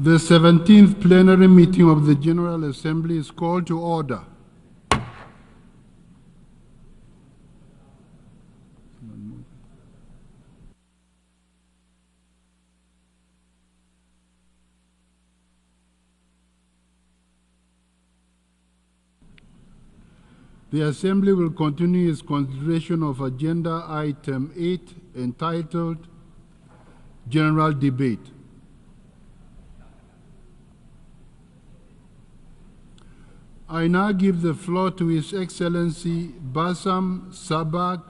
The 17th plenary meeting of the General Assembly is called to order. The Assembly will continue its consideration of Agenda Item 8, entitled General Debate. I now give the floor to His Excellency Bassam Sabag,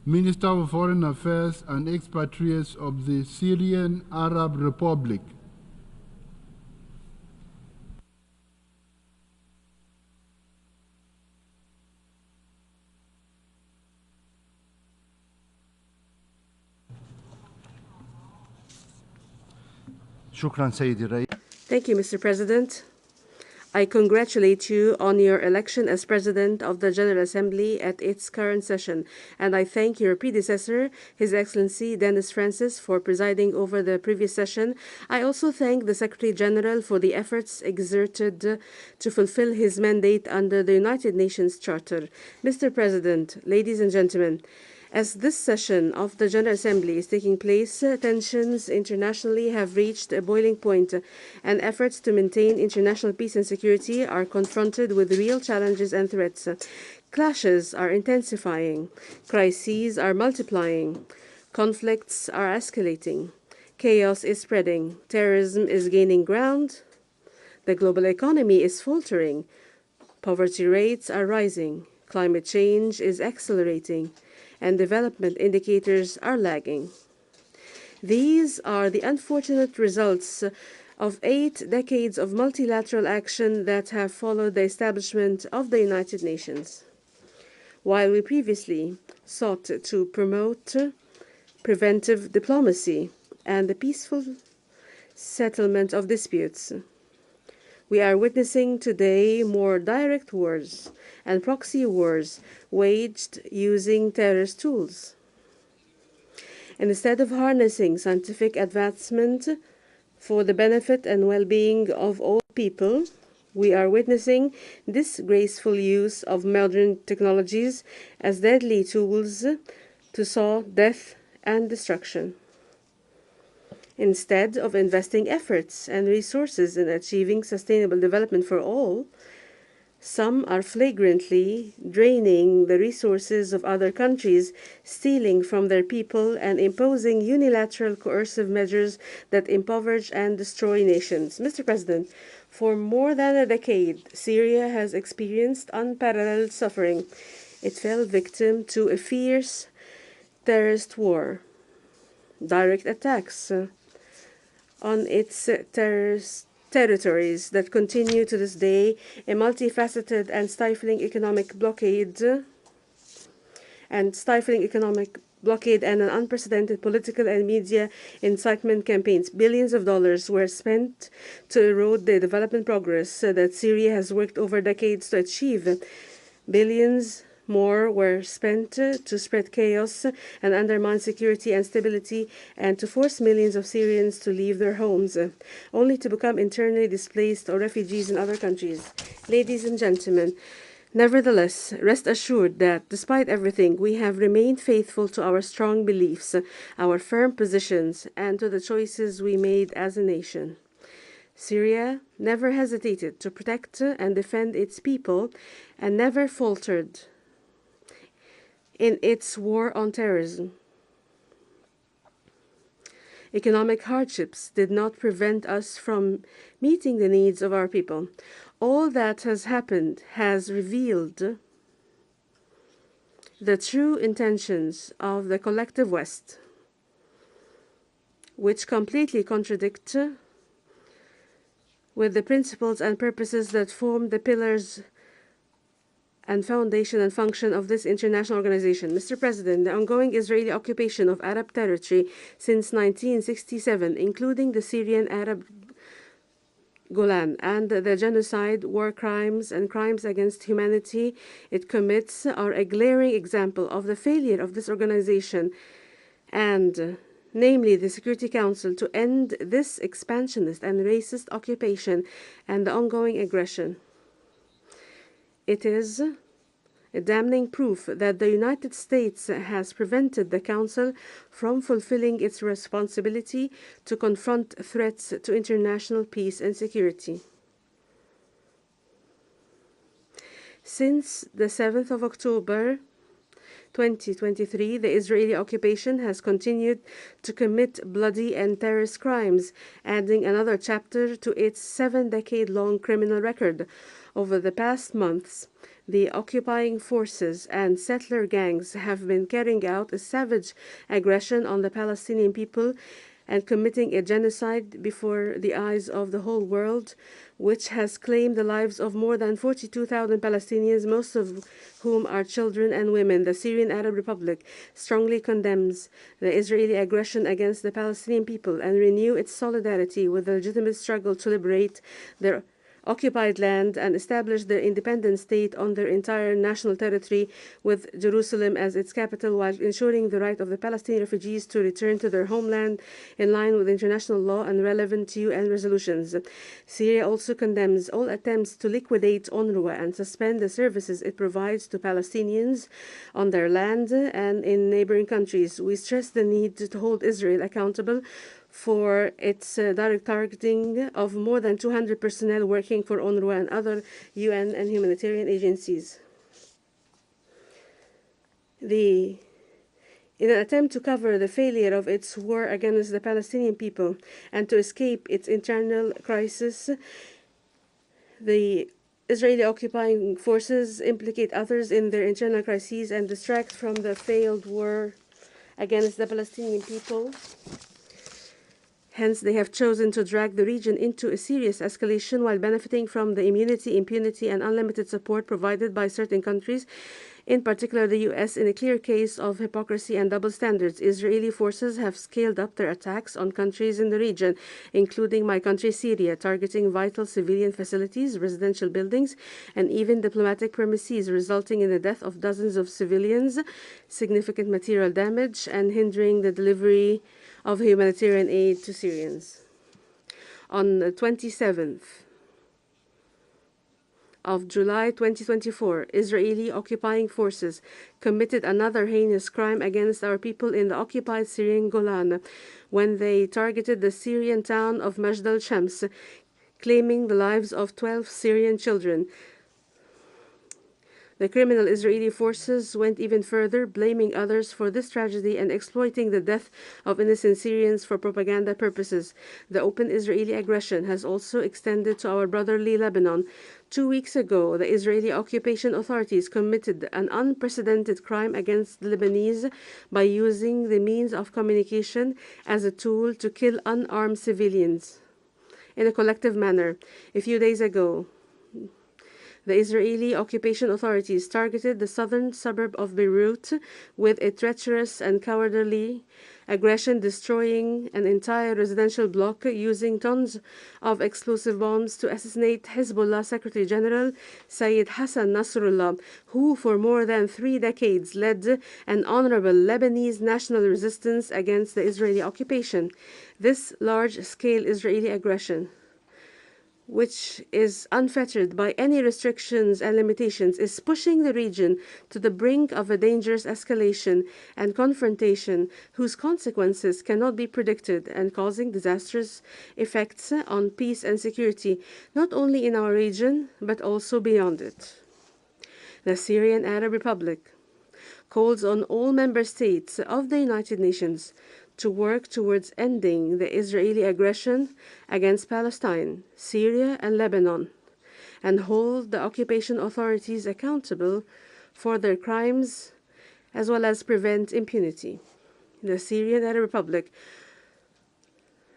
Minister of Foreign Affairs and Expatriates of the Syrian Arab Republic. Thank you, Mr. President. I congratulate you on your election as President of the General Assembly at its current session, and I thank your predecessor, His Excellency Dennis Francis, for presiding over the previous session. I also thank the Secretary General for the efforts exerted to fulfill his mandate under the United Nations Charter. Mr. President, ladies and gentlemen, as this session of the General Assembly is taking place, tensions internationally have reached a boiling point, and efforts to maintain international peace and security are confronted with real challenges and threats. Clashes are intensifying, crises are multiplying, conflicts are escalating, chaos is spreading, terrorism is gaining ground, the global economy is faltering, poverty rates are rising, climate change is accelerating, and development indicators are lagging. These are the unfortunate results of 8 decades of multilateral action that have followed the establishment of the United Nations. While we previously sought to promote preventive diplomacy and the peaceful settlement of disputes, we are witnessing today more direct wars and proxy wars waged using terrorist tools. And instead of harnessing scientific advancement for the benefit and well-being of all people, we are witnessing disgraceful use of modern technologies as deadly tools to sow death and destruction. Instead of investing efforts and resources in achieving sustainable development for all, some are flagrantly draining the resources of other countries, stealing from their people, and imposing unilateral coercive measures that impoverish and destroy nations. Mr. President, for more than a decade, Syria has experienced unparalleled suffering. It fell victim to a fierce terrorist war, direct attacks on its territories that continue to this day, a multifaceted and stifling economic blockade and an unprecedented political and media incitement campaigns. Billions of dollars were spent to erode the development progress that Syria has worked over decades to achieve. Billions more were spent to spread chaos and undermine security and stability, and to force millions of Syrians to leave their homes, only to become internally displaced or refugees in other countries. Ladies and gentlemen, nevertheless, rest assured that, despite everything, we have remained faithful to our strong beliefs, our firm positions, and to the choices we made as a nation. Syria never hesitated to protect and defend its people, and never faltered in its war on terrorism. Economic hardships did not prevent us from meeting the needs of our people. All that has happened has revealed the true intentions of the collective West, which completely contradict with the principles and purposes that form the pillars and foundation and function of this international organization. Mr. President, the ongoing Israeli occupation of Arab territory since 1967, including the Syrian Arab Golan, and the genocide, war crimes, and crimes against humanity it commits are a glaring example of the failure of this organization and namely the Security Council, to end this expansionist and racist occupation and the ongoing aggression. It is a damning proof that the United States has prevented the Council from fulfilling its responsibility to confront threats to international peace and security. Since the 7th of October 2023, the Israeli occupation has continued to commit bloody and terrorist crimes, adding another chapter to its 7-decade-long criminal record. Over the past months, the occupying forces and settler gangs have been carrying out a savage aggression on the Palestinian people and committing a genocide before the eyes of the whole world, which has claimed the lives of more than 42,000 Palestinians, most of whom are children and women. The Syrian Arab Republic strongly condemns the Israeli aggression against the Palestinian people and renew its solidarity with the legitimate struggle to liberate their occupied land and establish their independent state on their entire national territory, with Jerusalem as its capital, while ensuring the right of the Palestinian refugees to return to their homeland in line with international law and relevant UN resolutions. Syria also condemns all attempts to liquidate UNRWA and suspend the services it provides to Palestinians on their land and in neighboring countries. We stress the need to hold Israel accountable for its direct targeting of more than 200 personnel working for UNRWA and other UN and humanitarian agencies. In an attempt to cover the failure of its war against the Palestinian people and to escape its internal crisis, the Israeli occupying forces implicate others in their internal crises and distract from the failed war against the Palestinian people. Hence, they have chosen to drag the region into a serious escalation while benefiting from the immunity, impunity, and unlimited support provided by certain countries, in particular the US, in a clear case of hypocrisy and double standards. Israeli forces have scaled up their attacks on countries in the region, including my country, Syria, targeting vital civilian facilities, residential buildings, and even diplomatic premises, resulting in the death of dozens of civilians, significant material damage, and hindering the delivery of humanitarian aid to Syrians. On the 27th of July 2024, Israeli occupying forces committed another heinous crime against our people in the occupied Syrian Golan when they targeted the Syrian town of Majd al-Shams, claiming the lives of 12 Syrian children. The criminal Israeli forces went even further, blaming others for this tragedy and exploiting the death of innocent Syrians for propaganda purposes. The open Israeli aggression has also extended to our brotherly Lebanon. 2 weeks ago, the Israeli occupation authorities committed an unprecedented crime against the Lebanese by using the means of communication as a tool to kill unarmed civilians in a collective manner. A few days ago, the Israeli occupation authorities targeted the southern suburb of Beirut with a treacherous and cowardly aggression, destroying an entire residential block using tons of explosive bombs to assassinate Hezbollah Secretary General Sayyid Hassan Nasrallah, who for more than 3 decades led an honorable Lebanese national resistance against the Israeli occupation. This large-scale Israeli aggression, which is unfettered by any restrictions and limitations, is pushing the region to the brink of a dangerous escalation and confrontation whose consequences cannot be predicted and causing disastrous effects on peace and security, not only in our region, but also beyond it. The Syrian Arab Republic calls on all member states of the United Nations to work towards ending the Israeli aggression against Palestine, Syria, and Lebanon, and hold the occupation authorities accountable for their crimes, as well as prevent impunity. The Syrian Arab Republic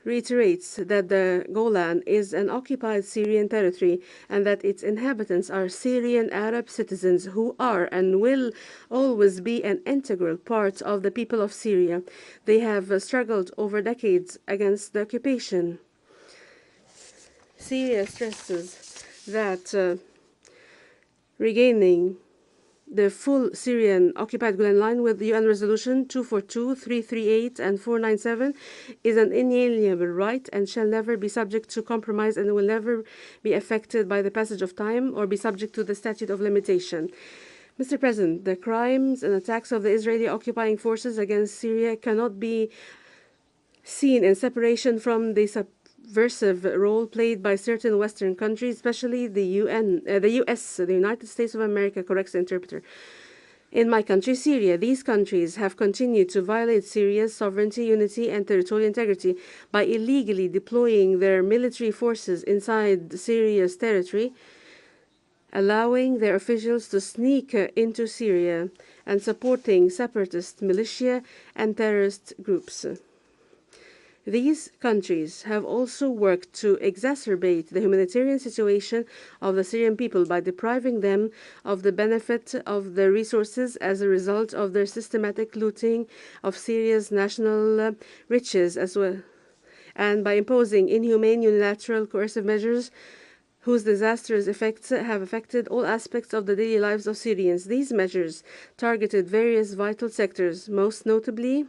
reiterates that the Golan is an occupied Syrian territory and that its inhabitants are Syrian Arab citizens who are and will always be an integral part of the people of Syria. They have struggled over decades against the occupation. Syria stresses that regaining the full Syrian occupied Golan Line with UN Resolution 242, 338, and 497 is an inalienable right and shall never be subject to compromise and will never be affected by the passage of time or be subject to the statute of limitation. Mr. President, the crimes and attacks of the Israeli occupying forces against Syria cannot be seen in separation from the subversive role played by certain Western countries, especially the U.S., the United States of America, corrects the interpreter. In my country, Syria, these countries have continued to violate Syria's sovereignty, unity, and territorial integrity by illegally deploying their military forces inside Syria's territory, allowing their officials to sneak into Syria and supporting separatist militia and terrorist groups. These countries have also worked to exacerbate the humanitarian situation of the Syrian people by depriving them of the benefit of their resources as a result of their systematic looting of Syria's national riches, as well, and by imposing inhumane, unilateral, coercive measures whose disastrous effects have affected all aspects of the daily lives of Syrians. These measures targeted various vital sectors, most notably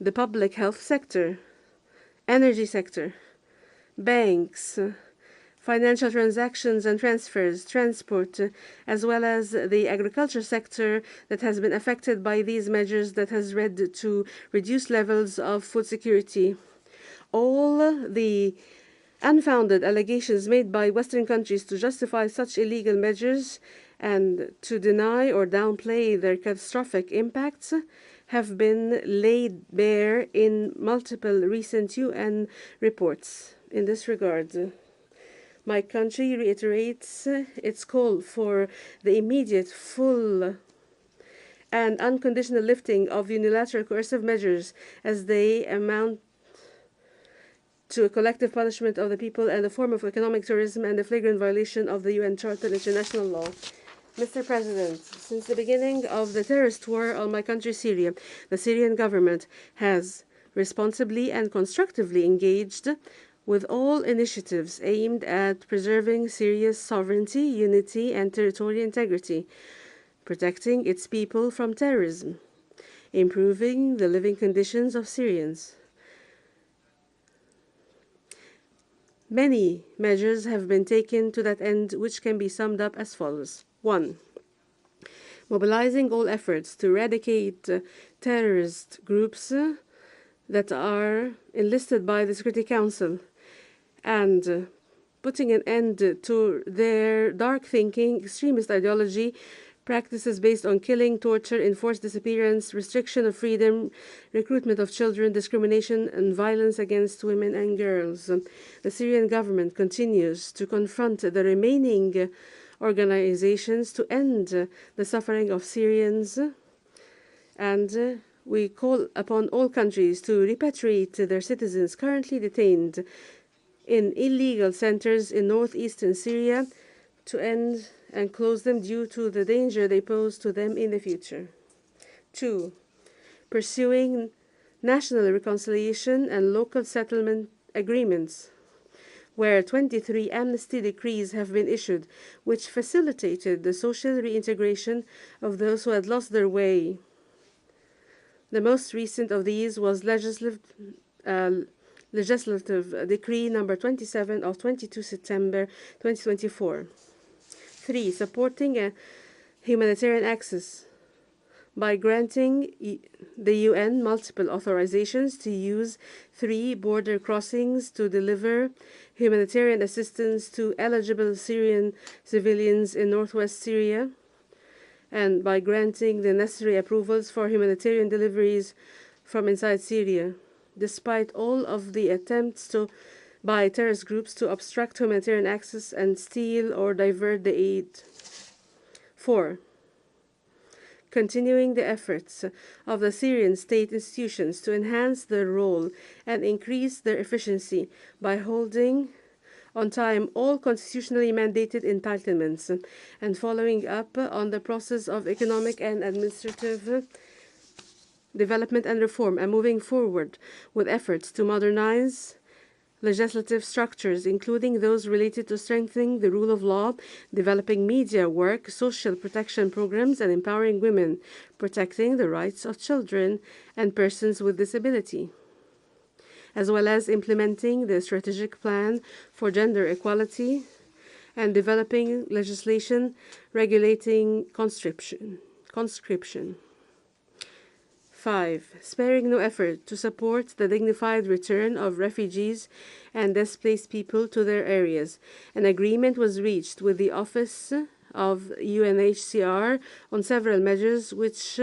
the public health sector, energy sector, banks, financial transactions and transfers, transport, as well as the agriculture sector that has been affected by these measures that has led to reduced levels of food security. All the unfounded allegations made by Western countries to justify such illegal measures and to deny or downplay their catastrophic impacts have been laid bare in multiple recent UN reports. In this regard, my country reiterates its call for the immediate, full, and unconditional lifting of unilateral coercive measures as they amount to a collective punishment of the people and a form of economic terrorism and a flagrant violation of the UN Charter and international law. Mr. President, since the beginning of the terrorist war on my country, Syria, the Syrian government has responsibly and constructively engaged with all initiatives aimed at preserving Syria's sovereignty, unity, and territorial integrity, protecting its people from terrorism, improving the living conditions of Syrians. Many measures have been taken to that end, which can be summed up as follows. 1. Mobilizing all efforts to eradicate terrorist groups that are enlisted by the Security Council and putting an end to their dark thinking, extremist ideology, practices based on killing, torture, enforced disappearance, restriction of freedom, recruitment of children, discrimination, and violence against women and girls. The Syrian government continues to confront the remaining organizations to end the suffering of Syrians, and we call upon all countries to repatriate their citizens currently detained in illegal centers in northeastern Syria to end and close them due to the danger they pose to them in the future. 2. Pursuing national reconciliation and local settlement agreements, where 23 amnesty decrees have been issued, which facilitated the social reintegration of those who had lost their way. The most recent of these was Legislative Decree number 27 of 22 September 2024. 3. Supporting humanitarian access by granting the UN multiple authorizations to use 3 border crossings to deliver humanitarian assistance to eligible Syrian civilians in northwest Syria, and by granting the necessary approvals for humanitarian deliveries from inside Syria, despite all of the attempts by terrorist groups to obstruct humanitarian access and steal or divert the aid. 4. Continuing the efforts of the Syrian state institutions to enhance their role and increase their efficiency by holding on time all constitutionally mandated entitlements and following up on the process of economic and administrative development and reform, and moving forward with efforts to modernize legislative structures, including those related to strengthening the rule of law, developing media work, social protection programs, and empowering women, protecting the rights of children and persons with disability, as well as implementing the strategic plan for gender equality and developing legislation regulating conscription. 5. Sparing no effort to support the dignified return of refugees and displaced people to their areas. An agreement was reached with the Office of UNHCR on several measures which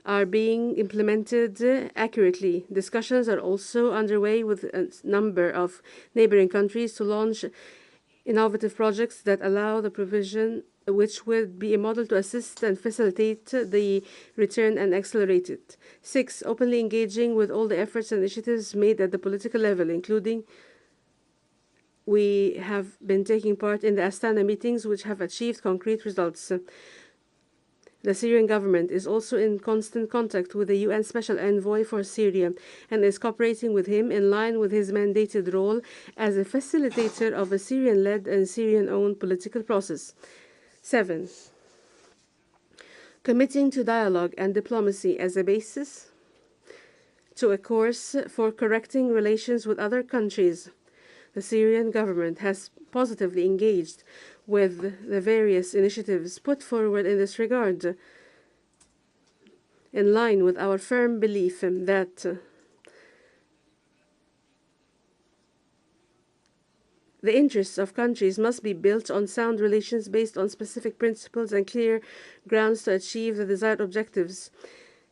are being implemented accurately. Discussions are also underway with a number of neighboring countries to launch innovative projects that allow the provision, which would be a model to assist and facilitate the return and accelerate it. 6. Openly engaging with all the efforts and initiatives made at the political level, including we have been taking part in the Astana meetings, which have achieved concrete results. The Syrian government is also in constant contact with the UN Special Envoy for Syria and is cooperating with him in line with his mandated role as a facilitator of a Syrian-led and Syrian-owned political process. 7. Committing to dialogue and diplomacy as a basis to a course for correcting relations with other countries. The Syrian government has positively engaged with the various initiatives put forward in this regard, in line with our firm belief that the interests of countries must be built on sound relations based on specific principles and clear grounds to achieve the desired objectives.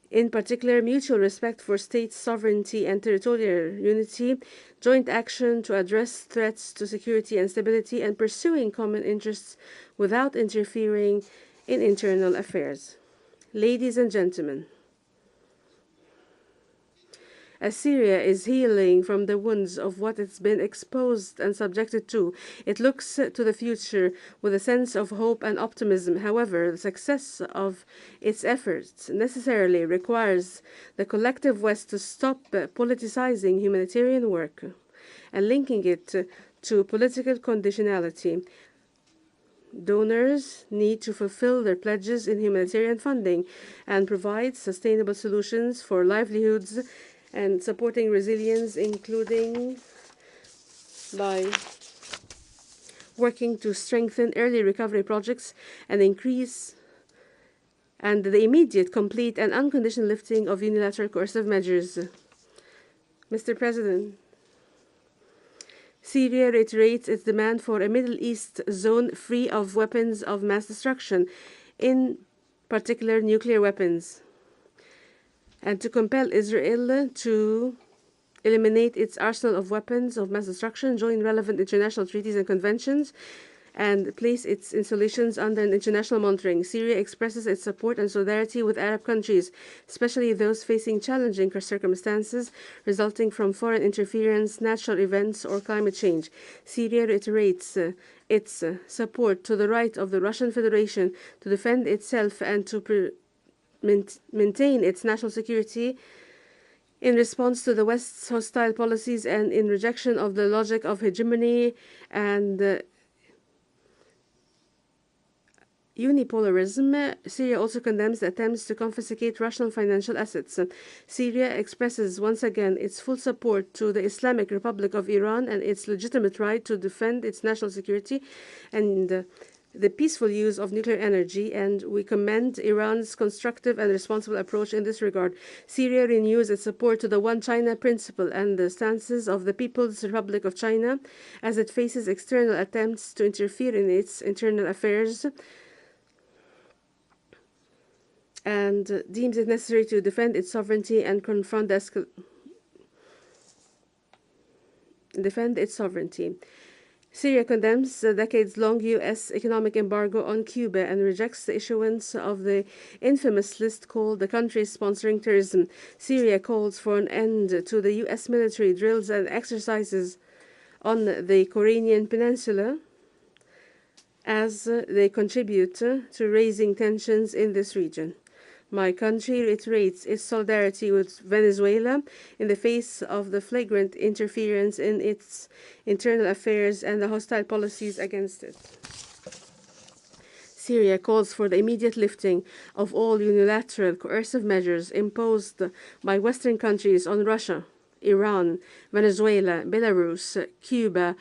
In particular, mutual respect for state sovereignty and territorial unity, joint action to address threats to security and stability, and pursuing common interests without interfering in internal affairs. Ladies and gentlemen, as Syria is healing from the wounds of what it's been exposed and subjected to, it looks to the future with a sense of hope and optimism. However, the success of its efforts necessarily requires the collective West to stop politicizing humanitarian work and linking it to political conditionality. Donors need to fulfill their pledges in humanitarian funding and provide sustainable solutions for livelihoods and supporting resilience, including by working to strengthen early recovery projects and increase and the immediate, complete, and unconditional lifting of unilateral coercive measures. Mr. President, Syria reiterates its demand for a Middle East zone free of weapons of mass destruction, in particular nuclear weapons, and to compel Israel to eliminate its arsenal of weapons of mass destruction, join relevant international treaties and conventions, and place its installations under international monitoring. Syria expresses its support and solidarity with Arab countries, especially those facing challenging circumstances resulting from foreign interference, natural events, or climate change. Syria reiterates its support to the right of the Russian Federation to defend itself and to maintain its national security in response to the West's hostile policies and in rejection of the logic of hegemony and unipolarism. Syria also condemns the attempts to confiscate Russian financial assets. Syria expresses once again its full support to the Islamic Republic of Iran and its legitimate right to defend its national security and the peaceful use of nuclear energy, and we commend Iran's constructive and responsible approach in this regard. Syria renews its support to the One China principle and the stances of the People's Republic of China as it faces external attempts to interfere in its internal affairs and deems it necessary to defend its sovereignty and confront defend its sovereignty. Syria condemns the decades-long U.S. economic embargo on Cuba and rejects the issuance of the infamous list called the countries sponsoring terrorism. Syria calls for an end to the U.S. military drills and exercises on the Korean Peninsula as they contribute to raising tensions in this region. My country reiterates its solidarity with Venezuela in the face of the flagrant interference in its internal affairs and the hostile policies against it. Syria calls for the immediate lifting of all unilateral coercive measures imposed by Western countries on Russia, Iran, Venezuela, Belarus, Cuba,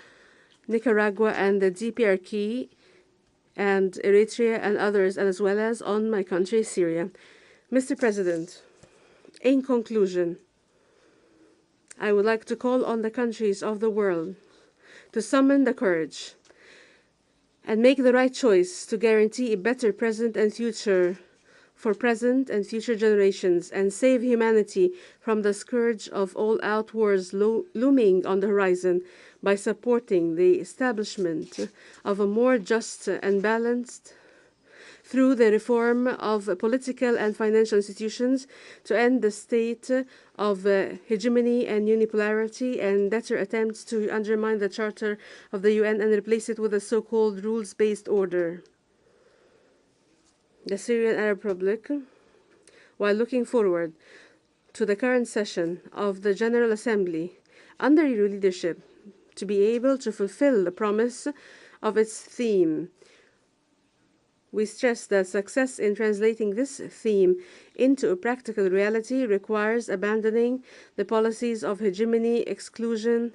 Nicaragua, and the DPRK, and Eritrea and others, as well as on my country, Syria. Mr. President, in conclusion, I would like to call on the countries of the world to summon the courage and make the right choice to guarantee a better present and future for present and future generations and save humanity from the scourge of all-out wars looming on the horizon by supporting the establishment of a more just and balanced through the reform of political and financial institutions to end the state of hegemony and unipolarity and better attempts to undermine the Charter of the UN and replace it with a so-called rules-based order. The Syrian Arab Republic, while looking forward to the current session of the General Assembly under your leadership to be able to fulfill the promise of its theme, we stress that success in translating this theme into a practical reality requires abandoning the policies of hegemony, exclusion,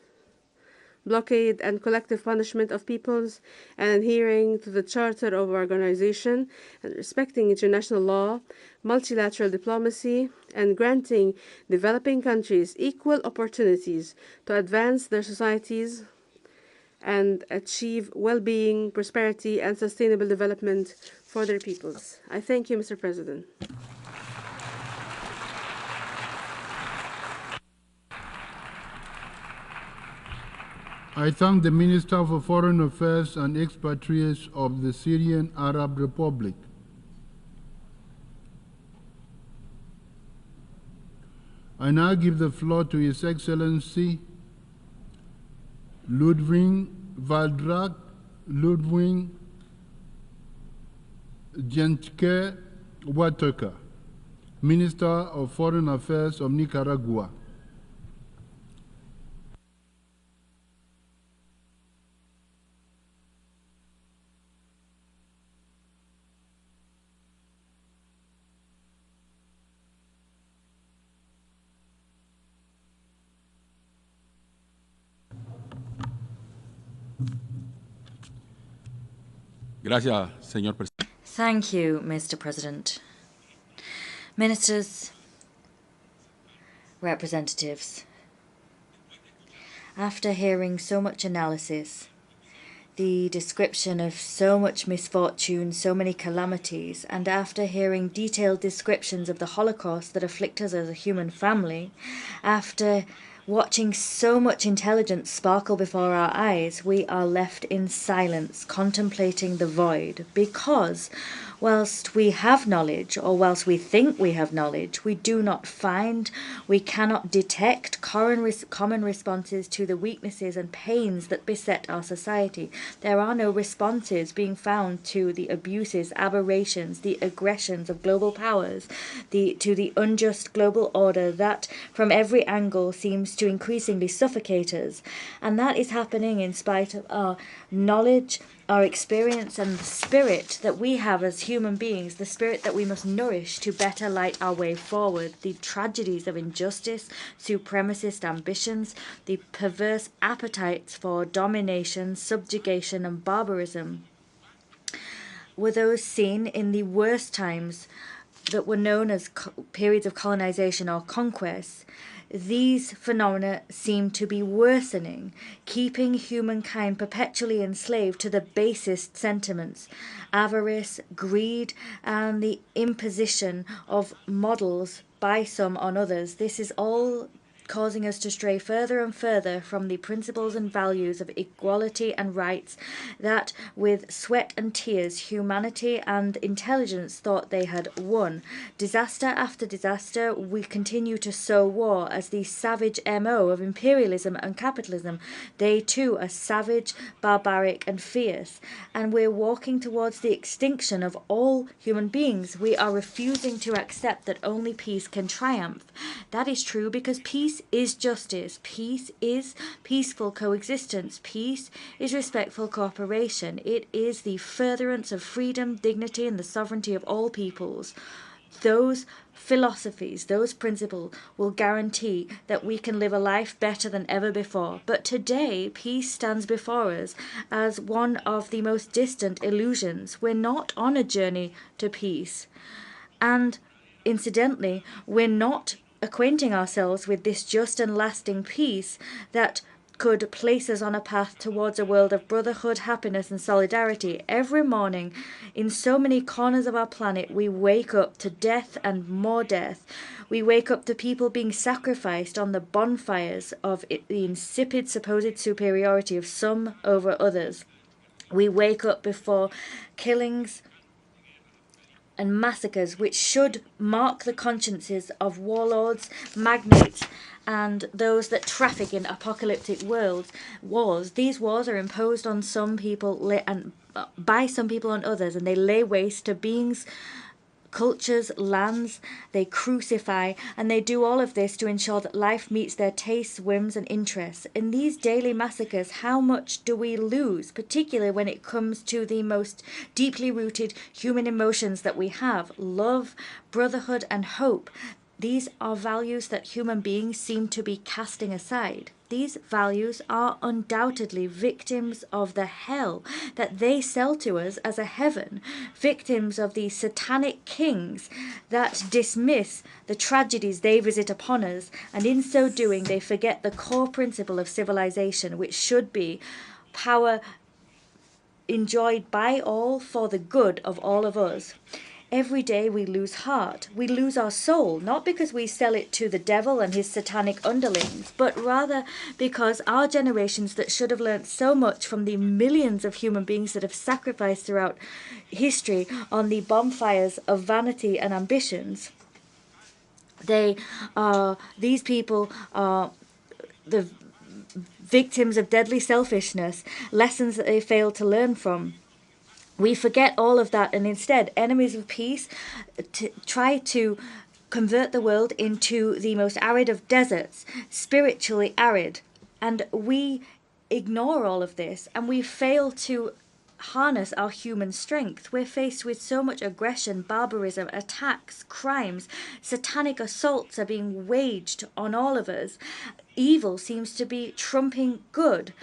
blockade, and collective punishment of peoples, and adhering to the Charter of Organization and respecting international law, multilateral diplomacy, and granting developing countries equal opportunities to advance their societies and achieve well-being, prosperity, and sustainable development for their peoples. I thank you, Mr. President. I thank the Minister for Foreign Affairs and Expatriates of the Syrian Arab Republic. I now give the floor to His Excellency Ludwig Valdrag Ludwig Gentke Wataka, Minister of Foreign Affairs of Nicaragua. Gracias, señor presidente. Thank you, Mr. President. Ministers, representatives, after hearing so much analysis, the description of so much misfortune, so many calamities, and after hearing detailed descriptions of the Holocaust that afflict us as a human family, after watching so much intelligence sparkle before our eyes, we are left in silence, contemplating the void, because whilst we have knowledge, or whilst we think we have knowledge, we do not find, we cannot detect common responses to the weaknesses and pains that beset our society. There are no responses being found to the abuses, aberrations, the aggressions of global powers, to the unjust global order that from every angle seems to increasingly suffocate us. And that is happening in spite of our knowledge, our experience, and the spirit that we have as human beings, the spirit that we must nourish to better light our way forward. The tragedies of injustice, supremacist ambitions, the perverse appetites for domination, subjugation, and barbarism were those seen in the worst times that were known as periods of colonization or conquest. These phenomena seem to be worsening, keeping humankind perpetually enslaved to the basest sentiments, avarice, greed, and the imposition of models by some on others. This is all causing us to stray further and further from the principles and values of equality and rights that, with sweat and tears, humanity and intelligence thought they had won. Disaster after disaster, we continue to sow war as the savage MO of imperialism and capitalism. They too are savage, barbaric and fierce, and we're walking towards the extinction of all human beings. We are refusing to accept that only peace can triumph. That is true because peace is justice, peace is peaceful coexistence, peace is respectful cooperation, it is the furtherance of freedom, dignity and the sovereignty of all peoples. Those philosophies, those principles will guarantee that we can live a life better than ever before. But today, peace stands before us as one of the most distant illusions. We're not on a journey to peace. And incidentally, we're not acquainting ourselves with this just and lasting peace that could place us on a path towards a world of brotherhood, happiness and solidarity. Every morning, in so many corners of our planet, we wake up to death and more death. We wake up to people being sacrificed on the bonfires of the insipid supposed superiority of some over others. We wake up before killings and massacres which should mark the consciences of warlords, magnates, and those that traffic in apocalyptic wars. These wars are imposed on some people and by some people on others, and they lay waste to beings, cultures, lands. They crucify, and they do all of this to ensure that life meets their tastes, whims and interests. In these daily massacres, how much do we lose, particularly when it comes to the most deeply rooted human emotions that we have: love, brotherhood and hope? These are values that human beings seem to be casting aside. These values are undoubtedly victims of the hell that they sell to us as a heaven, victims of the satanic kings that dismiss the tragedies they visit upon us, and in so doing they forget the core principle of civilization, which should be power enjoyed by all for the good of all of us. Every day we lose heart, we lose our soul, not because we sell it to the devil and his satanic underlings, but rather because our generations that should have learnt so much from the millions of human beings that have sacrificed throughout history on the bonfires of vanity and ambitions, these people are the victims of deadly selfishness, lessons that they failed to learn from. We forget all of that, and instead, enemies of peace try to convert the world into the most arid of deserts, spiritually arid. And we ignore all of this, and we fail to harness our human strength. We're faced with so much aggression, barbarism, attacks, crimes, satanic assaults are being waged on all of us. Evil seems to be trumping good.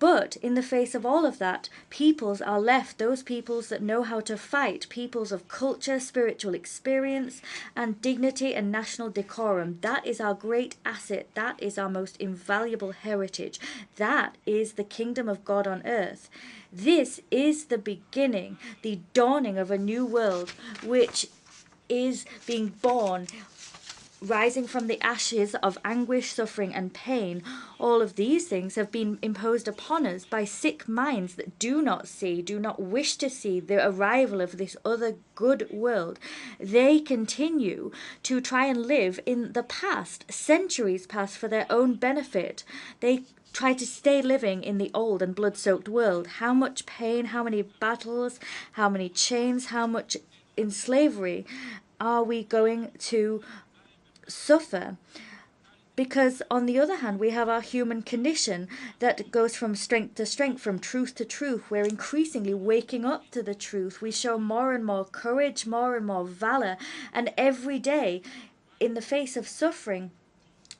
But in the face of all of that, peoples are left, those peoples that know how to fight, peoples of culture, spiritual experience, and dignity and national decorum. That is our great asset. That is our most invaluable heritage. That is the kingdom of God on earth. This is the beginning, the dawning of a new world, which is being born, rising from the ashes of anguish, suffering and pain. All of these things have been imposed upon us by sick minds that do not see, do not wish to see the arrival of this other good world. They continue to try and live in the past, centuries past, for their own benefit. They try to stay living in the old and blood-soaked world. How much pain, how many battles, how many chains, how much in slavery are we going to suffer? Because on the other hand, we have our human condition that goes from strength to strength, from truth to truth. We're increasingly waking up to the truth. We show more and more courage, more and more valor, and every day in the face of suffering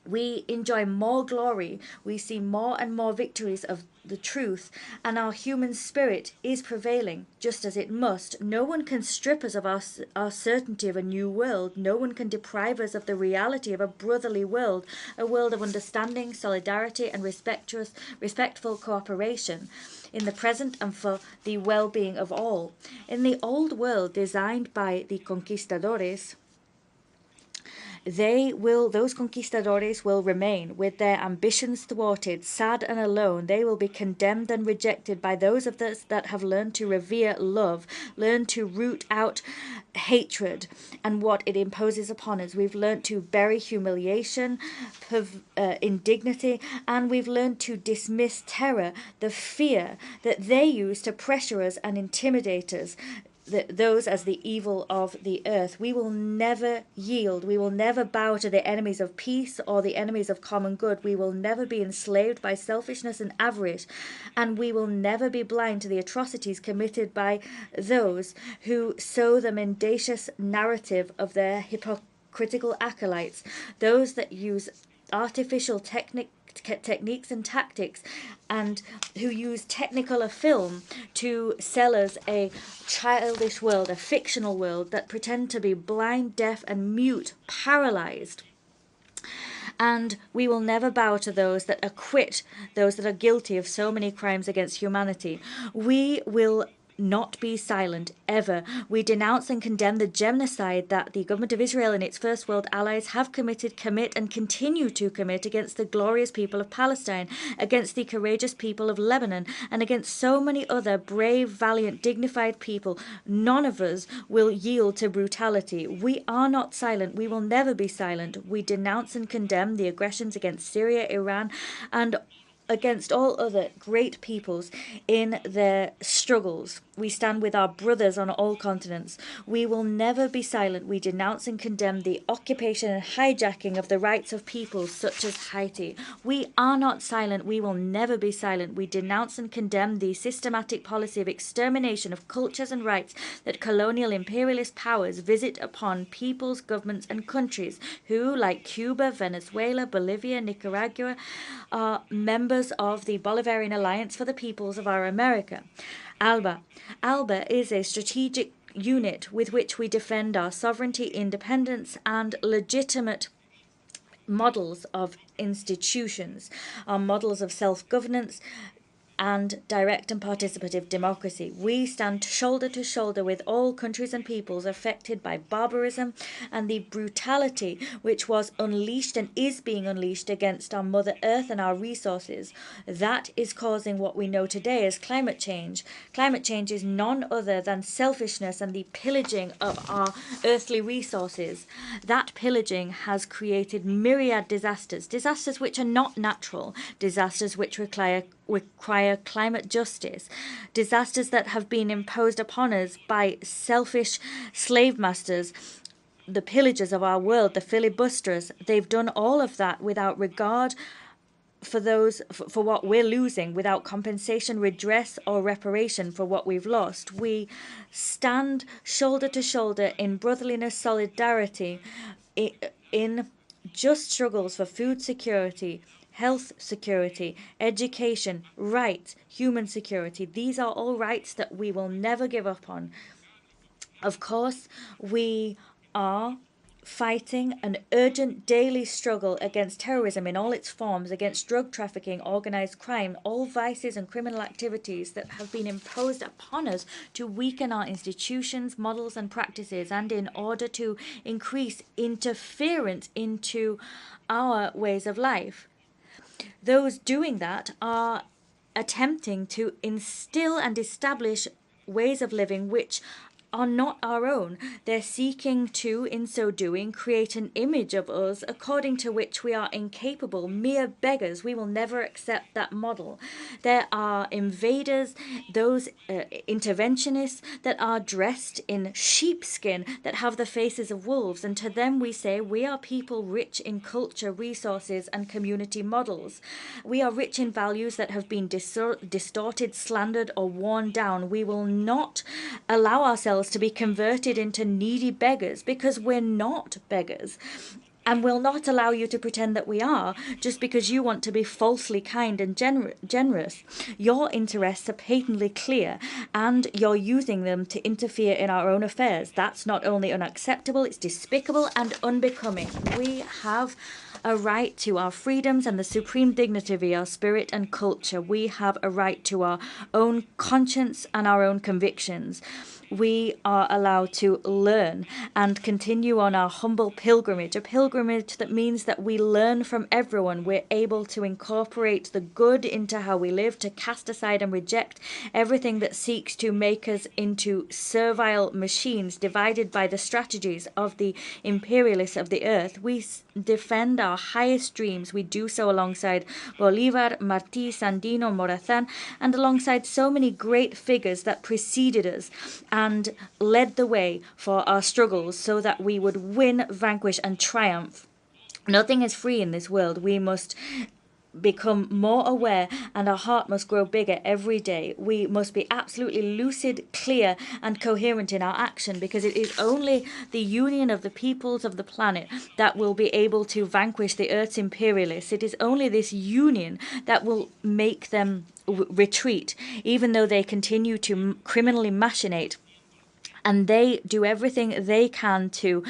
we enjoy more glory. We see more and more victories of the truth, and our human spirit is prevailing, just as it must. No one can strip us of our certainty of a new world. No one can deprive us of the reality of a brotherly world, a world of understanding, solidarity, and respectful cooperation in the present and for the well-being of all. In the old world designed by the conquistadores, those conquistadores will remain with their ambitions thwarted, sad and alone. They will be condemned and rejected by those of us that have learned to revere love, learned to root out hatred and what it imposes upon us. We've learned to bury humiliation, indignity, and we've learned to dismiss terror, the fear that they use to pressure us and intimidate us, those as the evil of the earth. We will never yield. We will never bow to the enemies of peace or the enemies of common good. We will never be enslaved by selfishness and avarice, and we will never be blind to the atrocities committed by those who sow the mendacious narrative of their hypocritical acolytes, those that use artificial techniques and tactics, and who use technicolor film to sell us a childish world, a fictional world that pretend to be blind, deaf and mute, paralyzed. And we will never bow to those that acquit those that are guilty of so many crimes against humanity. We will not be silent, ever. We denounce and condemn the genocide that the government of Israel and its First World allies have committed, commit, and continue to commit against the glorious people of Palestine, against the courageous people of Lebanon, and against so many other brave, valiant, dignified people. None of us will yield to brutality. We are not silent. We will never be silent. We denounce and condemn the aggressions against Syria, Iran, and against all other great peoples in their struggles. We stand with our brothers on all continents. We will never be silent. We denounce and condemn the occupation and hijacking of the rights of peoples such as Haiti. We are not silent. We will never be silent. We denounce and condemn the systematic policy of extermination of cultures and rights that colonial imperialist powers visit upon peoples, governments, and countries who, like Cuba, Venezuela, Bolivia, Nicaragua, are members of the Bolivarian Alliance for the Peoples of our America. ALBA is a strategic unit with which we defend our sovereignty, independence, and legitimate models of institutions, our models of self-governance, and direct and participative democracy. We stand shoulder to shoulder with all countries and peoples affected by barbarism and the brutality which was unleashed and is being unleashed against our Mother Earth and our resources. That is causing what we know today as climate change. Climate change is none other than selfishness and the pillaging of our earthly resources. That pillaging has created myriad disasters which are not natural, disasters which require climate justice, disasters that have been imposed upon us by selfish slave masters, the pillagers of our world, the filibusterers. They've done all of that without regard for what we're losing, without compensation, redress, or reparation for what we've lost. We stand shoulder to shoulder in brotherliness, solidarity, in just struggles for food security, health security, education, rights, human security. These are all rights that we will never give up on. Of course, we are fighting an urgent daily struggle against terrorism in all its forms, against drug trafficking, organized crime, all vices and criminal activities that have been imposed upon us to weaken our institutions, models and practices, and in order to increase interference into our ways of life. Those doing that are attempting to instill and establish ways of living which are not our own. They're seeking to, in so doing, create an image of us according to which we are incapable, mere beggars. We will never accept that model. There are invaders, those interventionists that are dressed in sheepskin, that have the faces of wolves, and to them we say we are people rich in culture, resources, and community models. We are rich in values that have been distorted, slandered, or worn down. We will not allow ourselves to be converted into needy beggars, because we're not beggars, and will not allow you to pretend that we are just because you want to be falsely kind and generous. Your interests are patently clear, and you're using them to interfere in our own affairs. That's not only unacceptable, it's despicable and unbecoming. We have a right to our freedoms and the supreme dignity of our spirit and culture. We have a right to our own conscience and our own convictions. we are allowed to learn and continue on our humble pilgrimage, a pilgrimage that means that we learn from everyone. We're able to incorporate the good into how we live, to cast aside and reject everything that seeks to make us into servile machines divided by the strategies of the imperialists of the earth. We defend our highest dreams. We do so alongside Bolivar, Martí, Sandino, Morazán, and alongside so many great figures that preceded us and led the way for our struggles so that we would win, vanquish, and triumph. Nothing is free in this world. We must become more aware, and our heart must grow bigger every day. We must be absolutely lucid, clear, and coherent in our action, because it is only the union of the peoples of the planet that will be able to vanquish the Earth's imperialists. It is only this union that will make them retreat, even though they continue to criminally machinate. And they do everything they can to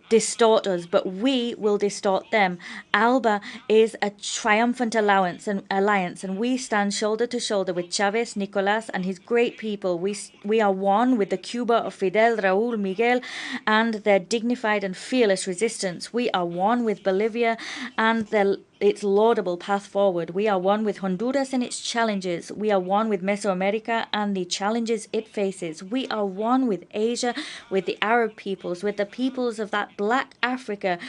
distort us, but we will distort them. ALBA is a triumphant alliance, and we stand shoulder to shoulder with Chavez, Nicolás, and his great people. We are one with the Cuba of Fidel, Raúl, Miguel, and their dignified and fearless resistance. We are one with Bolivia and its laudable path forward. We are one with Honduras and its challenges. We are one with Mesoamerica and the challenges it faces. We are one with Asia, with the Arab peoples, with the peoples of that black Africa,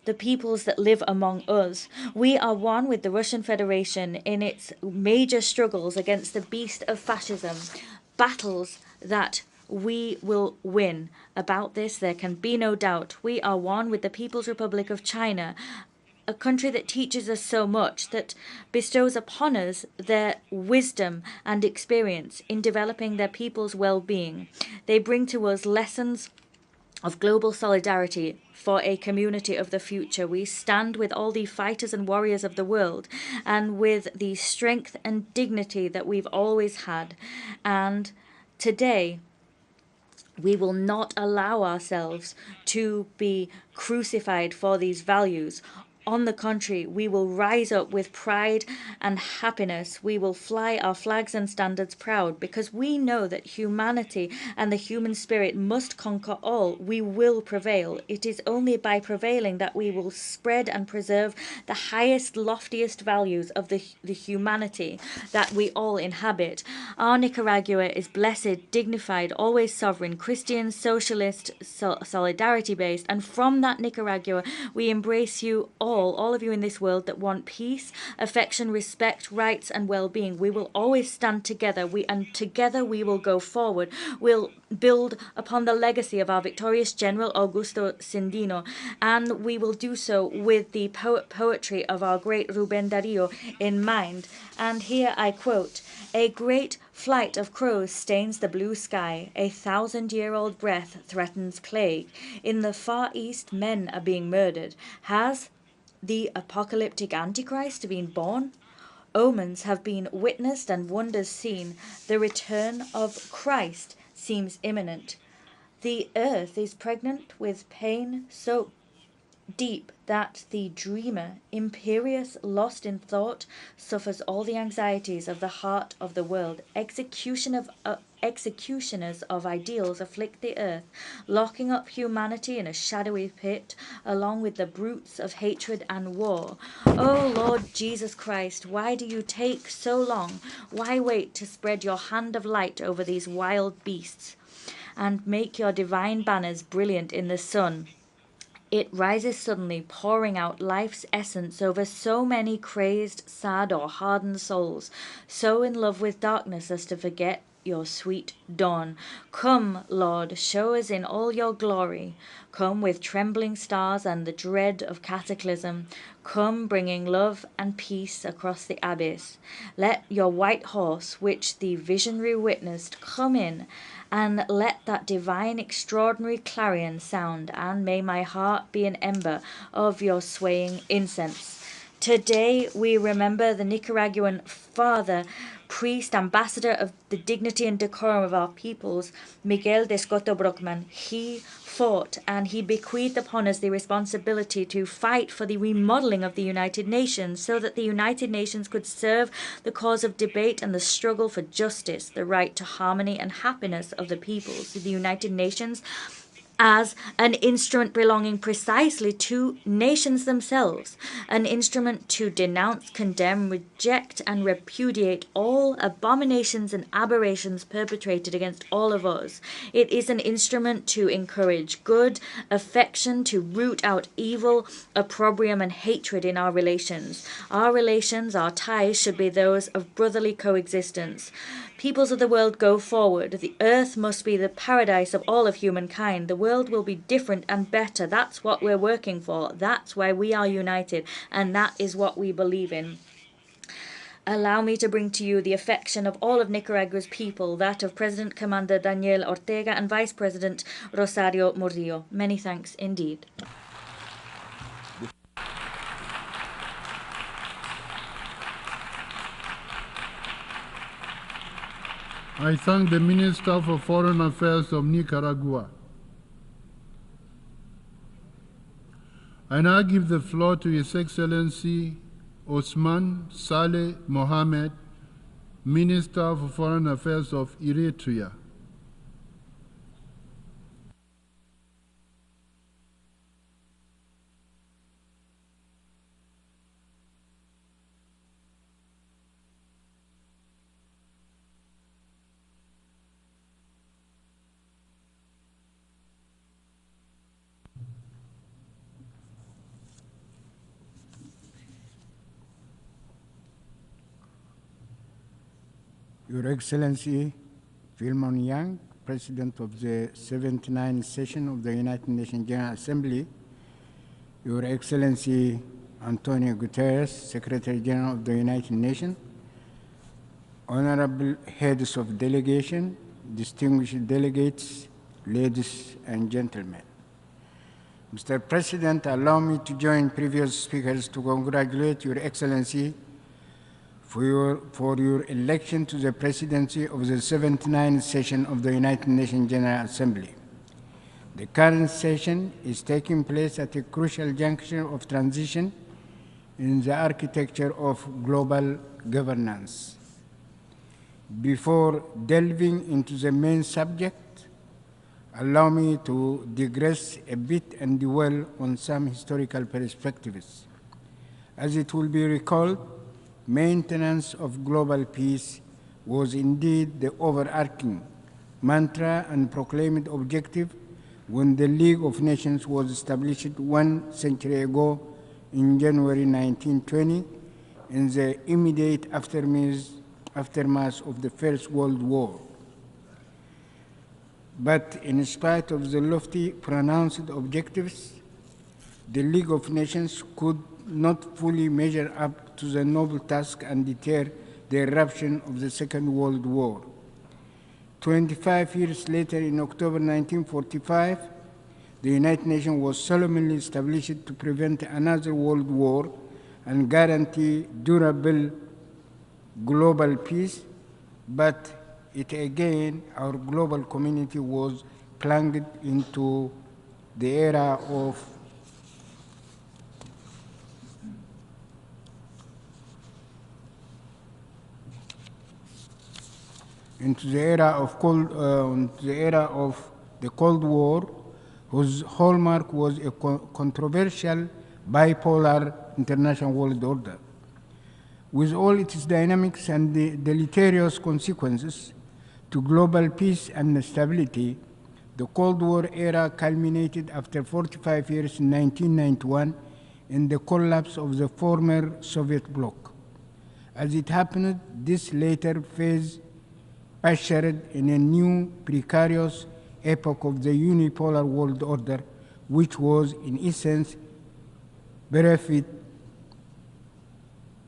the peoples that live among us. We are one with the Russian Federation in its major struggles against the beast of fascism, battles that we will win. About this, there can be no doubt. We are one with the People's Republic of China, a country that teaches us so much, that bestows upon us their wisdom and experience in developing their people's well-being. They bring to us lessons of global solidarity for a community of the future. We stand with all the fighters and warriors of the world, and with the strength and dignity that we've always had. And today, we will not allow ourselves to be crucified for these values. On the contrary, we will rise up with pride and happiness. We will fly our flags and standards proud, because we know that humanity and the human spirit must conquer all. We will prevail. It is only by prevailing that we will spread and preserve the highest, loftiest values of the humanity that we all inhabit. Our Nicaragua is blessed, dignified, always sovereign, Christian, socialist, solidarity-based, and from that Nicaragua, we embrace you all of you in this world that want peace, affection, respect, rights, and well-being. We will always stand together, and together we will go forward. We'll build upon the legacy of our victorious General Augusto Sandino, and we will do so with the poetry of our great Rubén Darío in mind. And here I quote, "A great flight of crows stains the blue sky. A 1,000-year-old breath threatens plague. In the Far East, men are being murdered. Has the apocalyptic Antichrist been born? Omens have been witnessed and wonders seen. The return of Christ seems imminent. The earth is pregnant with pain so deep that the dreamer, imperious, lost in thought, suffers all the anxieties of the heart of the world. Executioners of ideals afflict the earth, locking up humanity in a shadowy pit, along with the brutes of hatred and war. O Lord Jesus Christ, why do you take so long? Why wait to spread your hand of light over these wild beasts, and make your divine banners brilliant in the sun? It rises suddenly, pouring out life's essence over so many crazed, sad, or hardened souls, so in love with darkness as to forget your sweet dawn. Come, Lord, show us in all your glory. Come with trembling stars and the dread of cataclysm. Come bringing love and peace across the abyss. Let your white horse, which the visionary witnessed, come in, and let that divine extraordinary clarion sound, and may my heart be an ember of your swaying incense." Today we remember the Nicaraguan father priest, ambassador of the dignity and decorum of our peoples, Miguel de Escoto Brockman, he fought and he bequeathed upon us the responsibility to fight for the remodeling of the United Nations so that the United Nations could serve the cause of debate and the struggle for justice, the right to harmony and happiness of the peoples. The United Nations as an instrument belonging precisely to nations themselves, an instrument to denounce, condemn, reject, and repudiate all abominations and aberrations perpetrated against all of us. It is an instrument to encourage good, affection, to root out evil, opprobrium, and hatred in our relations. Our relations, our ties, should be those of brotherly coexistence. Peoples of the world, go forward. The earth must be the paradise of all of humankind. The world will be different and better. That's what we're working for. That's why we are united. And that is what we believe in. Allow me to bring to you the affection of all of Nicaragua's people, that of President Commander Daniel Ortega and Vice President Rosario Murillo. Many thanks indeed. I thank the Minister for Foreign Affairs of Nicaragua. I now give the floor to His Excellency Osman Saleh Mohammed, Minister for Foreign Affairs of Eritrea. Your Excellency Philemon Yang, President of the 79th session of the United Nations General Assembly, Your Excellency Antonio Guterres, Secretary General of the United Nations, honorable heads of delegation, distinguished delegates, ladies and gentlemen. Mr. President, allow me to join previous speakers to congratulate Your Excellency for your election to the presidency of the 79th session of the United Nations General Assembly. The current session is taking place at a crucial juncture of transition in the architecture of global governance. Before delving into the main subject, allow me to digress a bit and dwell on some historical perspectives. As it will be recalled, maintenance of global peace was indeed the overarching mantra and proclaimed objective when the League of Nations was established 1 century ago in January 1920 in the immediate aftermath of the First World War. But in spite of the lofty pronounced objectives, the League of Nations could not fully measure up to the noble task and deter the eruption of the Second World War. 25 years later, in October 1945, the United Nations was solemnly established to prevent another world war and guarantee durable global peace, but it again, our global community was plunged into the era of the Cold War, whose hallmark was a controversial bipolar international world order. With all its dynamics and the deleterious consequences to global peace and stability, the Cold War era culminated after 45 years in 1991 in the collapse of the former Soviet bloc. As it happened, this later phase ushered in a new precarious epoch of the unipolar world order, which was in essence bereft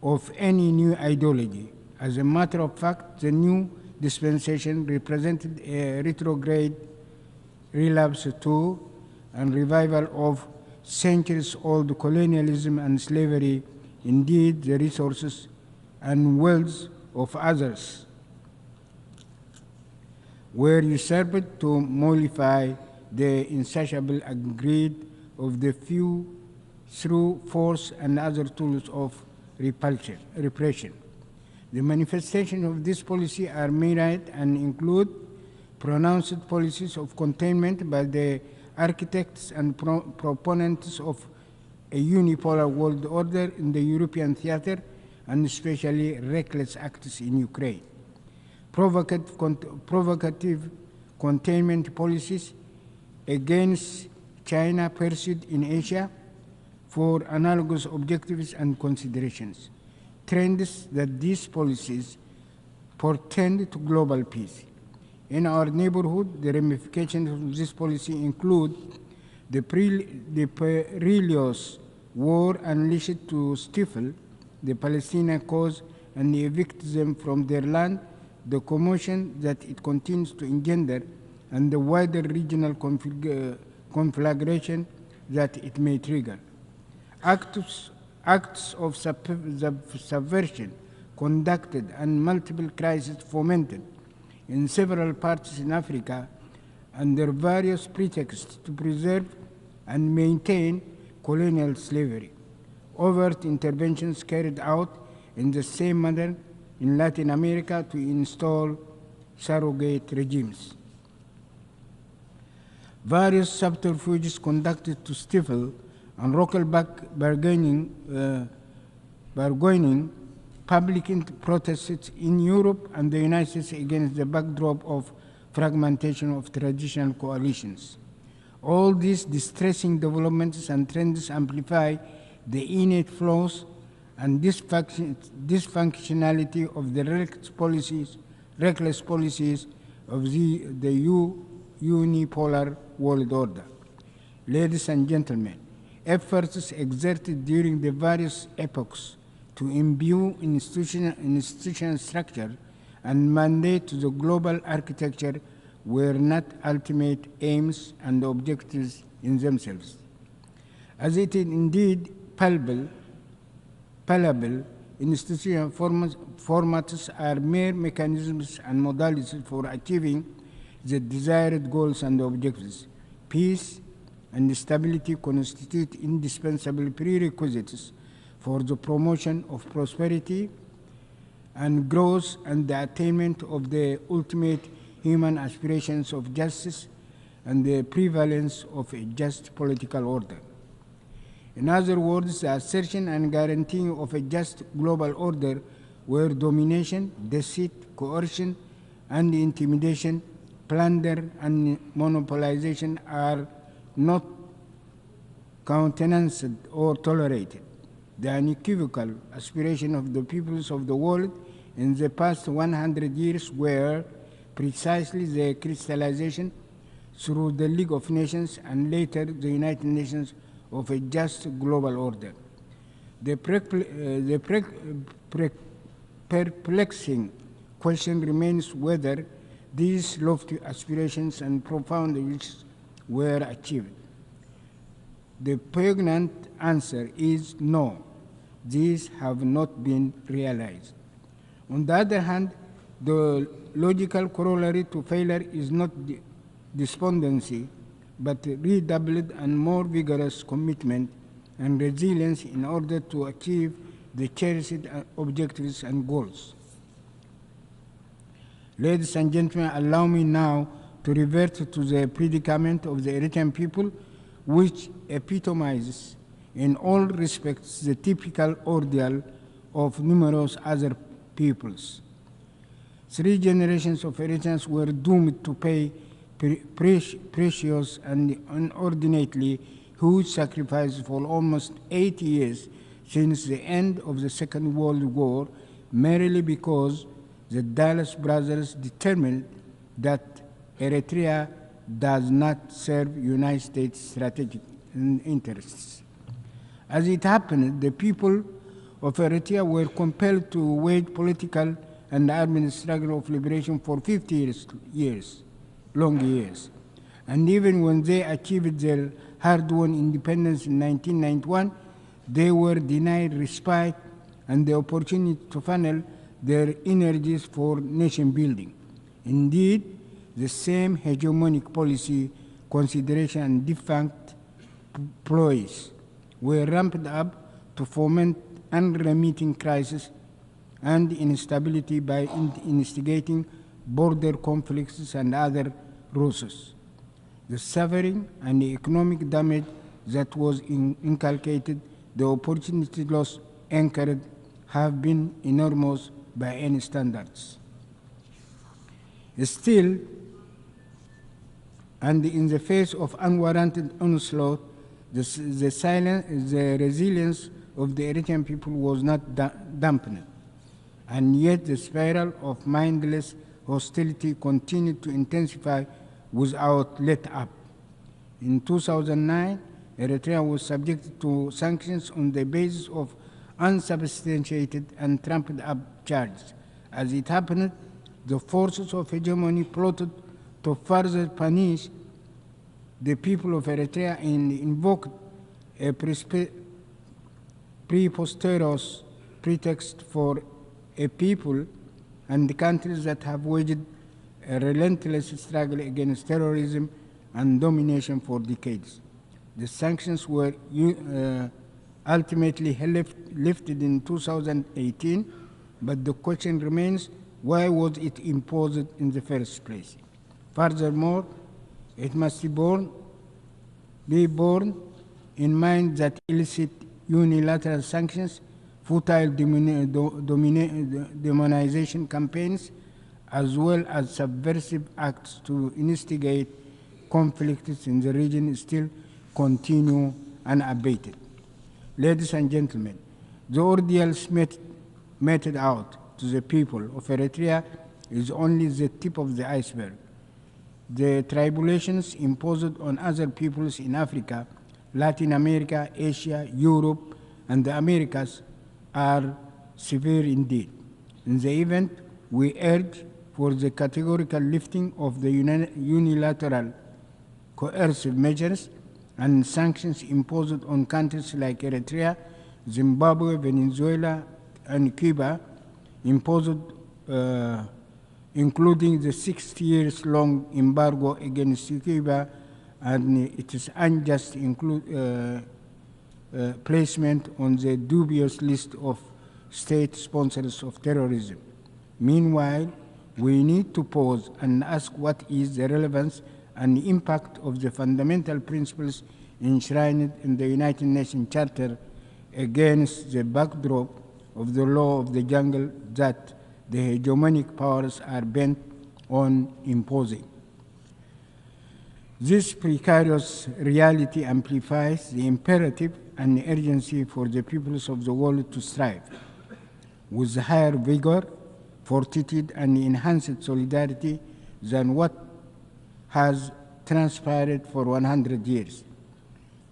of any new ideology. As a matter of fact, the new dispensation represented a retrograde relapse to and revival of centuries-old colonialism and slavery. Indeed, the resources and wealth of others were usurped to mollify the insatiable greed of the few through force and other tools of repression. The manifestations of this policy are myriad and include pronounced policies of containment by the architects and proponents of a unipolar world order in the European theater, and especially reckless acts in Ukraine. Provocative containment policies against China pursued in Asia for analogous objectives and considerations. Trends that these policies portend to global peace. In our neighborhood, the ramifications of this policy include the perilous war unleashed to stifle the Palestinian cause and evict them from their land, the commotion that it continues to engender, and the wider regional conflagration that it may trigger. Acts of subversion conducted and multiple crises fomented in several parts in Africa under various pretexts to preserve and maintain colonial slavery. Overt interventions carried out in the same manner in Latin America to install surrogate regimes. Various subterfuges conducted to stifle and roll back bargaining public protests in Europe and the United States against the backdrop of fragmentation of traditional coalitions. All these distressing developments and trends amplify the innate flaws and dysfunctionality of the reckless policies of the unipolar world order. Ladies and gentlemen, efforts exerted during the various epochs to imbue institutional structure and mandate to the global architecture were not ultimate aims and objectives in themselves. As it is indeed palpable, institutional formats are mere mechanisms and modalities for achieving the desired goals and objectives. Peace and stability constitute indispensable prerequisites for the promotion of prosperity and growth and the attainment of the ultimate human aspirations of justice and the prevalence of a just political order. In other words, the assertion and guaranteeing of a just global order where domination, deceit, coercion, and intimidation, plunder, and monopolization are not countenanced or tolerated. The unequivocal aspiration of the peoples of the world in the past 100 years were precisely the crystallization through the League of Nations and later the United Nations of a just global order. The perplexing question remains whether these lofty aspirations and profound wishes were achieved. The poignant answer is no, these have not been realized. On the other hand, the logical corollary to failure is not despondency, but redoubled and more vigorous commitment and resilience in order to achieve the cherished objectives and goals. Ladies and gentlemen, allow me now to revert to the predicament of the Eritrean people, which epitomizes in all respects the typical ordeal of numerous other peoples. 3 generations of Eritreans were doomed to pay precious and inordinately huge sacrifices for almost 80 years since the end of the Second World War, merely because the Dallas brothers determined that Eritrea does not serve United States strategic interests. As it happened, the people of Eritrea were compelled to wage political and armed struggle of liberation for 50 long years. And even when they achieved their hard-won independence in 1991, they were denied respite and the opportunity to funnel their energies for nation building. Indeed, the same hegemonic policy consideration and defunct ploys were ramped up to foment unremitting crisis and instability by instigating border conflicts and other ruses. The suffering and the economic damage that was inculcated, the opportunity loss incurred have been enormous by any standards. Still, and in the face of unwarranted onslaught, the resilience of the Eritrean people was not dampened, and yet the spiral of mindless hostility continued to intensify without let up. In 2009, Eritrea was subjected to sanctions on the basis of unsubstantiated and trumped-up charges. As it happened, the forces of hegemony plotted to further punish the people of Eritrea and invoked a preposterous pretext for a people and the countries that have waged a relentless struggle against terrorism and domination for decades. The sanctions were ultimately lifted in 2018, but the question remains, why was it imposed in the first place? Furthermore, it must be borne in mind that illicit unilateral sanctions, futile demonization campaigns, as well as subversive acts to instigate conflicts in the region still continue unabated. Ladies and gentlemen, the ordeals meted out to the people of Eritrea is only the tip of the iceberg. The tribulations imposed on other peoples in Africa, Latin America, Asia, Europe, and the Americas are severe indeed. In the event, we urge for the categorical lifting of the unilateral coercive measures and sanctions imposed on countries like Eritrea, Zimbabwe, Venezuela, and Cuba, imposed including the 6 years long embargo against Cuba and its unjust placement on the dubious list of state sponsors of terrorism. Meanwhile, we need to pause and ask what is the relevance and impact of the fundamental principles enshrined in the United Nations Charter against the backdrop of the law of the jungle that the hegemonic powers are bent on imposing. This precarious reality amplifies the imperative and urgency for the peoples of the world to strive with higher vigor, fortitude, and enhanced solidarity than what has transpired for 100 years,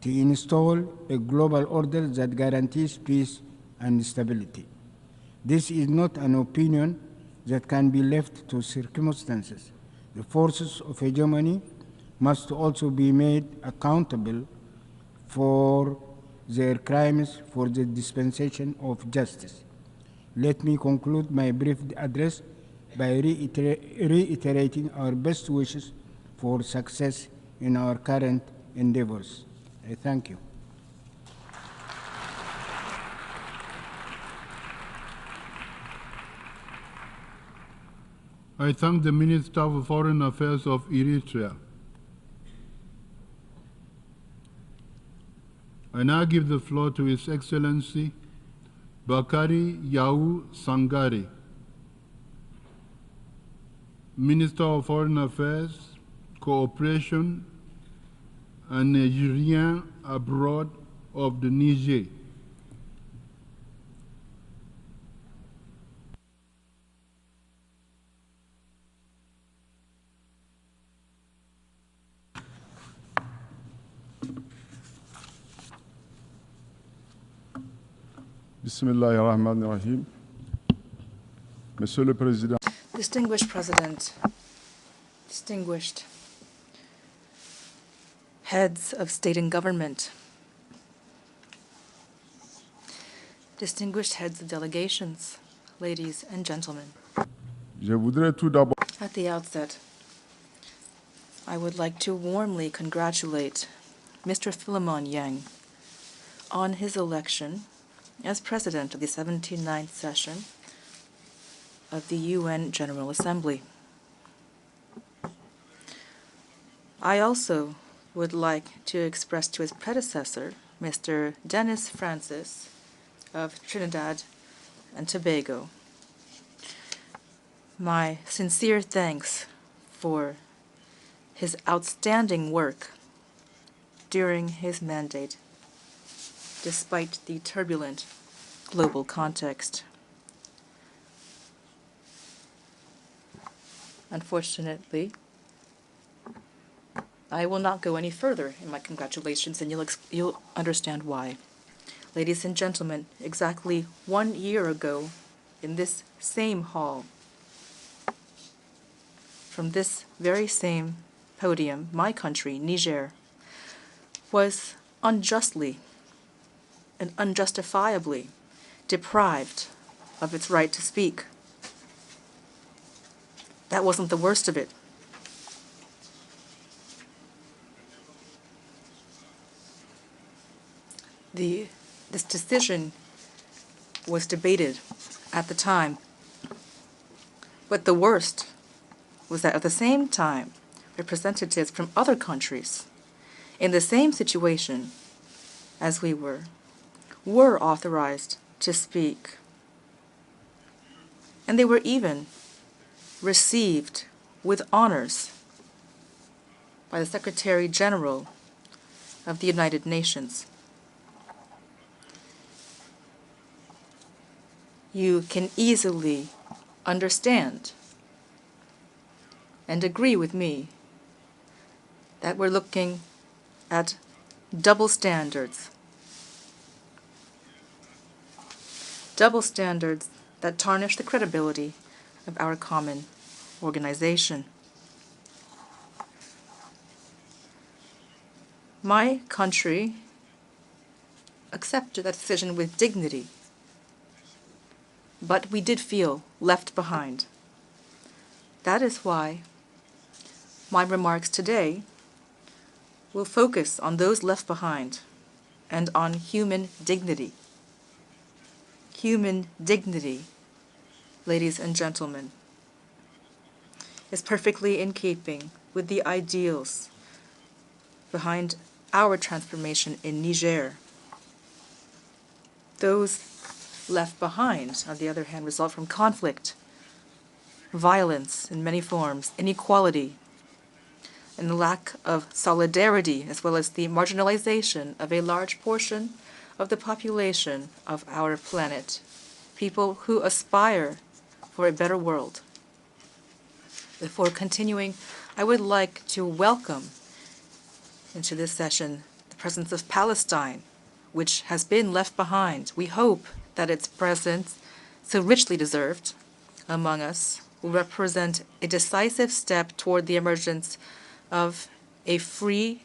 to install a global order that guarantees peace and stability. This is not an opinion that can be left to circumstances. The forces of hegemony must also be made accountable for their crimes for the dispensation of justice. Let me conclude my brief address by reiterating our best wishes for success in our current endeavors. I thank you. I thank the Minister of Foreign Affairs of Eritrea. I now give the floor to His Excellency Bakari Yau Sangare, Minister of Foreign Affairs, Cooperation, and Nigerian abroad of the Niger. Bismillahirrahmanirrahim. Monsieur le Président. Distinguished President, distinguished heads of state and government, distinguished heads of delegations, ladies and gentlemen. Je voudrais tout d'abord At the outset, I would like to warmly congratulate Mr. Philemon Yang on his election as President of the 79th session of the UN General Assembly. I also would like to express to his predecessor, Mr. Dennis Francis of Trinidad and Tobago, my sincere thanks for his outstanding work during his mandate, despite the turbulent global context. Unfortunately, I will not go any further in my congratulations, and you'll understand why. Ladies and gentlemen, exactly 1 year ago, in this same hall, from this very same podium, my country, Niger, was unjustly and unjustifiably deprived of its right to speak. That wasn't the worst of it. This decision was debated at the time, but the worst was that at the same time, representatives from other countries in the same situation as we were authorized to speak. And they were even received with honors by the Secretary General of the United Nations. You can easily understand and agree with me that we're looking at double standards. Double standards that tarnish the credibility of our common organization. My country accepted that decision with dignity, but we did feel left behind. That is why my remarks today will focus on those left behind and on human dignity. Human dignity, ladies and gentlemen, is perfectly in keeping with the ideals behind our transformation in Niger. Those left behind, on the other hand, result from conflict, violence in many forms, inequality, and the lack of solidarity, as well as the marginalization of a large portion of the population of our planet, people who aspire for a better world. Before continuing, I would like to welcome into this session the presence of Palestine, which has been left behind. We hope that its presence, so richly deserved among us, will represent a decisive step toward the emergence of a free,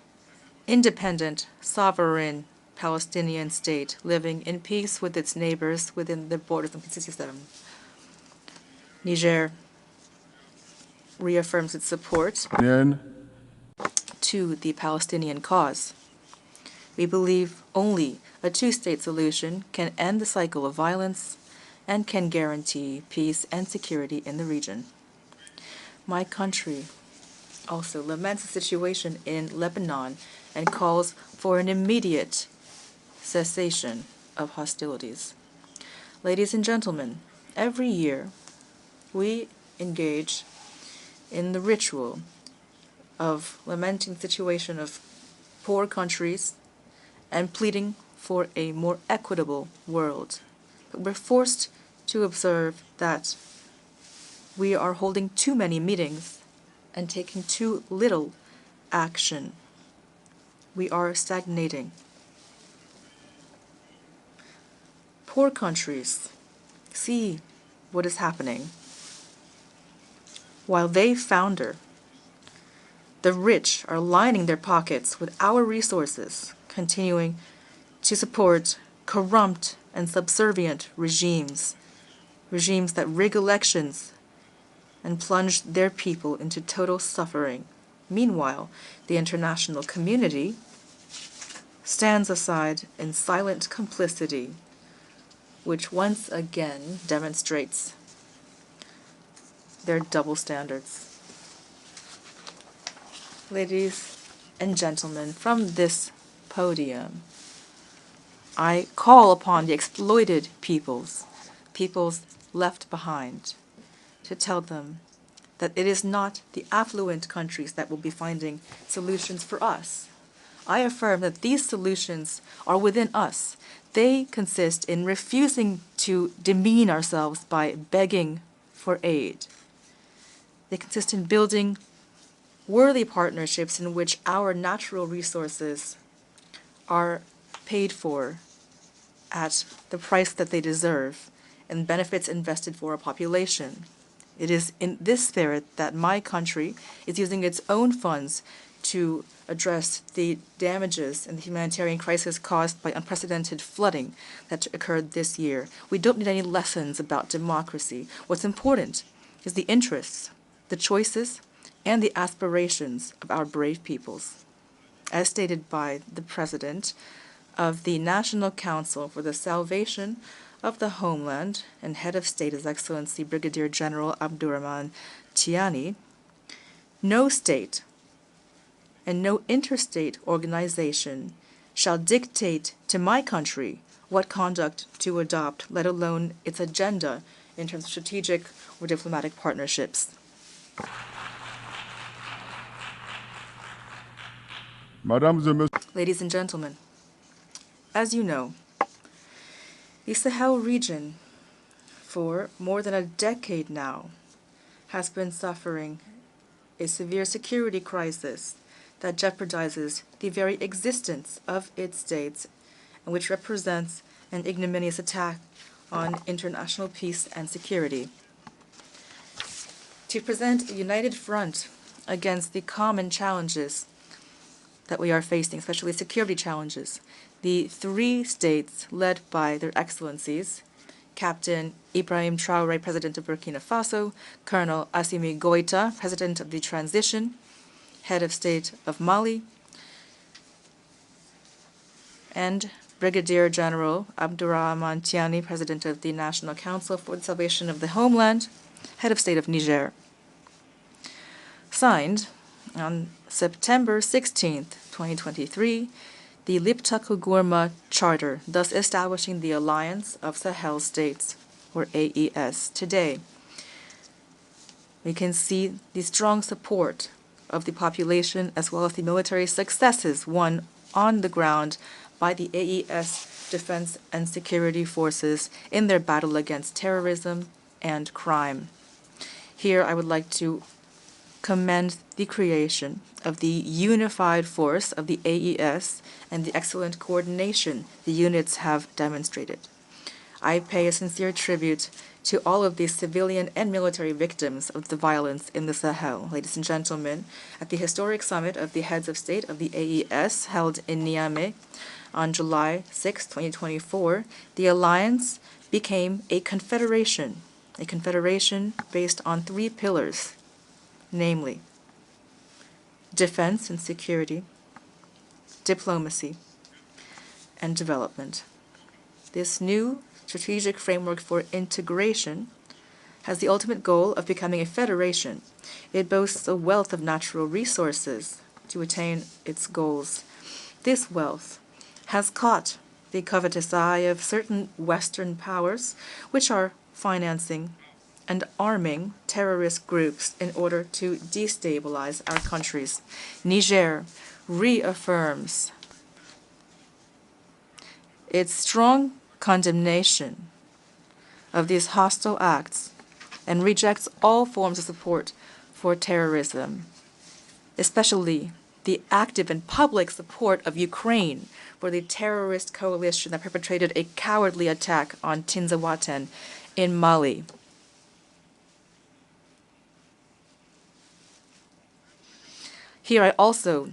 independent, sovereign Palestinian state living in peace with its neighbors within the borders of 1967. Niger reaffirms its support to the Palestinian cause. We believe only a two-state solution can end the cycle of violence and can guarantee peace and security in the region. My country also laments the situation in Lebanon and calls for an immediate cessation of hostilities. Ladies and gentlemen, every year we engage in the ritual of lamenting the situation of poor countries and pleading for a more equitable world. But we're forced to observe that we are holding too many meetings and taking too little action. We are stagnating. Poor countries see what is happening while they founder. The rich are lining their pockets with our resources, continuing to support corrupt and subservient regimes, regimes that rig elections and plunge their people into total suffering. Meanwhile, the international community stands aside in silent complicity, which once again demonstrates their double standards. Ladies and gentlemen, from this podium, I call upon the exploited peoples left behind, to tell them that it is not the affluent countries that will be finding solutions for us. I affirm that these solutions are within us. They consist in refusing to demean ourselves by begging for aid. They consist in building worthy partnerships in which our natural resources are paid for at the price that they deserve and benefits invested for a population. It is in this spirit that my country is using its own funds to address the damages and the humanitarian crisis caused by unprecedented flooding that occurred this year. We don't need any lessons about democracy. What's important is the interests, the choices, and the aspirations of our brave peoples. As stated by the President of the National Council for the Salvation of the Homeland and Head of State, His Excellency Brigadier General Abdurrahman Tiani, no state and no interstate organization shall dictate to my country what conduct to adopt, let alone its agenda in terms of strategic or diplomatic partnerships. Ladies and gentlemen, as you know, the Sahel region, for more than a decade now, has been suffering a severe security crisis that jeopardizes the very existence of its states and which represents an ignominious attack on international peace and security. To present a united front against the common challenges that we are facing, especially security challenges, the three states led by their excellencies, Captain Ibrahim Traoré, President of Burkina Faso, Colonel Assimi Goïta, President of the Transition, Head of State of Mali, and Brigadier General Abdurrahman Tiani, President of the National Council for the Salvation of the Homeland, Head of State of Niger. Signed on September 16, 2023, the Liptako-Gourma Charter, thus establishing the Alliance of Sahel States, or AES. Today, we can see the strong support of the population as well as the military successes won on the ground by the AES defense and security forces in their battle against terrorism and crime. Here I would like to commend the creation of the unified force of the AES and the excellent coordination the units have demonstrated. I pay a sincere tribute to all of these civilian and military victims of the violence in the Sahel. Ladies and gentlemen, at the historic summit of the heads of state of the AES held in Niamey on July 6, 2024, the alliance became a confederation based on three pillars, namely defense and security, diplomacy, and development. This new strategic framework for integration has the ultimate goal of becoming a federation. It boasts a wealth of natural resources to attain its goals. This wealth has caught the covetous eye of certain Western powers, which are financing and arming terrorist groups in order to destabilize our countries. Niger reaffirms its strong condemnation of these hostile acts and rejects all forms of support for terrorism, especially the active and public support of Ukraine for the terrorist coalition that perpetrated a cowardly attack on Tinzawaten in Mali. Here I also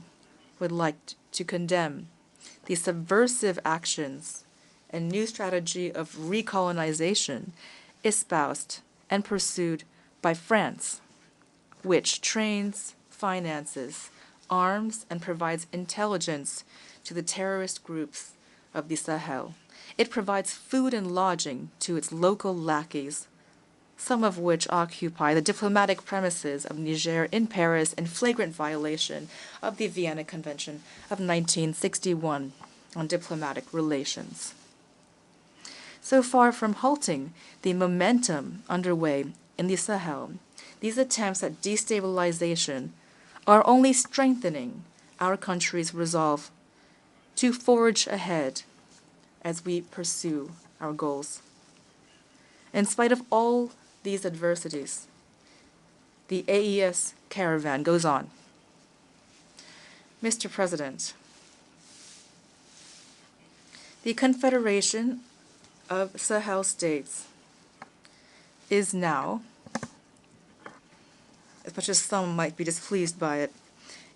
would like to condemn the subversive actions and new strategy of recolonization espoused and pursued by France, which trains, finances, arms, and provides intelligence to the terrorist groups of the Sahel. It provides food and lodging to its local lackeys, some of which occupy the diplomatic premises of Niger in Paris in flagrant violation of the Vienna Convention of 1961 on diplomatic relations. So far from halting the momentum underway in the Sahel, these attempts at destabilization are only strengthening our country's resolve to forge ahead as we pursue our goals. In spite of all these adversities, the AES caravan goes on. Mr. President, the Confederation of Sahel States is now, as much as some might be displeased by it,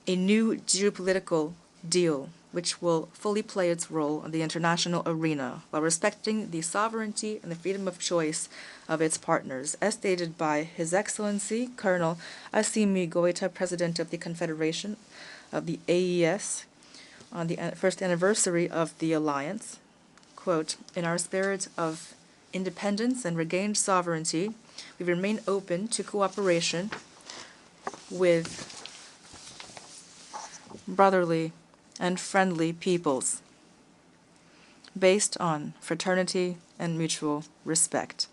a new geopolitical deal which will fully play its role in the international arena while respecting the sovereignty and the freedom of choice of its partners, as stated by His Excellency Colonel Assimi Goïta, President of the Confederation of the AES, on the first anniversary of the alliance. Quote, "In our spirit of independence and regained sovereignty, we remain open to cooperation with brotherly and friendly peoples based on fraternity and mutual respect."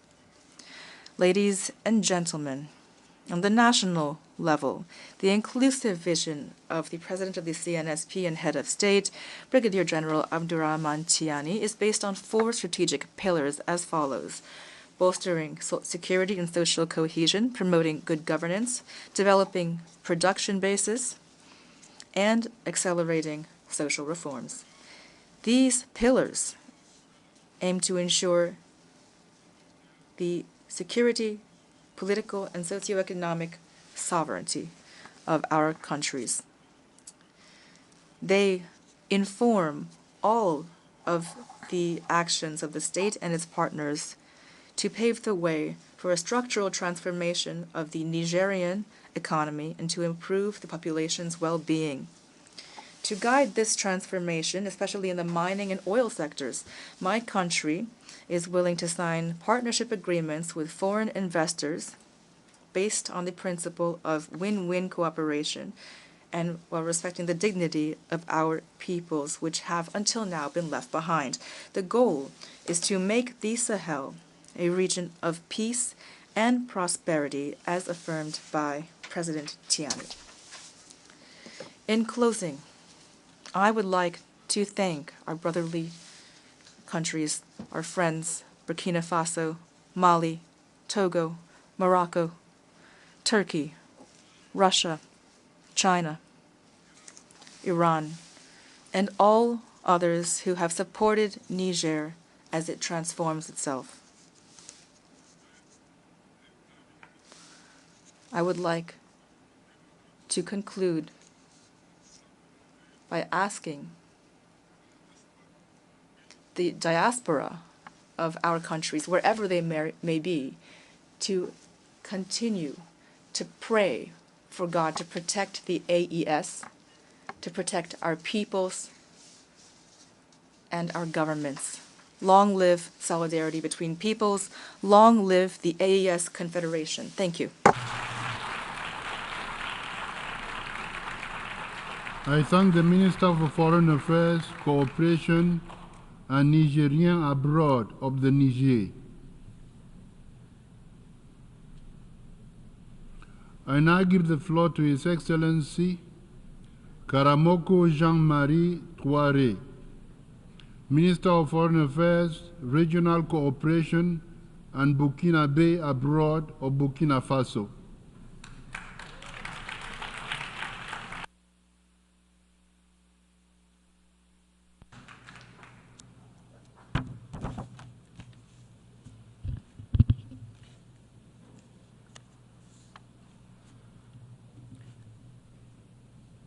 Ladies and gentlemen, on the national level, the inclusive vision of the President of the CNSP and Head of State, Brigadier General Abdurrahman Tiani, is based on 4 strategic pillars as follows: bolstering security and social cohesion, promoting good governance, developing production bases, and accelerating social reforms. These pillars aim to ensure the security, political, and socioeconomic sovereignty of our countries. They inform all of the actions of the state and its partners to pave the way for a structural transformation of the Nigerian economy and to improve the population's well-being. To guide this transformation, especially in the mining and oil sectors, my country is willing to sign partnership agreements with foreign investors based on the principle of win-win cooperation and while respecting the dignity of our peoples, which have until now been left behind. The goal is to make the Sahel a region of peace and prosperity, as affirmed by President Tiani. In closing, I would like to thank our brotherly countries, our friends, Burkina Faso, Mali, Togo, Morocco, Turkey, Russia, China, Iran, and all others who have supported Niger as it transforms itself. I would like to conclude by asking the diaspora of our countries, wherever they may be, to continue to pray for God to protect the AES, to protect our peoples and our governments. Long live solidarity between peoples. Long live the AES Confederation. Thank you. I thank the Minister for Foreign Affairs, Cooperation, and Nigerian abroad of the Niger. I now give the floor to His Excellency Karamoko Jean-Marie Touare, Minister of Foreign Affairs, Regional Cooperation, and Burkina abroad of Burkina Faso.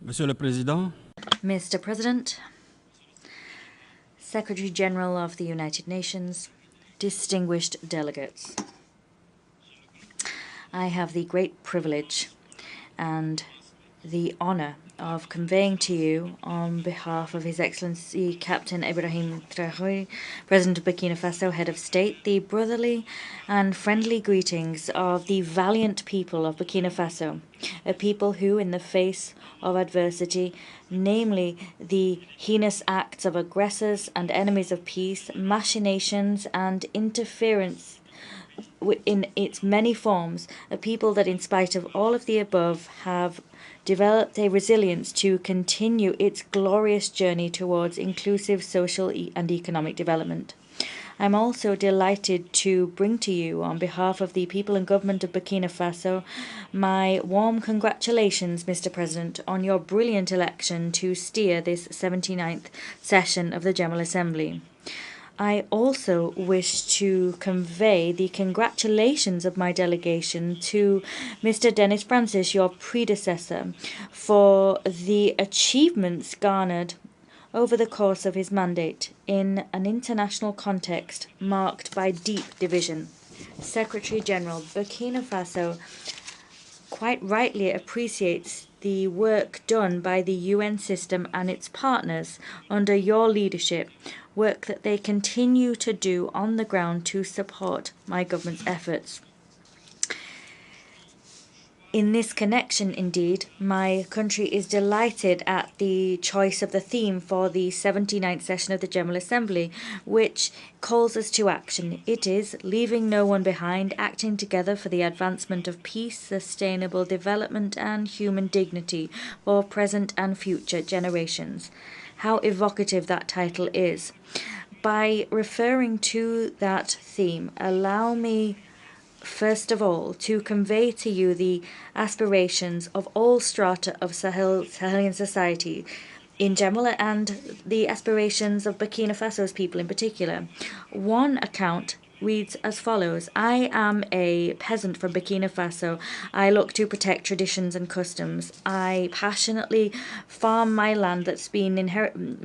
Monsieur le Président, Mr. President, Secretary General of the United Nations, distinguished delegates. I have the great privilege and the honor of conveying to you, on behalf of His Excellency Captain Ibrahim Traoré, President of Burkina Faso, Head of State, the brotherly and friendly greetings of the valiant people of Burkina Faso, a people who, in the face of adversity, namely the heinous acts of aggressors and enemies of peace, machinations and interference in its many forms, a people that, in spite of all of the above, have developed a resilience to continue its glorious journey towards inclusive social and economic development. I'm also delighted to bring to you, on behalf of the people and government of Burkina Faso, my warm congratulations, Mr. President, on your brilliant election to steer this 79th session of the General Assembly. I also wish to convey the congratulations of my delegation to Mr. Dennis Francis, your predecessor, for the achievements garnered over the course of his mandate in an international context marked by deep division. Secretary General, Burkina Faso quite rightly appreciates the work done by the UN system and its partners under your leadership, work that they continue to do on the ground to support my government's efforts. In this connection, indeed, my country is delighted at the choice of the theme for the 79th session of the General Assembly, which calls us to action. It is leaving no one behind, acting together for the advancement of peace, sustainable development, and human dignity for present and future generations. How evocative that title is. By referring to that theme, allow me first of all to convey to you the aspirations of all strata of Sahelian society in general and the aspirations of Burkina Faso's people in particular. One account reads as follows: I am a peasant from Burkina Faso. I look to protect traditions and customs. I passionately farm my land that's been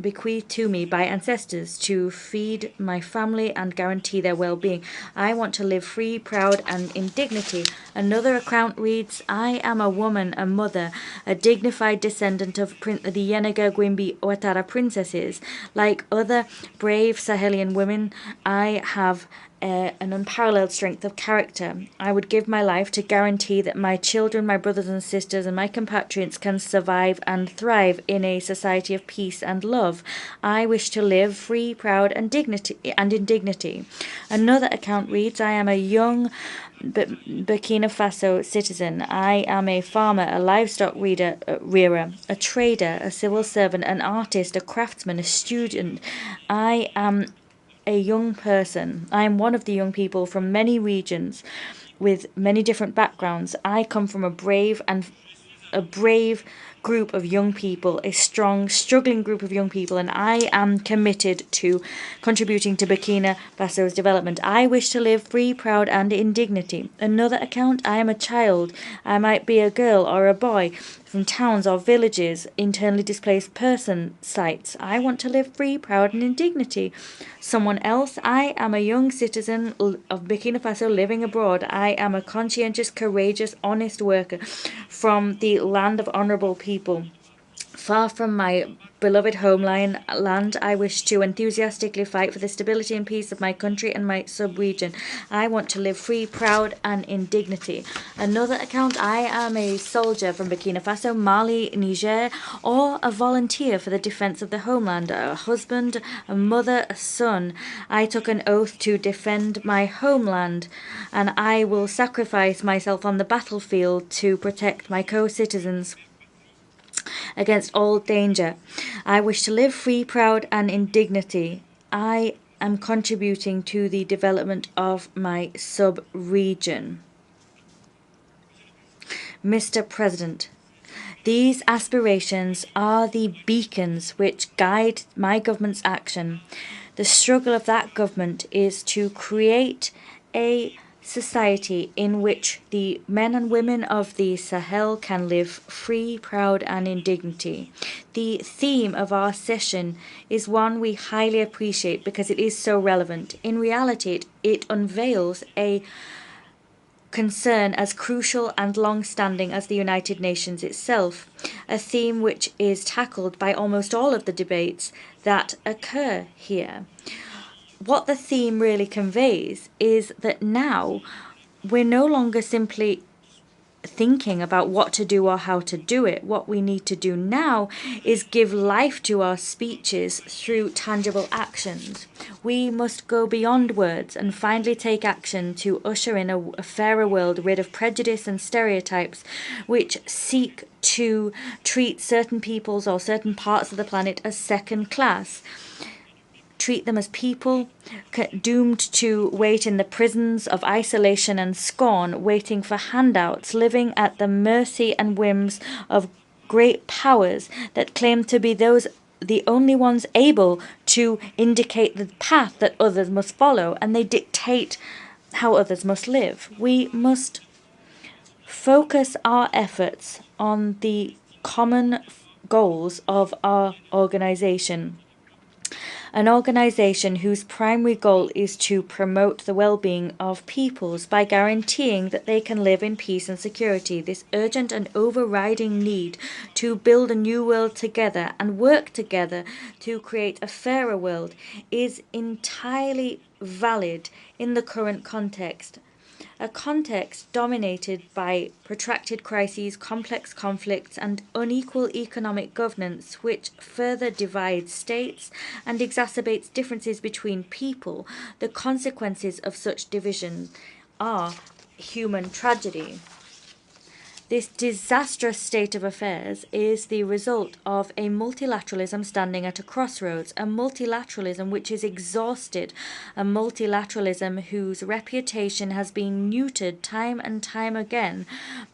bequeathed to me by ancestors to feed my family and guarantee their well-being. I want to live free, proud, and in dignity. Another account reads: I am a woman, a mother, a dignified descendant of the Yenega Gwimbi Ouattara princesses. Like other brave Sahelian women, I have an unparalleled strength of character. I would give my life to guarantee that my children, my brothers and sisters, and my compatriots can survive and thrive in a society of peace and love. I wish to live free, proud, and in dignity. Another account reads: I am a young Burkina Faso citizen. I am a farmer, a livestock rearer, a trader, a civil servant, an artist, a craftsman, a student. I am a young person. I am one of the young people from many regions with many different backgrounds. I come from a brave group of young people, a strong, struggling group of young people, and I am committed to contributing to Burkina Faso's development. I wish to live free, proud, and in dignity. Another account: I am a child. I might be a girl or a boy from towns or villages, internally displaced person sites. I want to live free, proud, and in dignity. Someone else: I am a young citizen of Burkina Faso living abroad. I am a conscientious, courageous, honest worker from the land of honourable people. Far from my beloved homeland, I wish to enthusiastically fight for the stability and peace of my country and my sub-region. I want to live free, proud, and in dignity. Another account: I am a soldier from Burkina Faso, Mali, Niger, or a volunteer for the defense of the homeland, a husband, a mother, a son. I took an oath to defend my homeland, and I will sacrifice myself on the battlefield to protect my co-citizens against all danger. I wish to live free, proud, and in dignity. I am contributing to the development of my sub-region. Mr. President, these aspirations are the beacons which guide my government's action. The struggle of that government is to create a society in which the men and women of the Sahel can live free, proud, and in dignity. The theme of our session is one we highly appreciate because it is so relevant. In reality, it unveils a concern as crucial and long-standing as the United Nations itself, a theme which is tackled by almost all of the debates that occur here. What the theme really conveys is that now we're no longer simply thinking about what to do or how to do it. What we need to do now is give life to our speeches through tangible actions. We must go beyond words and finally take action to usher in a fairer world rid of prejudice and stereotypes which seek to treat certain peoples or certain parts of the planet as second class. Treat them as people doomed to wait in the prisons of isolation and scorn, waiting for handouts, living at the mercy and whims of great powers that claim to be the only ones able to indicate the path that others must follow, and they dictate how others must live. We must focus our efforts on the common goals of our organization. An organization whose primary goal is to promote the well-being of peoples by guaranteeing that they can live in peace and security. This urgent and overriding need to build a new world together and work together to create a fairer world is entirely valid in the current context. A context dominated by protracted crises, complex conflicts, and unequal economic governance, which further divides states and exacerbates differences between people. The consequences of such division are human tragedy. This disastrous state of affairs is the result of a multilateralism standing at a crossroads, a multilateralism which is exhausted, a multilateralism whose reputation has been neutered time and time again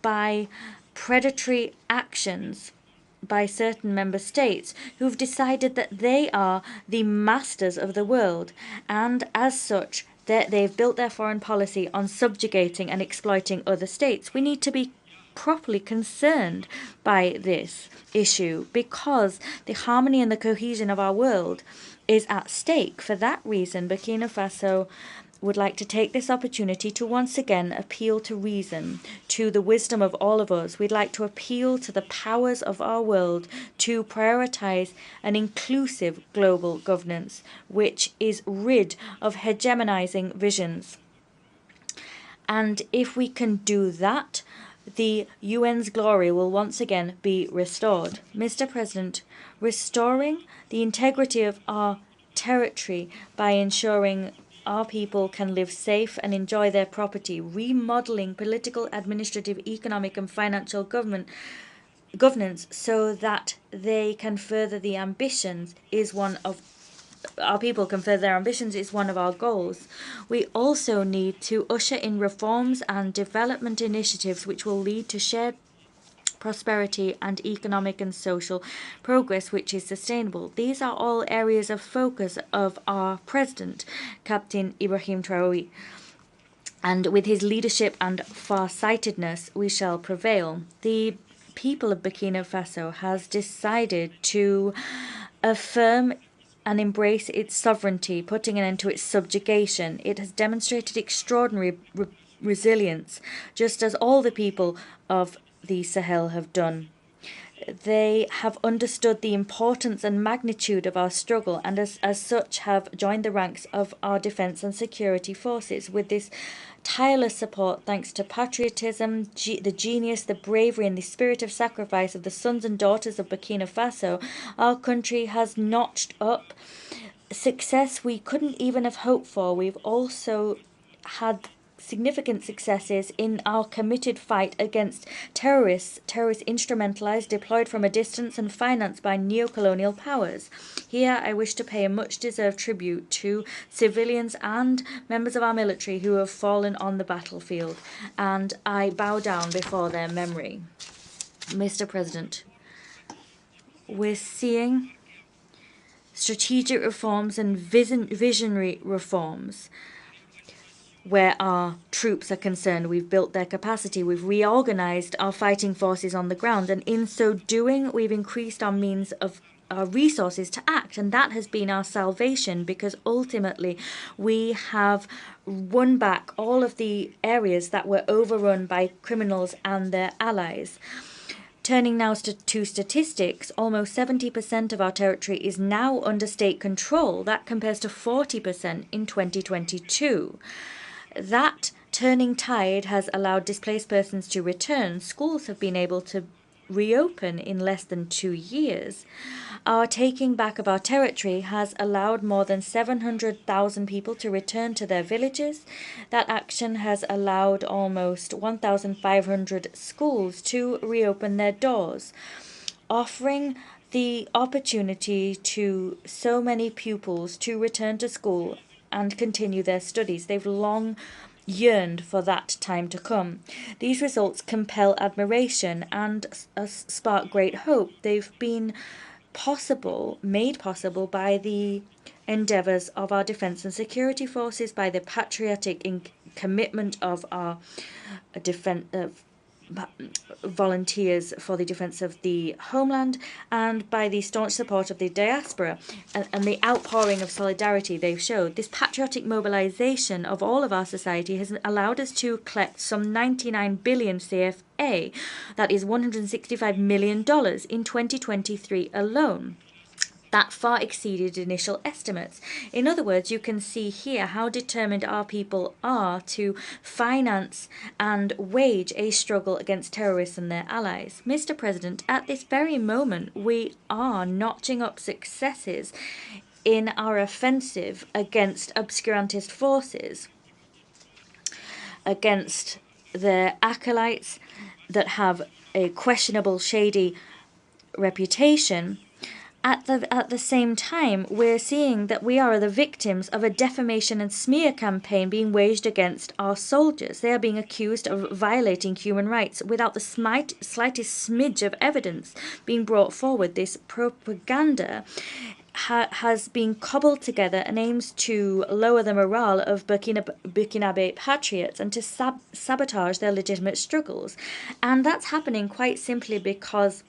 by predatory actions by certain member states who've decided that they are the masters of the world, and as such, they've built their foreign policy on subjugating and exploiting other states. We need to be properly concerned by this issue because the harmony and the cohesion of our world is at stake. For that reason, Burkina Faso would like to take this opportunity to once again appeal to reason, to the wisdom of all of us. We'd like to appeal to the powers of our world to prioritize an inclusive global governance, which is rid of hegemonizing visions. And if we can do that, the UN's glory will once again be restored. Mr. President, restoring the integrity of our territory by ensuring our people can live safe and enjoy their property, remodeling political, administrative, economic and financial governance so that they can further the ambitions is one of our people can further their ambitions is one of our goals. We also need to usher in reforms and development initiatives which will lead to shared prosperity and economic and social progress which is sustainable. These are all areas of focus of our president, Captain Ibrahim Traoré. And with his leadership and far-sightedness, we shall prevail. The people of Burkina Faso has decided to affirm and embrace its sovereignty, putting an end to its subjugation. It has demonstrated extraordinary resilience, just as all the people of the Sahel have done. They have understood the importance and magnitude of our struggle and as such have joined the ranks of our defence and security forces. With this tireless support, thanks to patriotism, the genius, the bravery and the spirit of sacrifice of the sons and daughters of Burkina Faso, our country has notched up success we couldn't even have hoped for. We've also had significant successes in our committed fight against terrorists instrumentalized, deployed from a distance and financed by neo-colonial powers. Here I wish to pay a much-deserved tribute to civilians and members of our military who have fallen on the battlefield, and I bow down before their memory. Mr. President, we're seeing strategic reforms and visionary reforms where our troops are concerned. We've built their capacity, we've reorganized our fighting forces on the ground, and in so doing, we've increased our means of resources to act, and that has been our salvation, because ultimately we have won back all of the areas that were overrun by criminals and their allies. Turning now to statistics, almost 70% of our territory is now under state control. That compares to 40% in 2022. That turning tide has allowed displaced persons to return. Schools have been able to reopen in less than 2 years. Our taking back of our territory has allowed more than 700,000 people to return to their villages. That action has allowed almost 1,500 schools to reopen their doors, offering the opportunity to so many pupils to return to school and continue their studies. They've long yearned for that time to come. These results compel admiration and spark great hope. They've been made possible by the endeavours of our defence and security forces, by the patriotic commitment of our volunteers for the defence of the homeland, and by the staunch support of the diaspora and the outpouring of solidarity they've showed. This patriotic mobilisation of all of our society has allowed us to collect some 99 billion CFA, that is $165 million, in 2023 alone. That far exceeded initial estimates. In other words, you can see here how determined our people are to finance and wage a struggle against terrorists and their allies. Mr. President, at this very moment, we are notching up successes in our offensive against obscurantist forces, against their acolytes that have a questionable, shady reputation. At the same time, we're seeing that we are the victims of a defamation and smear campaign being waged against our soldiers. They are being accused of violating human rights without the slightest smidge of evidence being brought forward. This propaganda has been cobbled together and aims to lower the morale of Burkinabe patriots and to sabotage their legitimate struggles. And that's happening quite simply because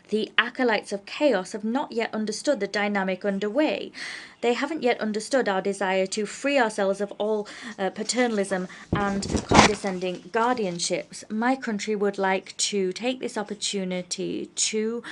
the acolytes of chaos have not yet understood the dynamic underway. They haven't yet understood our desire to free ourselves of all paternalism and condescending guardianships. My country would like to take this opportunity to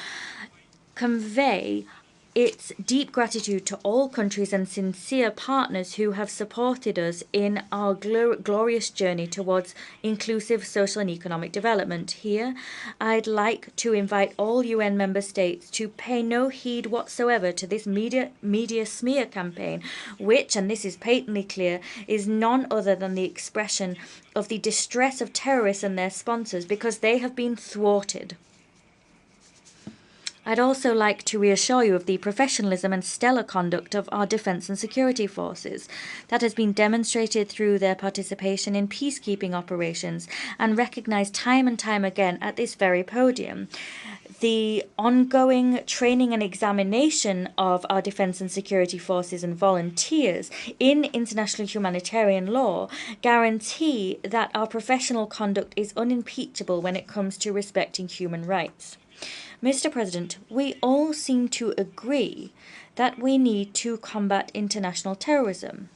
convey its deep gratitude to all countries and sincere partners who have supported us in our glorious journey towards inclusive social and economic development. Here, I'd like to invite all UN member states to pay no heed whatsoever to this media smear campaign, which, and this is patently clear, is none other than the expression of the distress of terrorists and their sponsors because they have been thwarted. I'd also like to reassure you of the professionalism and stellar conduct of our defence and security forces. That has been demonstrated through their participation in peacekeeping operations and recognised time and time again at this very podium. The ongoing training and examination of our defence and security forces and volunteers in international humanitarian law guarantee that our professional conduct is unimpeachable when it comes to respecting human rights. Mr. President, we all seem to agree that we need to combat international terrorism.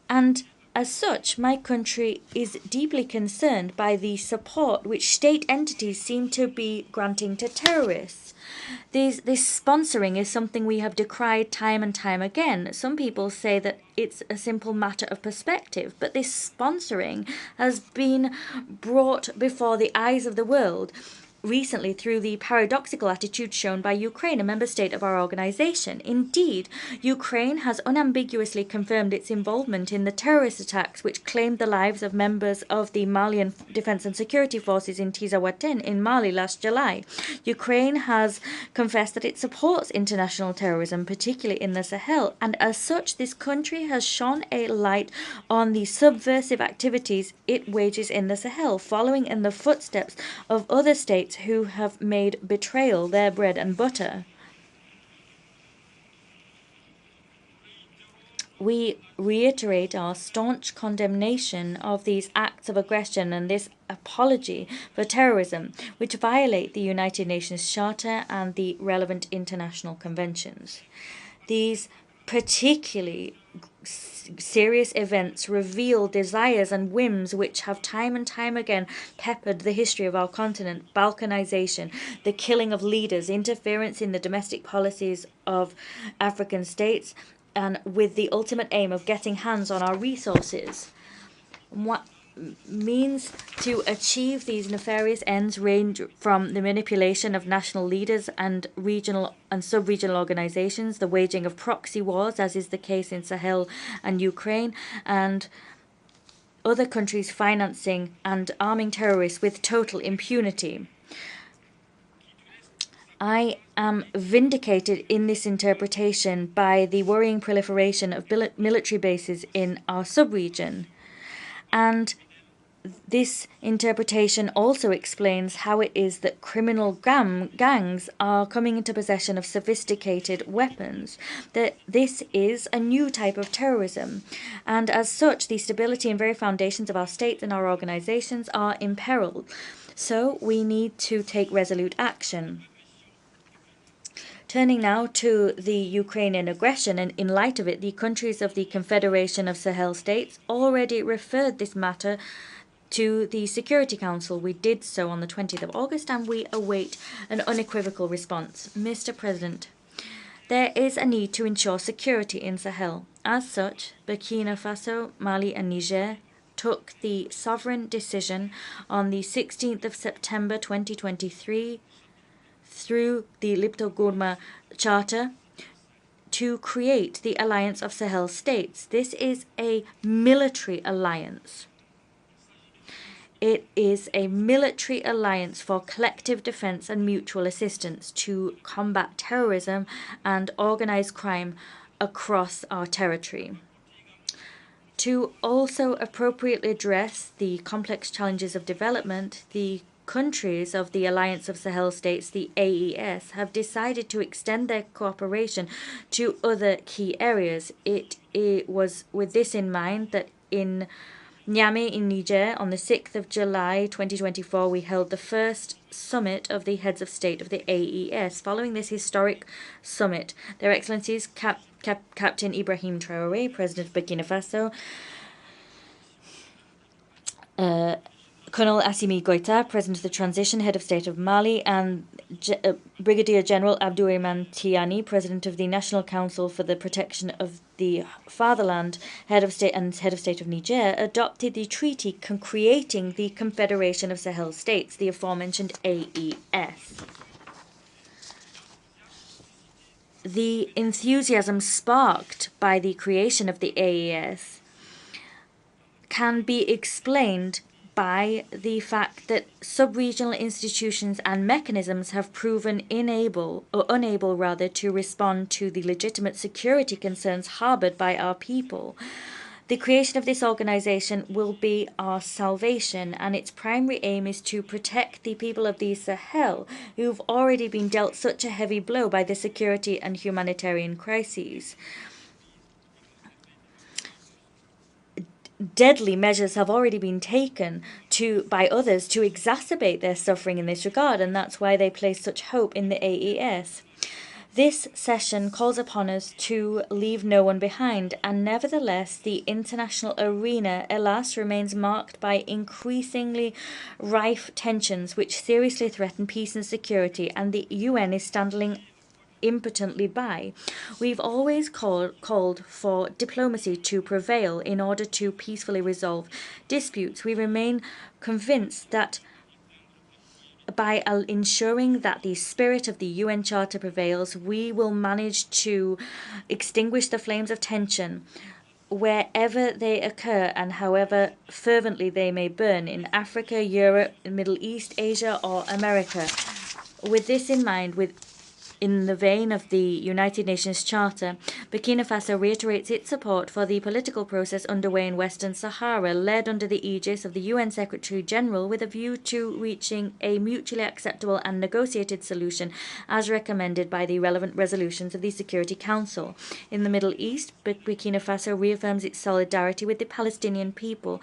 And as such, my country is deeply concerned by the support which state entities seem to be granting to terrorists. This sponsoring is something we have decried time and time again. Some people say that it's a simple matter of perspective, but this sponsoring has been brought before the eyes of the world recently through the paradoxical attitude shown by Ukraine, a member state of our organization. Indeed, Ukraine has unambiguously confirmed its involvement in the terrorist attacks which claimed the lives of members of the Malian Defense and Security Forces in Tizawaten in Mali last July. Ukraine has confessed that it supports international terrorism, particularly in the Sahel, and as such, this country has shone a light on the subversive activities it wages in the Sahel, following in the footsteps of other states who have made betrayal their bread and butter. We reiterate our staunch condemnation of these acts of aggression and this apology for terrorism, which violate the United Nations Charter and the relevant international conventions. These particularly serious events reveal desires and whims which have time and time again peppered the history of our continent: balkanization, the killing of leaders, interference in the domestic policies of African states, and with the ultimate aim of getting hands on our resources. What means to achieve these nefarious ends range from the manipulation of national leaders and regional and sub-regional organizations, the waging of proxy wars, as is the case in Sahel and Ukraine, and other countries financing and arming terrorists with total impunity. I am vindicated in this interpretation by the worrying proliferation of military bases in our sub-region, and this interpretation also explains how it is that criminal gangs are coming into possession of sophisticated weapons. That this is a new type of terrorism, and as such, the stability and very foundations of our states and our organizations are imperiled. So we need to take resolute action. Turning now to the Ukrainian aggression, and in light of it, the countries of the Confederation of Sahel States already referred this matter to the Security Council. We did so on the 20th of August, and we await an unequivocal response. Mr. President, there is a need to ensure security in Sahel. As such, Burkina Faso, Mali, and Niger took the sovereign decision on the 16th of September 2023 through the Lipto-Gourma Charter to create the Alliance of Sahel States. This is a military alliance. It is a military alliance for collective defense and mutual assistance to combat terrorism and organized crime across our territory. To also appropriately address the complex challenges of development, the countries of the Alliance of Sahel States, the AES, have decided to extend their cooperation to other key areas. It was with this in mind that in Niamey in Niger, on the 6th of July 2024, we held the first summit of the heads of state of the AES. Following this historic summit, Their Excellencies Captain Ibrahim Traoré, President of Burkina Faso, Colonel Assimi Goïta, President of the Transition, Head of State of Mali, and Brigadier General Abdourahmane Tiani, President of the National Council for the Protection of the Fatherland, Head of State of Niger, adopted the treaty creating the Confederation of Sahel States, the aforementioned AES. The enthusiasm sparked by the creation of the AES can be explained by the fact that sub-regional institutions and mechanisms have proven unable to respond to the legitimate security concerns harbored by our people. The creation of this organization will be our salvation, and its primary aim is to protect the people of the Sahel, who've already been dealt such a heavy blow by the security and humanitarian crises. Deadly measures have already been taken by others to exacerbate their suffering in this regard, and that's why they place such hope in the AES. This session calls upon us to leave no one behind, and nevertheless, the international arena, alas, remains marked by increasingly rife tensions which seriously threaten peace and security, and the UN is standing impotently by. We've always called for diplomacy to prevail in order to peacefully resolve disputes. We remain convinced that by ensuring that the spirit of the UN Charter prevails, we will manage to extinguish the flames of tension wherever they occur and however fervently they may burn, in Africa, Europe, Middle East, Asia, or America. With this in mind, In the vein of the United Nations Charter, Burkina Faso reiterates its support for the political process underway in Western Sahara, led under the aegis of the UN Secretary General with a view to reaching a mutually acceptable and negotiated solution as recommended by the relevant resolutions of the Security Council. In the Middle East, Burkina Faso reaffirms its solidarity with the Palestinian people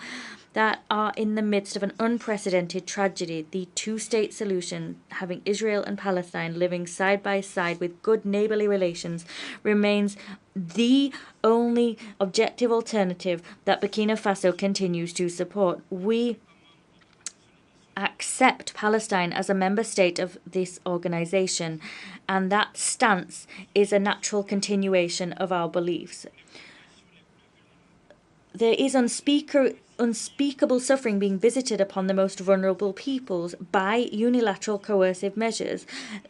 that are in the midst of an unprecedented tragedy. The two-state solution, having Israel and Palestine living side by side with good neighborly relations, remains the only objective alternative that Burkina Faso continues to support. We accept Palestine as a member state of this organization, and that stance is a natural continuation of our beliefs. There is unspeakable suffering being visited upon the most vulnerable peoples by unilateral coercive measures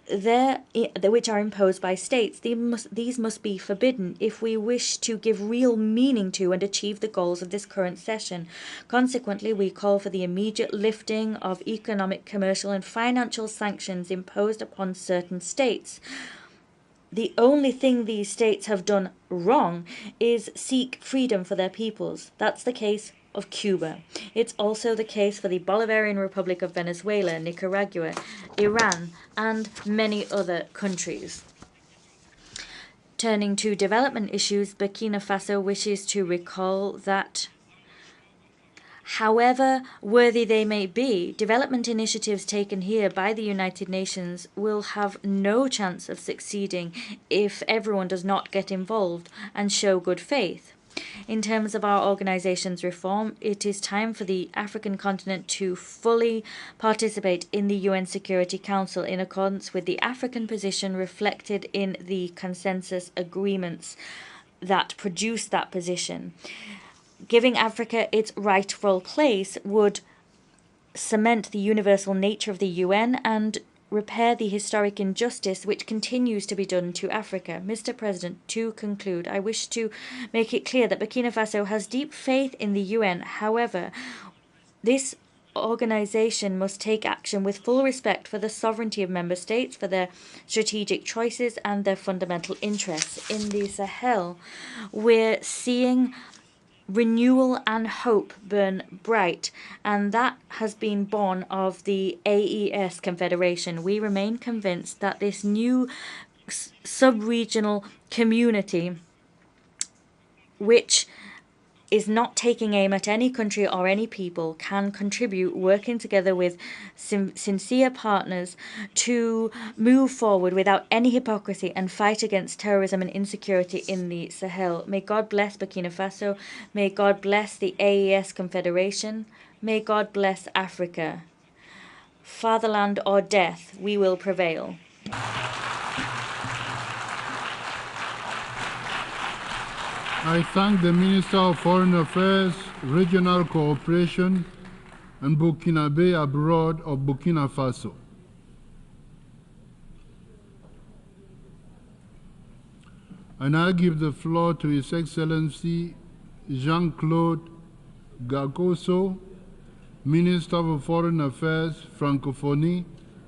which are imposed by states. These must be forbidden if we wish to give real meaning to and achieve the goals of this current session. Consequently, we call for the immediate lifting of economic, commercial, and financial sanctions imposed upon certain states. The only thing these states have done wrong is seek freedom for their peoples. That's the case of Cuba. It's also the case for the Bolivarian Republic of Venezuela, Nicaragua, Iran, and many other countries. Turning to development issues, Burkina Faso wishes to recall that however worthy they may be, development initiatives taken here by the United Nations will have no chance of succeeding if everyone does not get involved and show good faith. In terms of our organization's reform, it is time for the African continent to fully participate in the UN Security Council in accordance with the African position reflected in the consensus agreements that produce that position. Giving Africa its rightful place would cement the universal nature of the UN and repair the historic injustice which continues to be done to Africa. Mr. President, to conclude, I wish to make it clear that Burkina Faso has deep faith in the UN. However, this organization must take action with full respect for the sovereignty of member states, for their strategic choices and their fundamental interests. In the Sahel, we're seeing renewal and hope burn bright, and that has been born of the AES Confederation. We remain convinced that this new sub-regional community, which is not taking aim at any country or any people, can contribute, working together with sincere partners to move forward without any hypocrisy and fight against terrorism and insecurity in the Sahel. May God bless Burkina Faso. May God bless the AES Confederation. May God bless Africa. Fatherland or death, we will prevail. I thank the Minister of Foreign Affairs, Regional Cooperation, and Burkinabe abroad of Burkina Faso. I now give the floor to His Excellency Jean-Claude Gakoso, Minister of Foreign Affairs, Francophonie,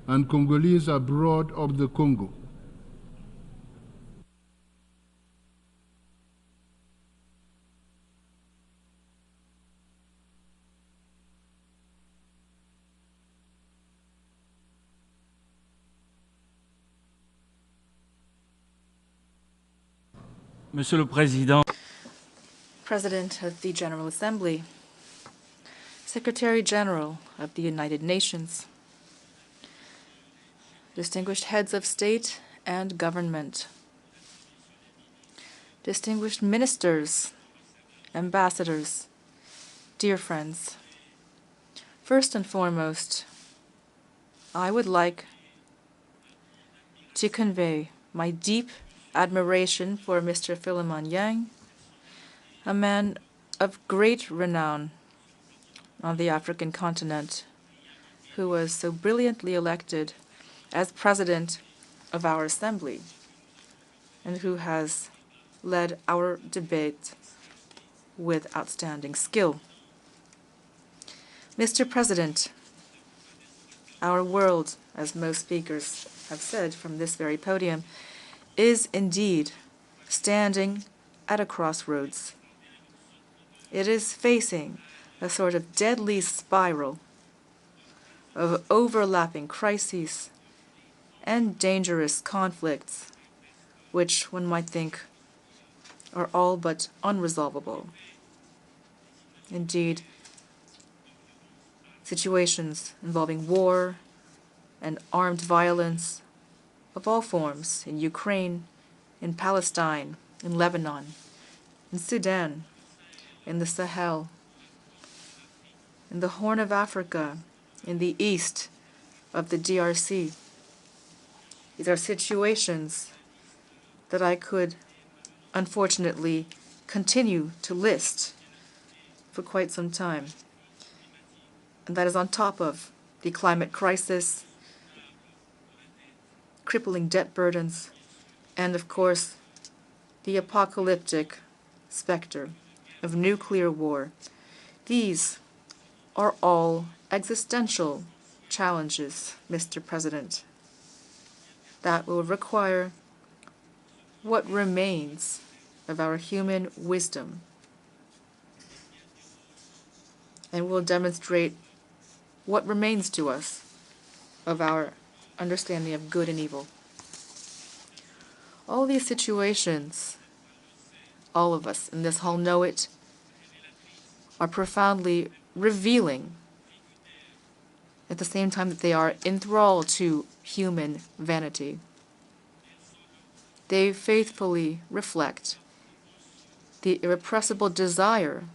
and Congolese abroad of the Congo. Monsieur le Président, President of the General Assembly, Secretary General of the United Nations, distinguished heads of state and government, distinguished ministers, ambassadors, dear friends, first and foremost, I would like to convey my deep admiration for Mr. Philemon Yang, a man of great renown on the African continent, who was so brilliantly elected as president of our assembly and who has led our debate with outstanding skill. Mr. President, our world, as most speakers have said from this very podium, is indeed standing at a crossroads. It is facing a sort of deadly spiral of overlapping crises and dangerous conflicts, which one might think are all but unresolvable. Indeed, situations involving war and armed violence of all forms in Ukraine, in Palestine, in Lebanon, in Sudan, in the Sahel, in the Horn of Africa, in the east of the DRC. These are situations that I could, unfortunately, continue to list for quite some time. And that is on top of the climate crisis, crippling debt burdens, and of course, the apocalyptic specter of nuclear war. These are all existential challenges, Mr. President, that will require what remains of our human wisdom and will demonstrate what remains to us of our understanding of good and evil. All these situations, all of us in this hall know it, are profoundly revealing at the same time that they are enthralled to human vanity. They faithfully reflect the irrepressible desire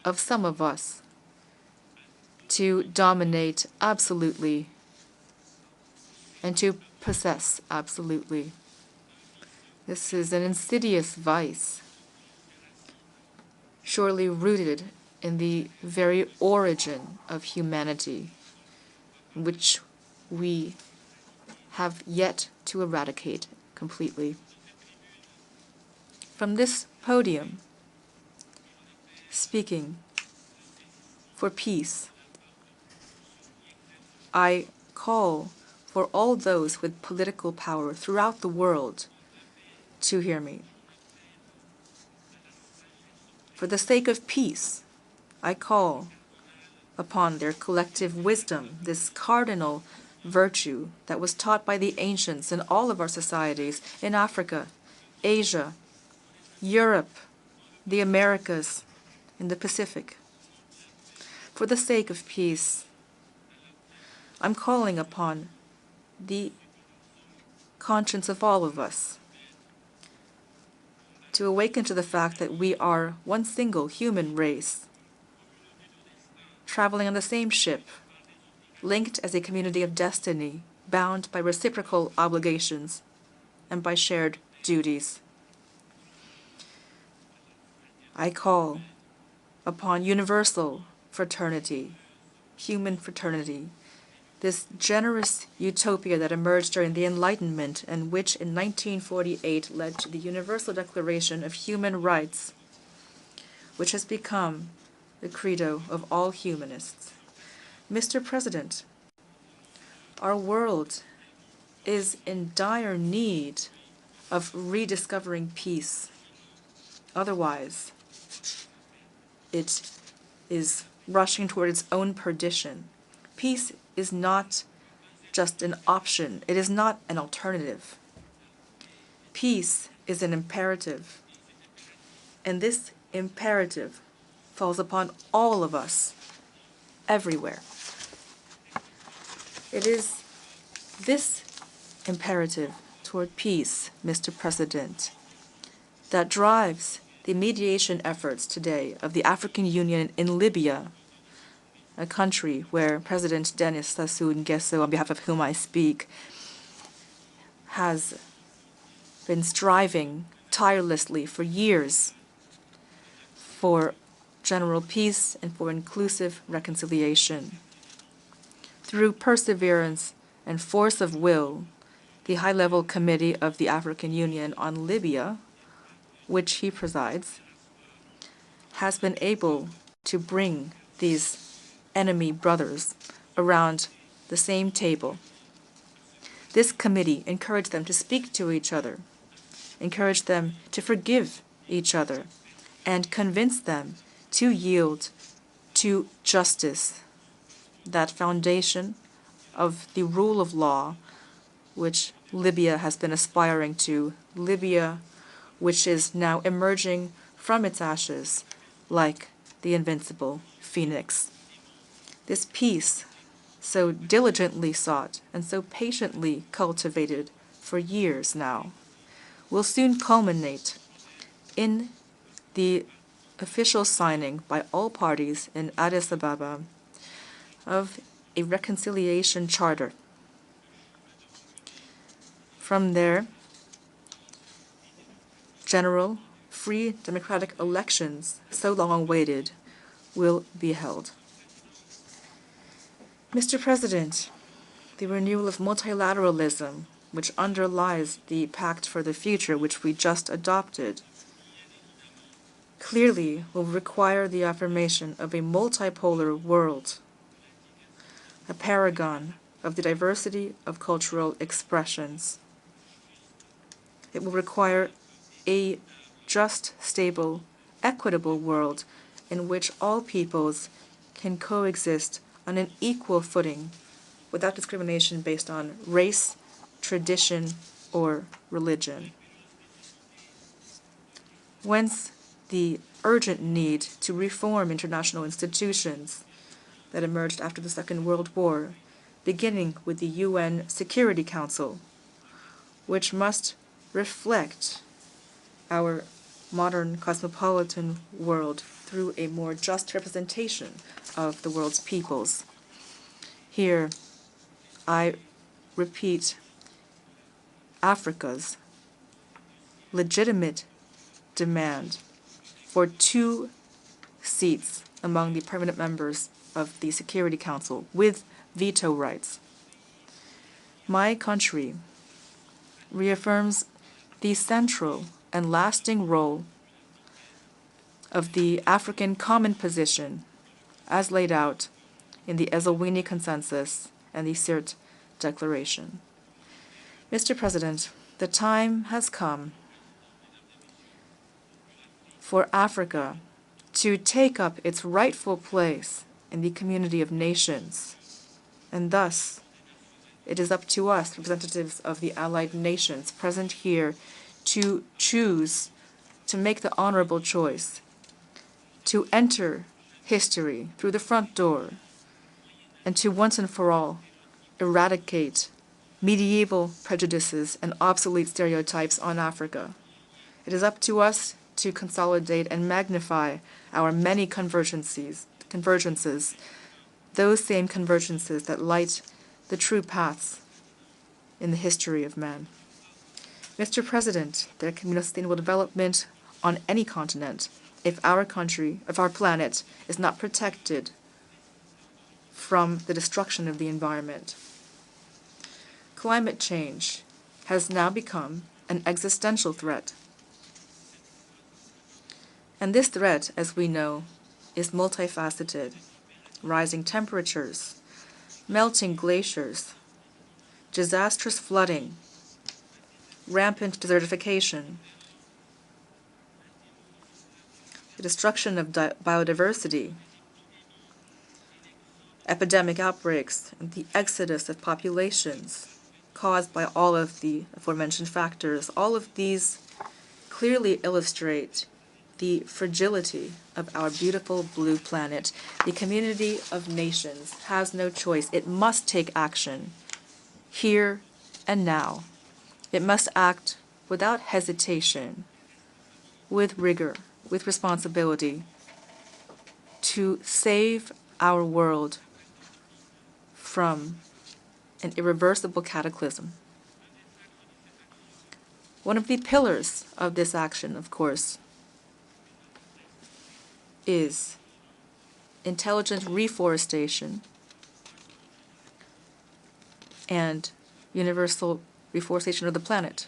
of some of us to dominate absolutely and to possess absolutely. This is an insidious vice, surely rooted in the very origin of humanity, which we have yet to eradicate completely. From this podium, speaking for peace, I call for all those with political power throughout the world to hear me. For the sake of peace, I call upon their collective wisdom, this cardinal virtue that was taught by the ancients in all of our societies, in Africa, Asia, Europe, the Americas, and the Pacific. For the sake of peace, I'm calling upon the conscience of all of us to awaken to the fact that we are one single human race, traveling on the same ship, linked as a community of destiny, bound by reciprocal obligations and by shared duties. I call upon universal fraternity, human fraternity, this generous utopia that emerged during the Enlightenment and which in 1948 led to the Universal Declaration of Human Rights, which has become the credo of all humanists. Mr. President, our world is in dire need of rediscovering peace. Otherwise, it is rushing toward its own perdition. Peace is not just an option. It is not an alternative. Peace is an imperative. And this imperative falls upon all of us, everywhere. It is this imperative toward peace, Mr. President, that drives the mediation efforts today of the African Union in Libya, a country where President Denis Sassou Nguesso, on behalf of whom I speak, has been striving tirelessly for years for general peace and for inclusive reconciliation. Through perseverance and force of will, the High-Level Committee of the African Union on Libya, which he presides, has been able to bring these enemy brothers around the same table. this committee encouraged them to speak to each other, encouraged them to forgive each other, and convinced them to yield to justice, that foundation of the rule of law which Libya has been aspiring to, Libya which is now emerging from its ashes like the invincible phoenix. This peace, so diligently sought and so patiently cultivated for years now, will soon culminate in the official signing by all parties in Addis Ababa of a reconciliation charter. From there, general, free, democratic elections, so long awaited, will be held. Mr. President, the renewal of multilateralism, which underlies the Pact for the Future, which we just adopted, clearly will require the affirmation of a multipolar world, a paragon of the diversity of cultural expressions. It will require a just, stable, equitable world in which all peoples can coexist on an equal footing without discrimination based on race, tradition, or religion. Whence the urgent need to reform international institutions that emerged after the Second World War, beginning with the UN Security Council, which must reflect our modern cosmopolitan world through a more just representation of the world's peoples. Here, I repeat Africa's legitimate demand for 2 seats among the permanent members of the Security Council with veto rights. My country reaffirms the central and lasting role of the African Common Position as laid out in the Eswatini Consensus and the Sirte Declaration. Mr. President, the time has come for Africa to take up its rightful place in the community of nations, and thus it is up to us, representatives of the allied nations present here, to choose to make the honorable choice to enter history through the front door and to once and for all eradicate medieval prejudices and obsolete stereotypes on Africa. It is up to us to consolidate and magnify our many convergences, those same convergences that light the true paths in the history of man. Mr. President, there can be no sustainable development on any continent if our country, if our planet is not protected from the destruction of the environment. Climate change has now become an existential threat. And this threat, as we know, is multifaceted. Rising temperatures, melting glaciers, disastrous flooding, rampant desertification, the destruction of biodiversity, epidemic outbreaks, and the exodus of populations caused by all of the aforementioned factors. All of these clearly illustrate the fragility of our beautiful blue planet. The community of nations has no choice. It must take action here and now. It must act without hesitation, with rigor, with responsibility, to save our world from an irreversible cataclysm. One of the pillars of this action, of course, is intelligent reforestation and universal reforestation of the planet.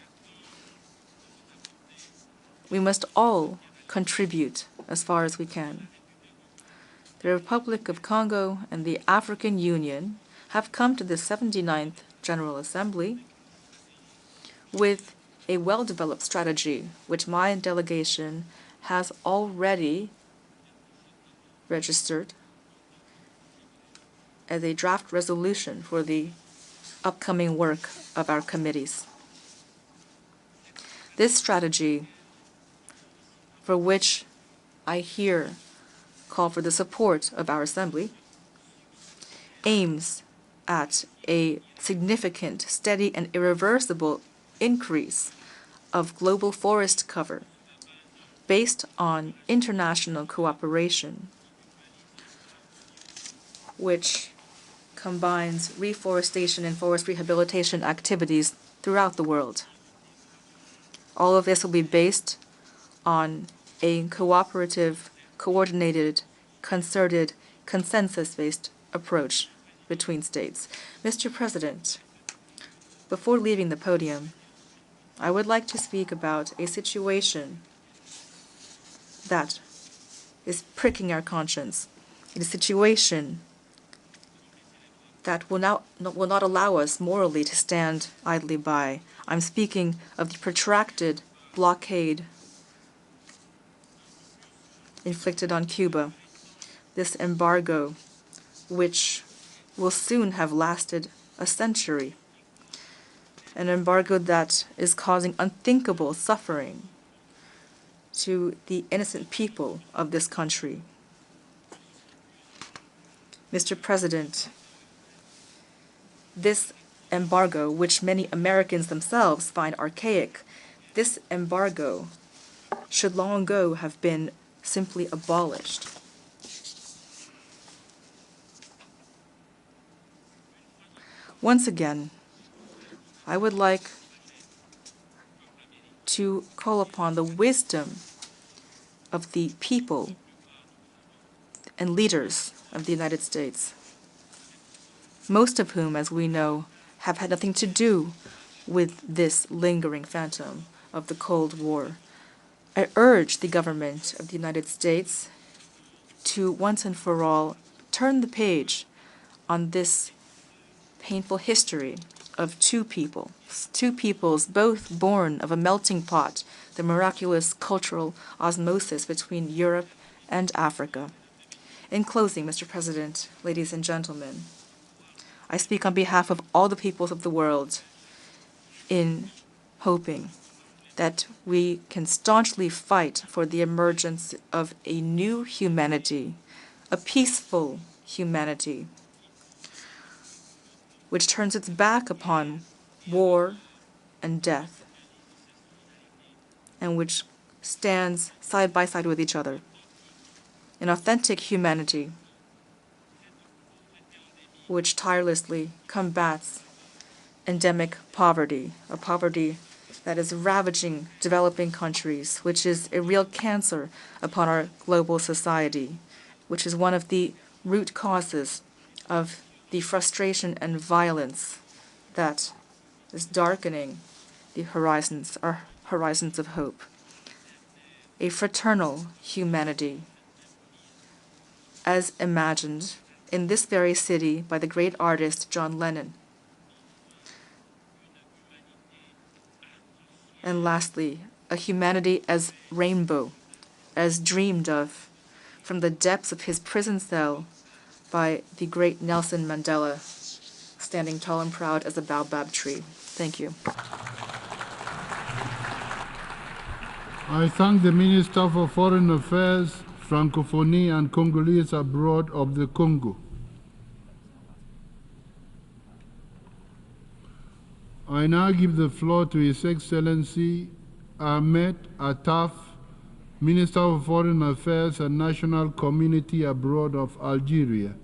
We must all contribute as far as we can. The Republic of Congo and the African Union have come to the 79th General Assembly with a well-developed strategy, which my delegation has already registered as a draft resolution for the upcoming work of our committees. This strategy, for which I here call for the support of our Assembly, aims at a significant, steady, and irreversible increase of global forest cover based on international cooperation, which combines reforestation and forest rehabilitation activities throughout the world. All of this will be based on a cooperative, coordinated, concerted, consensus-based approach between states. Mr. President, before leaving the podium, I would like to speak about a situation that is pricking our conscience. It is a situation that will not allow us morally to stand idly by. I'm speaking of the protracted blockade inflicted on Cuba, this embargo which will soon have lasted a century, an embargo that is causing unthinkable suffering to the innocent people of this country. Mr. President, this embargo, which many Americans themselves find archaic, this embargo should long ago have been simply abolished. Once again, I would like to call upon the wisdom of the people and leaders of the United States, most of whom, as we know, have had nothing to do with this lingering phantom of the Cold War. I urge the government of the United States to once and for all turn the page on this painful history of two peoples both born of a melting pot, the miraculous cultural osmosis between Europe and Africa. In closing, Mr. President, ladies and gentlemen, I speak on behalf of all the peoples of the world in hoping that we can staunchly fight for the emergence of a new humanity, a peaceful humanity, which turns its back upon war and death, and which stands side by side with each other. An authentic humanity which tirelessly combats endemic poverty, a poverty that is ravaging developing countries, which is a real cancer upon our global society, which is one of the root causes of the frustration and violence that is darkening the horizons, our horizons of hope. A fraternal humanity, as imagined in this very city by the great artist John Lennon. And lastly, a humanity as rainbow, as dreamed of from the depths of his prison cell by the great Nelson Mandela, standing tall and proud as a baobab tree. Thank you. I thank the Minister for Foreign Affairs, Francophonie and Congolese abroad of the Congo. I now give the floor to His Excellency Ahmed Attaf, Minister of Foreign Affairs and National Community abroad of Algeria.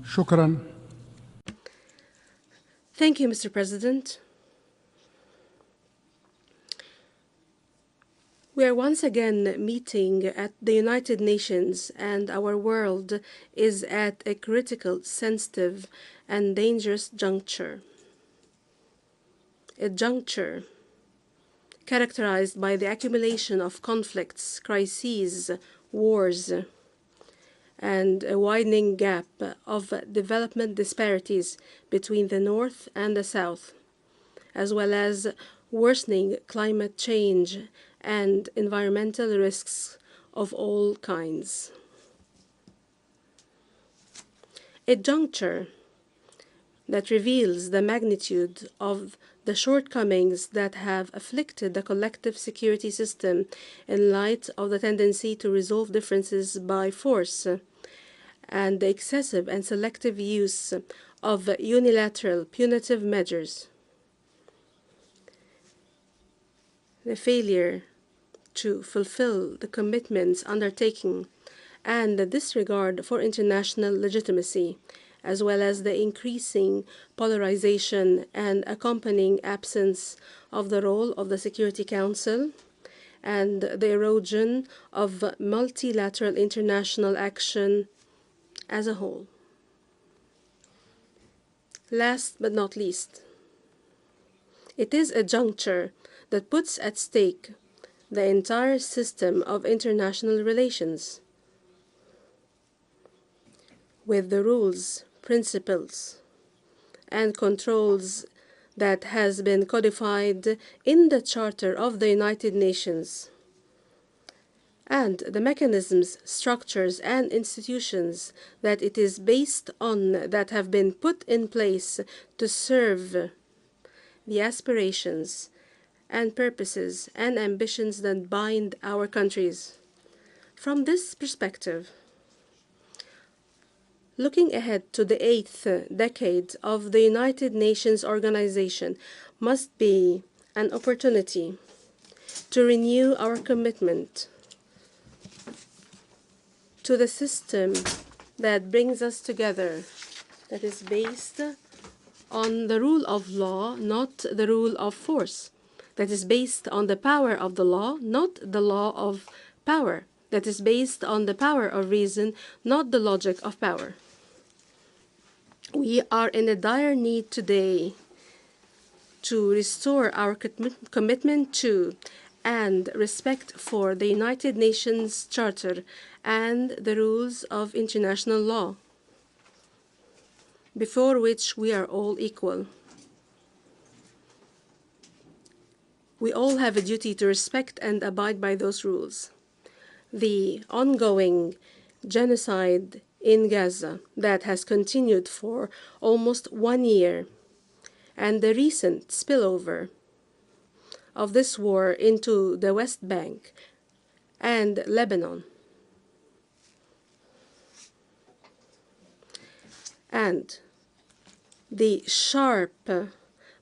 Shukran. Thank you, Mr. President. We are once again meeting at the United Nations, and our world is at a critical, sensitive, and dangerous juncture. a juncture characterized by the accumulation of conflicts, crises, wars, and a widening gap of development disparities between the North and the South, as well as worsening climate change and environmental risks of all kinds. A juncture that reveals the magnitude of the shortcomings that have afflicted the collective security system in light of the tendency to resolve differences by force and the excessive and selective use of unilateral punitive measures. The failure to fulfill the commitments undertaken and the disregard for international legitimacy, as well as the increasing polarization and accompanying absence of the role of the Security Council, and the erosion of multilateral international action as a whole. Last but not least, it is a juncture that puts at stake the entire system of international relations, with the rules, principles, and controls that has been codified in the Charter of the United Nations, and the mechanisms, structures, and institutions that it is based on that have been put in place to serve the aspirations and purposes and ambitions that bind our countries. From this perspective, looking ahead to the 8th decade of the United Nations organization must be an opportunity to renew our commitment to the system that brings us together, that is based on the rule of law, not the rule of force, that is based on the power of the law, not the law of power, that is based on the power of reason, not the logic of power. We are in a dire need today to restore our commitment to and respect for the United Nations Charter and the rules of international law, before which we are all equal. We all have a duty to respect and abide by those rules. The ongoing genocide in Gaza that has continued for almost 1 year, and the recent spillover of this war into the West Bank and Lebanon, and the sharp,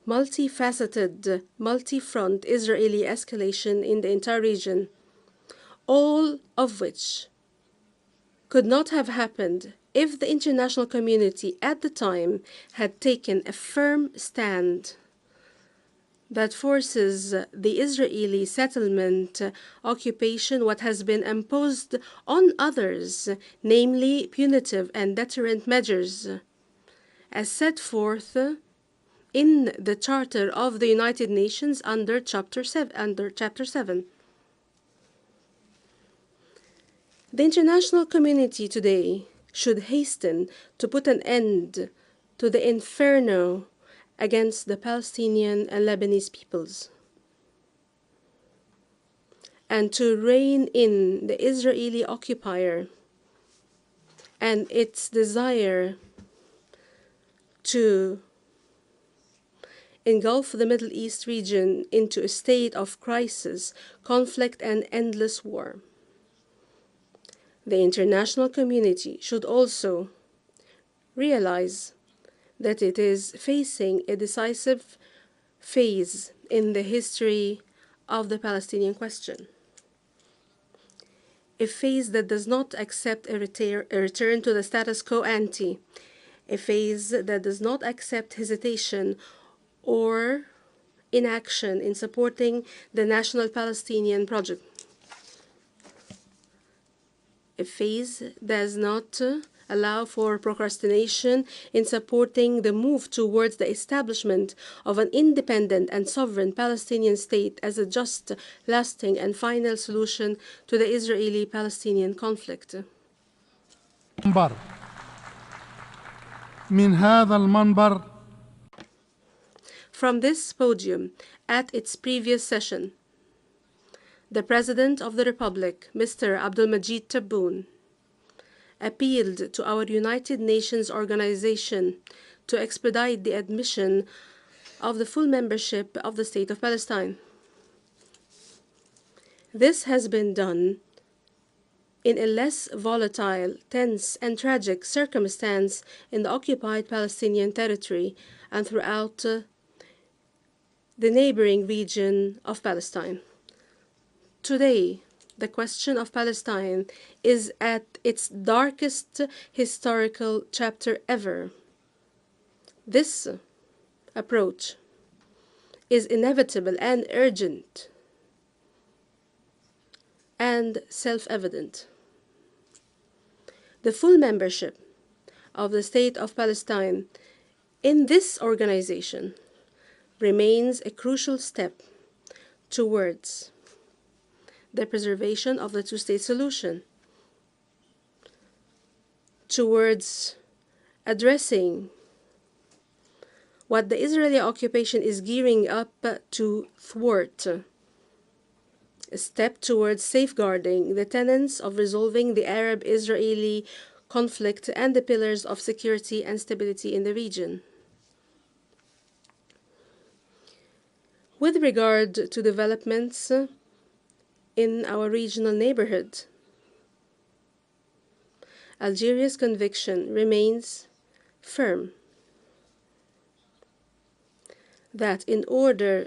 multifaceted, multi-front Israeli escalation in the entire region, all of which could not have happened if the international community at the time had taken a firm stand that forces the Israeli settlement occupation, what has been imposed on others, namely punitive and deterrent measures, as set forth in the Charter of the United Nations under Chapter 7. The international community today should hasten to put an end to the inferno against the Palestinian and Lebanese peoples, and to rein in the Israeli occupier and its desire to engulf the Middle East region into a state of crisis, conflict, and endless war. The international community should also realize that it is facing a decisive phase in the history of the Palestinian question, a phase that does not accept a return to the status quo ante, a phase that does not accept hesitation or inaction in supporting the national Palestinian project, a phase that does not allow for procrastination in supporting the move towards the establishment of an independent and sovereign Palestinian state as a just, lasting, and final solution to the Israeli-Palestinian conflict. من هذا المنبر From this podium, at its previous session, the President of the Republic, Mr. Abdulmajid Tebboune, appealed to our United Nations organization to expedite the admission of the full membership of the State of Palestine. This has been done in a less volatile, tense, and tragic circumstance in the occupied Palestinian territory and throughout the neighboring region of Palestine. Today, the question of Palestine is at its darkest historical chapter ever. This approach is inevitable and urgent and self-evident. The full membership of the State of Palestine in this organization remains a crucial step towards the preservation of the two-state solution, towards addressing what the Israeli occupation is gearing up to thwart, a step towards safeguarding the tenets of resolving the Arab-Israeli conflict and the pillars of security and stability in the region. With regard to developments in our regional neighborhood, Algeria's conviction remains firm that in order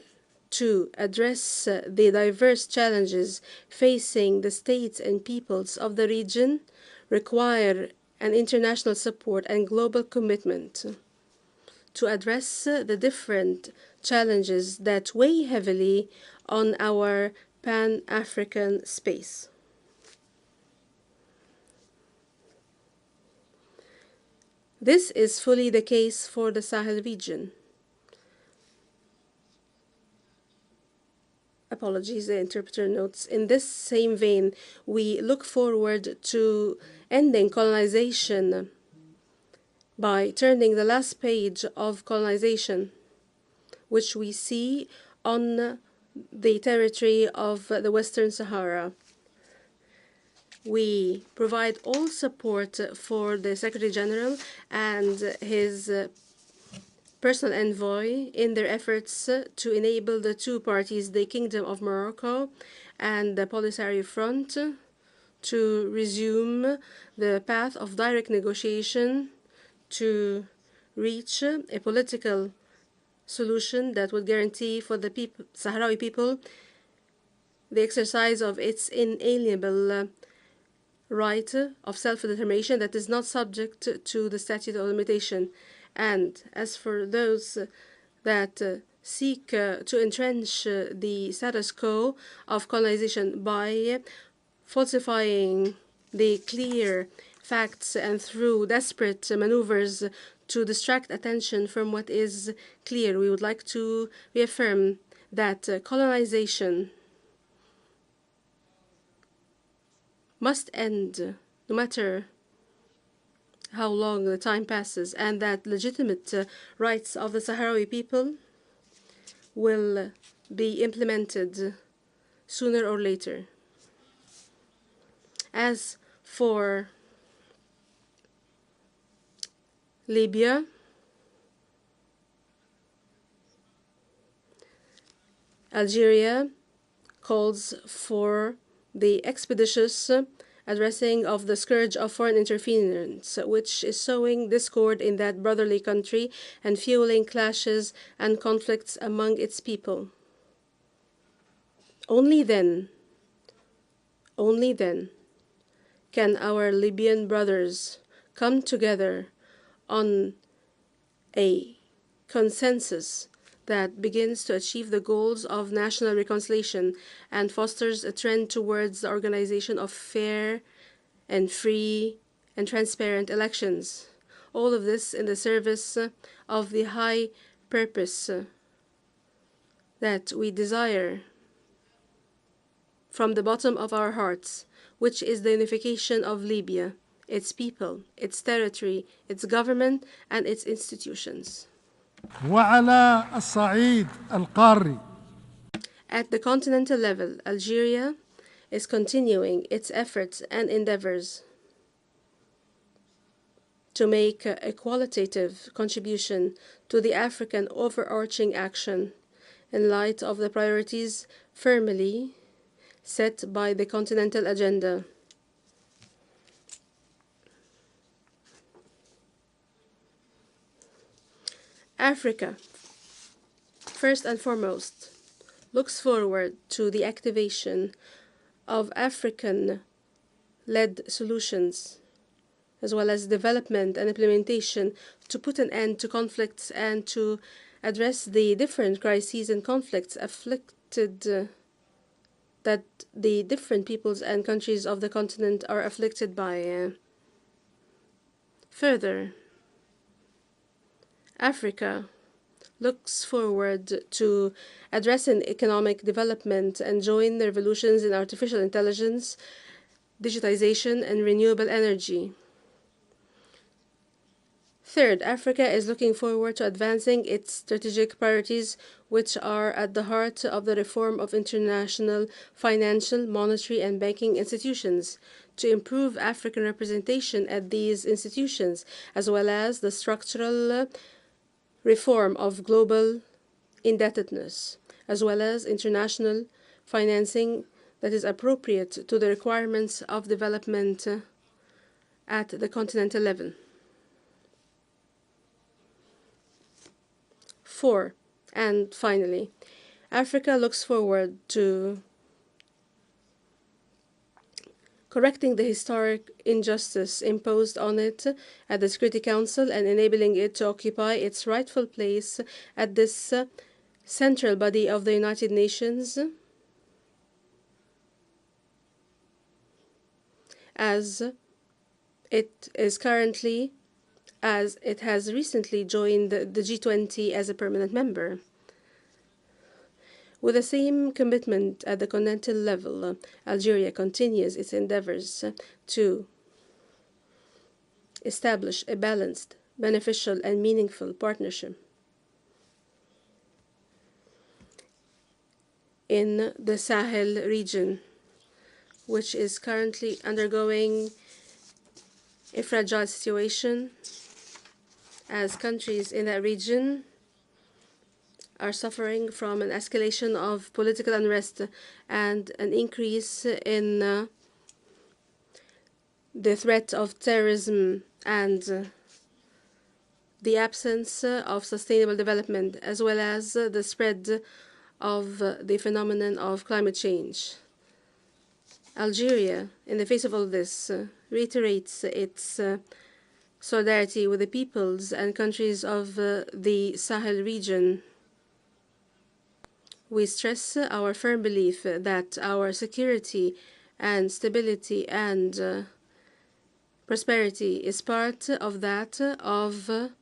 to address the diverse challenges facing the states and peoples of the region require an international support and global commitment to address the different challenges that weigh heavily on our Pan-African space. This is fully the case for the Sahel region. Apologies, the interpreter notes. In this same vein, we look forward to ending colonization by turning the last page of colonization, which we see on the territory of the Western Sahara. We provide all support for the Secretary General and his personal envoy in their efforts to enable the two parties, the Kingdom of Morocco and the Polisario Front, to resume the path of direct negotiation to reach a political solution that would guarantee for the Sahrawi people the exercise of its inalienable right of self-determination that is not subject to the statute of limitation. And as for those that seek to entrench the status quo of colonization by falsifying the clear facts and through desperate maneuvers to distract attention from what is clear, we would like to reaffirm that colonization must end no matter how long the time passes, and that legitimate rights of the Sahrawi people will be implemented sooner or later. As for Libya, Algeria calls for the expeditious addressing of the scourge of foreign interference, which is sowing discord in that brotherly country and fueling clashes and conflicts among its people. Only then can our Libyan brothers come together on a consensus that begins to achieve the goals of national reconciliation and fosters a trend towards the organization of fair and free and transparent elections. All of this in the service of the high purpose that we desire from the bottom of our hearts, which is the unification of Libya, its people, its territory, its government, and its institutions. وعلى الصعيد القاري At the continental level, Algeria is continuing its efforts and endeavors to make a qualitative contribution to the African overarching action in light of the priorities firmly set by the continental agenda. Africa, first and foremost, looks forward to the activation of African-led solutions, as well as development and implementation to put an end to conflicts and to address the different crises and conflicts that the different peoples and countries of the continent are afflicted by. Further, Africa looks forward to addressing economic development and join the revolutions in artificial intelligence, digitization, and renewable energy. Third, Africa is looking forward to advancing its strategic priorities, which are at the heart of the reform of international financial, monetary, and banking institutions, to improve African representation at these institutions, as well as the structural reform of global indebtedness, as well as international financing that is appropriate to the requirements of development at the continental level. 4. And finally, Africa looks forward to correcting the historic injustice imposed on it at the Security Council and enabling it to occupy its rightful place at this central body of the United Nations, as it has recently joined the G20 as a permanent member. With the same commitment at the continental level, Algeria continues its endeavors to establish a balanced, beneficial, and meaningful partnership in the Sahel region, which is currently undergoing a fragile situation, as countries in that region are suffering from an escalation of political unrest and an increase in the threat of terrorism and the absence of sustainable development, as well as the spread of the phenomenon of climate change. Algeria, in the face of all this, reiterates its solidarity with the peoples and countries of the Sahel region. We stress our firm belief that our security and stability and prosperity is part of that of the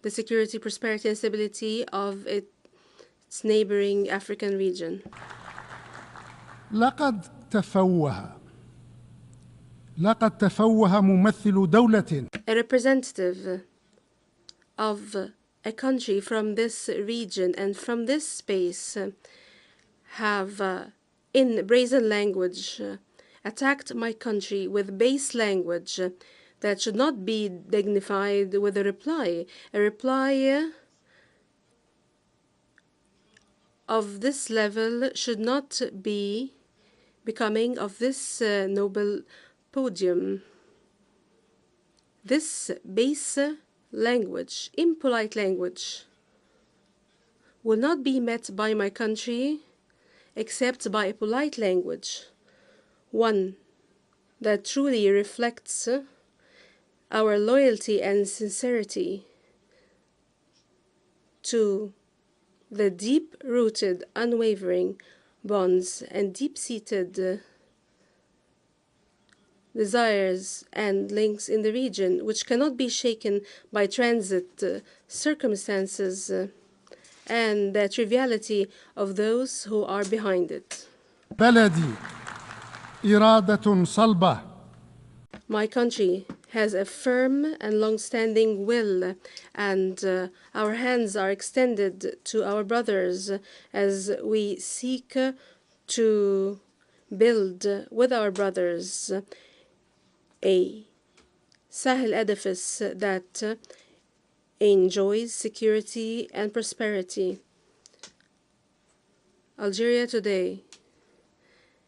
security, prosperity, and stability of its neighboring African region. لقد تفوه ممثل دولة. A representative of a country from this region and from this space have, in brazen language, attacked my country with base language that should not be dignified with a reply. A reply of this level should not be becoming of this noble podium. This base language, impolite language, will not be met by my country except by a polite language, one that truly reflects our loyalty and sincerity to the deep-rooted, unwavering bonds and deep-seated desires and links in the region, which cannot be shaken by transit circumstances and the triviality of those who are behind it. بلدي إرادة صلبة. My country has a firm and long-standing will, and our hands are extended to our brothers as we seek to build with our brothers a Sahel edifice that enjoys security and prosperity. Algeria today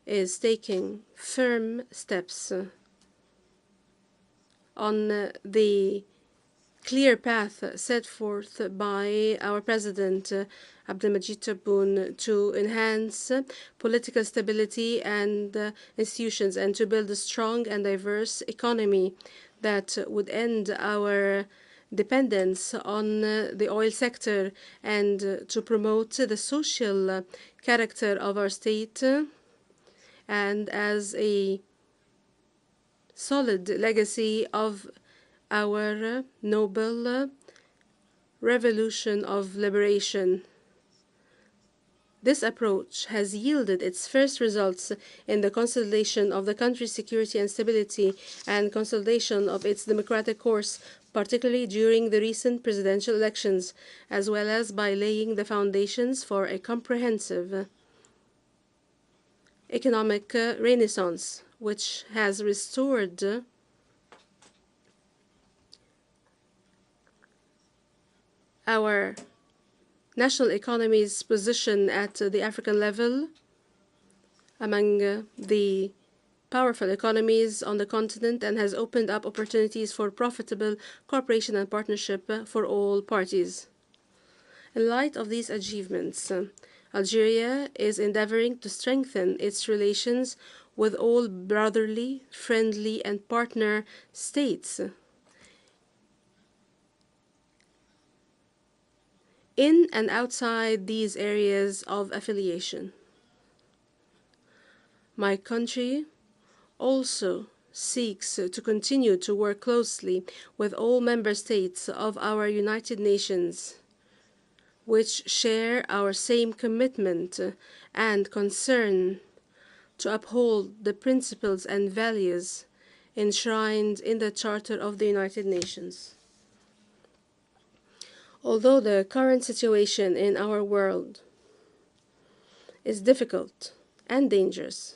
is taking firm steps on the clear path set forth by our President Abdelmajid Tebboune to enhance political stability and institutions and to build a strong and diverse economy that would end our dependence on the oil sector and to promote the social character of our state and as a solid legacy of our noble revolution of liberation. This approach has yielded its first results in the consolidation of the country's security and stability and consolidation of its democratic course, particularly during the recent presidential elections, as well as by laying the foundations for a comprehensive economic renaissance, which has restored our national economy's position at the African level among the powerful economies on the continent and has opened up opportunities for profitable cooperation and partnership for all parties. In light of these achievements, Algeria is endeavoring to strengthen its relations with all brotherly, friendly, and partner states in and outside these areas of affiliation. My country also seeks to continue to work closely with all member states of our United Nations, which share our same commitment and concern to uphold the principles and values enshrined in the Charter of the United Nations. Although the current situation in our world is difficult and dangerous,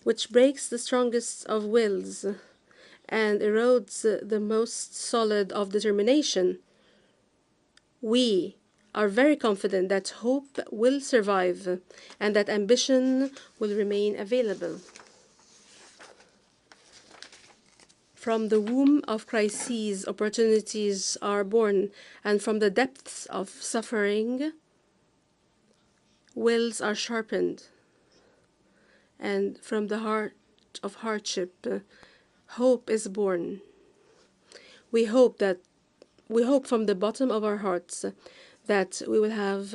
which breaks the strongest of wills and erodes the most solid of determination, we are very confident that hope will survive and that ambition will remain available. From the womb of crises, opportunities are born, and from the depths of suffering, wills are sharpened. And from the heart of hardship, hope is born. We hope from the bottom of our hearts that we will have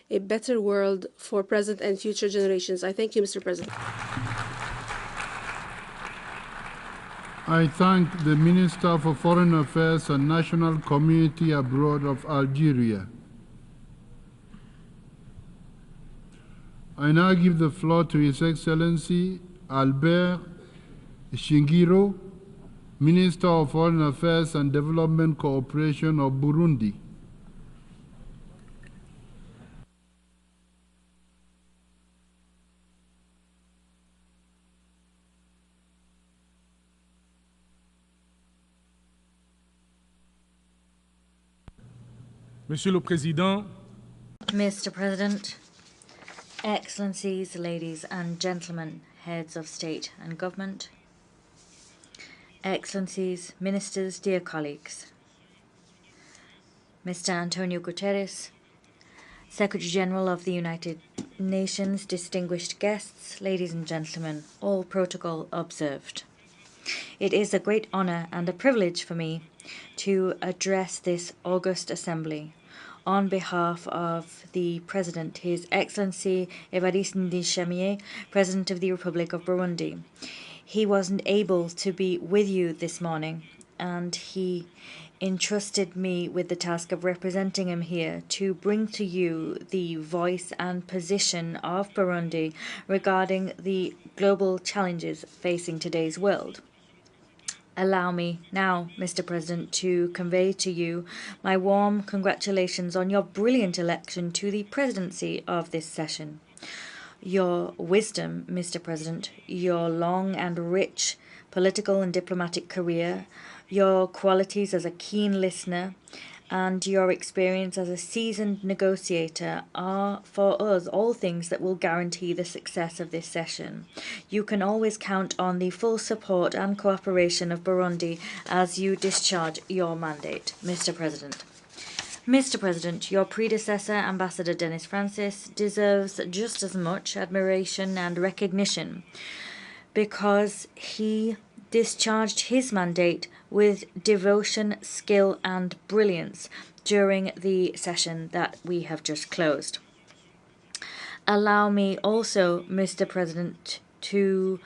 a better world for present and future generations. I thank you, Mr. President. I thank the Minister for Foreign Affairs and National Community Abroad of Algeria. I now give the floor to His Excellency Albert Shingiro, Minister of Foreign Affairs and Development Cooperation of Burundi. Monsieur le Président, Mr. President, Excellencies, ladies and gentlemen, heads of state and government, Excellencies, ministers, dear colleagues, Mr. Antonio Guterres, Secretary General of the United Nations, distinguished guests, ladies and gentlemen, all protocol observed. It is a great honor and a privilege for me to address this august assembly on behalf of the President, His Excellency Evariste Ndayishimiye, President of the Republic of Burundi. He wasn't able to be with you this morning, and he entrusted me with the task of representing him here to bring to you the voice and position of Burundi regarding the global challenges facing today's world. Allow me now, Mr. President, to convey to you my warm congratulations on your brilliant election to the presidency of this session. Your wisdom, Mr. President, your long and rich political and diplomatic career, your qualities as a keen listener, and your experience as a seasoned negotiator are, for us, all things that will guarantee the success of this session. You can always count on the full support and cooperation of Burundi as you discharge your mandate, Mr. President. Mr. President, your predecessor, Ambassador Denis Francis, deserves just as much admiration and recognition because he discharged his mandate with devotion, skill, and brilliance during the session that we have just closed. Allow me also, Mr. President, to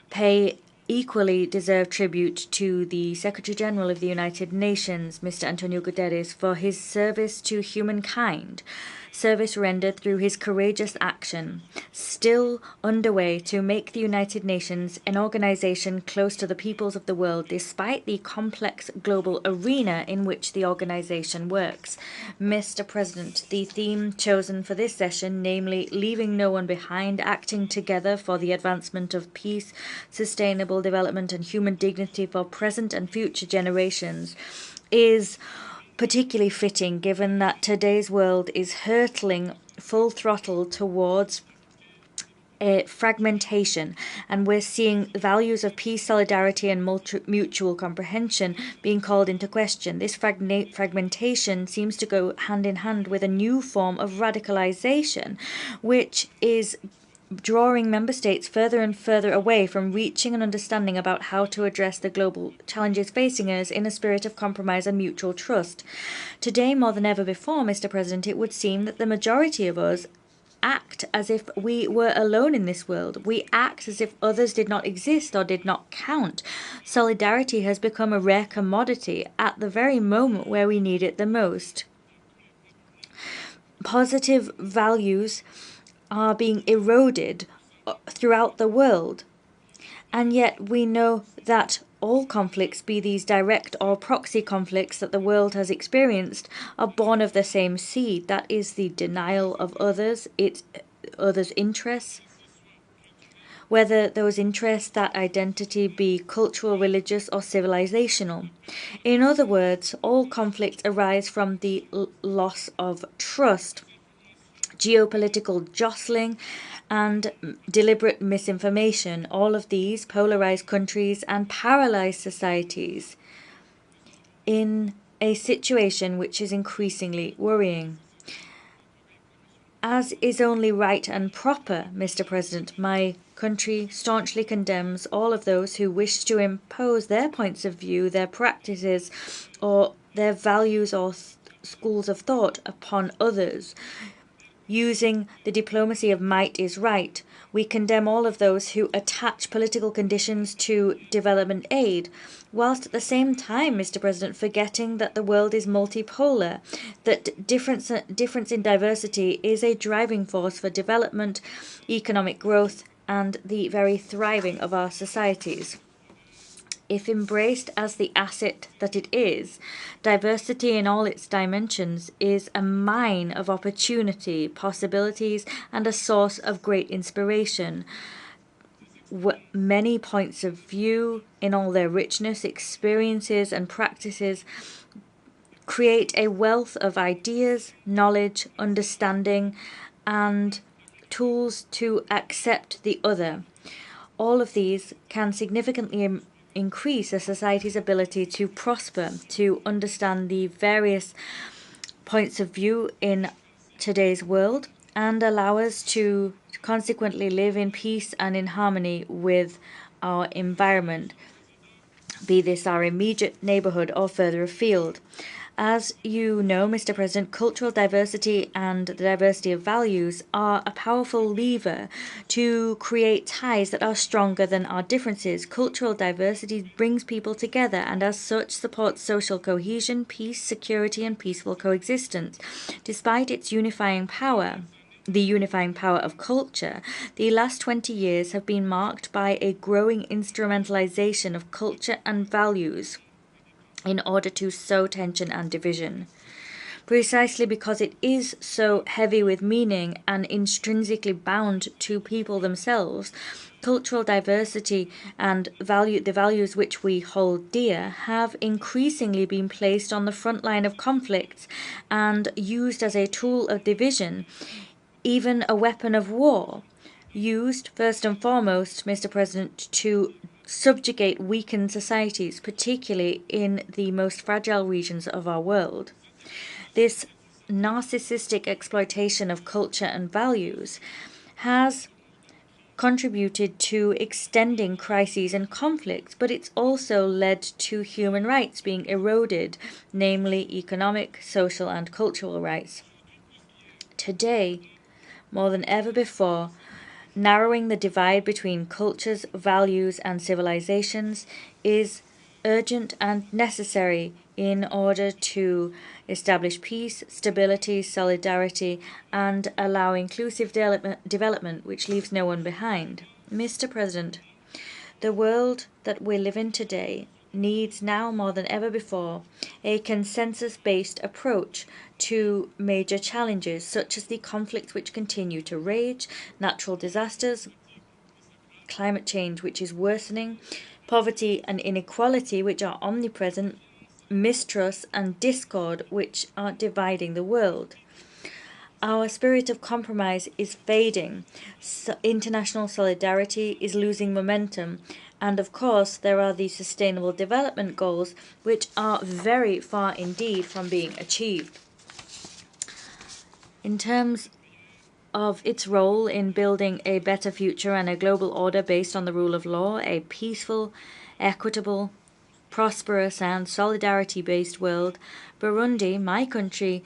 pay equally deserved tribute to the Secretary General of the United Nations, Mr. Antonio Guterres, for his service to humankind, service rendered through his courageous action, still underway to make the United Nations an organization close to the peoples of the world, despite the complex global arena in which the organization works. Mr. President, the theme chosen for this session, namely leaving no one behind, acting together for the advancement of peace, sustainable development, and human dignity for present and future generations, is particularly fitting given that today's world is hurtling full throttle towards fragmentation, and we're seeing values of peace, solidarity, and mutual comprehension being called into question. This fragmentation seems to go hand in hand with a new form of radicalization, which is drawing member states further and further away from reaching an understanding about how to address the global challenges facing us in a spirit of compromise and mutual trust. Today, more than ever before, Mr. President, it would seem that the majority of us act as if we were alone in this world. We act as if others did not exist or did not count. Solidarity has become a rare commodity at the very moment where we need it the most. Positive values are being eroded throughout the world. And yet we know that all conflicts, be these direct or proxy conflicts that the world has experienced, are born of the same seed. That is the denial of others, others' interests, whether those interests, that identity, be cultural, religious, or civilizational. In other words, all conflicts arise from the loss of trust, geopolitical jostling, and deliberate misinformation. All of these polarize countries and paralyze societies in a situation which is increasingly worrying. As is only right and proper, Mr. President, my country staunchly condemns all of those who wish to impose their points of view, their practices, or their values or schools of thought upon others. Using the diplomacy of might is right, we condemn all of those who attach political conditions to development aid, whilst at the same time, Mr. President, forgetting that the world is multipolar, that difference in diversity is a driving force for development, economic growth, and the very thriving of our societies. If embraced as the asset that it is, diversity in all its dimensions is a mine of opportunity, possibilities, and a source of great inspiration. Many points of view, in all their richness, experiences, and practices, create a wealth of ideas, knowledge, understanding, and tools to accept the other. All of these can significantly increase a society's ability to prosper, to understand the various points of view in today's world, and allow us to consequently live in peace and in harmony with our environment, be this our immediate neighborhood or further afield. As you know, Mr. President, cultural diversity and the diversity of values are a powerful lever to create ties that are stronger than our differences. Cultural diversity brings people together and as such supports social cohesion, peace, security and peaceful coexistence. Despite its unifying power, the unifying power of culture, the last 20 years have been marked by a growing instrumentalization of culture and values in order to sow tension and division. Precisely because it is so heavy with meaning and intrinsically bound to people themselves, cultural diversity and the values which we hold dear have increasingly been placed on the front line of conflicts and used as a tool of division, even a weapon of war, used first and foremost, Mr. President, to subjugate weakened societies, particularly in the most fragile regions of our world. This narcissistic exploitation of culture and values has contributed to extending crises and conflicts, but it's also led to human rights being eroded, namely economic, social, and cultural rights. Today, more than ever before, narrowing the divide between cultures, values, and civilizations is urgent and necessary in order to establish peace, stability, solidarity, and allow inclusive development which leaves no one behind. Mr. President, the world that we live in today needs now more than ever before a consensus-based approach to major challenges such as the conflicts which continue to rage, natural disasters, climate change which is worsening, poverty and inequality which are omnipresent, mistrust and discord which are dividing the world. Our spirit of compromise is fading, international solidarity is losing momentum, and of course there are the Sustainable Development Goals which are very far indeed from being achieved. In terms of its role in building a better future and a global order based on the rule of law, a peaceful, equitable, prosperous and solidarity-based world, Burundi, my country,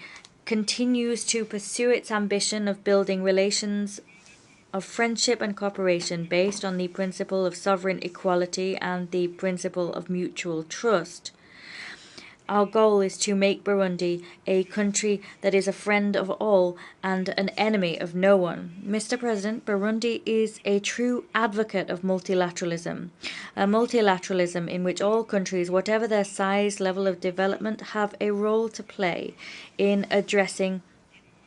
continues to pursue its ambition of building relations of friendship and cooperation based on the principle of sovereign equality and the principle of mutual trust. Our goal is to make Burundi a country that is a friend of all and an enemy of no one. Mr. President, Burundi is a true advocate of multilateralism, a multilateralism in which all countries, whatever their size, level of development, have a role to play in addressing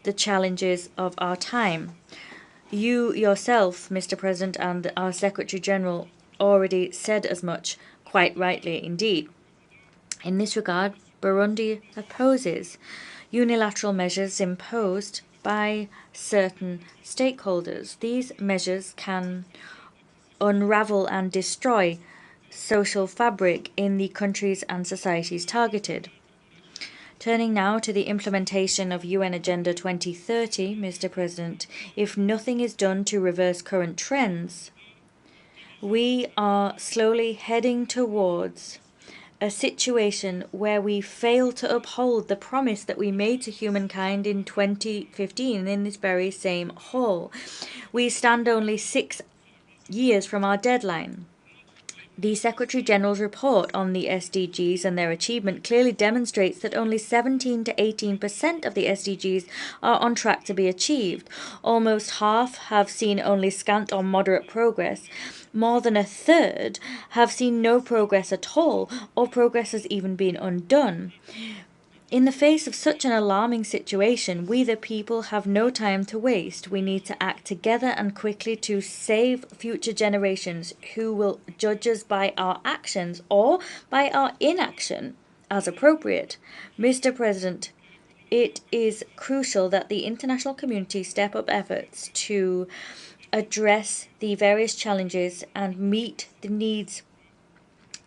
the challenges of our time. You yourself, Mr. President, and our Secretary General already said as much, quite rightly indeed. In this regard, Burundi opposes unilateral measures imposed by certain stakeholders. These measures can unravel and destroy social fabric in the countries and societies targeted. Turning now to the implementation of UN Agenda 2030, Mr. President, if nothing is done to reverse current trends, we are slowly heading towards a situation where we fail to uphold the promise that we made to humankind in 2015 in this very same hall. We stand only 6 years from our deadline. The Secretary General's report on the SDGs and their achievement clearly demonstrates that only 17 to 18% of the SDGs are on track to be achieved. Almost half have seen only scant or moderate progress. More than a third have seen no progress at all, or progress has even been undone. In the face of such an alarming situation, we the people have no time to waste. We need to act together and quickly to save future generations who will judge us by our actions or by our inaction as appropriate. Mr. President, it is crucial that the international community step up efforts to address the various challenges and meet the needs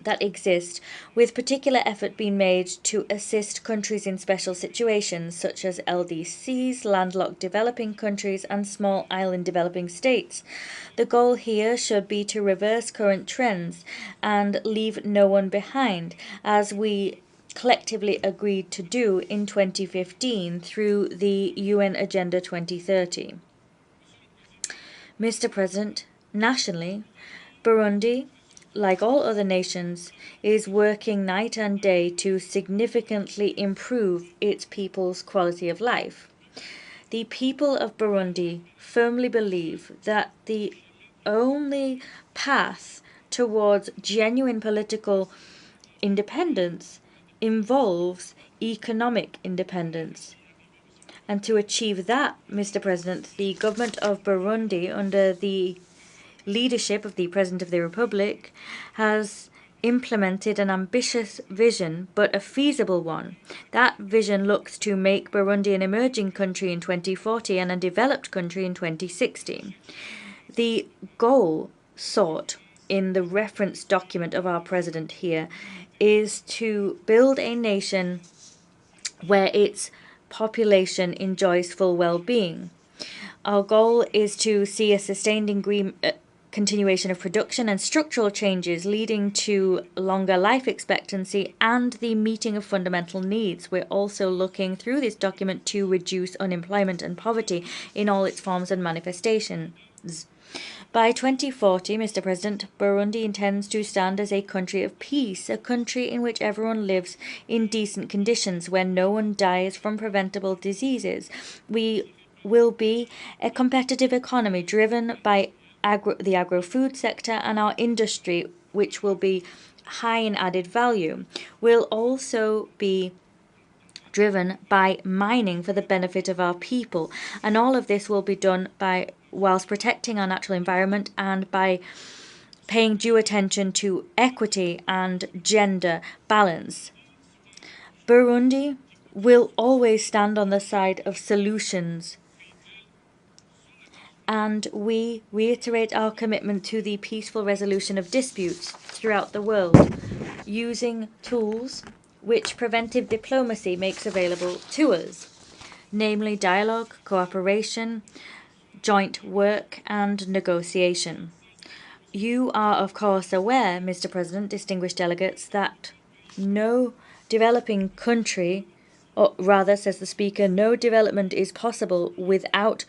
that exist, with particular effort being made to assist countries in special situations such as LDCs, landlocked developing countries and small island developing states. The goal here should be to reverse current trends and leave no one behind as we collectively agreed to do in 2015 through the UN Agenda 2030. Mr. President, nationally, Burundi, like all other nations, is working night and day to significantly improve its people's quality of life. The people of Burundi firmly believe that the only path towards genuine political independence involves economic independence. And to achieve that, Mr. President, the government of Burundi, under the leadership of the President of the Republic, has implemented an ambitious vision, but a feasible one. That vision looks to make Burundi an emerging country in 2040 and a developed country in 2060. The goal sought in the reference document of our President here is to build a nation where its population enjoys full well-being. Our goal is to see a sustained continuation of production and structural changes leading to longer life expectancy and the meeting of fundamental needs. We're also looking through this document to reduce unemployment and poverty in all its forms and manifestations. By 2040, Mr. President, Burundi intends to stand as a country of peace, a country in which everyone lives in decent conditions, where no one dies from preventable diseases. We will be a competitive economy driven by the agro-food sector and our industry, which will be high in added value. Will also be driven by mining for the benefit of our people, and all of this will be done whilst protecting our natural environment and by paying due attention to equity and gender balance. Burundi will always stand on the side of solutions, and we reiterate our commitment to the peaceful resolution of disputes throughout the world, using tools which preventive diplomacy makes available to us, namely dialogue, cooperation, joint work, and negotiation. You are, of course, aware, Mr. President, distinguished delegates, that no developing country, or rather, says the Speaker, no development is possible without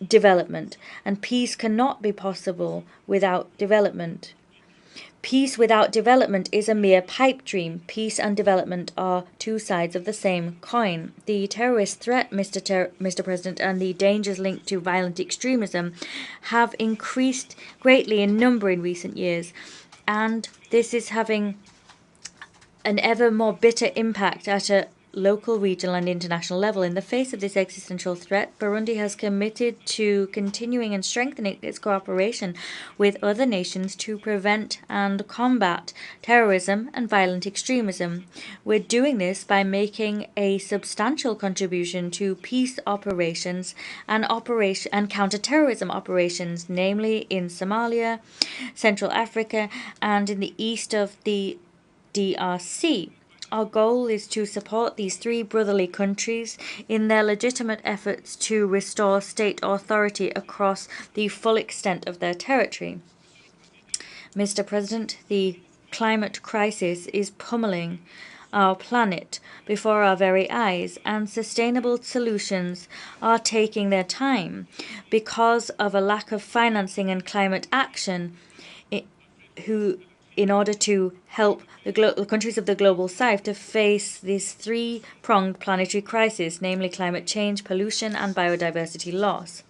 development, and peace cannot be possible without development. Peace without development is a mere pipe dream. Peace and development are two sides of the same coin. The terrorist threat, Mr. President, and the dangers linked to violent extremism have increased greatly in number in recent years, and this is having an ever more bitter impact at a local, regional, and international level. In the face of this existential threat, Burundi has committed to continuing and strengthening its cooperation with other nations to prevent and combat terrorism and violent extremism. We're doing this by making a substantial contribution to peace operations and counter-terrorism operations, namely in Somalia, Central Africa, and in the east of the DRC. Our goal is to support these three brotherly countries in their legitimate efforts to restore state authority across the full extent of their territory. Mr. President, the climate crisis is pummeling our planet before our very eyes, and sustainable solutions are taking their time because of a lack of financing and climate action in order to help the countries of the global south to face this three-pronged planetary crisis, namely climate change, pollution, and biodiversity loss.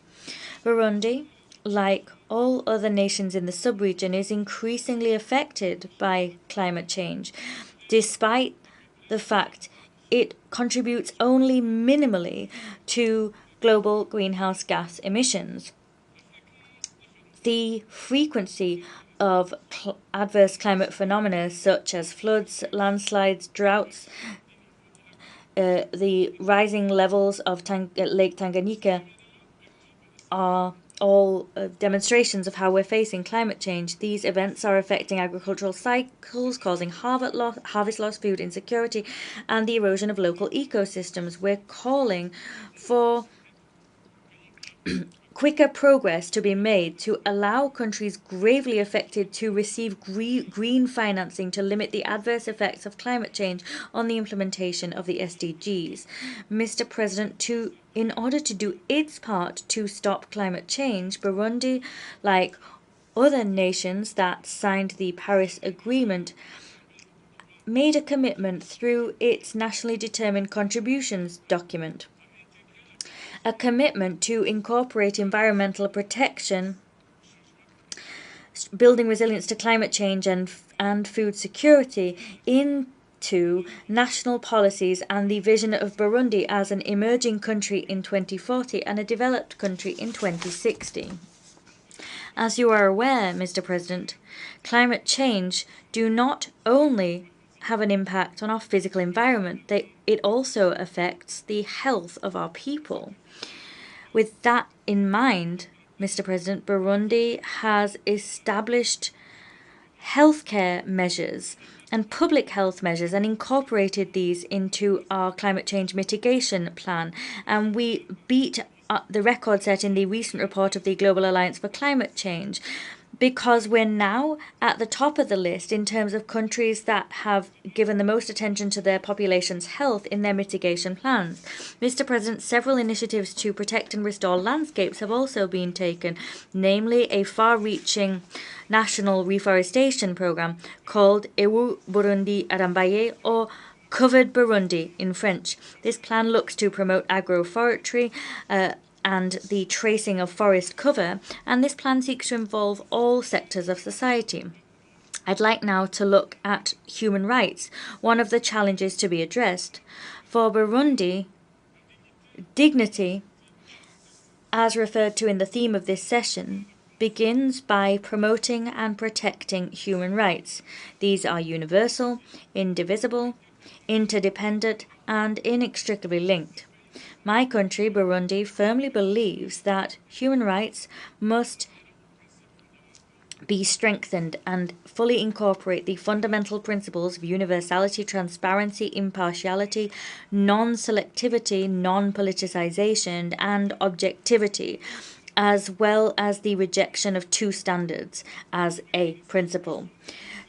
Burundi, like all other nations in the sub-region, is increasingly affected by climate change, despite the fact it contributes only minimally to global greenhouse gas emissions. The frequency of adverse climate phenomena such as floods, landslides, droughts, the rising levels of Lake Tanganyika are all demonstrations of how we're facing climate change. These events are affecting agricultural cycles, causing harvest loss, food insecurity, and the erosion of local ecosystems. We're calling for quicker progress to be made to allow countries gravely affected to receive green financing to limit the adverse effects of climate change on the implementation of the SDGs. Mr. President, in order to do its part to stop climate change, Burundi, like other nations that signed the Paris Agreement, made a commitment through its nationally determined contributions document. A commitment to incorporate environmental protection, building resilience to climate change and food security into national policies and the vision of Burundi as an emerging country in 2040 and a developed country in 2060. As you are aware, Mr. President, climate change do not only have an impact on our physical environment, it also affects the health of our people. With that in mind, Mr. President, Burundi has established healthcare measures and public health measures and incorporated these into our climate change mitigation plan. And we beat the record set in the recent report of the Global Alliance for Climate Change, because we're now at the top of the list in terms of countries that have given the most attention to their population's health in their mitigation plans. Mr. President, several initiatives to protect and restore landscapes have also been taken, namely a far-reaching national reforestation program called Ewu Burundi Arambaye, or Covered Burundi in French. This plan looks to promote agroforestry and the tracing of forest cover, and this plan seeks to involve all sectors of society. I'd like now to look at human rights, one of the challenges to be addressed. For Burundi, dignity, as referred to in the theme of this session, begins by promoting and protecting human rights. These are universal, indivisible, interdependent, and inextricably linked. My country, Burundi, firmly believes that human rights must be strengthened and fully incorporate the fundamental principles of universality, transparency, impartiality, non-selectivity, non-politicization, and objectivity, as well as the rejection of two standards as a principle.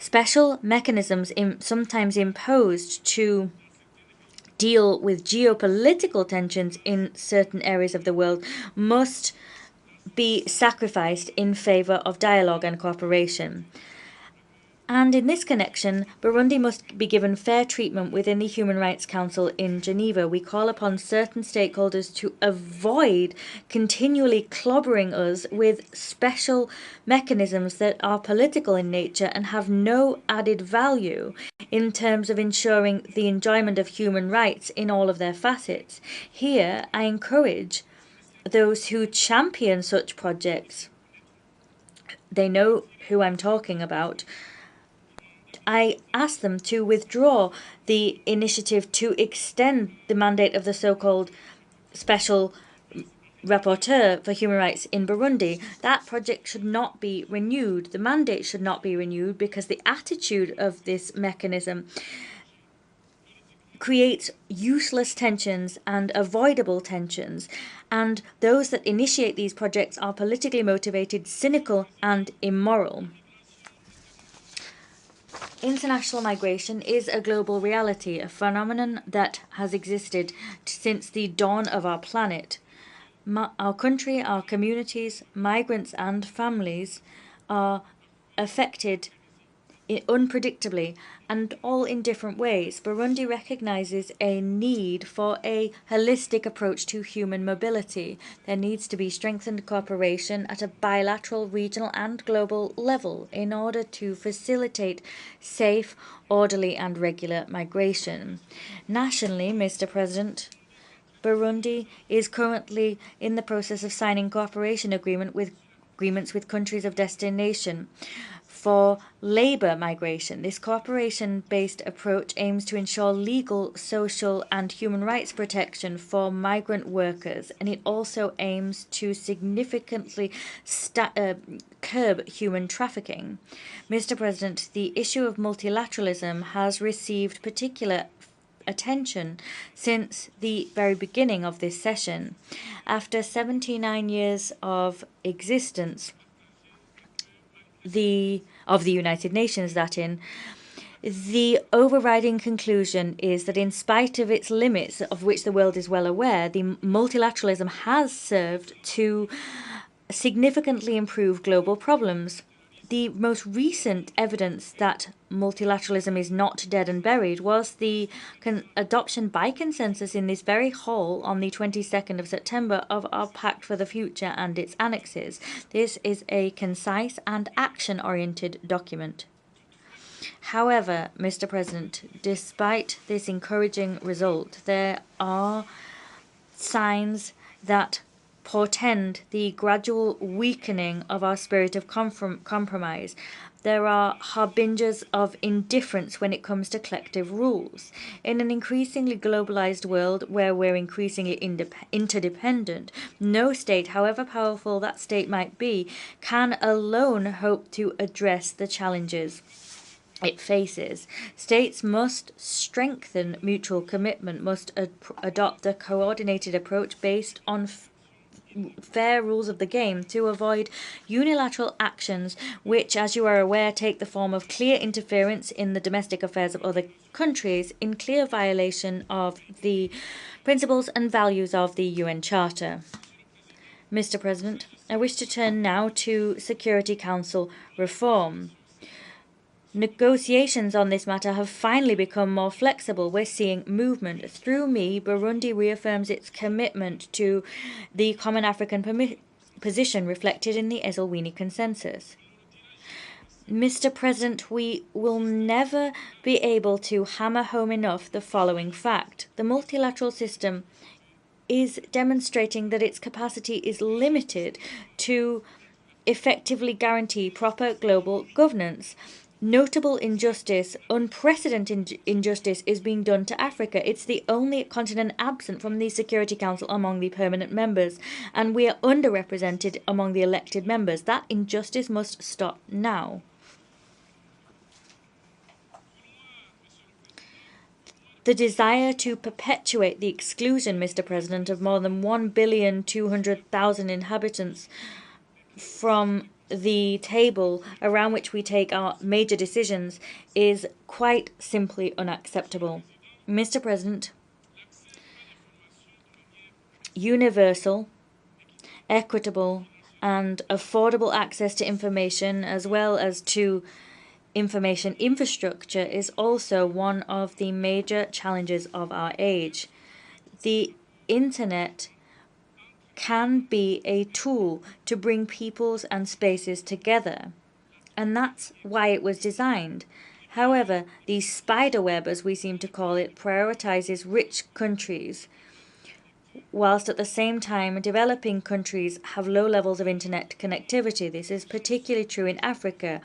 Special mechanisms sometimes imposed to deal with geopolitical tensions in certain areas of the world must be sacrificed in favor of dialogue and cooperation. And in this connection, Burundi must be given fair treatment within the Human Rights Council in Geneva. We call upon certain stakeholders to avoid continually clobbering us with special mechanisms that are political in nature and have no added value in terms of ensuring the enjoyment of human rights in all of their facets. Here, I encourage those who champion such projects, they know who I'm talking about, I ask them to withdraw the initiative to extend the mandate of the so-called Special Rapporteur for Human Rights in Burundi. That project should not be renewed. The mandate should not be renewed because the attitude of this mechanism creates useless tensions and avoidable tensions, and those that initiate these projects are politically motivated, cynical, and immoral. International migration is a global reality, a phenomenon that has existed since the dawn of our planet. Our country, our communities, migrants and families are affected unpredictably and all in different ways. Burundi recognizes a need for a holistic approach to human mobility. There needs to be strengthened cooperation at a bilateral, regional and global level in order to facilitate safe, orderly and regular migration. Nationally, Mr. President, Burundi is currently in the process of signing cooperation agreements with countries of destination for labour migration. This cooperation-based approach aims to ensure legal, social and human rights protection for migrant workers, and it also aims to significantly curb human trafficking. Mr. President, the issue of multilateralism has received particular attention since the very beginning of this session. After 79 years of existence, of the United Nations, the overriding conclusion is that in spite of its limits, of which the world is well aware, the multilateralism has served to significantly improve global problems. The most recent evidence that multilateralism is not dead and buried was the adoption by consensus in this very hall on the 22nd of September of our Pact for the Future and its annexes. This is a concise and action-oriented document. However, Mr. President, despite this encouraging result, there are signs that portend the gradual weakening of our spirit of compromise. There are harbingers of indifference when it comes to collective rules. In an increasingly globalized world where we're increasingly interdependent, no state, however powerful that state might be, can alone hope to address the challenges it faces. States must strengthen mutual commitment, must adopt a coordinated approach based on fair rules of the game to avoid unilateral actions which, as you are aware, take the form of clear interference in the domestic affairs of other countries in clear violation of the principles and values of the UN Charter. Mr. President, I wish to turn now to Security Council reform. Negotiations on this matter have finally become more flexible. We're seeing movement. Through me, Burundi reaffirms its commitment to the common African position reflected in the Esselwini Consensus. Mr. President, we will never be able to hammer home enough the following fact. The multilateral system is demonstrating that its capacity is limited to effectively guarantee proper global governance. Notable injustice, unprecedented injustice is being done to Africa. It's the only continent absent from the Security Council among the permanent members, and we are underrepresented among the elected members. That injustice must stop now. The desire to perpetuate the exclusion, Mr. President, of more than 1,200,000,000 inhabitants from the table around which we take our major decisions is quite simply unacceptable. Mr. President, universal, equitable, and affordable access to information as well as to information infrastructure is also one of the major challenges of our age. The Internet can be a tool to bring peoples and spaces together, and that's why it was designed. However, the spider web, as we seem to call it, prioritizes rich countries, whilst at the same time developing countries have low levels of internet connectivity. This is particularly true in Africa.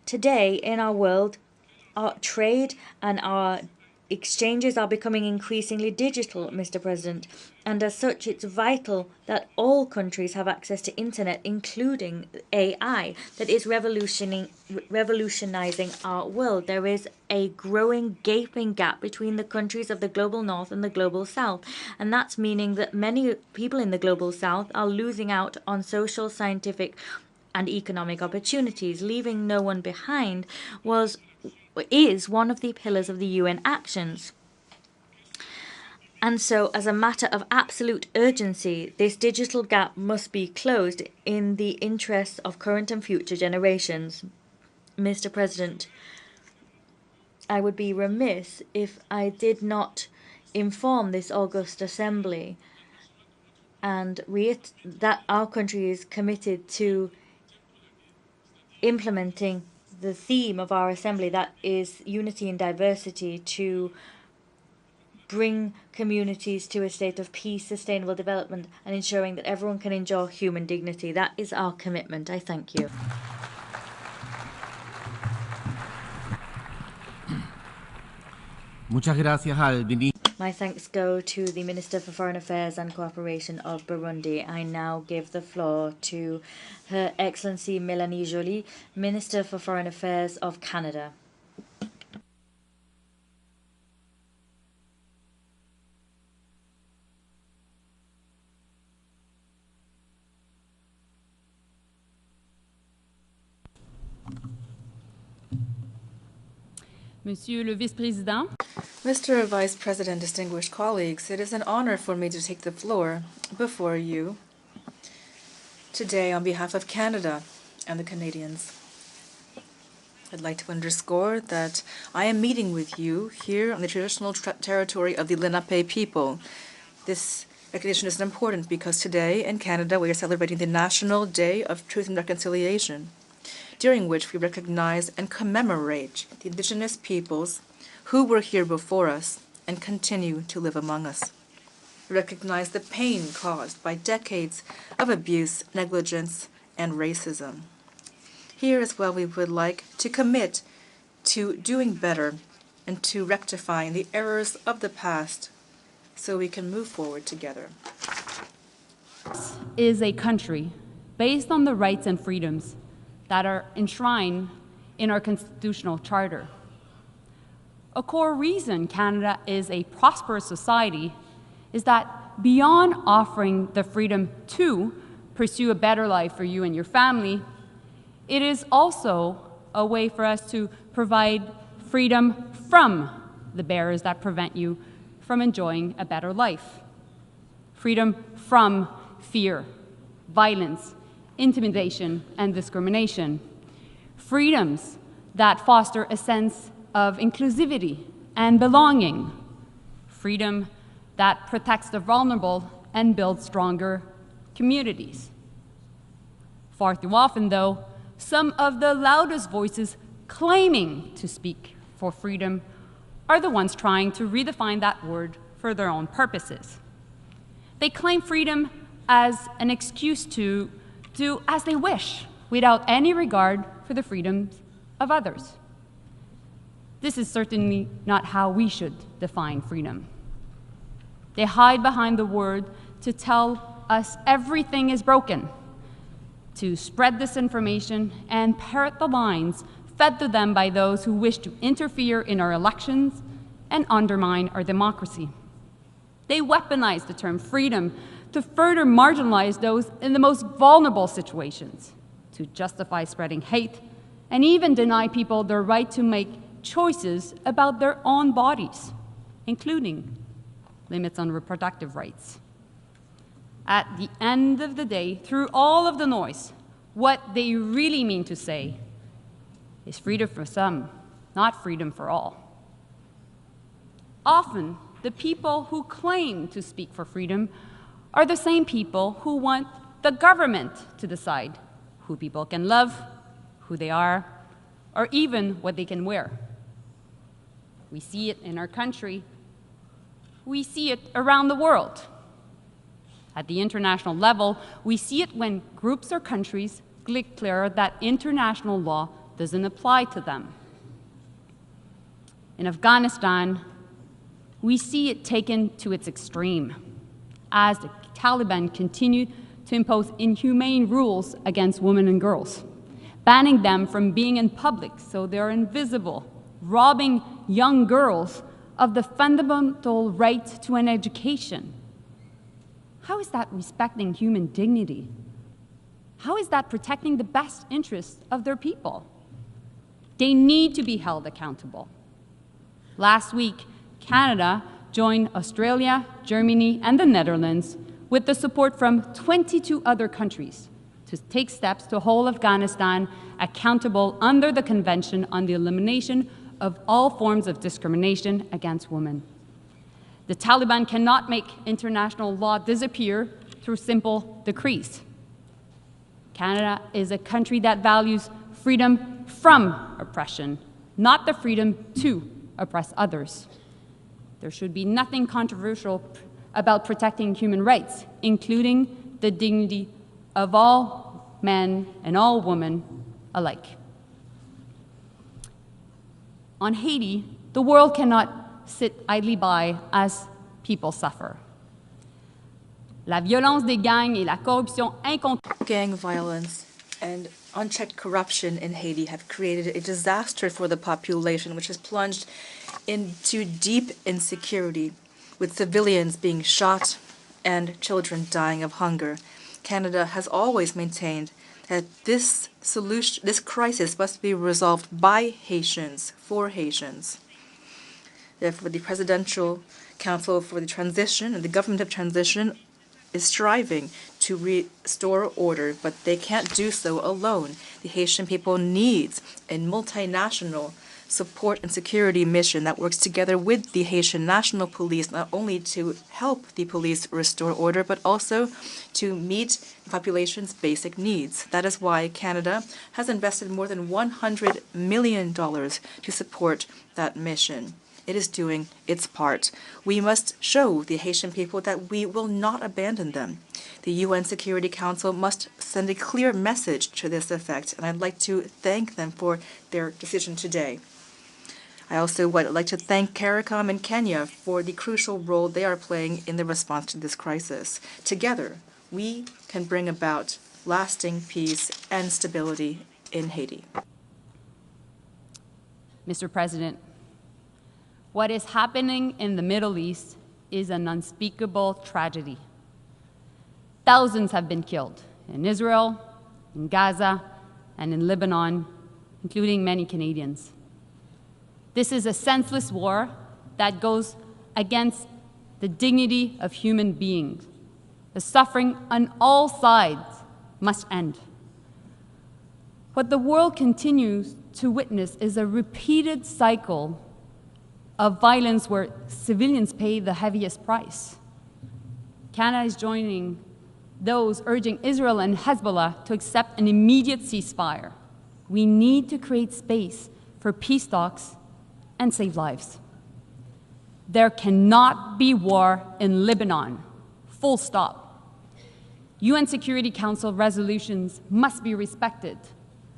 Today in our world, our trade and our exchanges are becoming increasingly digital, Mr. President, and as such it's vital that all countries have access to internet, including AI, that is revolutionizing our world. There is a growing gaping gap between the countries of the global north and the global south, and that's meaning that many people in the global south are losing out on social, scientific, and economic opportunities. Leaving no one behind is one of the pillars of the UN actions. And so, as a matter of absolute urgency, this digital gap must be closed in the interests of current and future generations. Mr. President, I would be remiss if I did not inform this august assembly and that our country is committed to implementing the theme of our assembly, that is unity and diversity, to bring communities to a state of peace, sustainable development, and ensuring that everyone can enjoy human dignity. That is our commitment. I thank you. Muchas gracias al ministro. My thanks go to the Minister for Foreign Affairs and Cooperation of Burundi. I now give the floor to Her Excellency Mélanie Joly, Minister for Foreign Affairs of Canada. Monsieur le Vice-Président, Mr. Vice President, distinguished colleagues, it is an honor for me to take the floor before you today on behalf of Canada and the Canadians. I'd like to underscore that I am meeting with you here on the traditional territory of the Lenape people. This recognition is important because today in Canada we are celebrating the National Day of Truth and Reconciliation, during which we recognize and commemorate the Indigenous peoples who were here before us and continue to live among us. We recognize the pain caused by decades of abuse, negligence, and racism. Here as well, we would like to commit to doing better and to rectifying the errors of the past so we can move forward together. is a country based on the rights and freedoms that are enshrined in our constitutional charter. A core reason Canada is a prosperous society is that beyond offering the freedom to pursue a better life for you and your family, it is also a way for us to provide freedom from the barriers that prevent you from enjoying a better life. Freedom from fear, violence, intimidation, and discrimination. Freedoms that foster a sense of inclusivity and belonging. Freedom that protects the vulnerable and builds stronger communities. Far too often, though, some of the loudest voices claiming to speak for freedom are the ones trying to redefine that word for their own purposes. They claim freedom as an excuse to do as they wish without any regard for the freedoms of others. This is certainly not how we should define freedom. They hide behind the word to tell us everything is broken, to spread disinformation and parrot the lines fed to them by those who wish to interfere in our elections and undermine our democracy. They weaponize the term freedom to further marginalize those in the most vulnerable situations, to justify spreading hate, and even deny people their right to make choices about their own bodies, including limits on reproductive rights. At the end of the day, through all of the noise, what they really mean to say is freedom for some, not freedom for all. Often, the people who claim to speak for freedom are the same people who want the government to decide who people can love, who they are, or even what they can wear. We see it in our country. We see it around the world. At the international level, we see it when groups or countries declare that international law doesn't apply to them. In Afghanistan, we see it taken to its extreme as the Taliban continued to impose inhumane rules against women and girls, banning them from being in public so they are invisible, robbing young girls of the fundamental right to an education. How is that respecting human dignity? How is that protecting the best interests of their people? They need to be held accountable. Last week, Canada joined Australia, Germany, and the Netherlands with the support from 22 other countries to take steps to hold Afghanistan accountable under the Convention on the Elimination of All Forms of Discrimination Against Women. The Taliban cannot make international law disappear through simple decrees. Canada is a country that values freedom from oppression, not the freedom to oppress others. There should be nothing controversial about protecting human rights, including the dignity of all men and all women alike. On Haiti, the world cannot sit idly by as people suffer. La violence des gangs et la corruption incontrôlée. Gang violence and unchecked corruption in Haiti have created a disaster for the population, which has plunged into deep insecurity, with civilians being shot and children dying of hunger. Canada has always maintained that this crisis must be resolved by Haitians, for Haitians. Therefore, the Presidential Council for the Transition and the Government of Transition is striving to restore order, but they can't do so alone. The Haitian people needs a multinational support and security mission that works together with the Haitian National Police, not only to help the police restore order, but also to meet the population's basic needs. That is why Canada has invested more than $100 million to support that mission. It is doing its part. We must show the Haitian people that we will not abandon them. The UN Security Council must send a clear message to this effect, and I'd like to thank them for their decision today. I also would like to thank CARICOM and Kenya for the crucial role they are playing in the response to this crisis. Together, we can bring about lasting peace and stability in Haiti. Mr. President, what is happening in the Middle East is an unspeakable tragedy. Thousands have been killed in Israel, in Gaza, and in Lebanon, including many Canadians. This is a senseless war that goes against the dignity of human beings. The suffering on all sides must end. What the world continues to witness is a repeated cycle of violence where civilians pay the heaviest price. Canada is joining those urging Israel and Hezbollah to accept an immediate ceasefire. We need to create space for peace talks and save lives. There cannot be war in Lebanon, full stop. UN Security Council resolutions must be respected.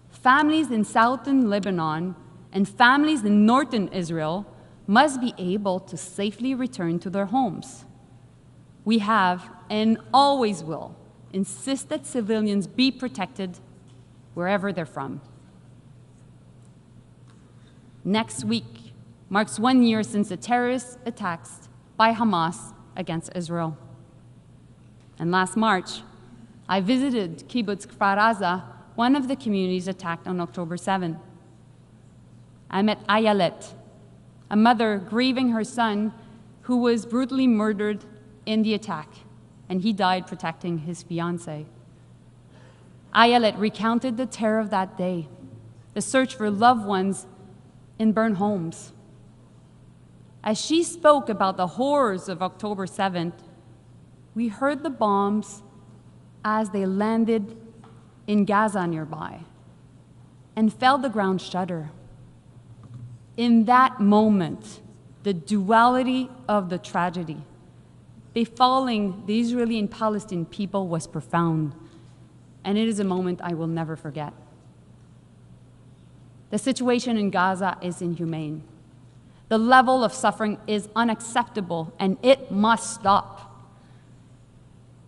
Families in southern Lebanon and families in northern Israel must be able to safely return to their homes. We have, and always will, insist that civilians be protected wherever they're from. Next week marks 1 year since the terrorist attacks by Hamas against Israel. And last March, I visited Kibbutz Kfar Aza, one of the communities attacked on October 7. I met Ayelet, a mother grieving her son who was brutally murdered in the attack, and he died protecting his fiancée. Ayelet recounted the terror of that day, the search for loved ones in burned homes. As she spoke about the horrors of October 7th, we heard the bombs as they landed in Gaza nearby and felt the ground shudder. In that moment, the duality of the tragedy befalling the Israeli and Palestinian people was profound, and it is a moment I will never forget. The situation in Gaza is inhumane. The level of suffering is unacceptable, and it must stop.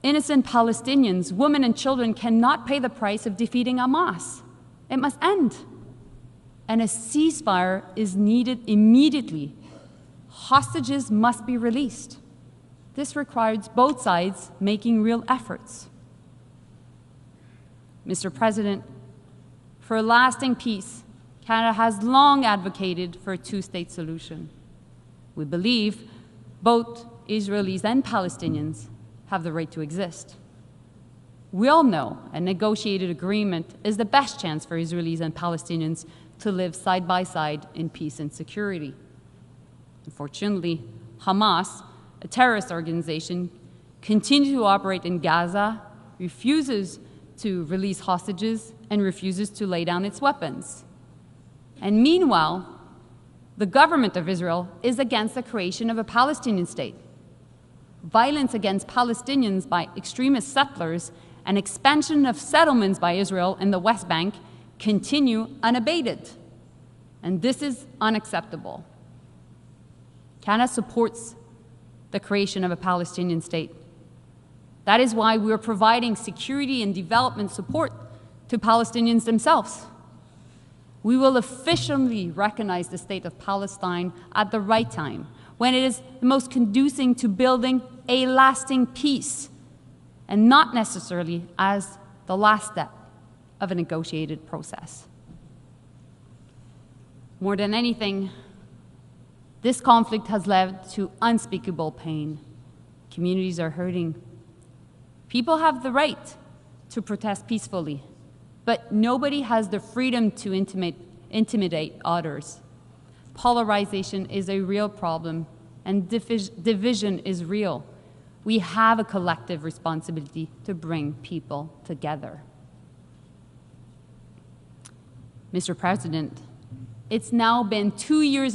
Innocent Palestinians, women and children cannot pay the price of defeating Hamas. It must end. And a ceasefire is needed immediately. Hostages must be released. This requires both sides making real efforts. Mr. President, for lasting peace, Canada has long advocated for a two-state solution. We believe both Israelis and Palestinians have the right to exist. We all know a negotiated agreement is the best chance for Israelis and Palestinians to live side by side in peace and security. Unfortunately, Hamas, a terrorist organization, continues to operate in Gaza, refuses to release hostages, and refuses to lay down its weapons. And meanwhile, the government of Israel is against the creation of a Palestinian state. Violence against Palestinians by extremist settlers and expansion of settlements by Israel in the West Bank continue unabated. And this is unacceptable. Canada supports the creation of a Palestinian state. That is why we are providing security and development support to Palestinians themselves. We will officially recognize the state of Palestine at the right time, when it is the most conducive to building a lasting peace, and not necessarily as the last step of a negotiated process. More than anything, this conflict has led to unspeakable pain. Communities are hurting. People have the right to protest peacefully, but nobody has the freedom to intimidate others. Polarization is a real problem, and division is real. We have a collective responsibility to bring people together. Mr. President, it's now been 2.5 years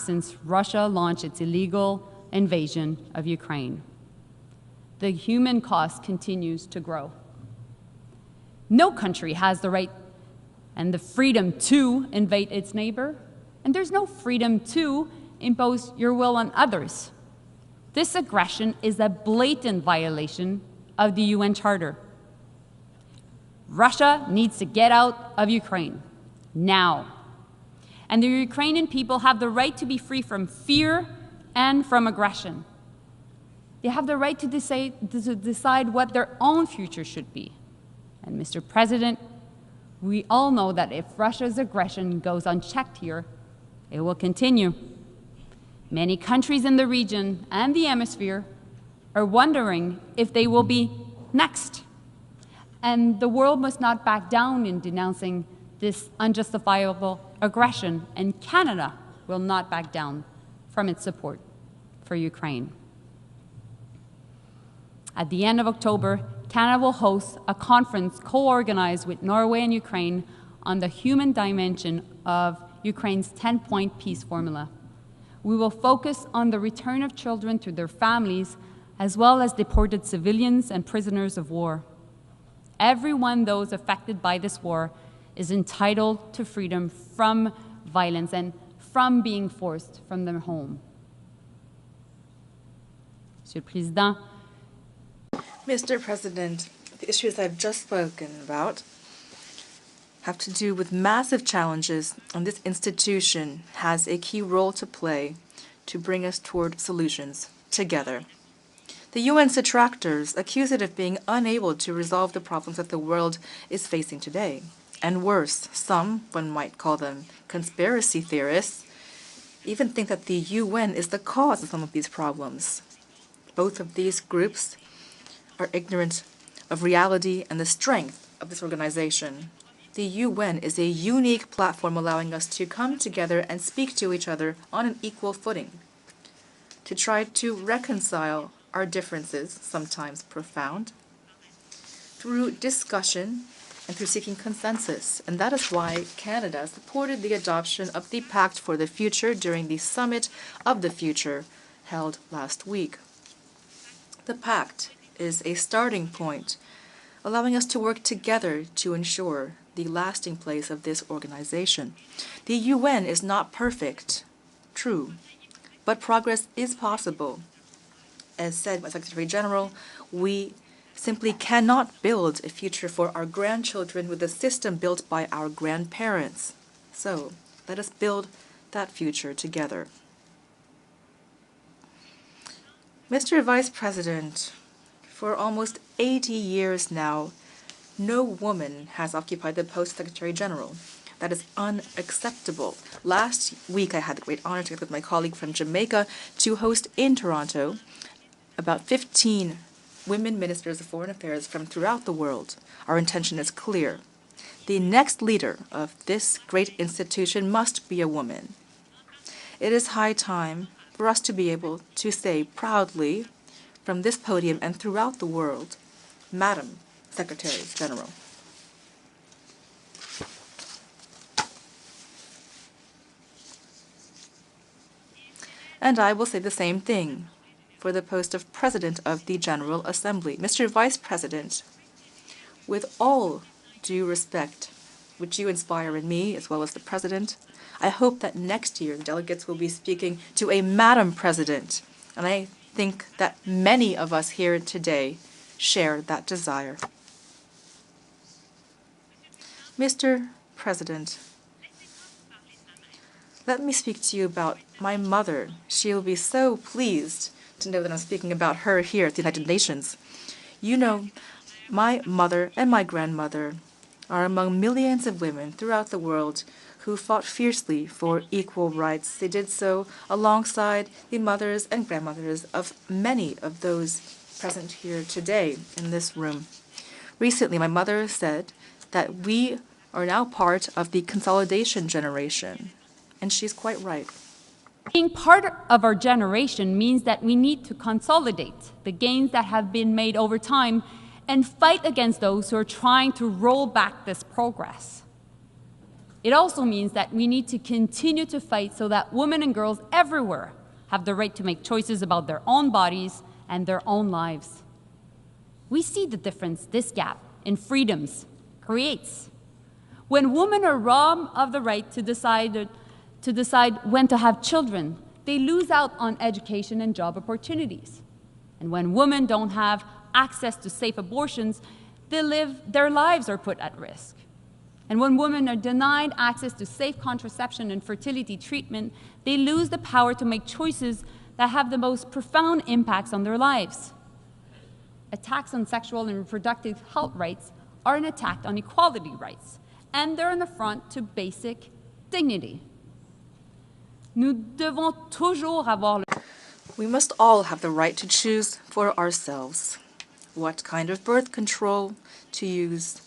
since Russia launched its illegal invasion of Ukraine. The human cost continues to grow. No country has the right and the freedom to invade its neighbor, and there's no freedom to impose your will on others. This aggression is a blatant violation of the UN Charter. Russia needs to get out of Ukraine now. And the Ukrainian people have the right to be free from fear and from aggression. They have the right to decide what their own future should be. And Mr. President, we all know that if Russia's aggression goes unchecked here, it will continue. Many countries in the region and the hemisphere are wondering if they will be next. And the world must not back down in denouncing this unjustifiable aggression, and Canada will not back down from its support for Ukraine. At the end of October, Canada will host a conference co-organized with Norway and Ukraine on the human dimension of Ukraine's 10-point peace formula. We will focus on the return of children to their families, as well as deported civilians and prisoners of war. Everyone, those affected by this war, is entitled to freedom from violence and from being forced from their home. Monsieur le Président, Mr. President, the issues I've just spoken about have to do with massive challenges, and this institution has a key role to play to bring us toward solutions together. The UN's detractors accuse it of being unable to resolve the problems that the world is facing today. And worse, some, one might call them conspiracy theorists, even think that the UN is the cause of some of these problems. Both of these groups are ignorant of reality and the strength of this organization. The UN is a unique platform allowing us to come together and speak to each other on an equal footing, to try to reconcile our differences, sometimes profound, through discussion and through seeking consensus. And that is why Canada supported the adoption of the Pact for the Future during the Summit of the Future held last week. The Pact is a starting point, allowing us to work together to ensure the lasting place of this organization. The UN is not perfect, true, but progress is possible. As said by Secretary General, we simply cannot build a future for our grandchildren with a system built by our grandparents. So let us build that future together. Mr. Vice President, for almost 80 years now, no woman has occupied the post of Secretary General. That is unacceptable. Last week, I had the great honor, together with my colleague from Jamaica, to host in Toronto about 15 women ministers of foreign affairs from throughout the world. Our intention is clear. The next leader of this great institution must be a woman. It is high time for us to be able to say proudly from this podium and throughout the world, Madam Secretary General. And I will say the same thing for the post of President of the General Assembly. Mr. Vice President, with all due respect, which you inspire in me as well as the President, I hope that next year the delegates will be speaking to a Madam President. And I think that many of us here today share that desire. Mr. President, let me speak to you about my mother. She will be so pleased to know that I'm speaking about her here at the United Nations. You know, my mother and my grandmother are among millions of women throughout the world who fought fiercely for equal rights. They did so alongside the mothers and grandmothers of many of those present here today in this room. Recently, my mother said that we are now part of the consolidation generation, and she's quite right. Being part of our generation means that we need to consolidate the gains that have been made over time and fight against those who are trying to roll back this progress. It also means that we need to continue to fight so that women and girls everywhere have the right to make choices about their own bodies and their own lives. We see the difference this gap in freedoms creates. When women are robbed of the right to decide when to have children, they lose out on education and job opportunities. And when women don't have access to safe abortions, their lives are put at risk. And when women are denied access to safe contraception and fertility treatment, they lose the power to make choices that have the most profound impacts on their lives. Attacks on sexual and reproductive health rights are an attack on equality rights, and they're an affront to basic dignity. Nous devons toujours avoir le... We must all have the right to choose for ourselves what kind of birth control to use.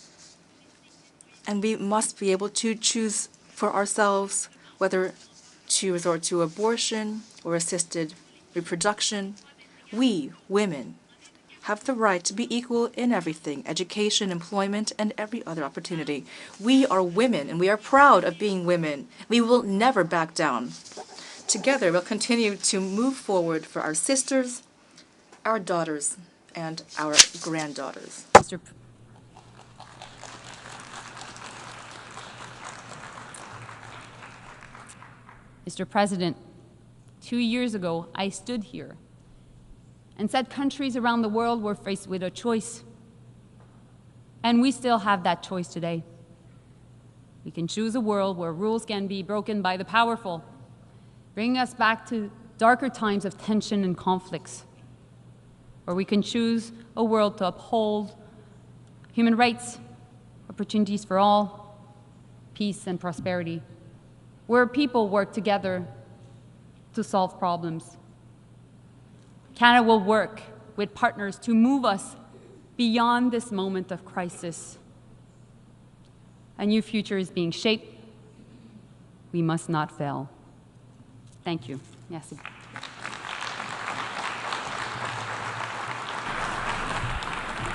And we must be able to choose for ourselves whether to resort to abortion or assisted reproduction. We, women, have the right to be equal in everything: education, employment, and every other opportunity. We are women, and we are proud of being women. We will never back down. Together, we'll continue to move forward for our sisters, our daughters, and our granddaughters. Mr. President, 2 years ago, I stood here and said countries around the world were faced with a choice. And we still have that choice today. We can choose a world where rules can be broken by the powerful, bringing us back to darker times of tension and conflicts. Or we can choose a world to uphold human rights, opportunities for all, peace and prosperity, where people work together to solve problems. Canada will work with partners to move us beyond this moment of crisis. A new future is being shaped. We must not fail. Thank you. Merci.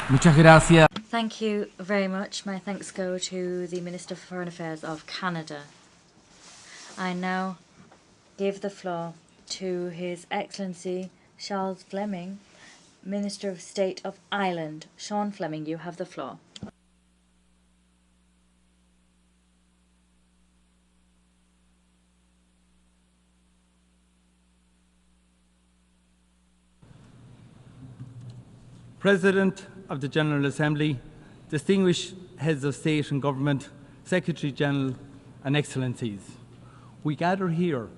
Muchas gracias. Thank you very much. My thanks go to the Minister for Foreign Affairs of Canada. I now give the floor to His Excellency Charles Fleming, Minister of State of Ireland. Sean Fleming, you have the floor. President of the General Assembly, distinguished heads of state and government, Secretary General and Excellencies, we gather here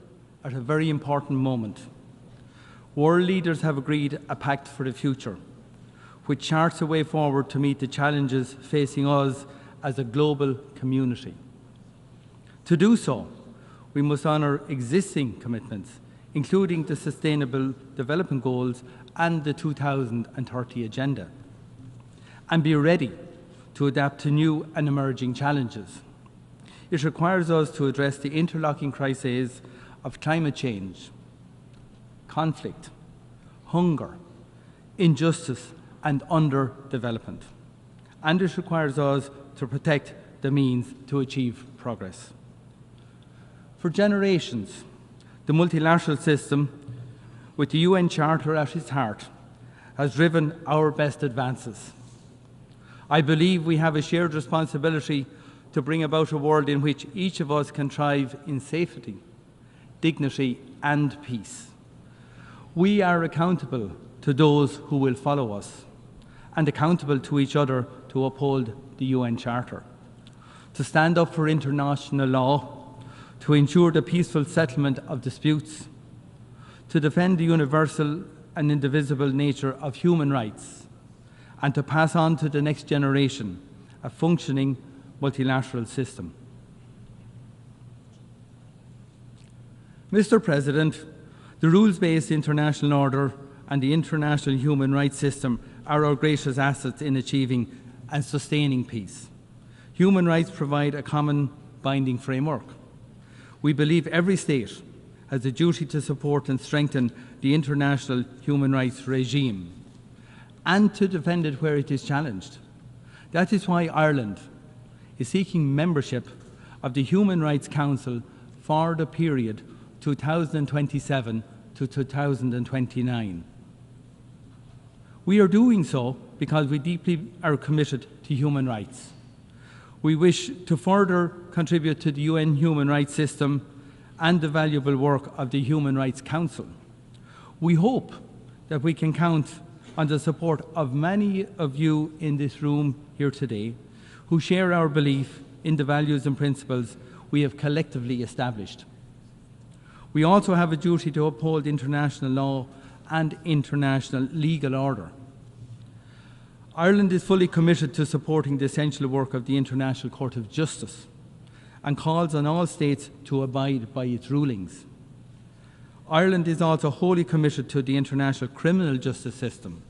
at a very important moment. World leaders have agreed a pact for the future, which charts a way forward to meet the challenges facing us as a global community. To do so, we must honour existing commitments, including the Sustainable Development Goals and the 2030 Agenda, and be ready to adapt to new and emerging challenges. It requires us to address the interlocking crises of climate change, conflict, hunger, injustice and underdevelopment. And it requires us to protect the means to achieve progress. For generations, the multilateral system, with the UN Charter at its heart, has driven our best advances. I believe we have a shared responsibility to bring about a world in which each of us can thrive in safety, dignity and peace. We are accountable to those who will follow us, and accountable to each other to uphold the UN Charter, to stand up for international law, to ensure the peaceful settlement of disputes, to defend the universal and indivisible nature of human rights, and to pass on to the next generation a functioning, multilateral system. Mr. President, the rules-based international order and the international human rights system are our greatest assets in achieving and sustaining peace. Human rights provide a common binding framework. We believe every state has a duty to support and strengthen the international human rights regime and to defend it where it is challenged. That is why Ireland is seeking membership of the Human Rights Council for the period 2027 to 2029. We are doing so because we deeply are committed to human rights. We wish to further contribute to the UN human rights system and the valuable work of the Human Rights Council. We hope that we can count on the support of many of you in this room here today who share our belief in the values and principles we have collectively established. We also have a duty to uphold international law and international legal order. Ireland is fully committed to supporting the essential work of the International Court of Justice and calls on all states to abide by its rulings. Ireland is also wholly committed to the international criminal justice system.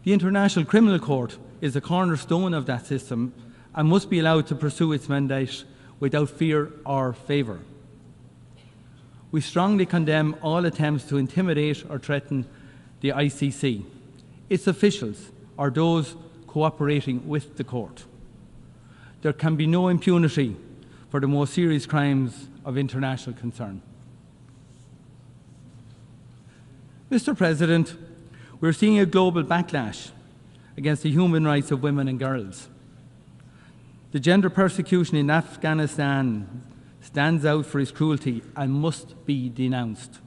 The International Criminal Court is a cornerstone of that system and must be allowed to pursue its mandate without fear or favour. We strongly condemn all attempts to intimidate or threaten the ICC, its officials, or those cooperating with the court. There can be no impunity for the most serious crimes of international concern. Mr. President, we're seeing a global backlash against the human rights of women and girls. The gender persecution in Afghanistan stands out for its cruelty and must be denounced.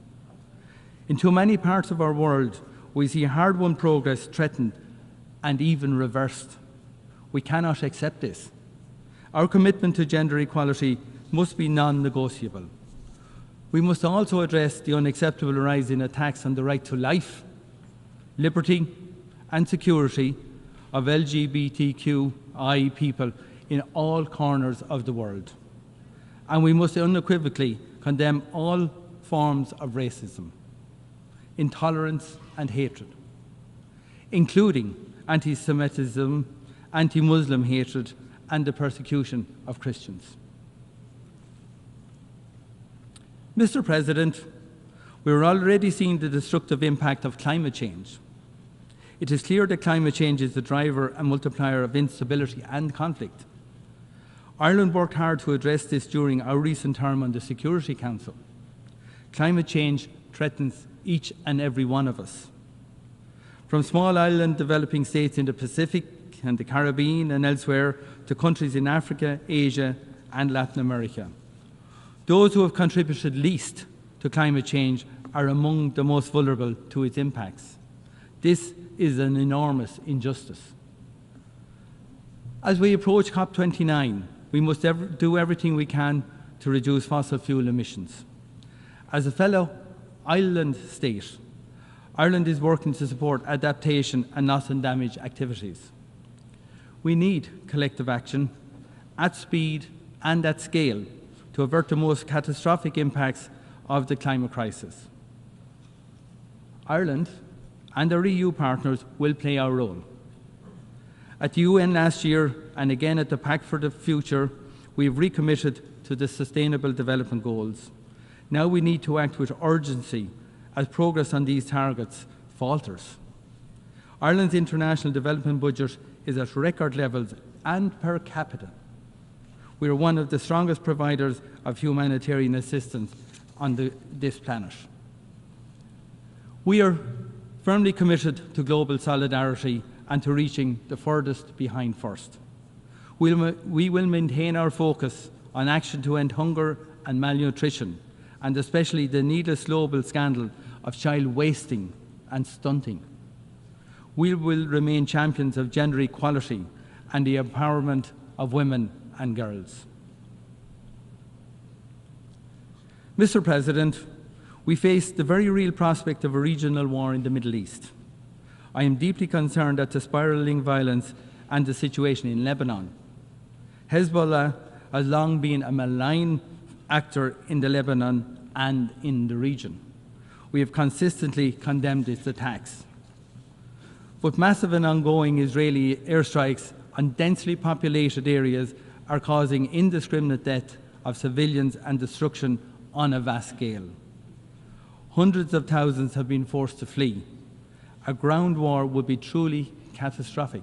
In too many parts of our world, we see hard-won progress threatened and even reversed. We cannot accept this. Our commitment to gender equality must be non-negotiable. We must also address the unacceptable rise in attacks on the right to life, liberty and security of LGBTQI people in all corners of the world. And we must unequivocally condemn all forms of racism, intolerance and hatred, including anti-Semitism, anti-Muslim hatred and the persecution of Christians. Mr. President, we are already seeing the destructive impact of climate change. It is clear that climate change is the driver and multiplier of instability and conflict. Ireland worked hard to address this during our recent term on the Security Council. Climate change threatens each and every one of us. From small island developing states in the Pacific and the Caribbean and elsewhere to countries in Africa, Asia and Latin America. Those who have contributed least to climate change are among the most vulnerable to its impacts. This is an enormous injustice. As we approach COP29, we must do everything we can to reduce fossil fuel emissions. As a fellow island state, Ireland is working to support adaptation and loss and damage activities. We need collective action at speed and at scale to avert the most catastrophic impacts of the climate crisis. Ireland and our EU partners will play our role. At the UN last year and again at the Pact for the Future, we have recommitted to the Sustainable Development Goals. Now we need to act with urgency as progress on these targets falters. Ireland's international development budget is at record levels and per capita. We are one of the strongest providers of humanitarian assistance on this planet. We are firmly committed to global solidarity and to reaching the furthest behind first. We will maintain our focus on action to end hunger and malnutrition, and especially the needless global scandal of child wasting and stunting. We will remain champions of gender equality and the empowerment of women and girls. Mr. President, we face the very real prospect of a regional war in the Middle East. I am deeply concerned at the spiralling violence and the situation in Lebanon. Hezbollah has long been a malign actor in the Lebanon and in the region. We have consistently condemned its attacks. But massive and ongoing Israeli airstrikes on densely populated areas are causing indiscriminate death of civilians and destruction on a vast scale. Hundreds of thousands have been forced to flee. A ground war would be truly catastrophic.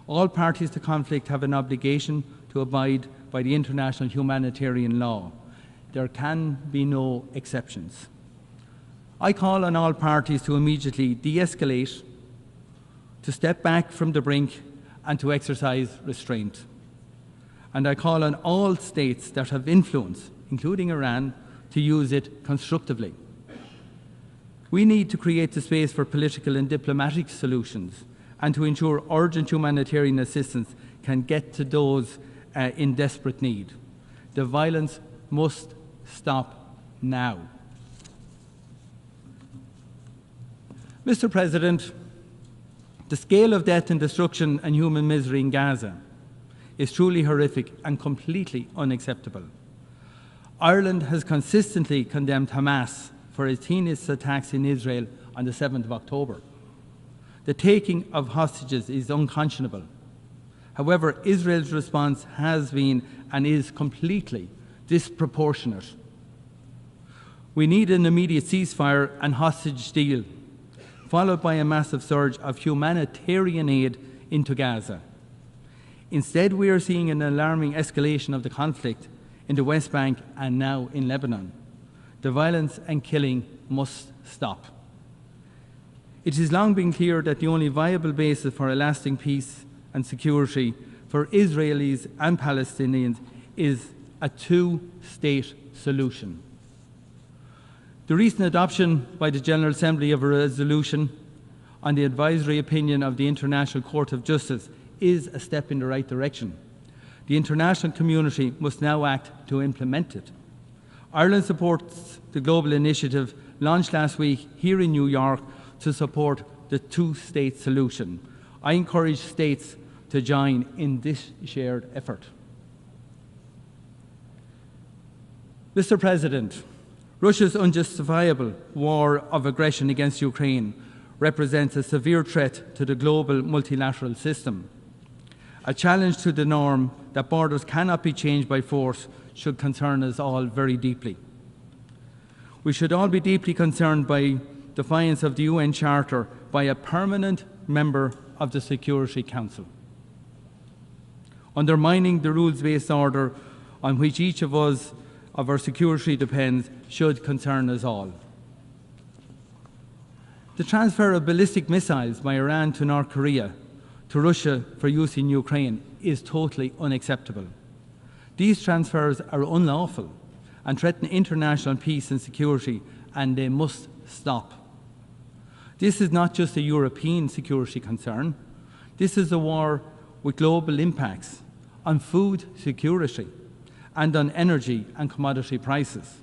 All parties to conflict have an obligation to abide by the international humanitarian law. There can be no exceptions. I call on all parties to immediately de-escalate, to step back from the brink, and to exercise restraint. And I call on all states that have influence, including Iran, to use it constructively. We need to create the space for political and diplomatic solutions and to ensure urgent humanitarian assistance can get to those in desperate need. The violence must stop now. Mr. President, the scale of death and destruction and human misery in Gaza is truly horrific and completely unacceptable. Ireland has consistently condemned Hamas for its heinous attacks in Israel on the 7th of October. The taking of hostages is unconscionable. However, Israel's response has been and is completely disproportionate. We need an immediate ceasefire and hostage deal, followed by a massive surge of humanitarian aid into Gaza. Instead, we are seeing an alarming escalation of the conflict in the West Bank and now in Lebanon. The violence and killing must stop. It has long been clear that the only viable basis for a lasting peace and security for Israelis and Palestinians is a two-state solution. The recent adoption by the General Assembly of a resolution on the advisory opinion of the International Court of Justice is a step in the right direction. The international community must now act to implement it. Ireland supports the global initiative launched last week here in New York to support the two-state solution. I encourage states to join in this shared effort. Mr. President, Russia's unjustifiable war of aggression against Ukraine represents a severe threat to the global multilateral system. A challenge to the norm that borders cannot be changed by force should concern us all very deeply. We should all be deeply concerned by defiance of the UN Charter by a permanent member of the Security Council. Undermining the rules-based order on which each of us of our security depends should concern us all. The transfer of ballistic missiles by Iran to North Korea to Russia for use in Ukraine is totally unacceptable. These transfers are unlawful and threaten international peace and security, and they must stop. This is not just a European security concern. This is a war with global impacts on food security and on energy and commodity prices.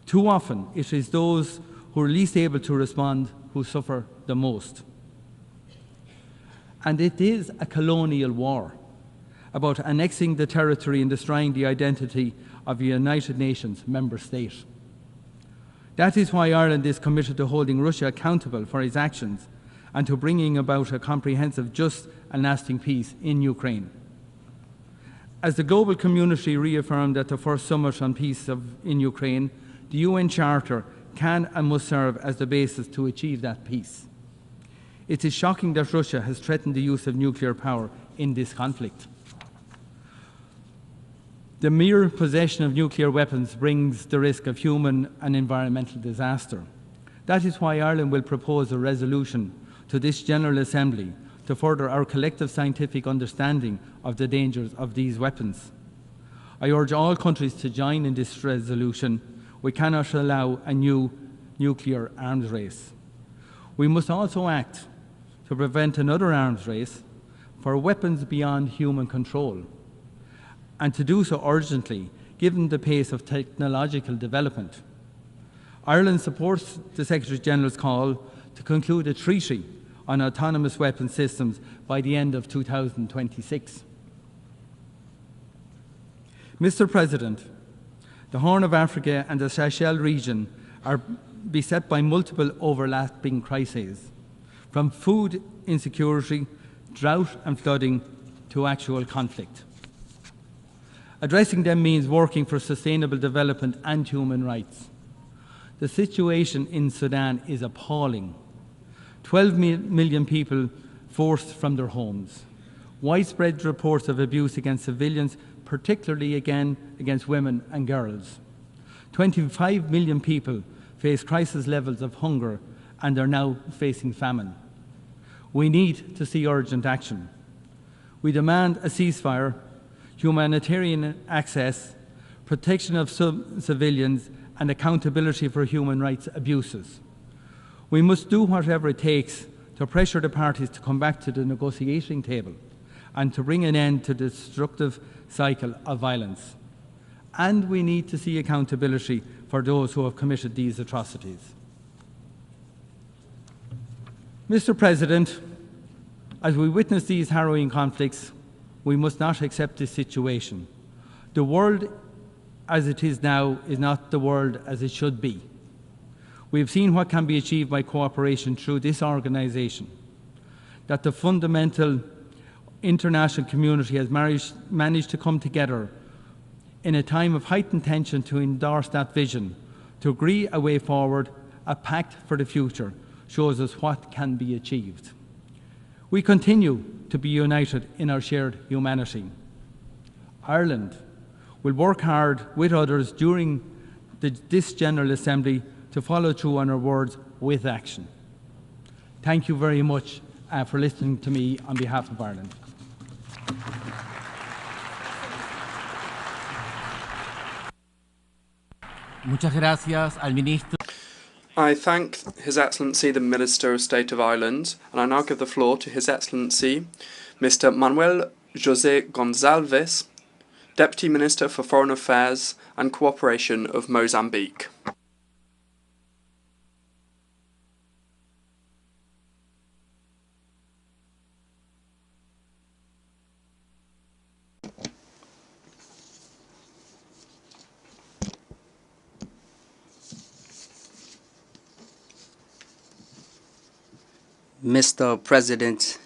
Too often, it is those who are least able to respond who suffer the most. And it is a colonial war about annexing the territory and destroying the identity of a United Nations member state. That is why Ireland is committed to holding Russia accountable for its actions and to bringing about a comprehensive, just and lasting peace in Ukraine. As the global community reaffirmed at the first summit on peace in Ukraine, the UN Charter can and must serve as the basis to achieve that peace. It is shocking that Russia has threatened the use of nuclear power in this conflict. The mere possession of nuclear weapons brings the risk of human and environmental disaster. That is why Ireland will propose a resolution to this General Assembly to further our collective scientific understanding of the dangers of these weapons. I urge all countries to join in this resolution. We cannot allow a new nuclear arms race. We must also act to prevent another arms race for weapons beyond human control, and to do so urgently, given the pace of technological development. Ireland supports the Secretary-General's call to conclude a treaty on autonomous weapon systems by the end of 2026. Mr. President, the Horn of Africa and the Sahel region are beset by multiple overlapping crises, from food insecurity, drought and flooding to actual conflict. Addressing them means working for sustainable development and human rights. The situation in Sudan is appalling. 12 million people forced from their homes. Widespread reports of abuse against civilians, particularly again against women and girls. 25 million people face crisis levels of hunger and are now facing famine. We need to see urgent action. We demand a ceasefire, humanitarian access, protection of civilians, and accountability for human rights abuses. We must do whatever it takes to pressure the parties to come back to the negotiating table and to bring an end to the destructive cycle of violence. And we need to see accountability for those who have committed these atrocities. Mr. President, as we witness these harrowing conflicts, we must not accept this situation. The world as it is now is not the world as it should be. We have seen what can be achieved by cooperation through this organisation, that the fundamental international community has managed to come together in a time of heightened tension to endorse that vision, to agree a way forward, a pact for the future, shows us what can be achieved. We continue to be united in our shared humanity. Ireland will work hard with others during this General Assembly to follow through on our words with action. Thank you very much for listening to me on behalf of Ireland. Muchas gracias al ministro. I thank His Excellency the Minister of State of Ireland, and I now give the floor to His Excellency Mr. Manuel José Gonçalves, Deputy Minister for Foreign Affairs and Cooperation of Mozambique. Mr. President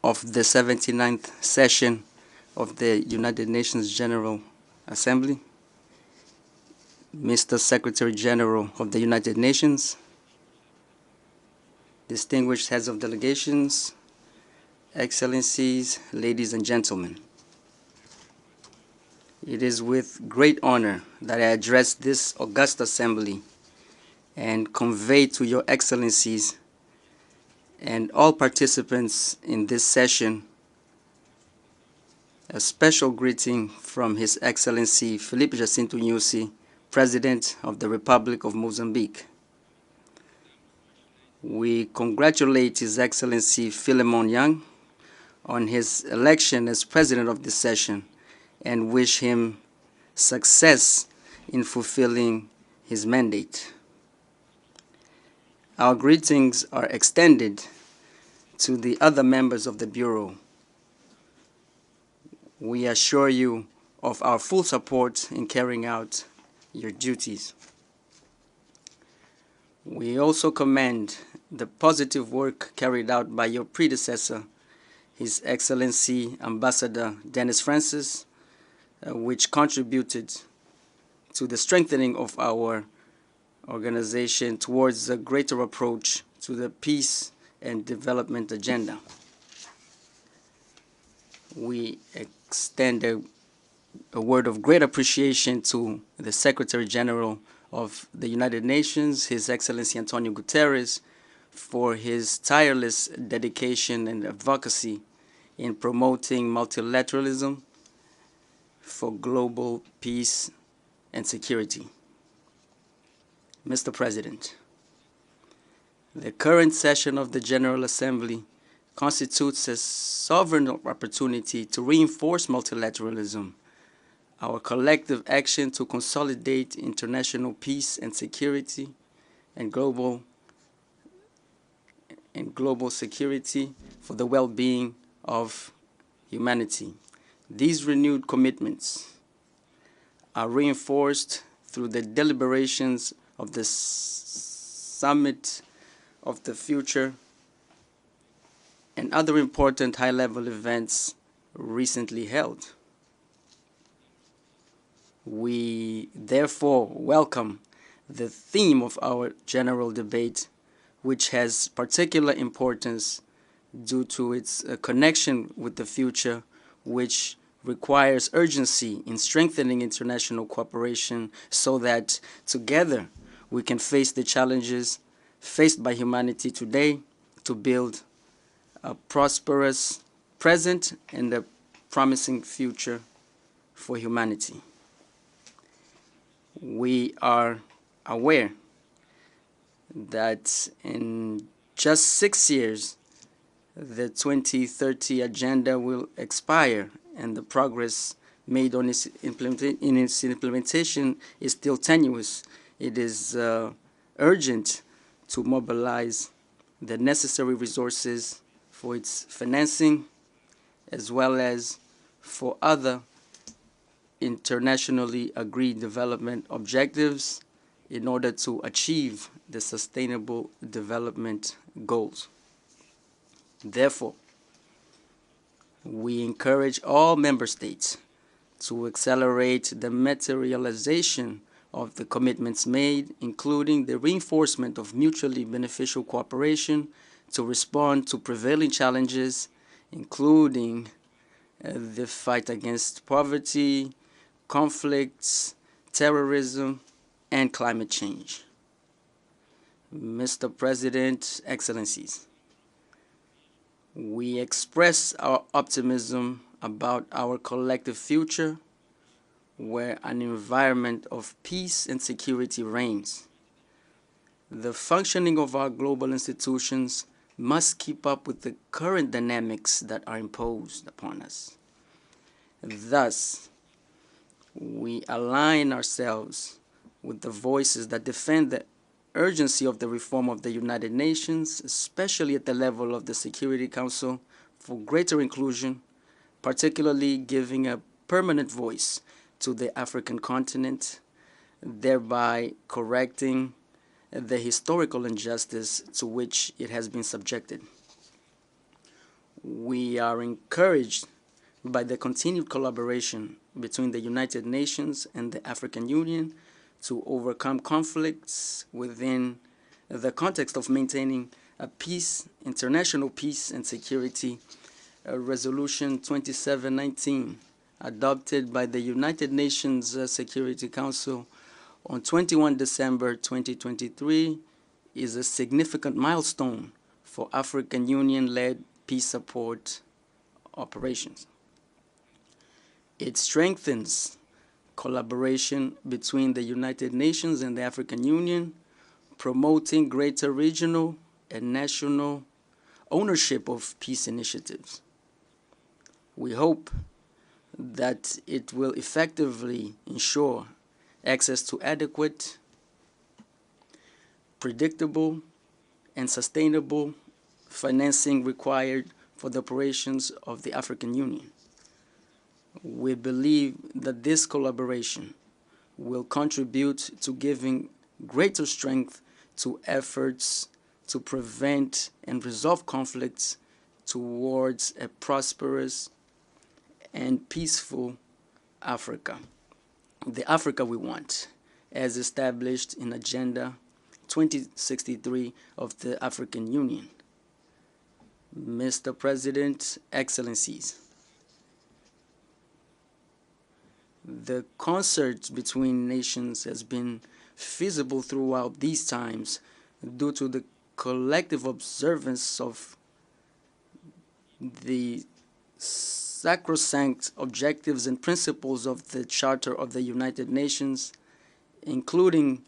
of the 79th session of the United Nations General Assembly, Mr. Secretary General of the United Nations, distinguished heads of delegations, excellencies, ladies and gentlemen. It is with great honor that I address this august assembly and convey to your excellencies and all participants in this session a special greeting from His Excellency Filipe Jacinto Nyusi, President of the Republic of Mozambique. We congratulate His Excellency Philemon Yang on his election as President of this session and wish him success in fulfilling his mandate. Our greetings are extended to the other members of the Bureau. We assure you of our full support in carrying out your duties. We also commend the positive work carried out by your predecessor, His Excellency Ambassador Dennis Francis, which contributed to the strengthening of our organization towards a greater approach to the peace and development agenda. We extend a word of great appreciation to the Secretary General of the United Nations, His Excellency Antonio Guterres, for his tireless dedication and advocacy in promoting multilateralism for global peace and security. Mr. President, the current session of the General Assembly constitutes a sovereign opportunity to reinforce multilateralism, our collective action to consolidate international peace and security and global and global security for the well-being of humanity. These renewed commitments are reinforced through the deliberations of the Summit of the Future and other important high-level events recently held. We therefore welcome the theme of our general debate, which has particular importance due to its connection with the future, which requires urgency in strengthening international cooperation so that together we can face the challenges faced by humanity today to build a prosperous present and a promising future for humanity. We are aware that in just 6 years, the 2030 agenda will expire, and the progress made on its implementation is still tenuous. It is urgent to mobilize the necessary resources for its financing, as well as for other internationally agreed development objectives in order to achieve the Sustainable Development Goals. Therefore, we encourage all member states to accelerate the materialization of the commitments made, including the reinforcement of mutually beneficial cooperation to respond to prevailing challenges, including the fight against poverty, conflicts, terrorism, and climate change. Mr. President, Excellencies, we express our optimism about our collective future, where an environment of peace and security reigns. The functioning of our global institutions must keep up with the current dynamics that are imposed upon us. Thus, we align ourselves with the voices that defend the urgency of the reform of the United Nations, especially at the level of the Security Council, for greater inclusion, particularly giving a permanent voice to the African continent, thereby correcting the historical injustice to which it has been subjected. We are encouraged by the continued collaboration between the United Nations and the African Union to overcome conflicts within the context of maintaining a peace, international peace and security. Resolution 2719, adopted by the United Nations Security Council on 21 December 2023, is a significant milestone for African Union-led peace support operations. It strengthens collaboration between the United Nations and the African Union, promoting greater regional and national ownership of peace initiatives. We hope that it will effectively ensure access to adequate, predictable, and sustainable financing required for the operations of the African Union. We believe that this collaboration will contribute to giving greater strength to efforts to prevent and resolve conflicts towards a prosperous and peaceful Africa, the Africa we want, as established in Agenda 2063 of the African Union. Mr. President, Excellencies, the concert between nations has been feasible throughout these times due to the collective observance of the sacrosanct objectives and principles of the Charter of the United Nations, including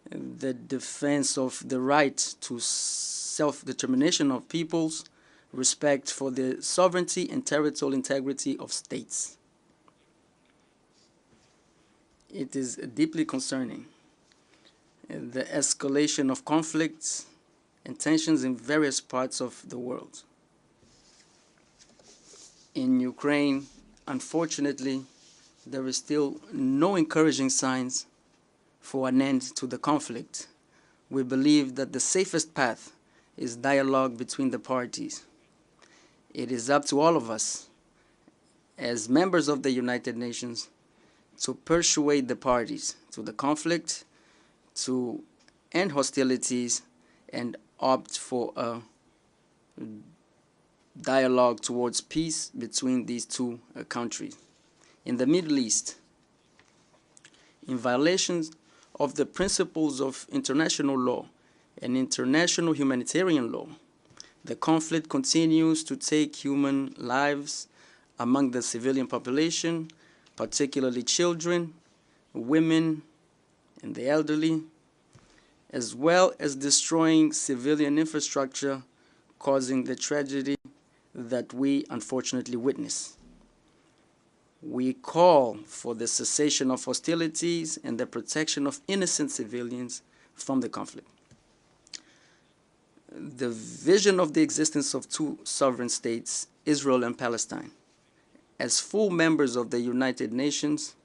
the defense of the right to self-determination of peoples, respect for the sovereignty and territorial integrity of states. It is deeply concerning the escalation of conflicts and tensions in various parts of the world. In Ukraine, unfortunately, there is still no encouraging signs for an end to the conflict. We believe that the safest path is dialogue between the parties. It is up to all of us, as members of the United Nations, to persuade the parties to the conflict, to end hostilities, and opt for a dialogue towards peace between these two countries. In the Middle East, in violations of the principles of international law and international humanitarian law, the conflict continues to take human lives among the civilian population, particularly children, women, and the elderly, as well as destroying civilian infrastructure, causing the tragedy that we unfortunately witness. We call for the cessation of hostilities and the protection of innocent civilians from the conflict. The vision of the existence of two sovereign states, Israel and Palestine, as full members of the United Nations,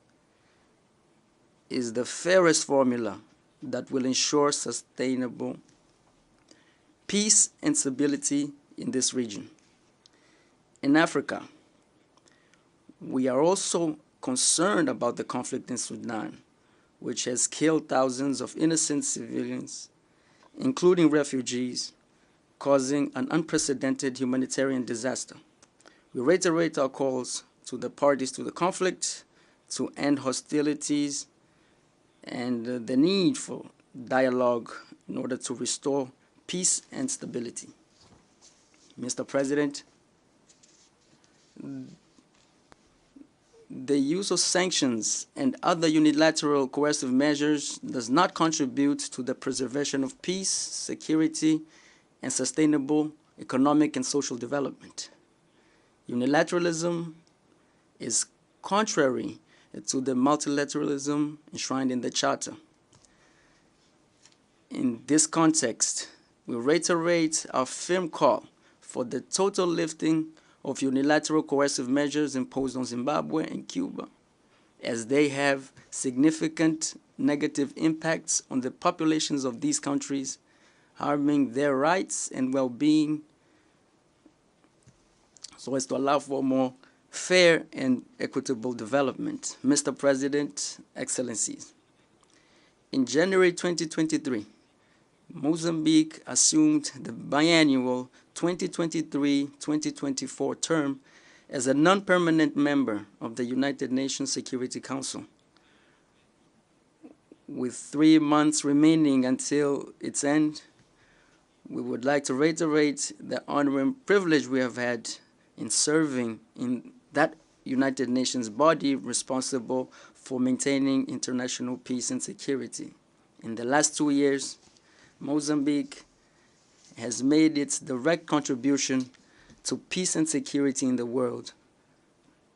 is the fairest formula that will ensure sustainable peace and stability in this region. In Africa, we are also concerned about the conflict in Sudan, which has killed thousands of innocent civilians, including refugees, causing an unprecedented humanitarian disaster. We reiterate our calls to the parties to the conflict to end hostilities and the need for dialogue in order to restore peace and stability. Mr. President, the use of sanctions and other unilateral coercive measures does not contribute to the preservation of peace, security, and sustainable economic and social development. Unilateralism is contrary to the multilateralism enshrined in the Charter. In this context, we reiterate our firm call for the total lifting of unilateral coercive measures imposed on Zimbabwe and Cuba, as they have significant negative impacts on the populations of these countries, harming their rights and well-being, so as to allow for more fair and equitable development. Mr. President, Excellencies, in January 2023, Mozambique assumed the biannual 2023-2024 term as a non-permanent member of the United Nations Security Council. With 3 months remaining until its end, we would like to reiterate the honor and privilege we have had in serving in that United Nations body responsible for maintaining international peace and security. In the last 2 years, Mozambique has made its direct contribution to peace and security in the world,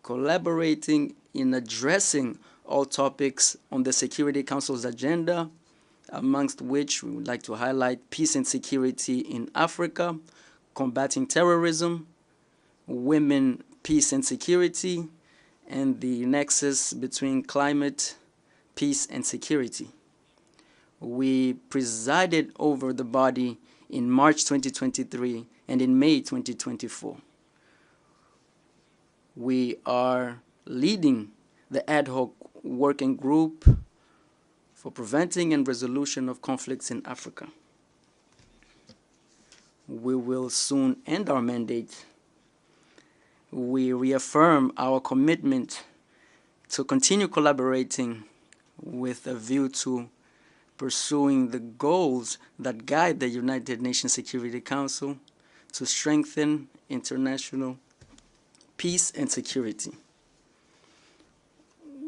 collaborating in addressing all topics on the Security Council's agenda, amongst which we would like to highlight peace and security in Africa, combating terrorism, women, peace and security, and the nexus between climate, peace, and security. We presided over the body in March 2023 and in May 2024. We are leading the ad hoc working group for preventing and resolution of conflicts in Africa. We will soon end our mandate. We reaffirm our commitment to continue collaborating with a view to pursuing the goals that guide the United Nations Security Council to strengthen international peace and security.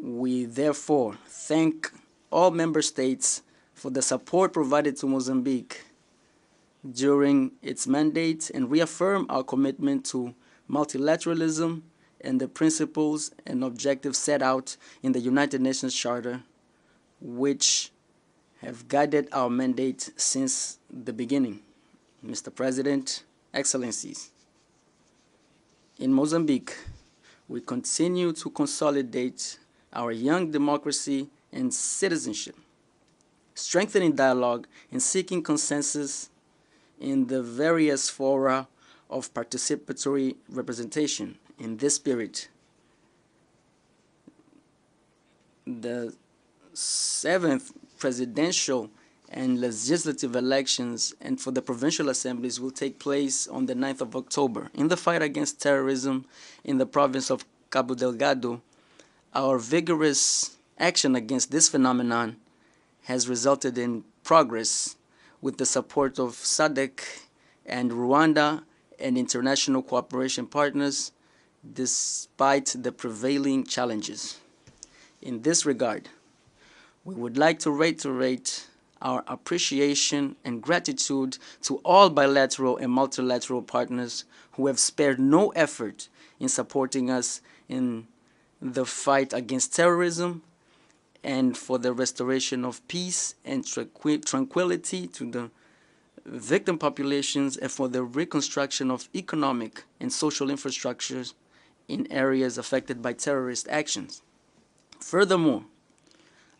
We therefore thank all member states for the support provided to Mozambique during its mandate and reaffirm our commitment to multilateralism and the principles and objectives set out in the United Nations Charter, which have guided our mandate since the beginning. Mr. President, Excellencies, in Mozambique, we continue to consolidate our young democracy and citizenship, strengthening dialogue and seeking consensus in the various fora of participatory representation. In this spirit, the 7th presidential and legislative elections and for the provincial assemblies will take place on the 9th of October. In the fight against terrorism in the province of Cabo Delgado, our vigorous action against this phenomenon has resulted in progress with the support of SADC and Rwanda and international cooperation partners, despite the prevailing challenges. In this regard, we would like to reiterate our appreciation and gratitude to all bilateral and multilateral partners who have spared no effort in supporting us in the fight against terrorism and for the restoration of peace and tranquility to the victim populations and for the reconstruction of economic and social infrastructures in areas affected by terrorist actions. Furthermore,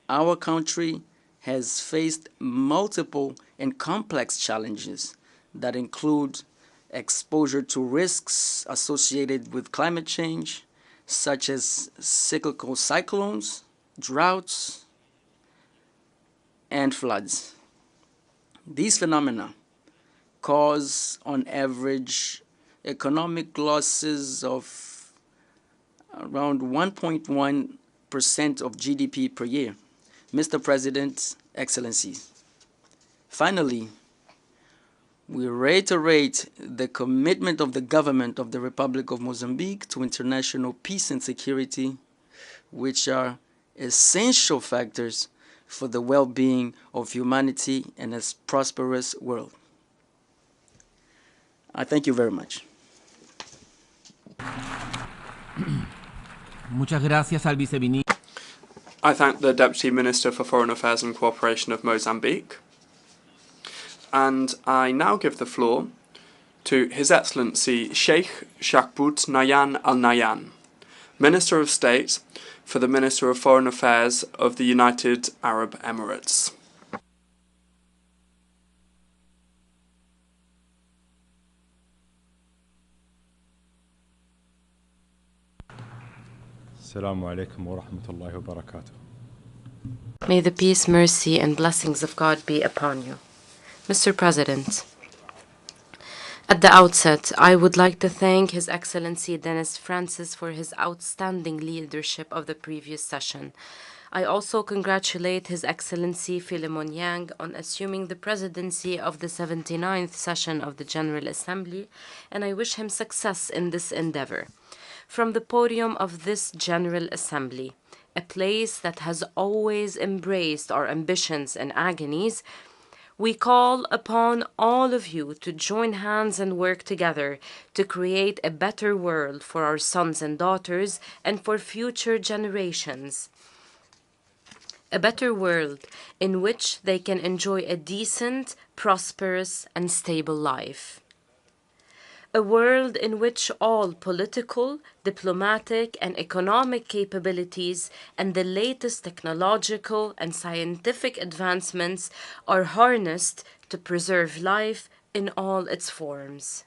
our country has faced multiple and complex challenges that include exposure to risks associated with climate change, such as cyclical cyclones, droughts, and floods. These phenomena cause, on average, economic losses of around 1.1% of GDP per year. Mr. President, Excellencies, finally, we reiterate the commitment of the government of the Republic of Mozambique to international peace and security, which are essential factors for the well-being of humanity and a prosperous world. I thank you very much. Muchas gracias al viceministro. I thank the Deputy Minister for Foreign Affairs and Cooperation of Mozambique. And I now give the floor to His Excellency Sheikh Shakbout Nayan Al Nayan, Minister of State for the Minister of Foreign Affairs of the United Arab Emirates. Assalamu alaikum wa rahmatullahi wa barakatuh. May the peace, mercy, and blessings of God be upon you. Mr. President, at the outset, I would like to thank His Excellency Dennis Francis for his outstanding leadership of the previous session. I also congratulate His Excellency Philemon Yang on assuming the presidency of the 79th session of the General Assembly, and I wish him success in this endeavor. From the podium of this General Assembly, a place that has always embraced our ambitions and agonies, we call upon all of you to join hands and work together to create a better world for our sons and daughters and for future generations. A better world in which they can enjoy a decent, prosperous, and stable life. A world in which all political, diplomatic, and economic capabilities and the latest technological and scientific advancements are harnessed to preserve life in all its forms.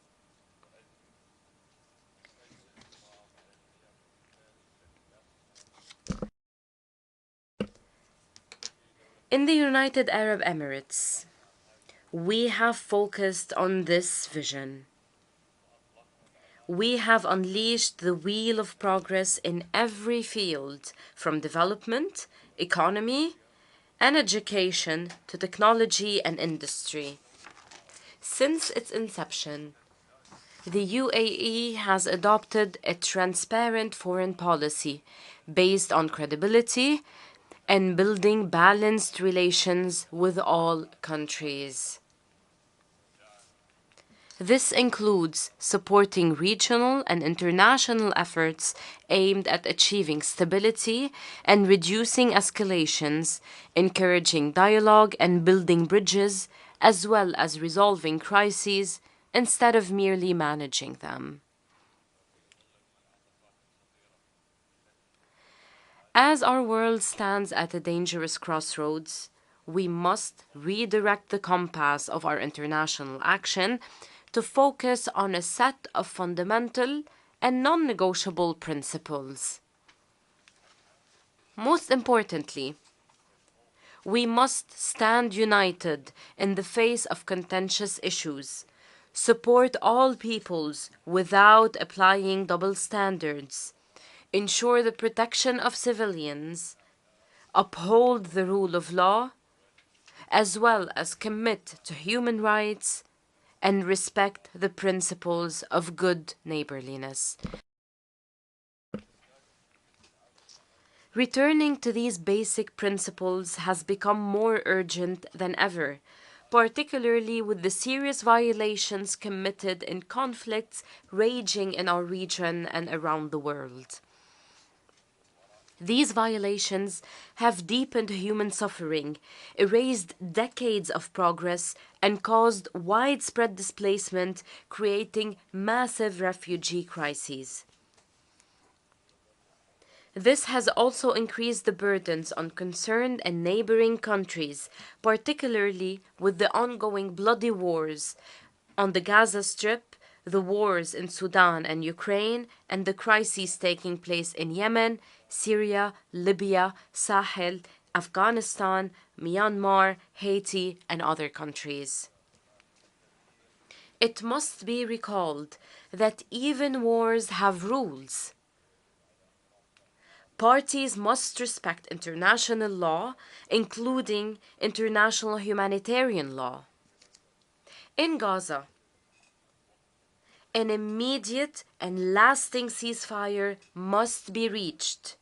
In the United Arab Emirates, we have focused on this vision. We have unleashed the wheel of progress in every field, from development, economy, and education to technology and industry. Since its inception, the UAE has adopted a transparent foreign policy based on credibility and building balanced relations with all countries. This includes supporting regional and international efforts aimed at achieving stability and reducing escalations, encouraging dialogue and building bridges, as well as resolving crises instead of merely managing them. As our world stands at a dangerous crossroads, we must redirect the compass of our international action to focus on a set of fundamental and non-negotiable principles. Most importantly, we must stand united in the face of contentious issues, support all peoples without applying double standards, ensure the protection of civilians, uphold the rule of law, as well as commit to human rights and respect the principles of good neighborliness. Returning to these basic principles has become more urgent than ever, particularly with the serious violations committed in conflicts raging in our region and around the world. These violations have deepened human suffering, erased decades of progress, and caused widespread displacement, creating massive refugee crises. This has also increased the burdens on concerned and neighboring countries, particularly with the ongoing bloody wars on the Gaza Strip, the wars in Sudan and Ukraine, and the crises taking place in Yemen, Syria, Libya, Sahel, Afghanistan, Myanmar, Haiti, and other countries. It must be recalled that even wars have rules. Parties must respect international law, including international humanitarian law. In Gaza, an immediate and lasting ceasefire must be reached.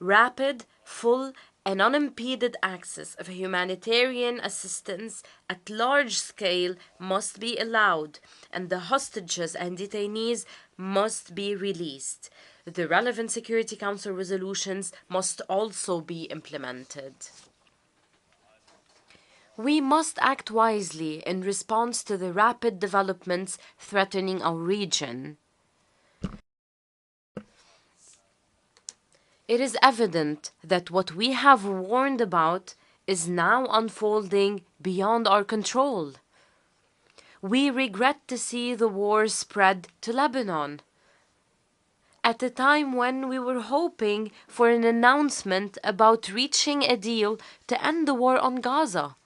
Rapid, full, and unimpeded access of humanitarian assistance at large scale must be allowed, and the hostages and detainees must be released. The relevant Security Council resolutions must also be implemented. We must act wisely in response to the rapid developments threatening our region. It is evident that what we have warned about is now unfolding beyond our control. We regret to see the war spread to Lebanon, at a time when we were hoping for an announcement about reaching a deal to end the war on Gaza.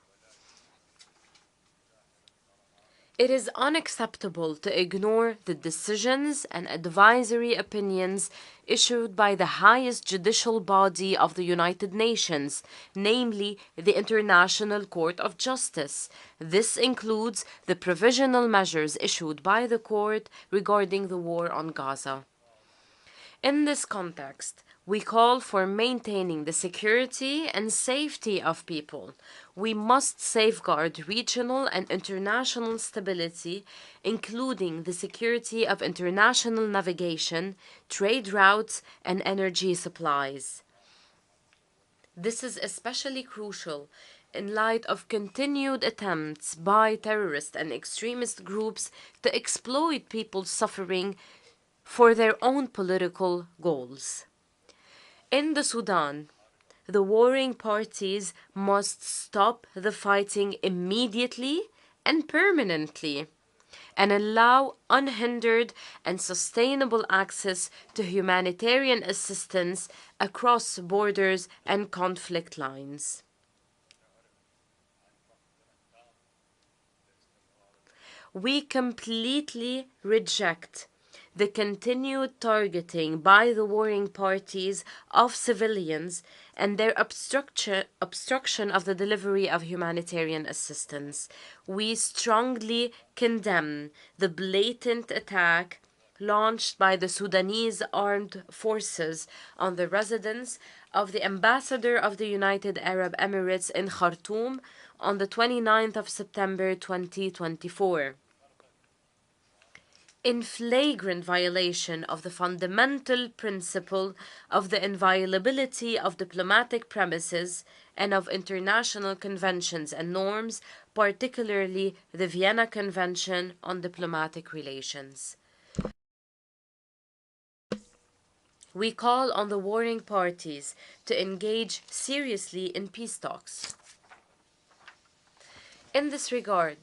It is unacceptable to ignore the decisions and advisory opinions issued by the highest judicial body of the United Nations, namely the International Court of Justice. This includes the provisional measures issued by the court regarding the war on Gaza. In this context, we call for maintaining the security and safety of people. We must safeguard regional and international stability, including the security of international navigation, trade routes, and energy supplies. This is especially crucial in light of continued attempts by terrorist and extremist groups to exploit people's suffering for their own political goals. In the Sudan, the warring parties must stop the fighting immediately and permanently and allow unhindered and sustainable access to humanitarian assistance across borders and conflict lines. We completely reject the continued targeting by the warring parties of civilians and their obstruction of the delivery of humanitarian assistance. We strongly condemn the blatant attack launched by the Sudanese armed forces on the residence of the ambassador of the United Arab Emirates in Khartoum on the 29th of September 2024. in flagrant violation of the fundamental principle of the inviolability of diplomatic premises and of international conventions and norms, particularly the Vienna Convention on Diplomatic Relations. We call on the warring parties to engage seriously in peace talks. In this regard,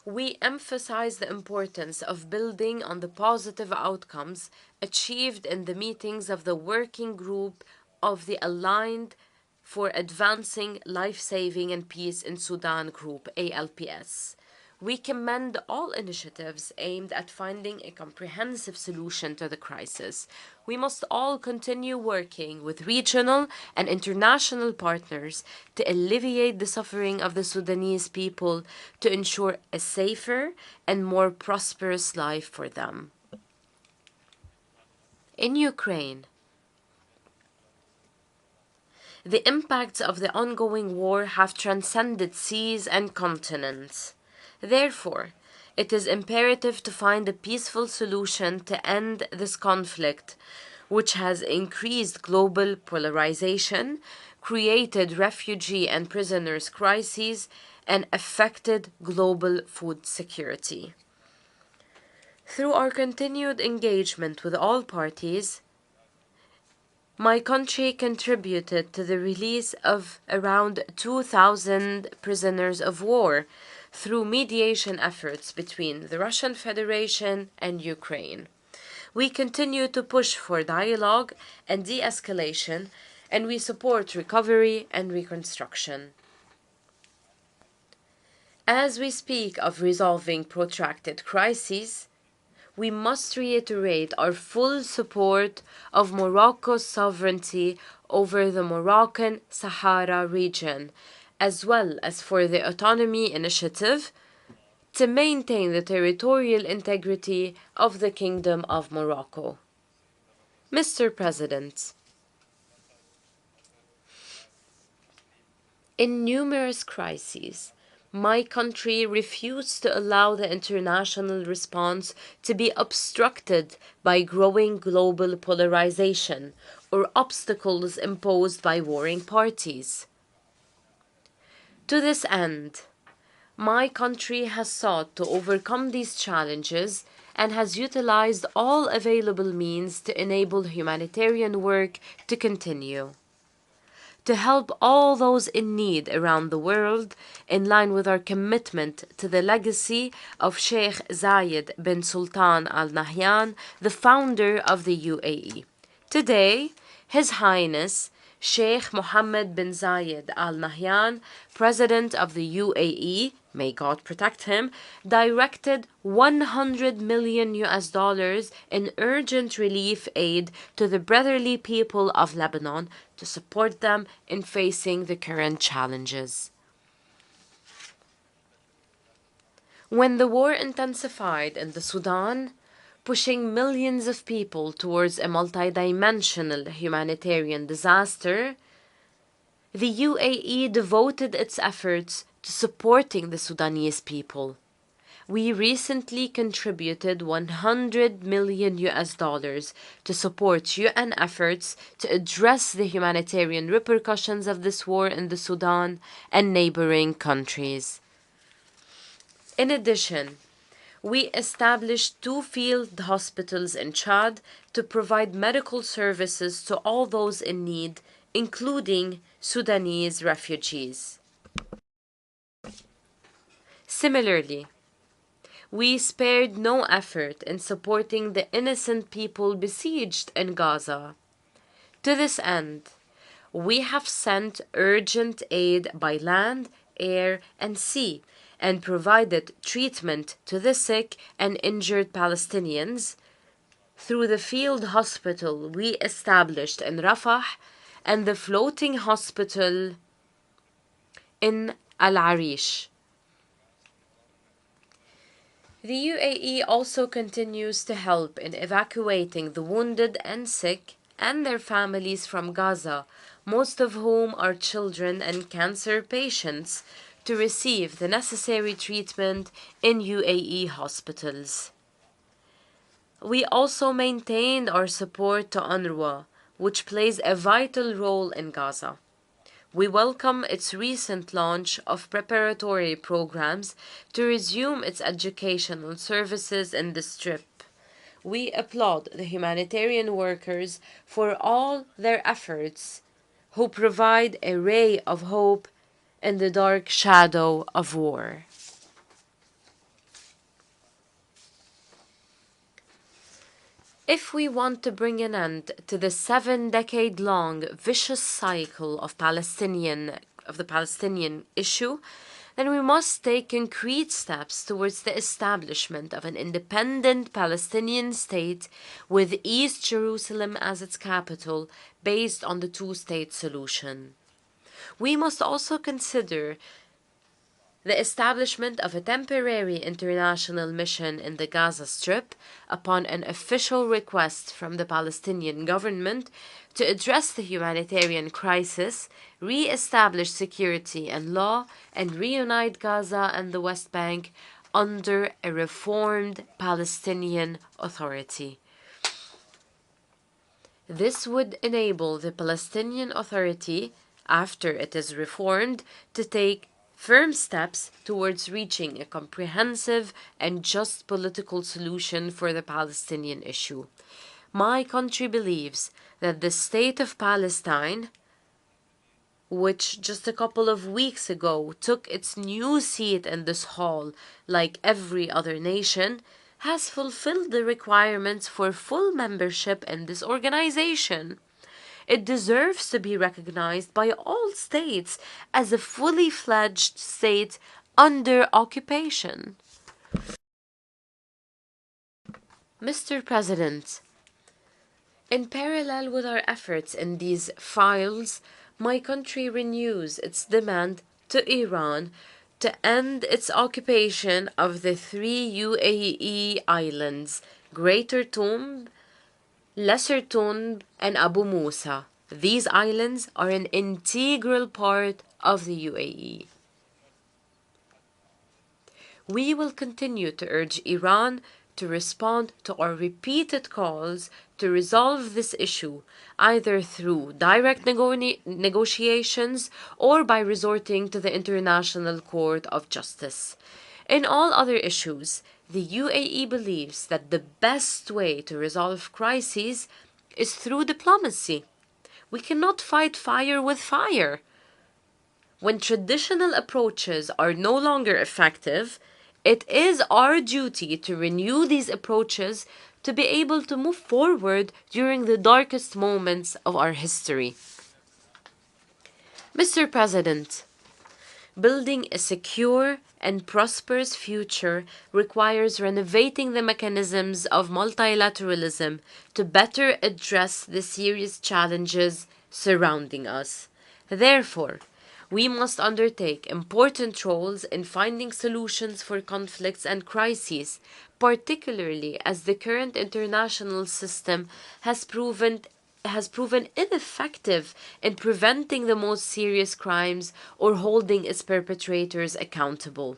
we emphasize the importance of building on the positive outcomes achieved in the meetings of the Working Group of the Aligned for Advancing Life-Saving and Peace in Sudan Group, ALPS. We commend all initiatives aimed at finding a comprehensive solution to the crisis. We must all continue working with regional and international partners to alleviate the suffering of the Sudanese people to ensure a safer and more prosperous life for them. In Ukraine, the impacts of the ongoing war have transcended seas and continents. Therefore, it is imperative to find a peaceful solution to end this conflict, which has increased global polarization, created refugee and prisoners crises, and affected global food security. Through our continued engagement with all parties, my country contributed to the release of around 2,000 prisoners of war through mediation efforts between the Russian Federation and Ukraine. We continue to push for dialogue and de-escalation, and we support recovery and reconstruction. As we speak of resolving protracted crises, we must reiterate our full support of Morocco's sovereignty over the Moroccan Sahara region, as well as for the Autonomy Initiative to maintain the territorial integrity of the Kingdom of Morocco. Mr. President, in numerous crises, my country refused to allow the international response to be obstructed by growing global polarization or obstacles imposed by warring parties. To this end, my country has sought to overcome these challenges and has utilized all available means to enable humanitarian work to continue. To help all those in need around the world, in line with our commitment to the legacy of Sheikh Zayed bin Sultan Al Nahyan, the founder of the UAE. Today, His Highness Sheikh Mohammed bin Zayed Al Nahyan, President of the UAE, may God protect him, directed $100 million in urgent relief aid to the brotherly people of Lebanon to support them in facing the current challenges. When the war intensified in the Sudan, pushing millions of people towards a multidimensional humanitarian disaster, the UAE devoted its efforts to supporting the Sudanese people. We recently contributed $100 million to support UN efforts to address the humanitarian repercussions of this war in the Sudan and neighboring countries. In addition, we established 2 field hospitals in Chad to provide medical services to all those in need, including Sudanese refugees. Similarly, we spared no effort in supporting the innocent people besieged in Gaza. To this end, we have sent urgent aid by land, air, and sea, and provided treatment to the sick and injured Palestinians through the field hospital we established in Rafah and the floating hospital in Al Arish. The UAE also continues to help in evacuating the wounded and sick and their families from Gaza, most of whom are children and cancer patients, to receive the necessary treatment in UAE hospitals. We also maintained our support to UNRWA, which plays a vital role in Gaza. We welcome its recent launch of preparatory programs to resume its educational services in the Strip. We applaud the humanitarian workers for all their efforts, who provide a ray of hope in the dark shadow of war. If we want to bring an end to the 7-decade-long vicious cycle of the Palestinian issue, then we must take concrete steps towards the establishment of an independent Palestinian state with East Jerusalem as its capital, based on the two-state solution. We must also consider the establishment of a temporary international mission in the Gaza Strip upon an official request from the Palestinian government to address the humanitarian crisis, re-establish security and law, and reunite Gaza and the West Bank under a reformed Palestinian Authority. This would enable the Palestinian Authority, after it is reformed, to take firm steps towards reaching a comprehensive and just political solution for the Palestinian issue. My country believes that the state of Palestine, which just a couple of weeks ago took its new seat in this hall like every other nation, has fulfilled the requirements for full membership in this organization. It deserves to be recognized by all states as a fully fledged state under occupation. Mr. President, in parallel with our efforts in these files, my country renews its demand to Iran to end its occupation of the 3 UAE islands, Greater Tomb, Lesser Tomb, and Abu Musa. These islands are an integral part of the UAE. We will continue to urge Iran to respond to our repeated calls to resolve this issue, either through direct negotiations or by resorting to the International Court of Justice. In all other issues, the UAE believes that the best way to resolve crises is through diplomacy. We cannot fight fire with fire. When traditional approaches are no longer effective, it is our duty to renew these approaches to be able to move forward during the darkest moments of our history. Mr. President, building a secure and prosperous future requires renovating the mechanisms of multilateralism to better address the serious challenges surrounding us. Therefore, we must undertake important roles in finding solutions for conflicts and crises, particularly as the current international system has proven ineffective in preventing the most serious crimes or holding its perpetrators accountable.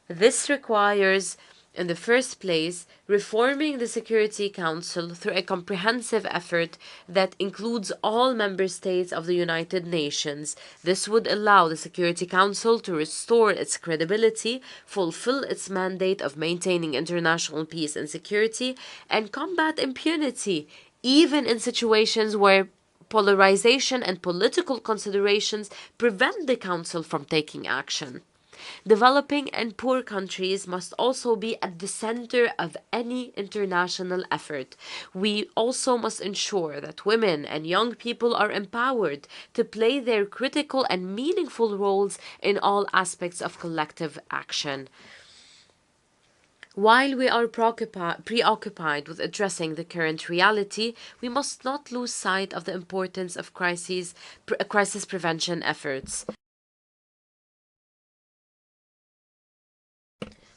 This requires, in the first place, reforming the Security Council through a comprehensive effort that includes all member states of the United Nations. This would allow the Security Council to restore its credibility, fulfill its mandate of maintaining international peace and security, and combat impunity, even in situations where polarization and political considerations prevent the Council from taking action. Developing and poor countries must also be at the center of any international effort. We also must ensure that women and young people are empowered to play their critical and meaningful roles in all aspects of collective action. While we are preoccupied with addressing the current reality, we must not lose sight of the importance of crisis prevention efforts.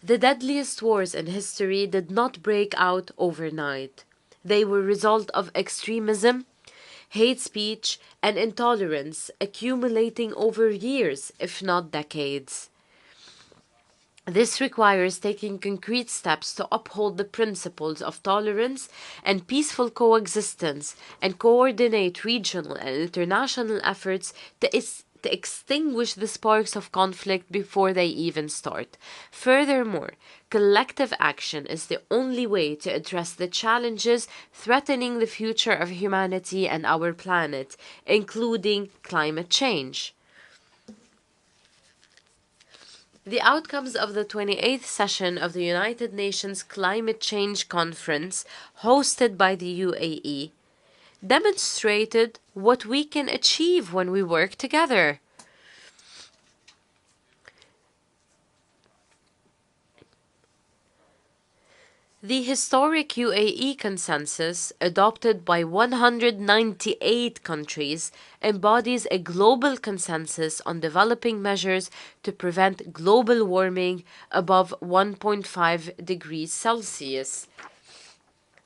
The deadliest wars in history did not break out overnight. They were a result of extremism, hate speech, and intolerance accumulating over years, if not decades. This requires taking concrete steps to uphold the principles of tolerance and peaceful coexistence and coordinate regional and international efforts to extinguish the sparks of conflict before they even start. Furthermore, collective action is the only way to address the challenges threatening the future of humanity and our planet, including climate change. The outcomes of the 28th session of the United Nations Climate Change Conference, hosted by the UAE, demonstrated what we can achieve when we work together. The historic UAE consensus, adopted by 198 countries, embodies a global consensus on developing measures to prevent global warming above 1.5 degrees Celsius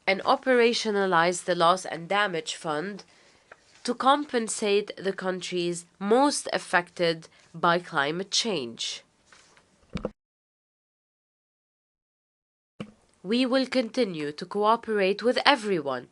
and operationalize the Loss and Damage Fund to compensate the countries most affected by climate change. We will continue to cooperate with everyone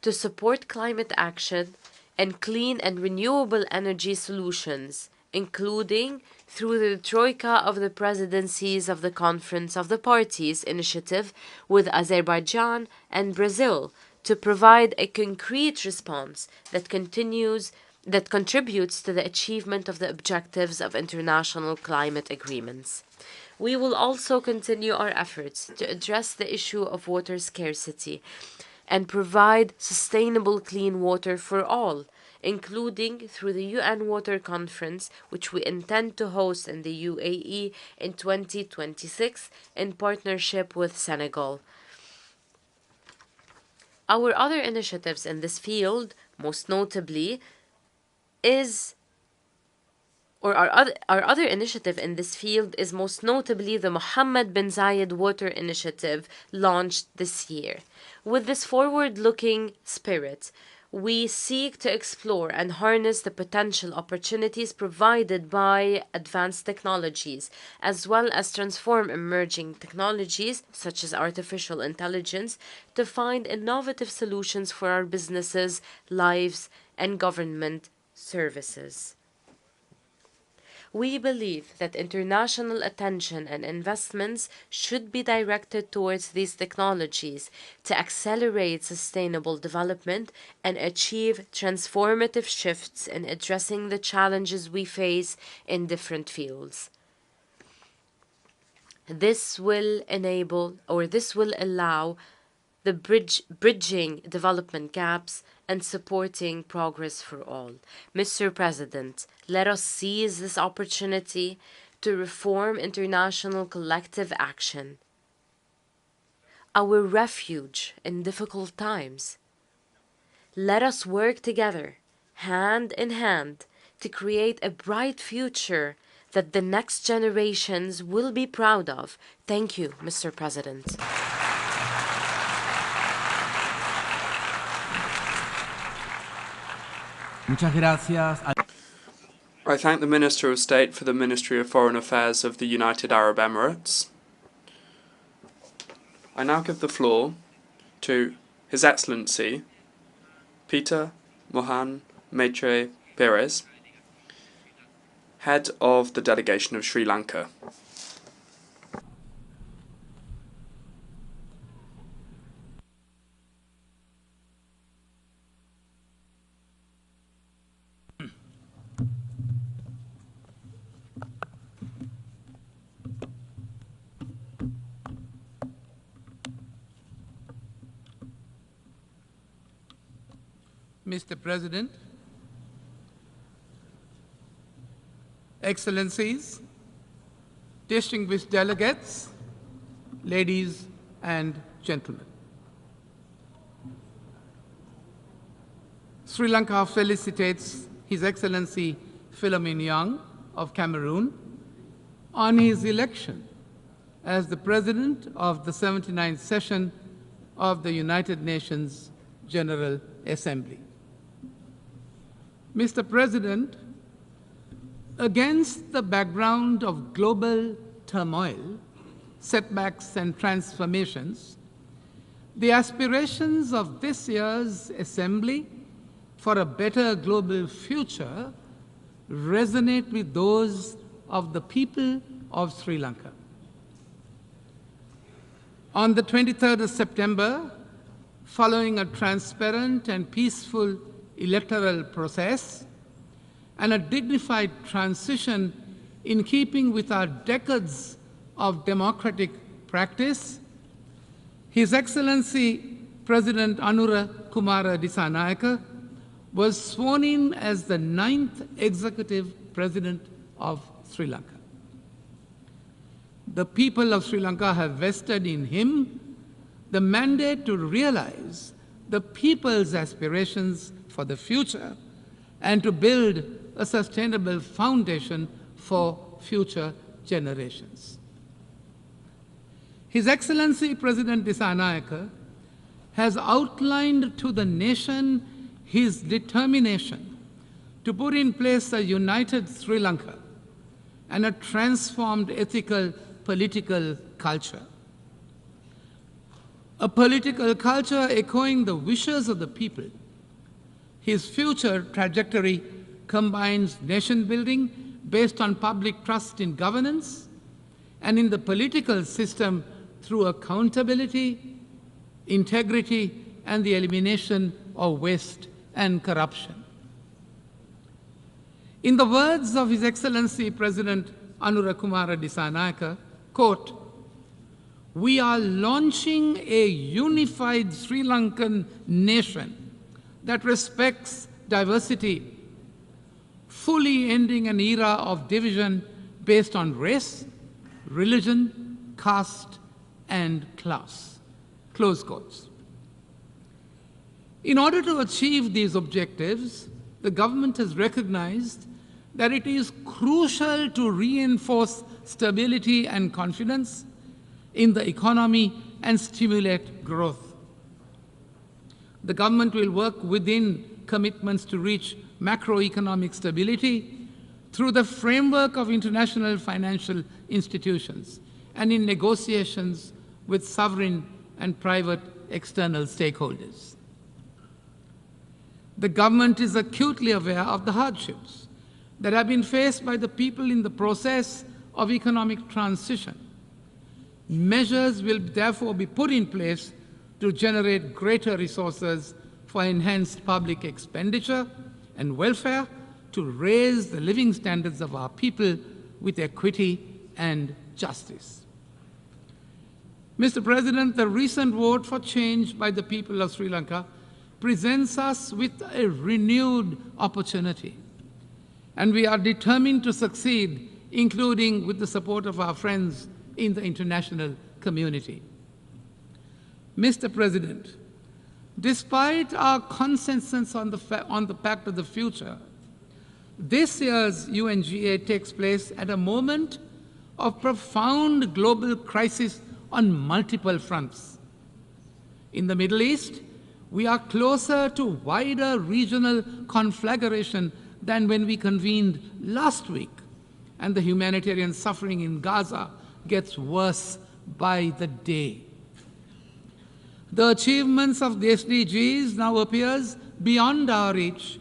to support climate action and clean and renewable energy solutions, including through the Troika of the Presidencies of the Conference of the Parties initiative with Azerbaijan and Brazil to provide a concrete response that contributes to the achievement of the objectives of international climate agreements. We will also continue our efforts to address the issue of water scarcity and provide sustainable clean water for all, including through the UN Water Conference, which we intend to host in the UAE in 2026 in partnership with Senegal. Our other initiatives in this field, most notably, our other initiative in this field is most notably the Mohammed bin Zayed Water Initiative launched this year. With this forward-looking spirit, we seek to explore and harness the potential opportunities provided by advanced technologies, as well as transform emerging technologies, such as artificial intelligence, to find innovative solutions for our businesses, lives, and government services. We believe that international attention and investments should be directed towards these technologies to accelerate sustainable development and achieve transformative shifts in addressing the challenges we face in different fields. This will allow the bridging development gaps and supporting progress for all. Mr. President, let us seize this opportunity to reform international collective action, our refuge in difficult times. Let us work together, hand in hand, to create a bright future that the next generations will be proud of. Thank you, Mr. President. Muchas gracias. I thank the Minister of State for the Ministry of Foreign Affairs of the United Arab Emirates. I now give the floor to His Excellency Peter Mohan Maitre Perez, Head of the Delegation of Sri Lanka. Mr. President, Excellencies, distinguished delegates, ladies and gentlemen. Sri Lanka felicitates His Excellency Philomen Young of Cameroon on his election as the President of the 79th session of the United Nations General Assembly. Mr. President, against the background of global turmoil, setbacks and transformations, the aspirations of this year's Assembly for a better global future resonate with those of the people of Sri Lanka. On the 23rd of September, following a transparent and peaceful electoral process and a dignified transition in keeping with our decades of democratic practice, His Excellency President Anura Kumara Dissanayake was sworn in as the 9th Executive President of Sri Lanka. The people of Sri Lanka have vested in him the mandate to realize the people's aspirations for the future and to build a sustainable foundation for future generations. His Excellency President Dissanayake has outlined to the nation his determination to put in place a united Sri Lanka and a transformed ethical political culture. A political culture echoing the wishes of the people. His future trajectory combines nation building based on public trust in governance and in the political system through accountability, integrity, and the elimination of waste and corruption. In the words of His Excellency President Anura Kumara Dissanayake, quote, "We are launching a unified Sri Lankan nation that respects diversity, fully ending an era of division based on race, religion, caste, and class." Close quotes. In order to achieve these objectives, the government has recognized that it is crucial to reinforce stability and confidence in the economy and stimulate growth. The government will work within commitments to reach macroeconomic stability through the framework of international financial institutions and in negotiations with sovereign and private external stakeholders. The government is acutely aware of the hardships that have been faced by the people in the process of economic transition. Measures will therefore be put in place to generate greater resources for enhanced public expenditure and welfare to raise the living standards of our people with equity and justice. Mr. President, the recent vote for change by the people of Sri Lanka presents us with a renewed opportunity, and we are determined to succeed, including with the support of our friends in the international community. Mr. President, despite our consensus on the Pact of the Future, this year's UNGA takes place at a moment of profound global crisis on multiple fronts. In the Middle East, we are closer to wider regional conflagration than when we convened last week, and the humanitarian suffering in Gaza gets worse by the day. The achievements of the SDGs now appears beyond our reach,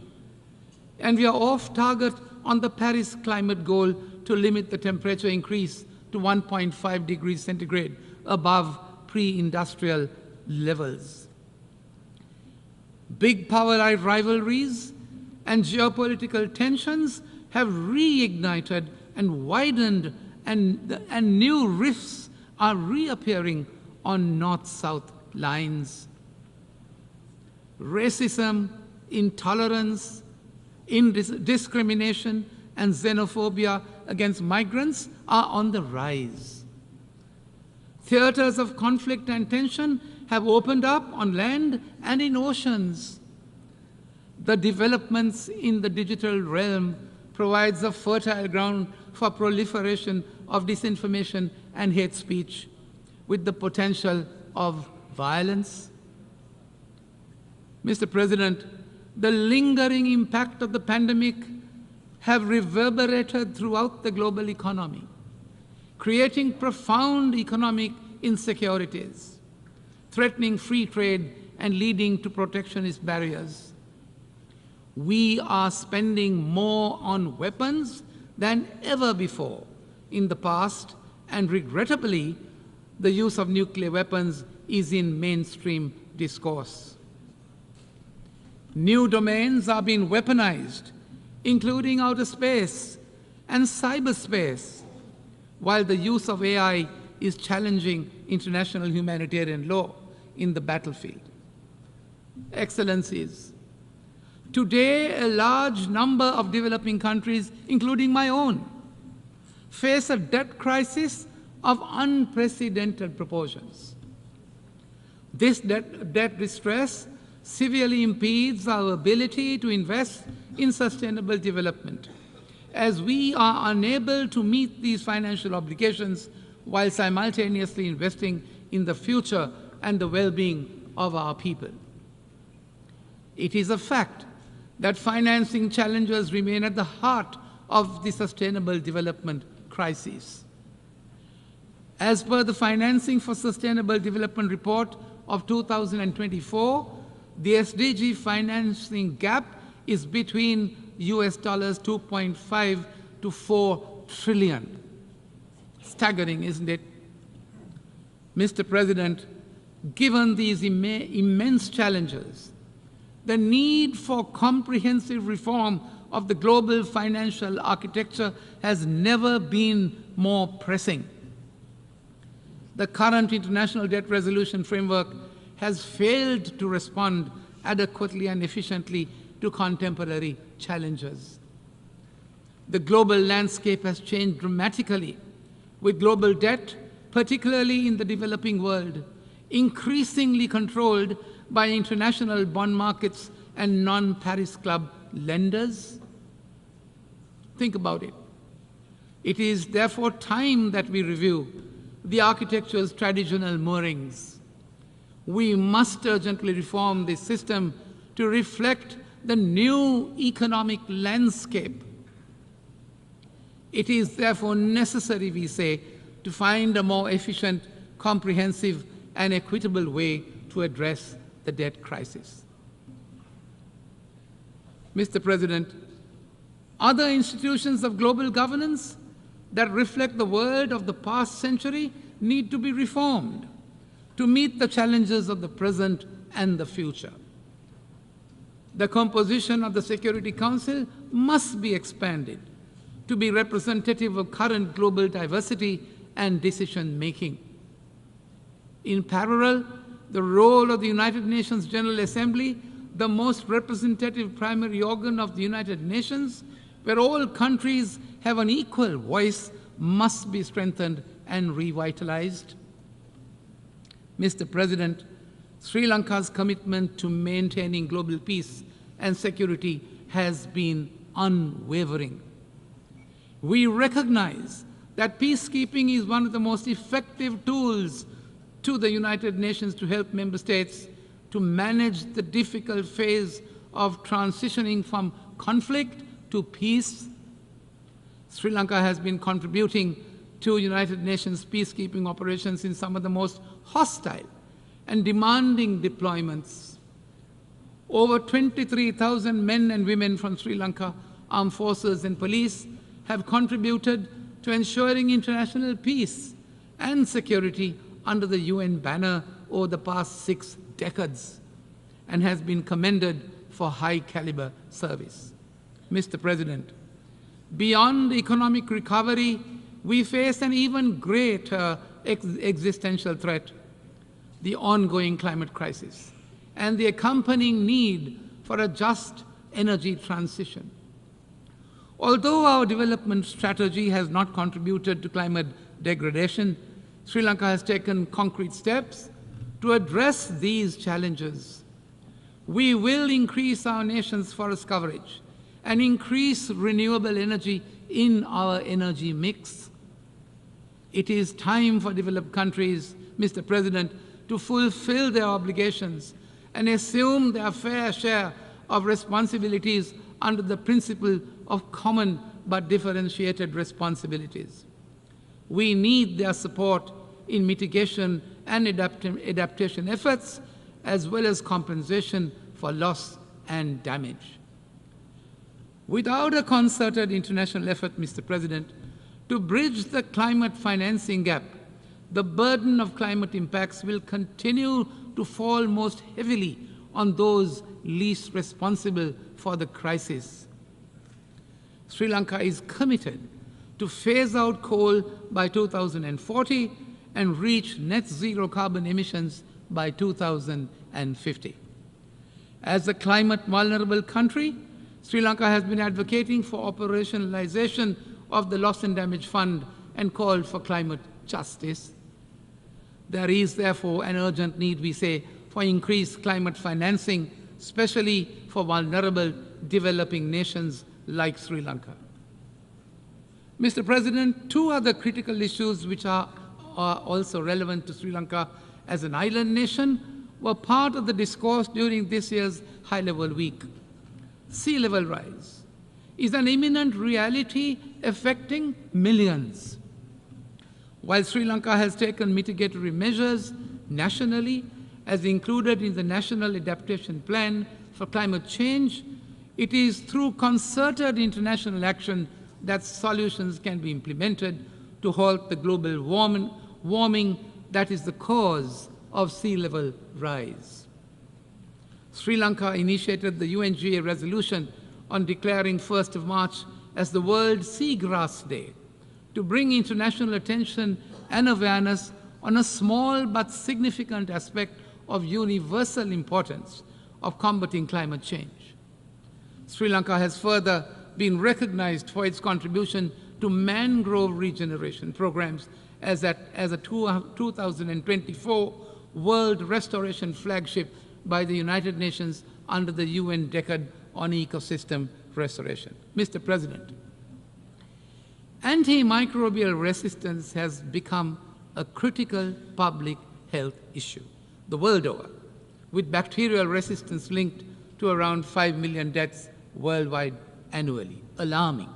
and we are off target on the Paris climate goal to limit the temperature increase to 1.5 degrees centigrade above pre-industrial levels. Big power rivalries and geopolitical tensions have reignited and widened, and new rifts are reappearing on north-south lines. Racism, intolerance, discrimination, and xenophobia against migrants are on the rise. Theaters of conflict and tension have opened up on land and in oceans. The developments in the digital realm provides a fertile ground for proliferation of disinformation and hate speech, with the potential of violence. Mr. President, the lingering impact of the pandemic have reverberated throughout the global economy, creating profound economic insecurities, threatening free trade and leading to protectionist barriers. We are spending more on weapons than ever before in the past, and regrettably, the use of nuclear weapons is in mainstream discourse. New domains are being weaponized, including outer space and cyberspace, while the use of AI is challenging international humanitarian law in the battlefield. Excellencies, today a large number of developing countries, including my own, face a debt crisis of unprecedented proportions. This debt distress severely impedes our ability to invest in sustainable development, as we are unable to meet these financial obligations while simultaneously investing in the future and the well-being of our people. It is a fact that financing challenges remain at the heart of the sustainable development crisis. As per the Financing for Sustainable Development Report of 2024, the SDG financing gap is between US dollars 2.5 to 4 trillion. Staggering, isn't it? Mr. President, given these immense challenges, the need for comprehensive reform of the global financial architecture has never been more pressing. The current international debt resolution framework has failed to respond adequately and efficiently to contemporary challenges. The global landscape has changed dramatically, with global debt, particularly in the developing world, increasingly controlled by international bond markets and non-Paris Club lenders. Think about it. It is therefore time that we review the architecture's traditional moorings. We must urgently reform this system to reflect the new economic landscape. It is therefore necessary, we say, to find a more efficient, comprehensive, and equitable way to address the debt crisis. Mr. President, other institutions of global governance that reflect the world of the past century need to be reformed to meet the challenges of the present and the future. The composition of the Security Council must be expanded to be representative of current global diversity and decision-making. In parallel, the role of the United Nations General Assembly, the most representative primary organ of the United Nations, where all countries have an equal voice, must be strengthened and revitalized. Mr. President, Sri Lanka's commitment to maintaining global peace and security has been unwavering. We recognize that peacekeeping is one of the most effective tools to the United Nations to help member states to manage the difficult phase of transitioning from conflict to peace. Sri Lanka has been contributing to United Nations peacekeeping operations in some of the most hostile and demanding deployments. Over 23,000 men and women from Sri Lanka, armed forces and police have contributed to ensuring international peace and security under the UN banner over the past 6 decades and has been commended for high-caliber service. Mr. President, beyond economic recovery, we face an even greater existential threat, the ongoing climate crisis, and the accompanying need for a just energy transition. Although our development strategy has not contributed to climate degradation, Sri Lanka has taken concrete steps to address these challenges. We will increase our nation's forest coverage and increase renewable energy in our energy mix. It is time for developed countries, Mr. President, to fulfill their obligations and assume their fair share of responsibilities under the principle of common but differentiated responsibilities. We need their support in mitigation and adaptation efforts, as well as compensation for loss and damage. Without a concerted international effort, Mr. President, to bridge the climate financing gap, the burden of climate impacts will continue to fall most heavily on those least responsible for the crisis. Sri Lanka is committed to phase out coal by 2040 and reach net zero carbon emissions by 2050. As a climate vulnerable country, Sri Lanka has been advocating for operationalization of the Loss and Damage Fund and called for climate justice. There is therefore an urgent need, we say, for increased climate financing, especially for vulnerable developing nations like Sri Lanka. Mr. President, two other critical issues which are also relevant to Sri Lanka as an island nation were part of the discourse during this year's high-level week. Sea level rise is an imminent reality affecting millions. While Sri Lanka has taken mitigatory measures nationally, as included in the National Adaptation Plan for Climate Change, it is through concerted international action that solutions can be implemented to halt the global warming that is the cause of sea level rise. Sri Lanka initiated the UNGA resolution on declaring 1st of March as the World Seagrass Day to bring international attention and awareness on a small but significant aspect of universal importance of combating climate change. Sri Lanka has further been recognized for its contribution to mangrove regeneration programs as a 2024 World Restoration Flagship by the United Nations under the UN Decade on Ecosystem Restoration. Mr. President, antimicrobial resistance has become a critical public health issue the world over, with bacterial resistance linked to around 5 million deaths worldwide annually. Alarming.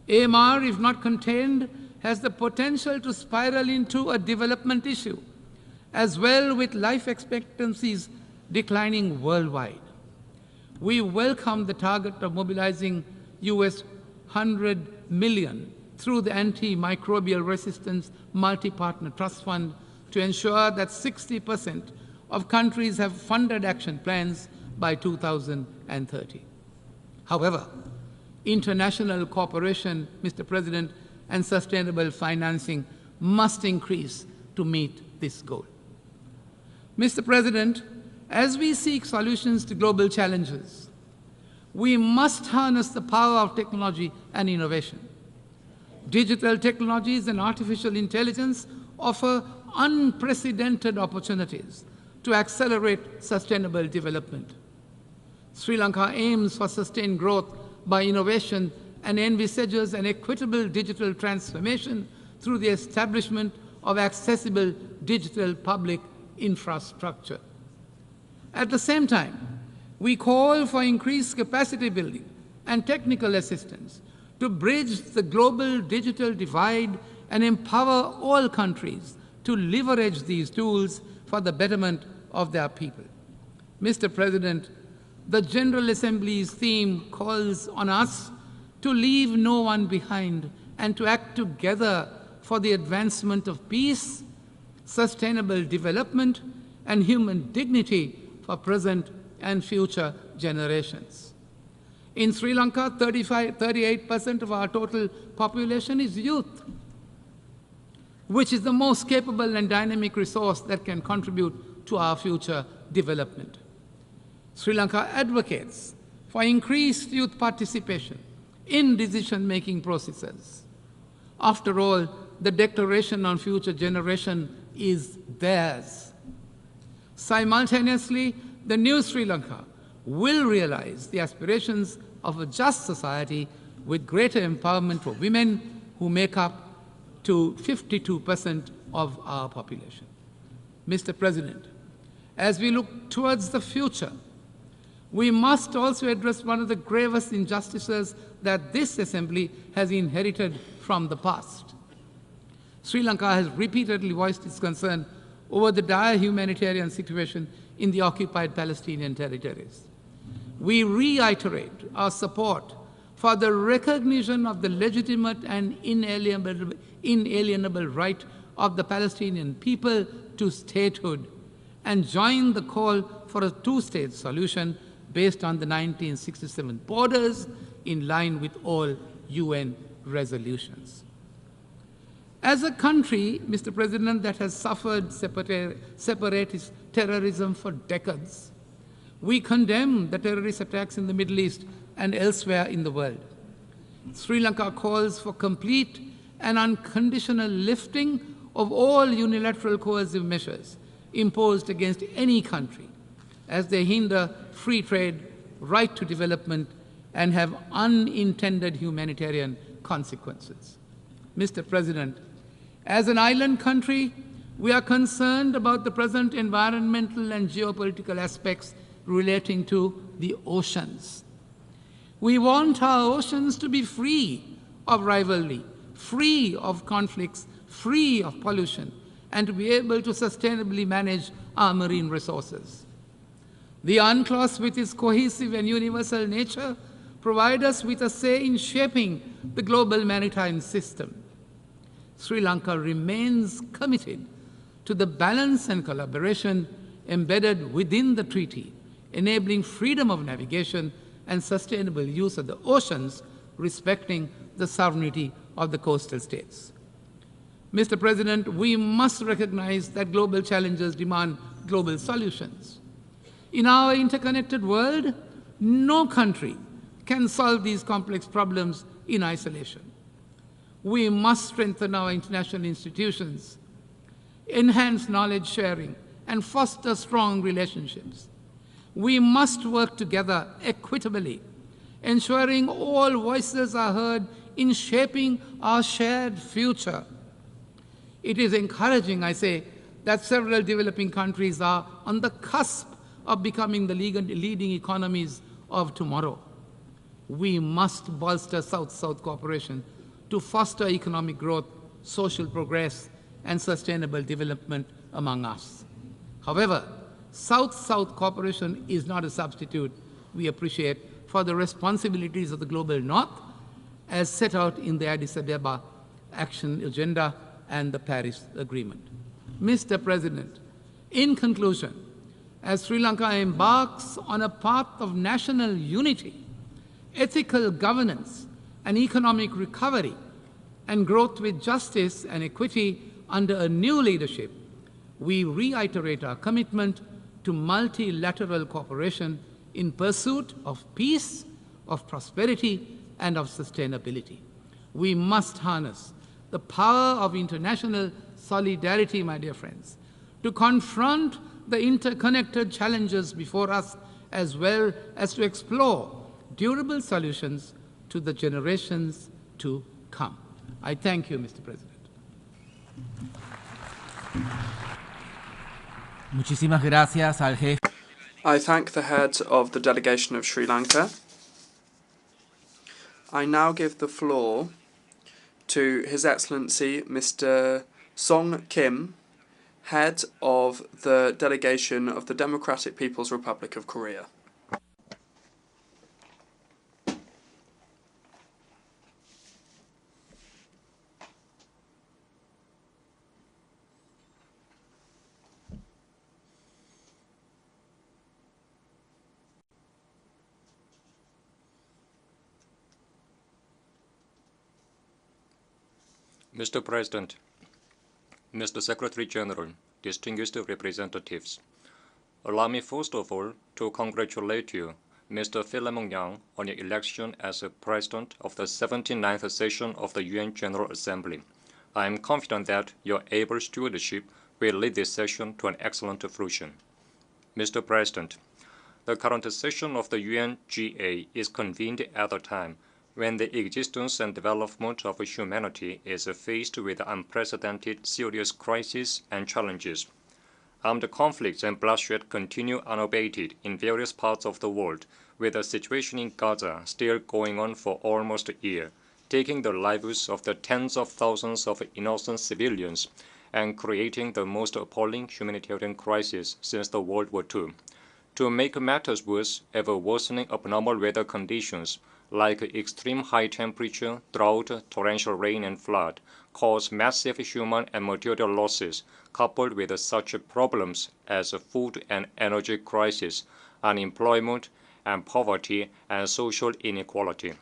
AMR, if not contained, has the potential to spiral into a development issue, as well with life expectancies declining worldwide. We welcome the target of mobilizing US $100 million through the Antimicrobial Resistance Multi-Partner Trust Fund to ensure that 60% of countries have funded action plans by 2030. However, international cooperation, Mr. President, and sustainable financing must increase to meet this goal. Mr. President, as we seek solutions to global challenges, we must harness the power of technology and innovation. Digital technologies and artificial intelligence offer unprecedented opportunities to accelerate sustainable development. Sri Lanka aims for sustained growth by innovation and envisages an equitable digital transformation through the establishment of accessible digital public infrastructure. At the same time, we call for increased capacity building and technical assistance to bridge the global digital divide and empower all countries to leverage these tools for the betterment of their people. Mr. President, the General Assembly's theme calls on us to leave no one behind and to act together for the advancement of peace, sustainable development, and human dignity for present and future generations. In Sri Lanka, 38% of our total population is youth, which is the most capable and dynamic resource that can contribute to our future development. Sri Lanka advocates for increased youth participation in decision-making processes. After all, the Declaration on Future Generation is theirs. Simultaneously, the new Sri Lanka will realize the aspirations of a just society with greater empowerment for women who make up to 52% of our population. Mr. President, as we look towards the future, We must also address one of the gravest injustices that this Assembly has inherited from the past. Sri Lanka has repeatedly voiced its concern over the dire humanitarian situation in the occupied Palestinian territories. We reiterate our support for the recognition of the legitimate and inalienable right of the Palestinian people to statehood and join the call for a two-state solution based on the 1967 borders in line with all UN resolutions. As a country, Mr. President, that has suffered separatist terrorism for decades, we condemn the terrorist attacks in the Middle East and elsewhere in the world. Sri Lanka calls for complete and unconditional lifting of all unilateral coercive measures imposed against any country, as they hinder free trade, right to development, and have unintended humanitarian consequences. Mr. President, as an island country, we are concerned about the present environmental and geopolitical aspects relating to the oceans. We want our oceans to be free of rivalry, free of conflicts, free of pollution, and to be able to sustainably manage our marine resources. The UNCLOS, with its cohesive and universal nature, provides us with a say in shaping the global maritime system. Sri Lanka remains committed to the balance and collaboration embedded within the treaty, enabling freedom of navigation and sustainable use of the oceans, respecting the sovereignty of the coastal states. Mr. President, we must recognize that global challenges demand global solutions. In our interconnected world, no country can solve these complex problems in isolation. We must strengthen our international institutions, enhance knowledge sharing, and foster strong relationships. We must work together equitably, ensuring all voices are heard in shaping our shared future. It is encouraging, I say, that several developing countries are on the cusp of becoming the leading economies of tomorrow. We must bolster South-South cooperation to foster economic growth, social progress, and sustainable development among us. However, South-South cooperation is not a substitute, we appreciate, for the responsibilities of the Global North as set out in the Addis Ababa Action Agenda and the Paris Agreement. Mr. President, in conclusion, as Sri Lanka embarks on a path of national unity, ethical governance, and economic recovery, and growth with justice and equity under a new leadership, we reiterate our commitment to multilateral cooperation in pursuit of peace, of prosperity, and of sustainability. We must harness the power of international solidarity, my dear friends, to confront the interconnected challenges before us, as well as to explore durable solutions to the generations to come. I thank you, Mr. President. Muchísimas gracias al jefe. I thank the head of the delegation of Sri Lanka. I now give the floor to His Excellency Mr. Song Kim, head of the delegation of the Democratic People's Republic of Korea. Mr. President, Mr. Secretary General, distinguished representatives, allow me first of all to congratulate you, Mr. Philemon Yang, on your election as President of the 79th session of the UN General Assembly. I am confident that your able stewardship will lead this session to an excellent fruition. Mr. President, the current session of the UNGA is convened at a time when the existence and development of humanity is faced with unprecedented serious crises and challenges. armed conflicts and bloodshed continue unabated in various parts of the world, with the situation in Gaza still going on for almost a year, taking the lives of the tens of thousands of innocent civilians and creating the most appalling humanitarian crisis since the World War II. To make matters worse, ever-worsening abnormal weather conditions like extreme high temperature, drought, torrential rain, and flood cause massive human and material losses, coupled with such problems as food and energy crisis, unemployment, and poverty and social inequality.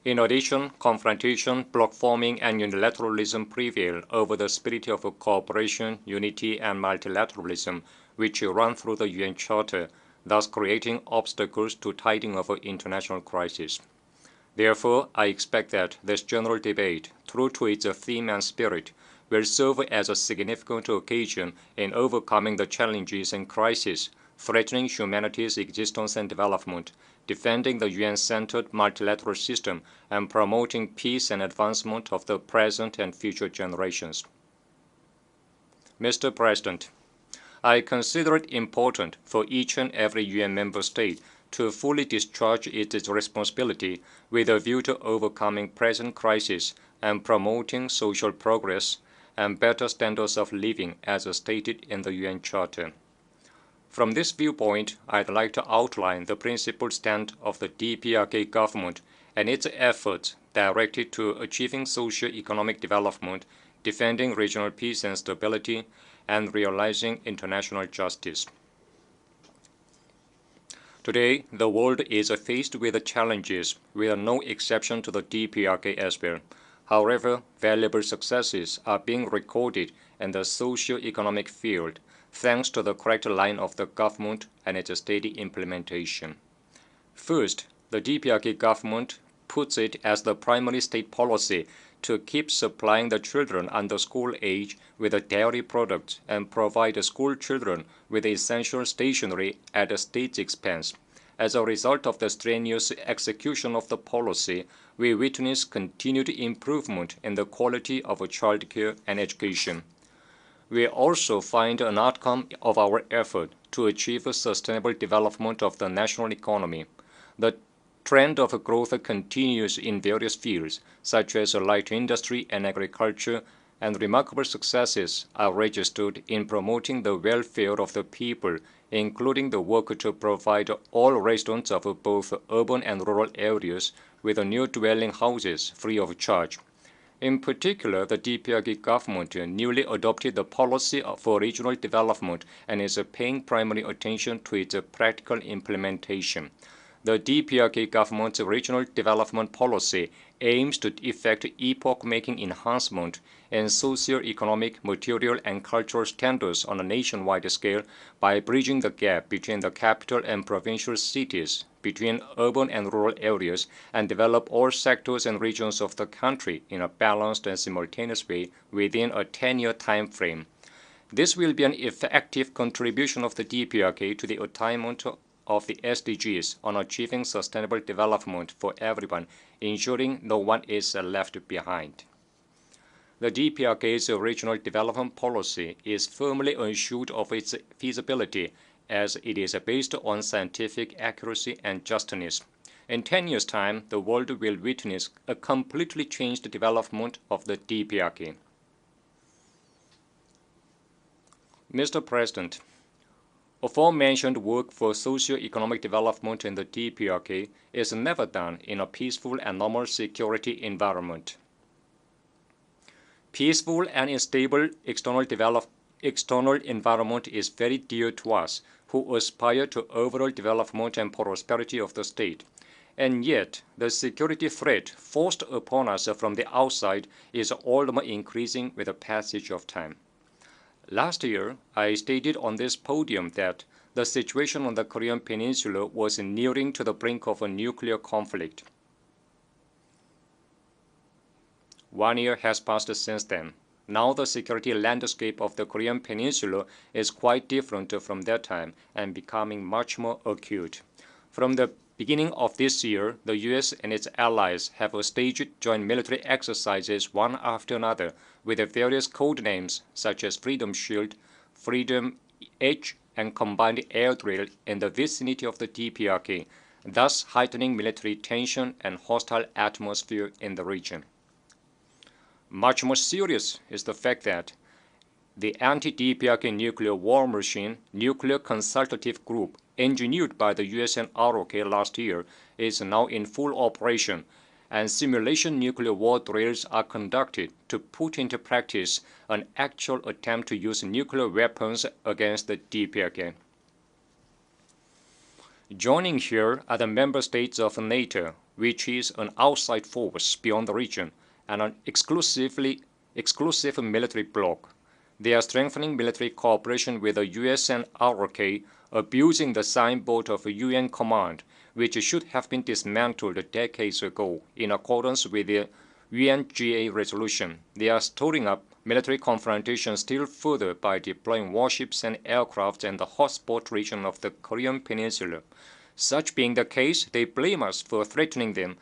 In addition, confrontation, bloc forming, and unilateralism prevail over the spirit of cooperation, unity, and multilateralism, which run through the UN Charter, thus creating obstacles to tiding of international crisis. Therefore, I expect that this general debate, true to its theme and spirit, will serve as a significant occasion in overcoming the challenges and crises threatening humanity's existence and development, defending the UN-centered multilateral system, and promoting peace and advancement of the present and future generations. Mr. President, I consider it important for each and every UN member state to fully discharge its responsibility with a view to overcoming present crisis and promoting social progress and better standards of living as stated in the UN Charter. From this viewpoint, I'd like to outline the principled stand of the DPRK government and its efforts directed to achieving socio-economic development, defending regional peace and stability, and realizing international justice. Today, the world is faced with challenges with no exception to the DPRK as well. However, valuable successes are being recorded in the socio-economic field, thanks to the correct line of the government and its steady implementation. First, the DPRK government puts it as the primary state policy to keep supplying the children under school age with dairy products and provide school children with essential stationery at the state's expense. As a result of the strenuous execution of the policy, we witness continued improvement in the quality of childcare and education. We also find an outcome of our effort to achieve a sustainable development of the national economy. The trend of growth continues in various fields, such as light industry and agriculture, and remarkable successes are registered in promoting the welfare of the people, including the work to provide all residents of both urban and rural areas with new dwelling houses free of charge. In particular, the DPRK government newly adopted the policy for regional development and is paying primary attention to its practical implementation. The DPRK government's regional development policy aims to effect epoch-making enhancement in socio-economic, material, and cultural standards on a nationwide scale by bridging the gap between the capital and provincial cities, between urban and rural areas, and develop all sectors and regions of the country in a balanced and simultaneous way within a 10-year time frame. This will be an effective contribution of the DPRK to the attainment of the SDGs on achieving sustainable development for everyone, ensuring no one is left behind. The DPRK's regional development policy is firmly assured of its feasibility as it is based on scientific accuracy and justness. In 10 years' time, the world will witness a completely changed development of the DPRK. Mr. President, aforementioned work for socio-economic development in the DPRK is never done in a peaceful and normal security environment. Peaceful and stable external environment is very dear to us who aspire to overall development and prosperity of the state. And yet, the security threat forced upon us from the outside is all the more increasing with the passage of time. Last year, I stated on this podium that the situation on the Korean Peninsula was nearing to the brink of a nuclear conflict. 1 year has passed since then. Now the security landscape of the Korean Peninsula is quite different from that time and becoming much more acute. From the beginning of this year, the U.S. and its allies have staged joint military exercises one after another with various code names such as Freedom Shield, Freedom Edge, and Combined Air Drill in the vicinity of the DPRK, thus heightening military tension and hostile atmosphere in the region. Much more serious is the fact that the anti-DPRK nuclear war machine, Nuclear Consultative Group, engineered by the US and ROK last year, is now in full operation, and simulation nuclear war drills are conducted to put into practice an actual attempt to use nuclear weapons against the DPRK. Joining here are the member states of NATO, which is an outside force beyond the region and an exclusive military bloc. They are strengthening military cooperation with the US and ROK, abusing the signboard of a UN command, which should have been dismantled decades ago in accordance with the UNGA resolution. They are stirring up military confrontation still further by deploying warships and aircraft in the hotspot region of the Korean Peninsula. Such being the case, they blame us for threatening them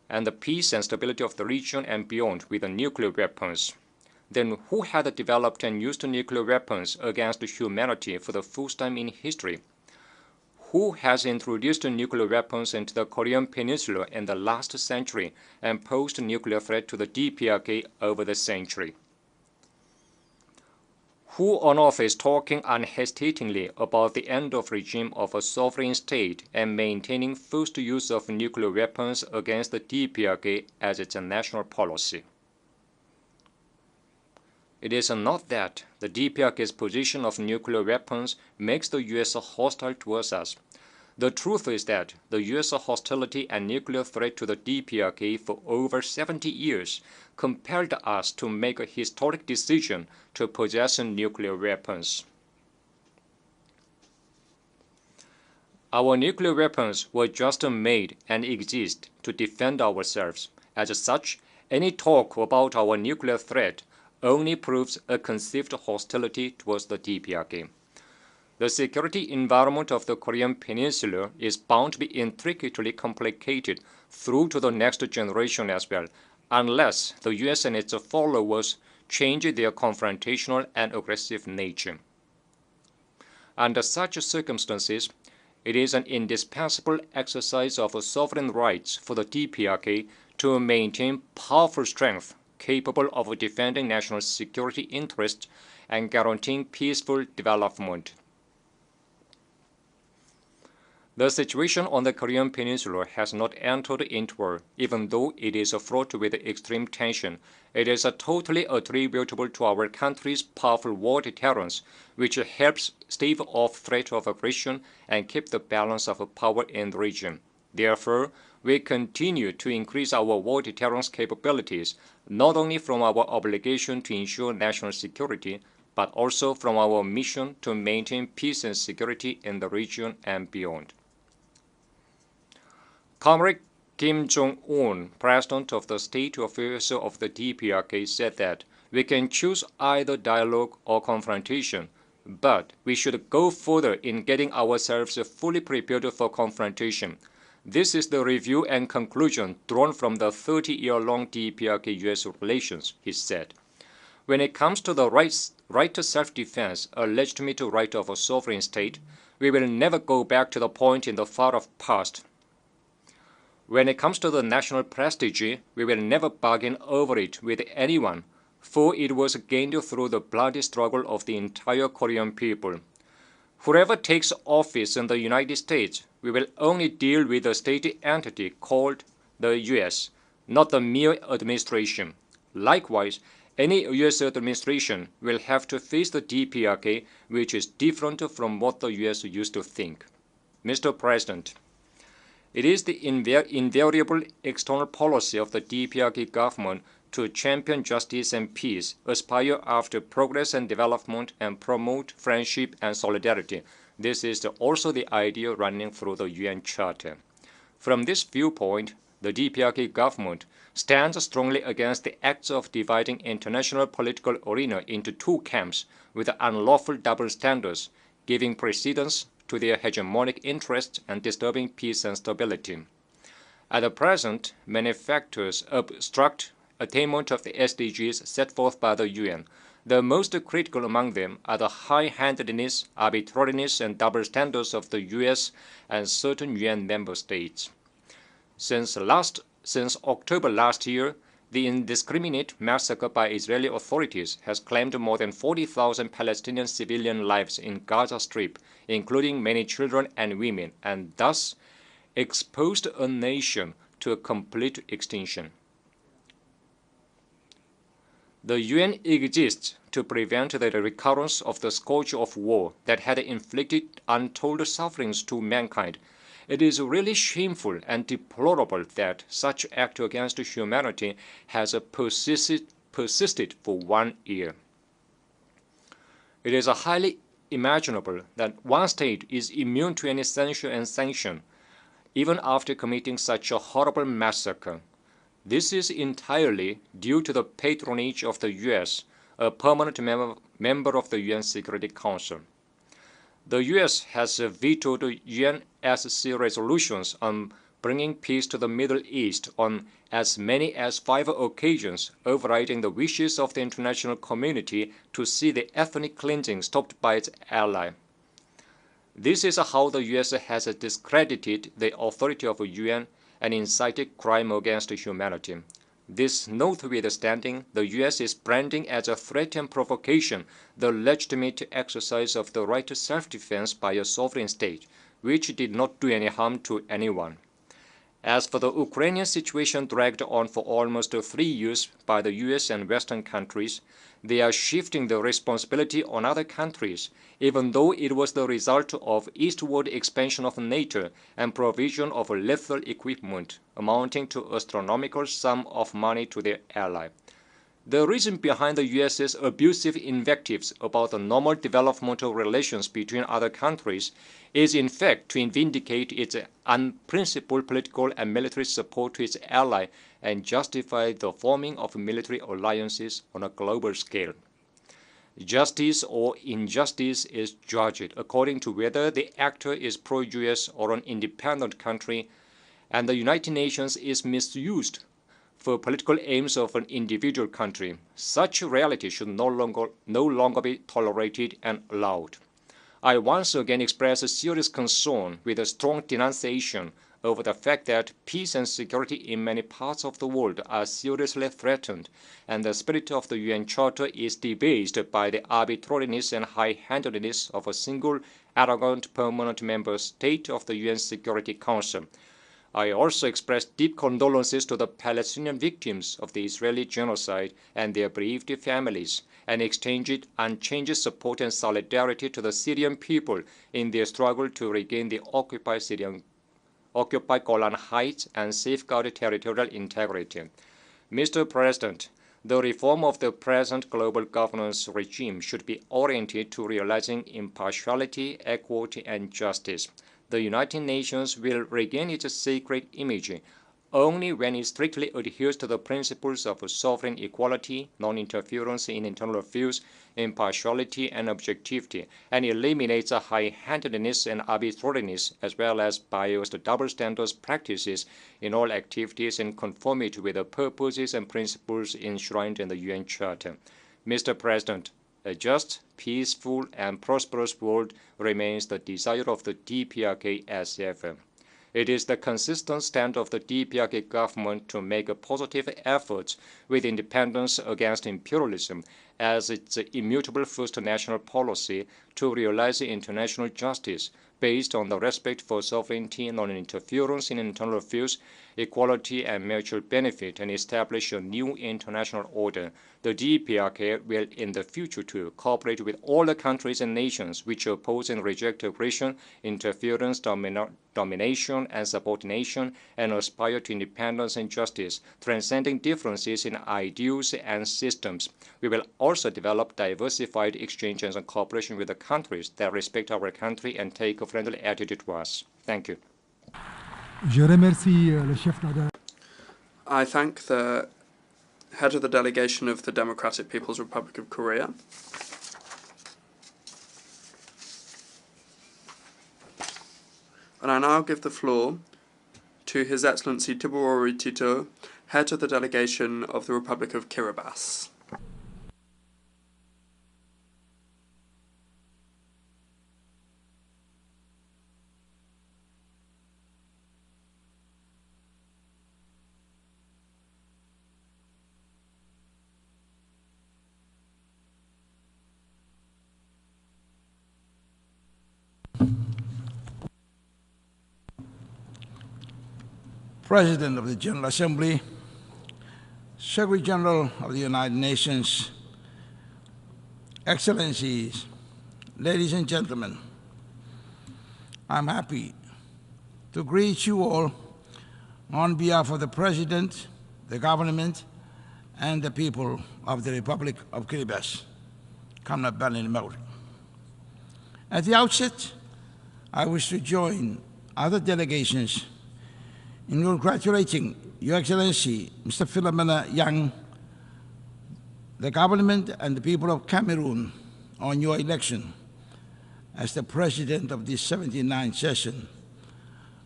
and the peace and stability of the region and beyond with the nuclear weapons. Then who had developed and used nuclear weapons against humanity for the first time in history? Who has introduced nuclear weapons into the Korean Peninsula in the last century and posed a nuclear threat to the DPRK over the century? Who on earth is talking unhesitatingly about the end of regime of a sovereign state and maintaining first use of nuclear weapons against the DPRK as its national policy? It is not that the DPRK's position of nuclear weapons makes the U.S. hostile towards us. The truth is that the U.S. hostility and nuclear threat to the DPRK for over 70 years compelled us to make a historic decision to possess nuclear weapons. Our nuclear weapons were just made and exist to defend ourselves. As such, any talk about our nuclear threat only proves a conceived hostility towards the DPRK. The security environment of the Korean Peninsula is bound to be intricately complicated through to the next generation as well, unless the U.S. and its followers change their confrontational and aggressive nature. Under such circumstances, it is an indispensable exercise of sovereign rights for the DPRK to maintain powerful strength capable of defending national security interests and guaranteeing peaceful development. The situation on the Korean Peninsula has not entered into war, even though it is fraught with extreme tension. It is totally attributable to our country's powerful war deterrence, which helps stave off threat of aggression and keep the balance of power in the region. Therefore, we continue to increase our war deterrence capabilities, not only from our obligation to ensure national security, but also from our mission to maintain peace and security in the region and beyond. Comrade Kim Jong-un, president of the State Affairs of the DPRK, said that we can choose either dialogue or confrontation, but we should go further in getting ourselves fully prepared for confrontation. This is the review and conclusion drawn from the 30-year-long DPRK-US relations, he said. When it comes to the right to self-defense, a legitimate right of a sovereign state, we will never go back to the point in the far-off past. When it comes to the national prestige, we will never bargain over it with anyone, for it was gained through the bloody struggle of the entire Korean people. Whoever takes office in the United States, we will only deal with the state entity called the U.S., not the mere administration. Likewise, any U.S. administration will have to face the DPRK, which is different from what the U.S. used to think. Mr. President, it is the invariable external policy of the DPRK government to champion justice and peace, aspire after progress and development, and promote friendship and solidarity. This is also the idea running through the UN Charter. From this viewpoint, the DPRK government stands strongly against the acts of dividing international political arena into two camps with unlawful double standards, giving precedence to their hegemonic interests and disturbing peace and stability. At present, many factors obstruct attainment of the SDGs set forth by the UN. The most critical among them are the high-handedness, arbitrariness, and double standards of the US and certain UN member states. Since October last year, the indiscriminate massacre by Israeli authorities has claimed more than 40,000 Palestinian civilian lives in Gaza Strip, including many children and women, and thus exposed a nation to a complete extinction. The UN exists to prevent the recurrence of the scourge of war that had inflicted untold sufferings to mankind. It is really shameful and deplorable that such act against humanity has persisted for 1 year. It is highly imaginable that one state is immune to any censure and sanction, even after committing such a horrible massacre. This is entirely due to the patronage of the US, a permanent member of the UN Security Council. The US has vetoed UNSC resolutions on bringing peace to the Middle East on as many as 5 occasions, overriding the wishes of the international community to see the ethnic cleansing stopped by its ally. This is how the US has discredited the authority of the UN and incited crime against humanity. This notwithstanding, the US is branding as a threat and provocation the legitimate exercise of the right to self-defense by a sovereign state, which did not do any harm to anyone. As for the Ukrainian situation dragged on for almost 3 years by the US and Western countries, they are shifting the responsibility on other countries, even though it was the result of eastward expansion of NATO and provision of lethal equipment amounting to astronomical sum of money to their ally. The reason behind the US's abusive invectives about the normal developmental relations between other countries is in fact to vindicate its unprincipled political and military support to its ally and justify the forming of military alliances on a global scale. Justice or injustice is judged according to whether the actor is pro-US or an independent country, and the United Nations is misused for political aims of an individual country. Such reality should no longer be tolerated and allowed. I once again express a serious concern with a strong denunciation over the fact that peace and security in many parts of the world are seriously threatened, and the spirit of the UN Charter is debased by the arbitrariness and high-handedness of a single arrogant permanent member state of the UN Security Council. I also express deep condolences to the Palestinian victims of the Israeli genocide and their bereaved families, and extended unchanged support and solidarity to the Syrian people in their struggle to regain the occupied Golan Heights and safeguard territorial integrity. Mr. President, the reform of the present global governance regime should be oriented to realizing impartiality, equity, and justice. The United Nations will regain its sacred image only when it strictly adheres to the principles of sovereign equality, non-interference in internal affairs, impartiality, and objectivity, and eliminates high-handedness and arbitrariness, as well as biased double standards practices in all activities in conformity with the purposes and principles enshrined in the UN Charter. Mr. President, a just, peaceful, and prosperous world remains the desire of the DPRK as ever. It is the consistent stand of the DPRK government to make positive efforts with independence against imperialism as its immutable first national policy to realize international justice based on the respect for sovereignty, non-interference in internal affairs, equality, and mutual benefit, and establish a new international order. The DPRK will in the future too cooperate with all the countries and nations which oppose and reject aggression, interference, domination, and subordination, and aspire to independence and justice, transcending differences in ideals and systems. We will also develop diversified exchanges and cooperation with the countries that respect our country and take a friendly attitude to us. Thank you. I thank the head of the delegation of the Democratic People's Republic of Korea. And I now give the floor to His Excellency Tibuori Tito, head of the delegation of the Republic of Kiribati. President of the General Assembly, Secretary General of the United Nations, Excellencies, ladies and gentlemen, I'm happy to greet you all on behalf of the President, the government, and the people of the Republic of Kiribati. At the outset, I wish to join other delegations in congratulating Your Excellency, Mr. Philomena Yang, the government and the people of Cameroon on your election as the President of the 79th session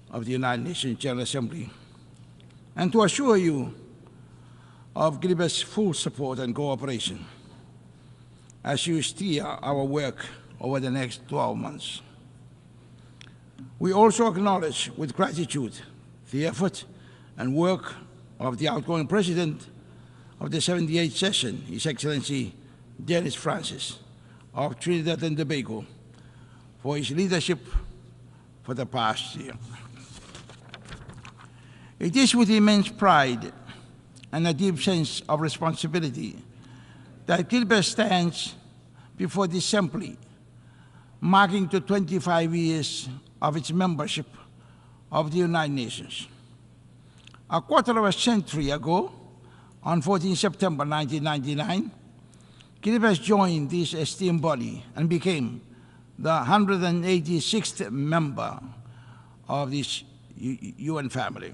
of the United Nations General Assembly, and to assure you of Kiribati's full support and cooperation as you steer our work over the next 12 months. We also acknowledge with gratitude the effort and work of the outgoing President of the 78th session, His Excellency Dennis Francis of Trinidad and Tobago, for his leadership for the past year. It is with immense pride and a deep sense of responsibility that Kiribati stands before this assembly, marking the 25 years of its membership of the United Nations. A quarter of a century ago, on 14 September 1999, Kiribati joined this esteemed body and became the 186th member of this UN family.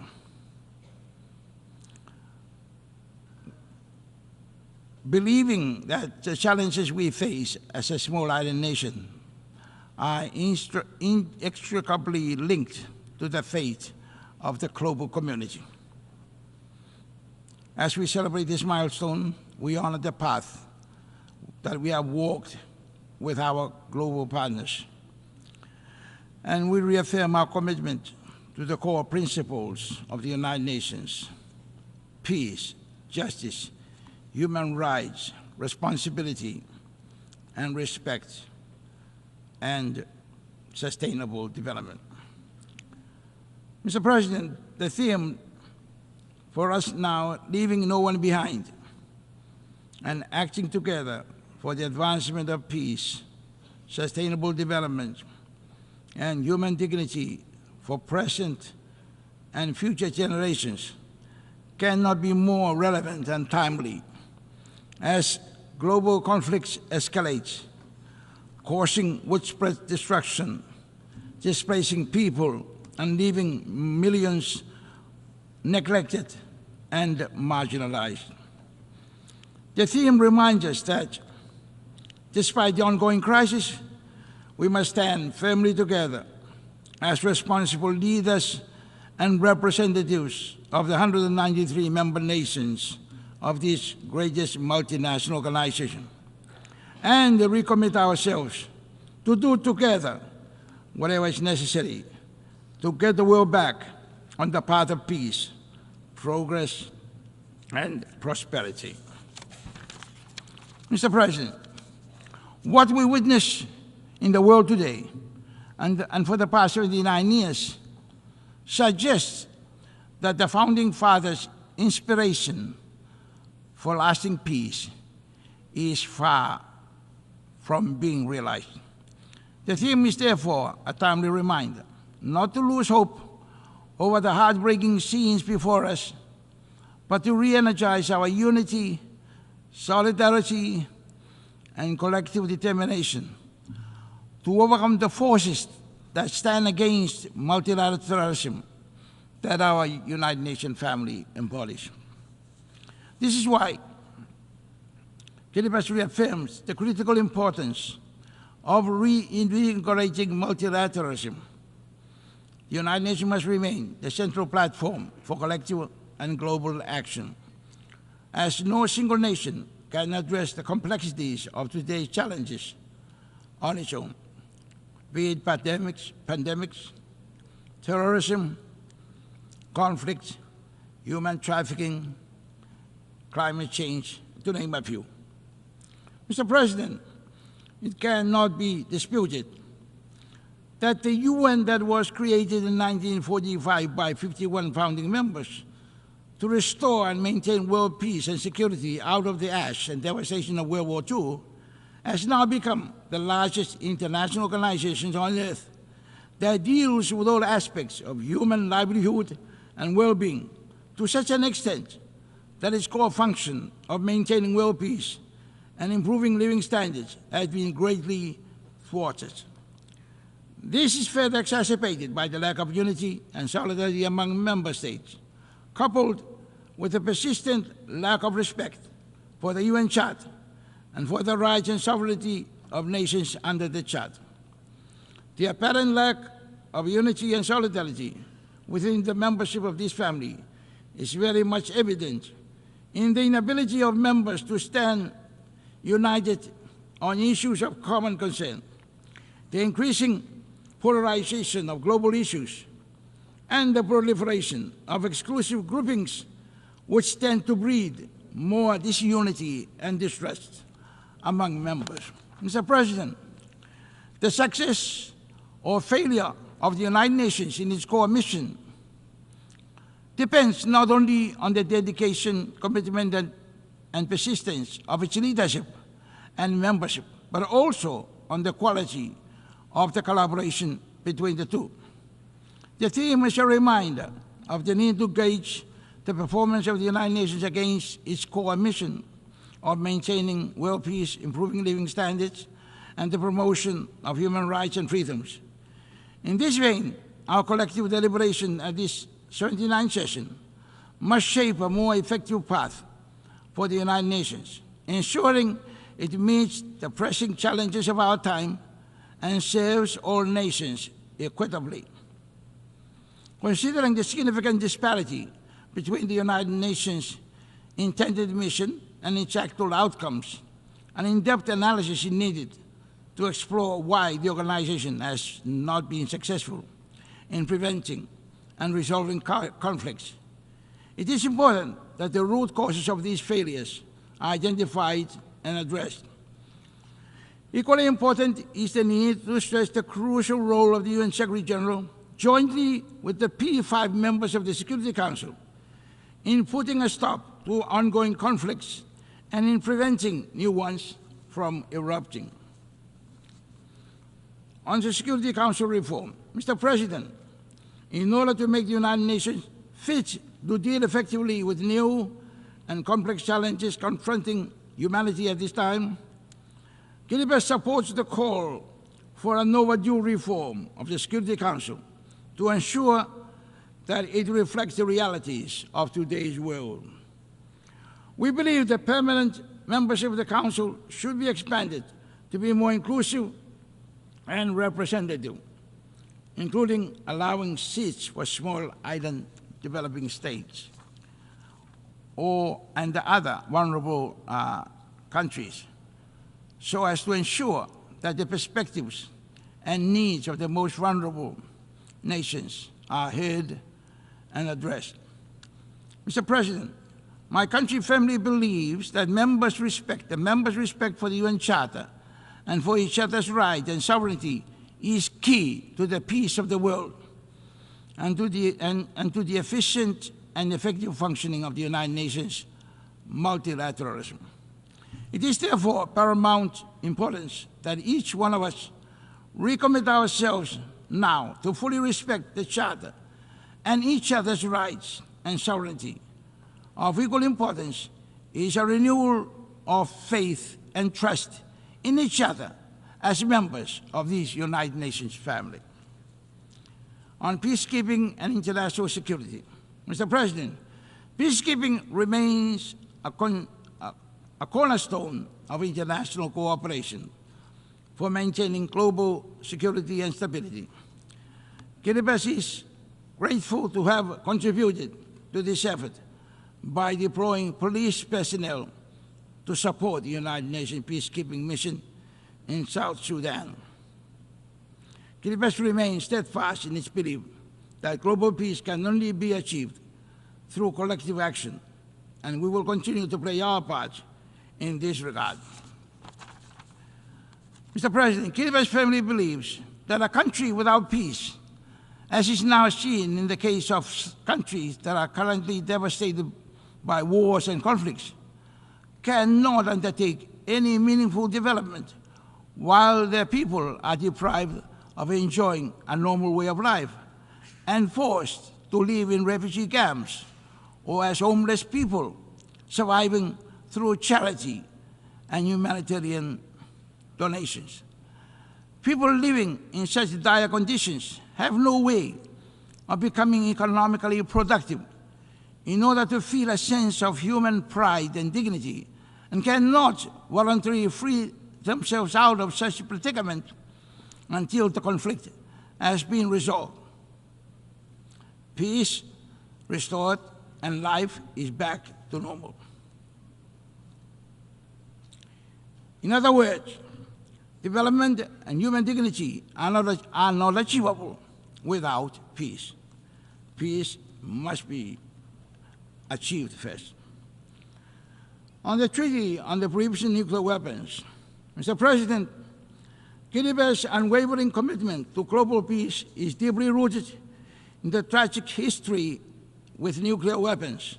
Believing that the challenges we face as a small island nation are inextricably linked to the fate of the global community. As we celebrate this milestone, we honor the path that we have walked with our global partners. And we reaffirm our commitment to the core principles of the United Nations: peace, justice, human rights, responsibility, and respect, and sustainable development. Mr. President, the theme for us now, leaving no one behind and acting together for the advancement of peace, sustainable development, and human dignity for present and future generations, cannot be more relevant and timely as global conflicts escalate, causing widespread destruction, displacing people, and leaving millions neglected and marginalized. The theme reminds us that despite the ongoing crisis, we must stand firmly together as responsible leaders and representatives of the 193 member nations of this greatest multinational organization, and recommit ourselves to do together whatever is necessary to get the world back on the path of peace, progress, and prosperity. Mr. President, what we witness in the world today and for the past 79 years suggests that the Founding Fathers' inspiration for lasting peace is far from being realized. The theme is therefore a timely reminder not to lose hope over the heartbreaking scenes before us, but to re-energize our unity, solidarity, and collective determination to overcome the forces that stand against multilateralism that our United Nations family embodies. This is why Kiribati reaffirms the critical importance of reinvigorating multilateralism. the United Nations must remain the central platform for collective and global action, as no single nation can address the complexities of today's challenges on its own, be it pandemics, terrorism, conflict, human trafficking, climate change, to name a few. Mr. President, it cannot be disputed that the UN that was created in 1945 by 51 founding members to restore and maintain world peace and security out of the ash and devastation of World War II has now become the largest international organization on earth that deals with all aspects of human livelihood and well-being to such an extent that its core function of maintaining world peace and improving living standards has been greatly thwarted. This is further exacerbated by the lack of unity and solidarity among member states, coupled with a persistent lack of respect for the UN Charter and for the rights and sovereignty of nations under the Charter. The apparent lack of unity and solidarity within the membership of this family is very much evident in the inability of members to stand united on issues of common concern, the increasing polarization of global issues, and the proliferation of exclusive groupings which tend to breed more disunity and distrust among members. Mr. President, the success or failure of the United Nations in its core mission depends not only on the dedication, commitment, and persistence of its leadership and membership, but also on the quality of the collaboration between the two. The theme is a reminder of the need to gauge the performance of the United Nations against its core mission of maintaining world peace, improving living standards, and the promotion of human rights and freedoms. In this vein, our collective deliberation at this 79th session must shape a more effective path for the United Nations, ensuring it meets the pressing challenges of our time and serves all nations equitably. Considering the significant disparity between the United Nations' intended mission and its actual outcomes, an in-depth analysis is needed to explore why the organization has not been successful in preventing and resolving conflicts. It is important that the root causes of these failures are identified and addressed. Equally important is the need to stress the crucial role of the UN Secretary General, jointly with the P5 members of the Security Council, in putting a stop to ongoing conflicts and in preventing new ones from erupting. On the Security Council reform, Mr. President, in order to make the United Nations fit to deal effectively with new and complex challenges confronting humanity at this time, Kiribati supports the call for an overdue reform of the Security Council to ensure that it reflects the realities of today's world. We believe that permanent membership of the Council should be expanded to be more inclusive and representative, including allowing seats for small island developing states and the other vulnerable countries, so as to ensure that the perspectives and needs of the most vulnerable nations are heard and addressed. Mr. President, my country firmly believes that the members' respect for the UN Charter and for each other's rights and sovereignty is key to the peace of the world and to the efficient and effective functioning of the United Nations multilateralism. It is therefore paramount importance that each one of us recommit ourselves now to fully respect the Charter and each other's rights and sovereignty. Of equal importance is a renewal of faith and trust in each other as members of this United Nations family. On peacekeeping and international security, Mr. President, peacekeeping remains a cornerstone of international cooperation for maintaining global security and stability. Kiribati's grateful to have contributed to this effort by deploying police personnel to support the United Nations peacekeeping mission in South Sudan. Kiribati remains steadfast in its belief that global peace can only be achieved through collective action, and we will continue to play our part in this regard. Mr. President, Kiribati firmly believes that a country without peace, as is now seen in the case of countries that are currently devastated by wars and conflicts, cannot undertake any meaningful development while their people are deprived of enjoying a normal way of life and forced to live in refugee camps or as homeless people surviving through charity and humanitarian donations. People living in such dire conditions have no way of becoming economically productive in order to feel a sense of human pride and dignity, and cannot voluntarily free themselves out of such a predicament until the conflict has been resolved. Peace restored and life is back to normal. In other words, development and human dignity are not achievable without peace. Peace must be achieved first. On the Treaty on the Prohibition of Nuclear Weapons, Mr. President, Kiribati's unwavering commitment to global peace is deeply rooted in the tragic history with nuclear weapons.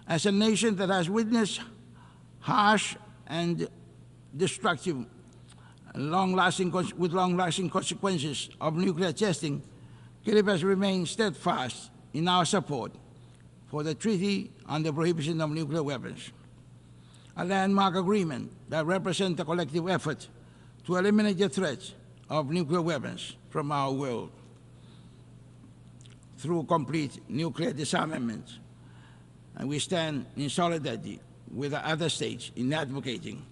As a nation that has witnessed harsh and destructive with long-lasting consequences of nuclear testing, Kiribati remains steadfast in our support for the Treaty on the Prohibition of Nuclear Weapons, a landmark agreement that represents a collective effort to eliminate the threat of nuclear weapons from our world through complete nuclear disarmament. And we stand in solidarity with the other states in advocating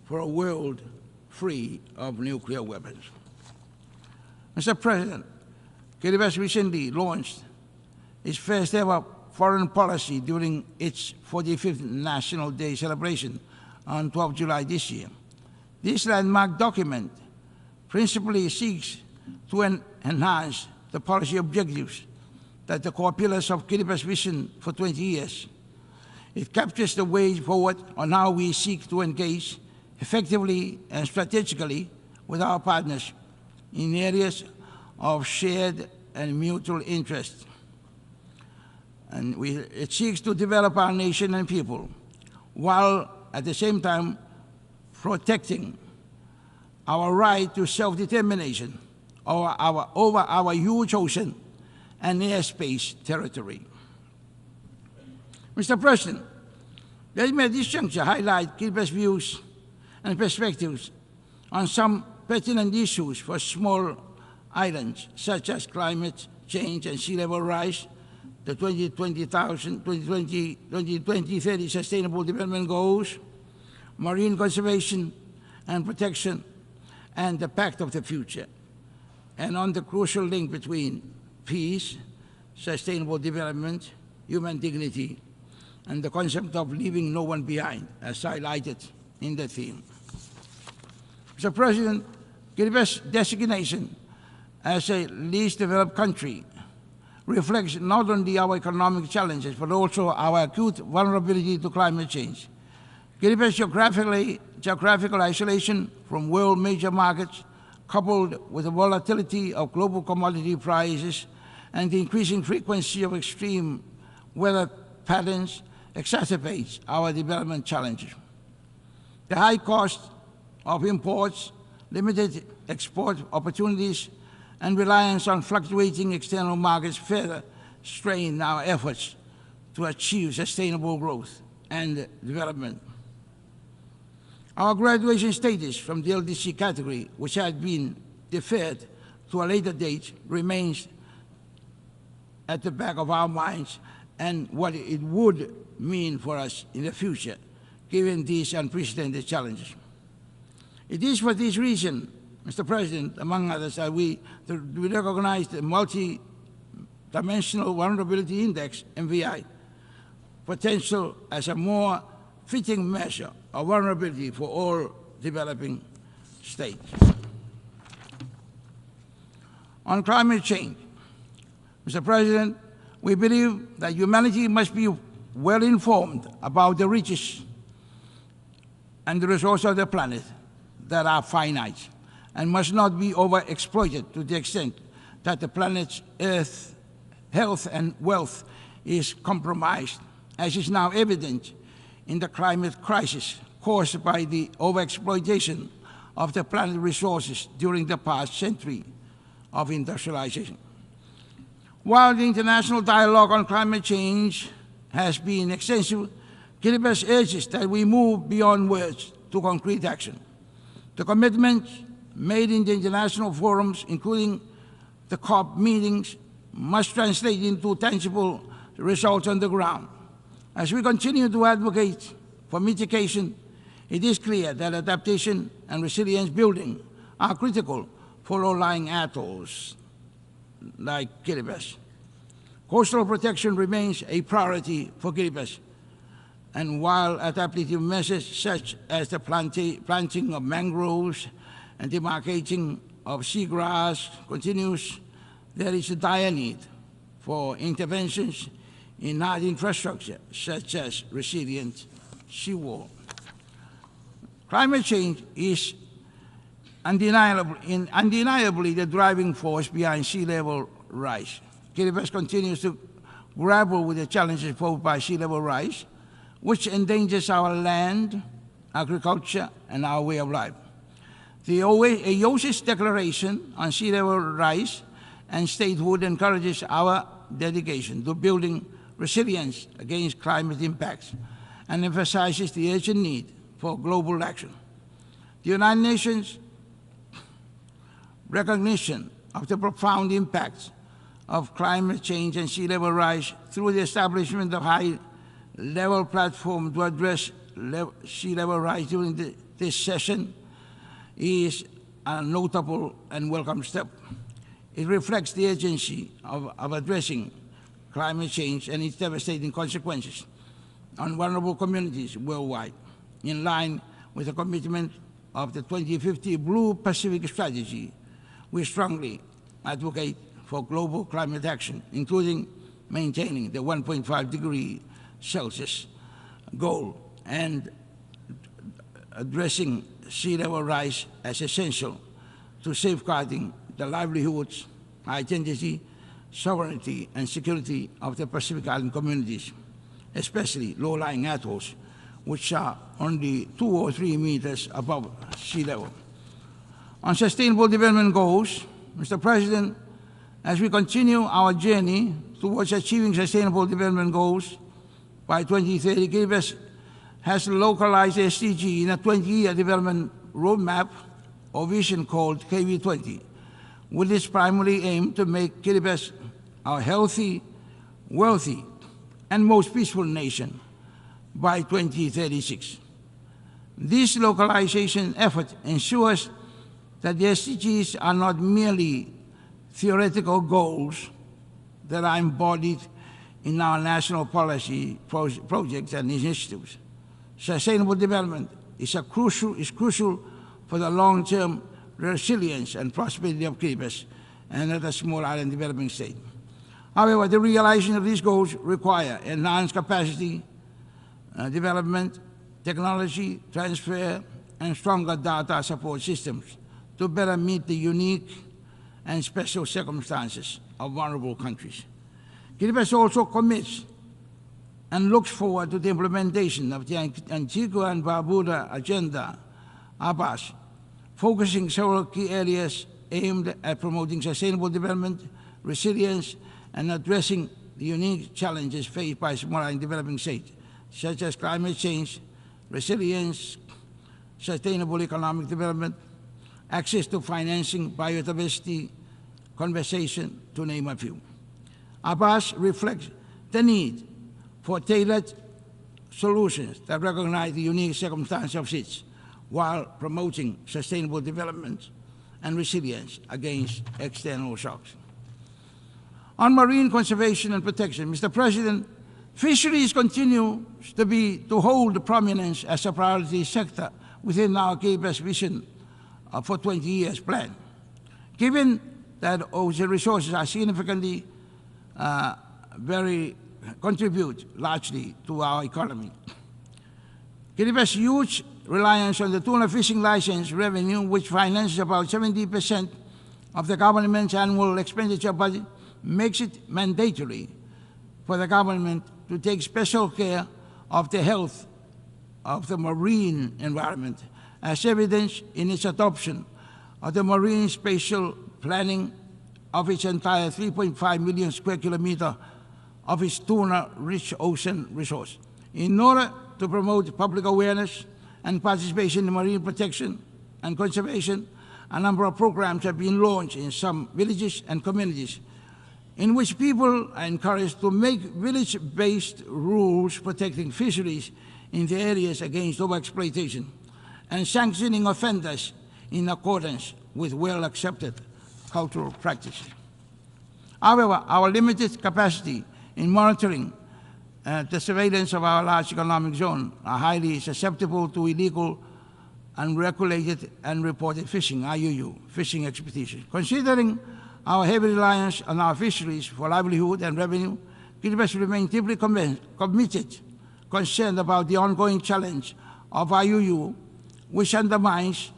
for a world free of nuclear weapons. Mr. President, Kiribati recently launched its first ever foreign policy during its 45th National Day celebration on 12 July this year. This landmark document principally seeks to enhance the policy objectives that the core pillars of Kiribati's vision for 20 years. It captures the way forward on how we seek to engage effectively and strategically with our partners in areas of shared and mutual interest. And it seeks to develop our nation and people, while at the same time protecting our right to self-determination over our huge ocean and airspace territory. Mr. President, let me at this juncture highlight Kiribati's views and perspectives on some pertinent issues for small islands, such as climate change and sea level rise, the 2030 Sustainable Development Goals, marine conservation and protection, and the Pact of the Future, and on the crucial link between peace, sustainable development, human dignity, and the concept of leaving no one behind, as highlighted in the theme. Mr. President, Kiribati's designation as a least developed country reflects not only our economic challenges, but also our acute vulnerability to climate change. Kiribati's geographical isolation from world major markets, coupled with the volatility of global commodity prices and the increasing frequency of extreme weather patterns, exacerbates our development challenges. The high cost of imports, limited export opportunities, and reliance on fluctuating external markets further strain our efforts to achieve sustainable growth and development. Our graduation status from the LDC category, which had been deferred to a later date, remains at the back of our minds and what it would mean for us in the future, given these unprecedented challenges. It is for this reason, Mr. President, among others, that we recognize the Dimensional Vulnerability Index, MVI, potential as a more fitting measure of vulnerability for all developing states. On climate change, Mr. President, we believe that humanity must be well informed about the riches and the resources of the planet that are finite and must not be overexploited to the extent that the planet's Earth's health and wealth is compromised, as is now evident in the climate crisis caused by the overexploitation of the planet's resources during the past century of industrialization. While the international dialogue on climate change has been extensive, Kiribati urges that we move beyond words to concrete action. The commitments made in the international forums, including the COP meetings, must translate into tangible results on the ground. As we continue to advocate for mitigation, it is clear that adaptation and resilience building are critical for low-lying atolls like Kiribati. Coastal protection remains a priority for Kiribati, and while adaptive measures such as the planting of mangroves and demarcating of seagrass continues, there is a dire need for interventions in hard infrastructure such as resilient seawall. Climate change is undeniably the driving force behind sea level rise. Kiribati continues to grapple with the challenges posed by sea level rise, which endangers our land, agriculture, and our way of life. The OASIS Declaration on Sea Level Rise and Statehood encourages our dedication to building resilience against climate impacts and emphasizes the urgent need for global action. The United Nations recognition of the profound impacts of climate change and sea level rise through the establishment of high-level platform to address sea level rise during this session is a notable and welcome step. It reflects the urgency of addressing climate change and its devastating consequences on vulnerable communities worldwide, in line with the commitment of the 2050 Blue Pacific Strategy. We strongly advocate for global climate action, including maintaining the 1.5 degree Celsius goal and addressing sea level rise as essential to safeguarding the livelihoods, identity, sovereignty, and security of the Pacific Island communities, especially low-lying atolls, which are only 2 or 3 meters above sea level. On Sustainable Development Goals, Mr. President, as we continue our journey towards achieving Sustainable Development Goals by 2030, Kiribati has localized the SDG in a 20-year development roadmap or vision called KV20, with its primary aim to make Kiribati a healthy, wealthy, and most peaceful nation by 2036. This localization effort ensures that the SDGs are not merely theoretical goals that are embodied in our national policy projects and initiatives. Sustainable development is crucial for the long-term resilience and prosperity of Kiribati and other small island developing states. However, the realization of these goals require enhanced capacity development, technology transfer, and stronger data support systems to better meet the unique and special circumstances of vulnerable countries. Kiribati also commits and looks forward to the implementation of the Antigua and Barbuda Agenda, ABAS, focusing several key areas aimed at promoting sustainable development, resilience, and addressing the unique challenges faced by small and developing states, such as climate change, resilience, sustainable economic development, access to financing, biodiversity, conservation, to name a few. ABAS reflects the need for tailored solutions that recognize the unique circumstances of states while promoting sustainable development and resilience against external shocks. On marine conservation and protection, Mr. President, fisheries continue to hold prominence as a priority sector within our KBS vision for 20 years plan. Given that ocean resources are significantly contribute largely to our economy. Kiriba's huge reliance on the tuna fishing license revenue, which finances about 70% of the government's annual expenditure budget, makes it mandatory for the government to take special care of the health of the marine environment, as evidenced in its adoption of the marine spatial planning of its entire 3.5 million square kilometer of its tuna-rich ocean resource. In order to promote public awareness and participation in marine protection and conservation, a number of programs have been launched in some villages and communities in which people are encouraged to make village-based rules protecting fisheries in the areas against overexploitation and sanctioning offenders in accordance with well-accepted cultural practices. However, our limited capacity in monitoring the surveillance of our large economic zone are highly susceptible to illegal, unregulated, and reported fishing, IUU, fishing expeditions. Considering our heavy reliance on our fisheries for livelihood and revenue, Kiribati remains deeply concerned about the ongoing challenge of IUU, which undermines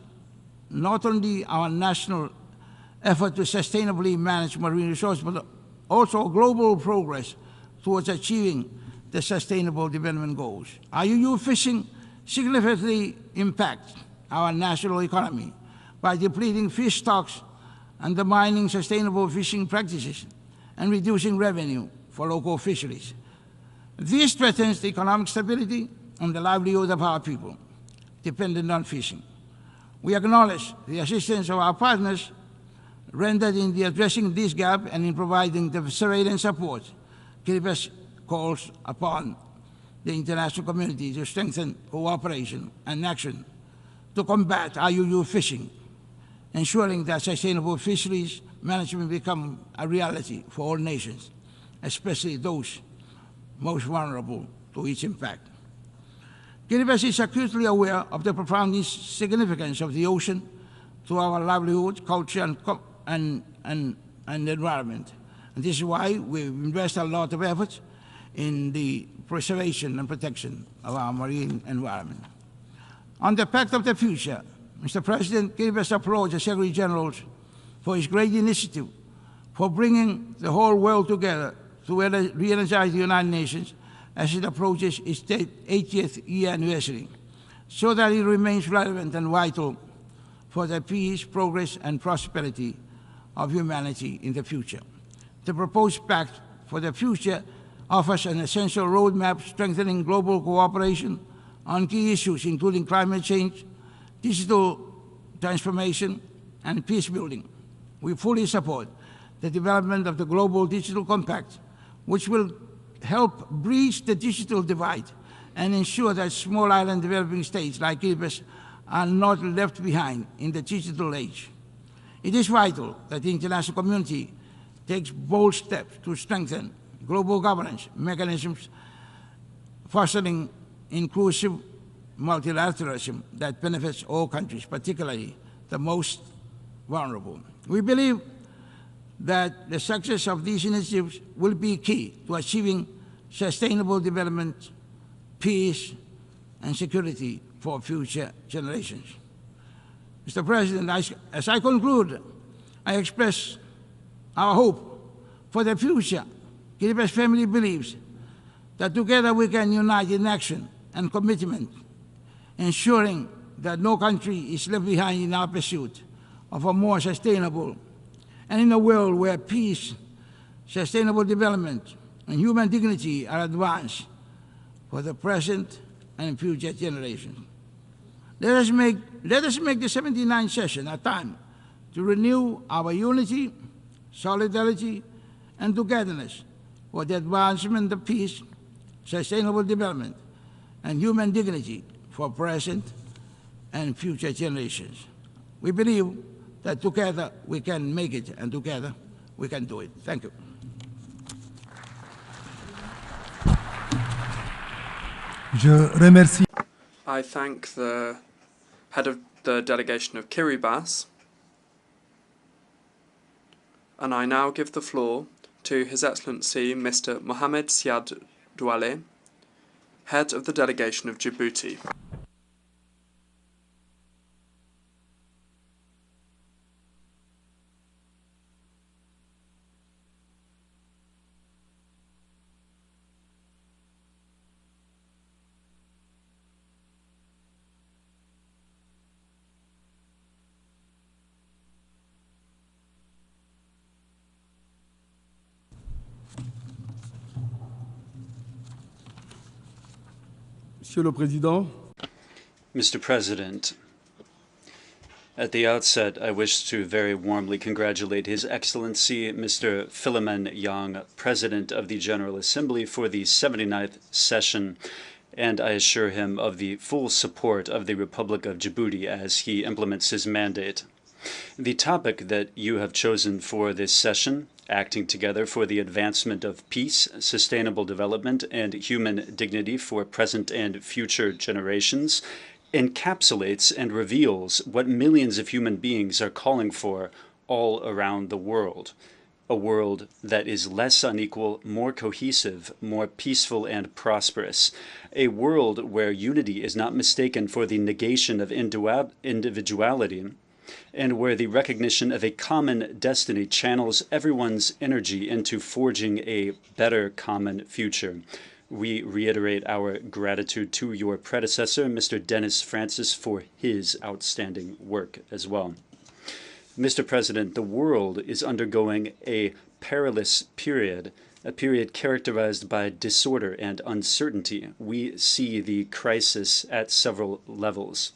not only our national effort to sustainably manage marine resources, but also global progress towards achieving the Sustainable Development Goals. IUU fishing significantly impacts our national economy by depleting fish stocks, undermining sustainable fishing practices, and reducing revenue for local fisheries. This threatens the economic stability and the livelihood of our people dependent on fishing. We acknowledge the assistance of our partners rendered in addressing this gap and in providing the surveillance support. Kiribati calls upon the international community to strengthen cooperation and action to combat IUU fishing, ensuring that sustainable fisheries management become a reality for all nations, especially those most vulnerable to its impact. Kiribati is acutely aware of the profound significance of the ocean to our livelihood, culture, and environment. And this is why we invest a lot of effort in the preservation and protection of our marine environment. On the Pact of the Future, Mr. President, Kiribati applaud the Secretary General for his great initiative for bringing the whole world together to re-energize the United Nations as it approaches its 80th year anniversary, so that it remains relevant and vital for the peace, progress, and prosperity of humanity in the future. The proposed Pact for the Future offers an essential roadmap strengthening global cooperation on key issues including climate change, digital transformation, and peace building. We fully support the development of the Global Digital Compact, which will help bridge the digital divide and ensure that small island developing states like Kiribati are not left behind in the digital age. It is vital that the international community takes bold steps to strengthen global governance mechanisms, fostering inclusive multilateralism that benefits all countries, particularly the most vulnerable. We believe that the success of these initiatives will be key to achieving sustainable development, peace, and security for future generations. Mr. President, as I conclude, I express our hope for the future. Kiribati family believes that together we can unite in action and commitment, ensuring that no country is left behind in our pursuit of a more sustainable and in a world where peace, sustainable development, and human dignity are advanced for the present and future generations. Let us make the 79th session a time to renew our unity, solidarity, and togetherness for the advancement of peace, sustainable development, and human dignity for present and future generations. We believe that together we can make it, and together we can do it. Thank you. Je remercie. I thank the head of the delegation of Kiribati, and I now give the floor to His Excellency Mr. Mohamed Siad Douale, head of the delegation of Djibouti. Monsieur le Président, Mr. President, at the outset, I wish to very warmly congratulate His Excellency Mr. Philemon Yang, President of the General Assembly, for the 79th session, and I assure him of the full support of the Republic of Djibouti as he implements his mandate. The topic that you have chosen for this session, acting together for the advancement of peace, sustainable development, and human dignity for present and future generations, encapsulates and reveals what millions of human beings are calling for all around the world. A world that is less unequal, more cohesive, more peaceful and prosperous. A world where unity is not mistaken for the negation of individuality, and where the recognition of a common destiny channels everyone's energy into forging a better common future. We reiterate our gratitude to your predecessor, Mr. Dennis Francis, for his outstanding work as well. Mr. President, the world is undergoing a perilous period, a period characterized by disorder and uncertainty. We see the crisis at several levels.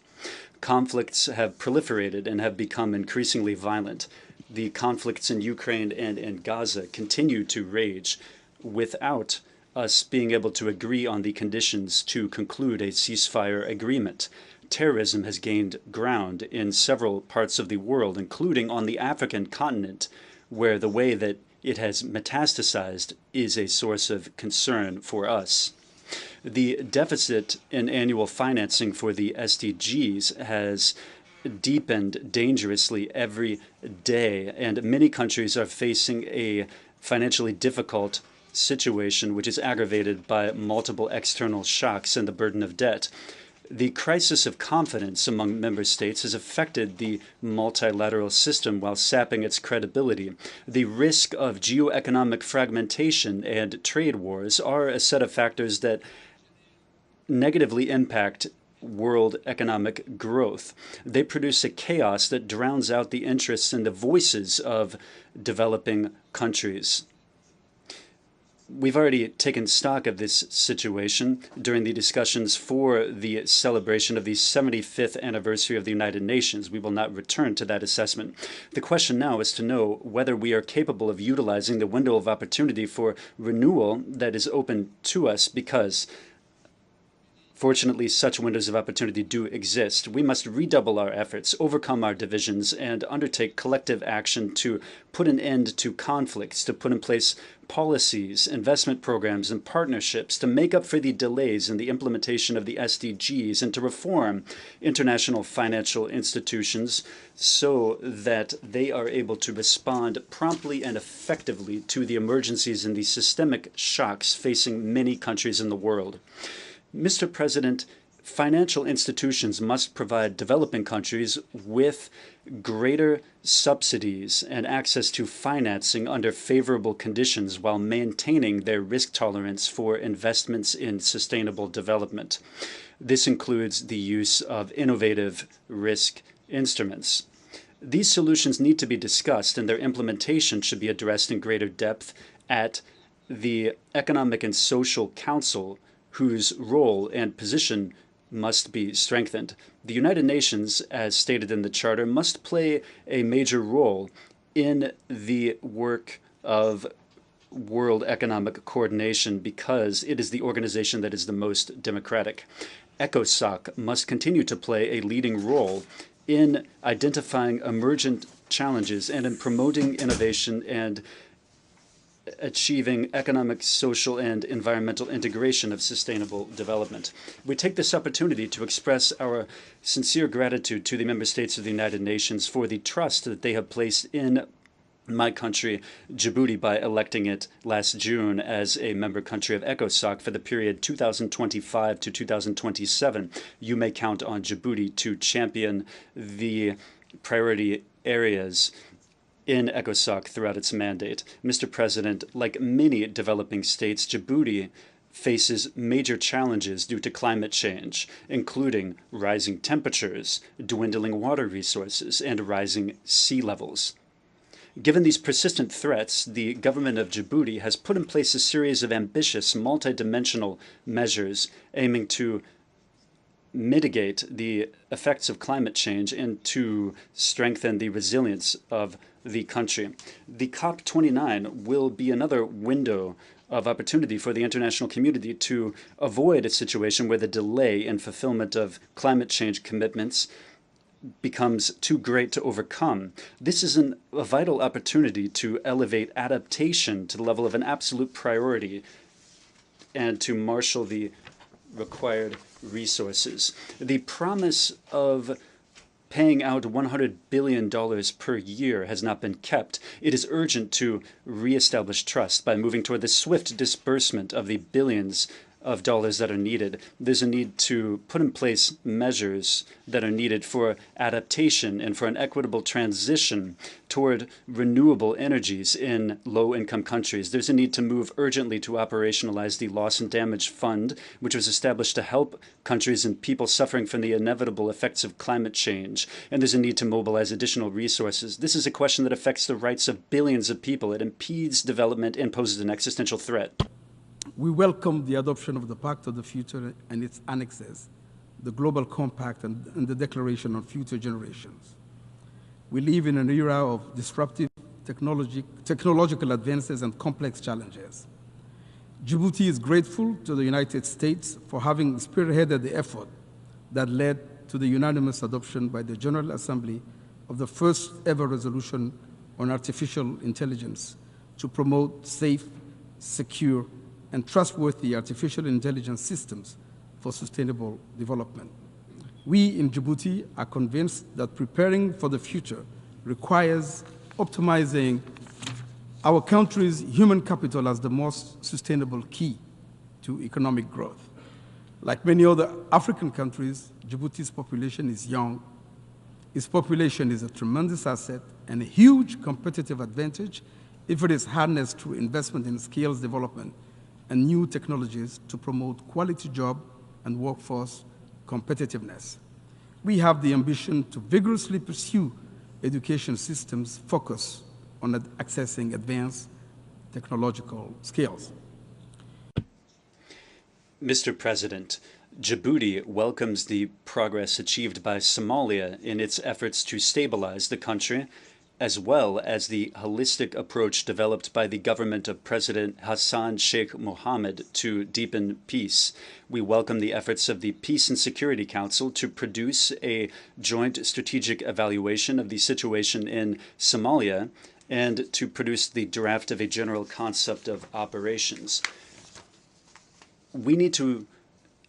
Conflicts have proliferated and have become increasingly violent. The conflicts in Ukraine and in Gaza continue to rage without us being able to agree on the conditions to conclude a ceasefire agreement. Terrorism has gained ground in several parts of the world, including on the African continent, where the way that it has metastasized is a source of concern for us. The deficit in annual financing for the SDGs has deepened dangerously every day, and many countries are facing a financially difficult situation, which is aggravated by multiple external shocks and the burden of debt. The crisis of confidence among member states has affected the multilateral system while sapping its credibility. The risk of geoeconomic fragmentation and trade wars are a set of factors that negatively impact world economic growth. They produce a chaos that drowns out the interests and the voices of developing countries. We've already taken stock of this situation during the discussions for the celebration of the 75th anniversary of the United Nations. We will not return to that assessment. The question now is to know whether we are capable of utilizing the window of opportunity for renewal that is open to us, because fortunately, such windows of opportunity do exist. We must redouble our efforts, overcome our divisions, and undertake collective action to put an end to conflicts, to put in place policies, investment programs, and partnerships to make up for the delays in the implementation of the SDGs, and to reform international financial institutions so that they are able to respond promptly and effectively to the emergencies and the systemic shocks facing many countries in the world. Mr. President, financial institutions must provide developing countries with greater subsidies and access to financing under favorable conditions while maintaining their risk tolerance for investments in sustainable development. This includes the use of innovative risk instruments. These solutions need to be discussed, and their implementation should be addressed in greater depth at the Economic and Social Council, whose role and position must be strengthened. The United Nations, as stated in the Charter, must play a major role in the work of world economic coordination because it is the organization that is the most democratic. ECOSOC must continue to play a leading role in identifying emergent challenges and in promoting innovation and achieving economic, social, and environmental integration of sustainable development. We take this opportunity to express our sincere gratitude to the member states of the United Nations for the trust that they have placed in my country, Djibouti, by electing it last June as a member country of ECOSOC for the period 2025 to 2027. You may count on Djibouti to champion the priority areas in ECOSOC throughout its mandate. Mr. President, like many developing states, Djibouti faces major challenges due to climate change, including rising temperatures, dwindling water resources, and rising sea levels. Given these persistent threats, the government of Djibouti has put in place a series of ambitious, multidimensional measures aiming to mitigate the effects of climate change and to strengthen the resilience of the country. The COP29 will be another window of opportunity for the international community to avoid a situation where the delay in fulfillment of climate change commitments becomes too great to overcome. This is a vital opportunity to elevate adaptation to the level of an absolute priority and to marshal the required resources. The promise of paying out $100 billion per year has not been kept. It is urgent to reestablish trust by moving toward the swift disbursement of the billions of dollars that are needed. There's a need to put in place measures that are needed for adaptation and for an equitable transition toward renewable energies in low-income countries. There's a need to move urgently to operationalize the Loss and Damage Fund, which was established to help countries and people suffering from the inevitable effects of climate change. And there's a need to mobilize additional resources. This is a question that affects the rights of billions of people. It impedes development and poses an existential threat. We welcome the adoption of the Pact of the Future and its annexes, the Global Compact and the Declaration on Future Generations. We live in an era of disruptive technological advances and complex challenges. Djibouti is grateful to the United States for having spearheaded the effort that led to the unanimous adoption by the General Assembly of the first ever resolution on artificial intelligence to promote safe, secure, and trustworthy artificial intelligence systems for sustainable development. We in Djibouti are convinced that preparing for the future requires optimizing our country's human capital as the most sustainable key to economic growth. Like many other African countries, Djibouti's population is young. Its population is a tremendous asset and a huge competitive advantage if it is harnessed through investment in skills development and new technologies to promote quality job and workforce competitiveness. We have the ambition to vigorously pursue education systems focused on accessing advanced technological skills. Mr. President, Djibouti welcomes the progress achieved by Somalia in its efforts to stabilize the country, as well as the holistic approach developed by the government of President Hassan Sheikh Mohammed to deepen peace. We welcome the efforts of the Peace and Security Council to produce a joint strategic evaluation of the situation in Somalia and to produce the draft of a general concept of operations. We need to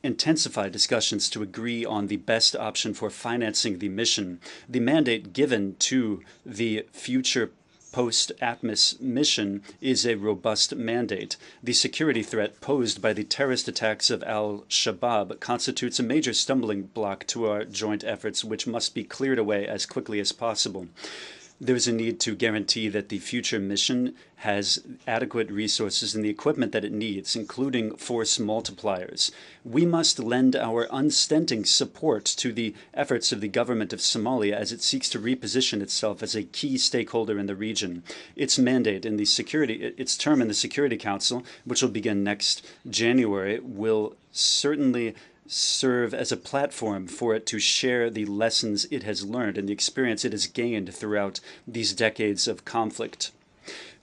intensify discussions to agree on the best option for financing the mission. The mandate given to the future post-ATMIS mission is a robust mandate. The security threat posed by the terrorist attacks of al-Shabaab constitutes a major stumbling block to our joint efforts, which must be cleared away as quickly as possible. There is a need to guarantee that the future mission has adequate resources and the equipment that it needs, including force multipliers. We must lend our unstinting support to the efforts of the government of Somalia as it seeks to reposition itself as a key stakeholder in the region. Its mandate in the its term in the Security Council, which will begin next January, will certainly serve as a platform for it to share the lessons it has learned and the experience it has gained throughout these decades of conflict.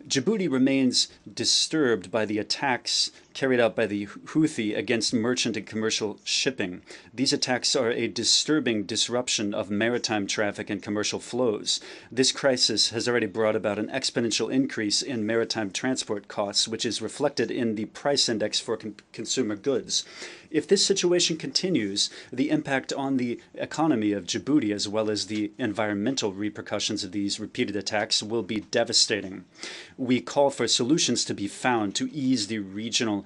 Djibouti remains disturbed by the attacks carried out by the Houthi against merchant and commercial shipping. These attacks are a disturbing disruption of maritime traffic and commercial flows. This crisis has already brought about an exponential increase in maritime transport costs, which is reflected in the price index for consumer goods. If this situation continues, the impact on the economy of Djibouti, as well as the environmental repercussions of these repeated attacks, will be devastating. We call for solutions to be found to ease the regional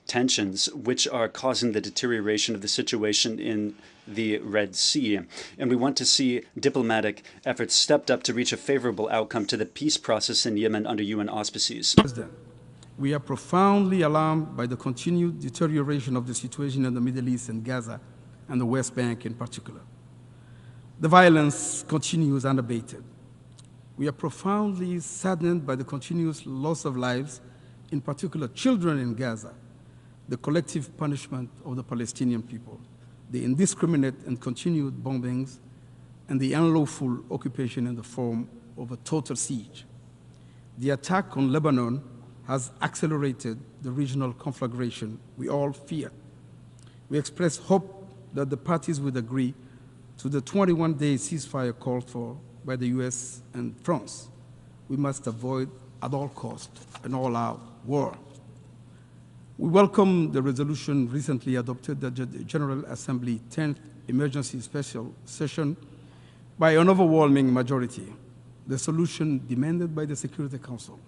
tensions which are causing the deterioration of the situation in the Red Sea. And we want to see diplomatic efforts stepped up to reach a favorable outcome to the peace process in Yemen under UN auspices. We are profoundly alarmed by the continued deterioration of the situation in the Middle East and Gaza and the West Bank in particular. The violence continues unabated. We are profoundly saddened by the continuous loss of lives, in particular children in Gaza, the collective punishment of the Palestinian people, the indiscriminate and continued bombings, and the unlawful occupation in the form of a total siege. The attack on Lebanon has accelerated the regional conflagration we all fear. We express hope that the parties would agree to the 21-day ceasefire called for by the US and France. We must avoid at all costs an all-out war. We welcome the resolution recently adopted at the General Assembly 10th Emergency Special Session by an overwhelming majority. The solution demanded by the Security Council,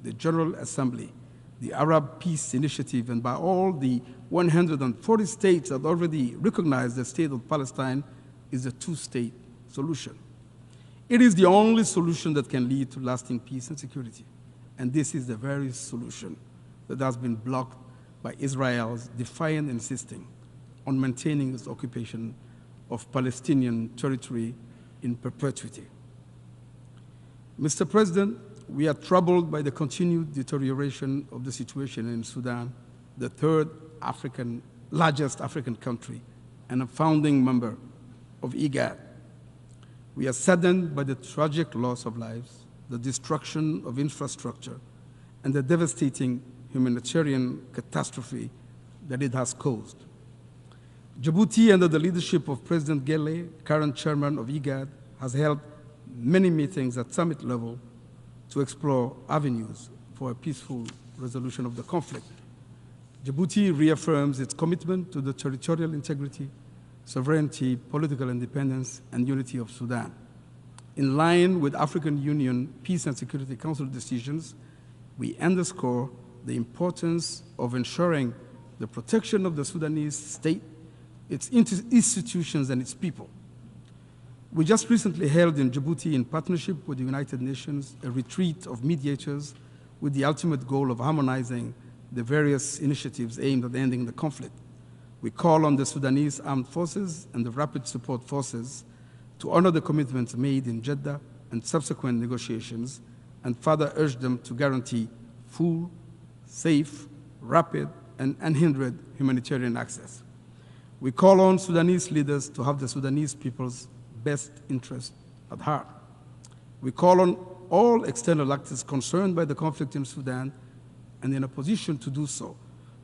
the General Assembly, the Arab Peace Initiative, and by all the 140 states that already recognize the state of Palestine is a two-state solution. It is the only solution that can lead to lasting peace and security. And this is the very solution that has been blocked by Israel's defiant insisting on maintaining its occupation of Palestinian territory in perpetuity. Mr. President, we are troubled by the continued deterioration of the situation in Sudan, the third largest African country and a founding member of IGAD. We are saddened by the tragic loss of lives, the destruction of infrastructure, and the devastating humanitarian catastrophe that it has caused. Djibouti, under the leadership of President Gele, current chairman of IGAD, has held many meetings at summit level to explore avenues for a peaceful resolution of the conflict. Djibouti reaffirms its commitment to the territorial integrity, sovereignty, political independence, and unity of Sudan. In line with African Union Peace and Security Council decisions, we underscore the importance of ensuring the protection of the Sudanese state, its institutions, and its people. We just recently held in Djibouti, in partnership with the United Nations, a retreat of mediators with the ultimate goal of harmonizing the various initiatives aimed at ending the conflict. We call on the Sudanese armed forces and the rapid support forces to honor the commitments made in Jeddah and subsequent negotiations, and further urge them to guarantee full, safe, rapid, and unhindered humanitarian access. We call on Sudanese leaders to have the Sudanese people's best interest at heart. We call on all external actors concerned by the conflict in Sudan and in a position to do so,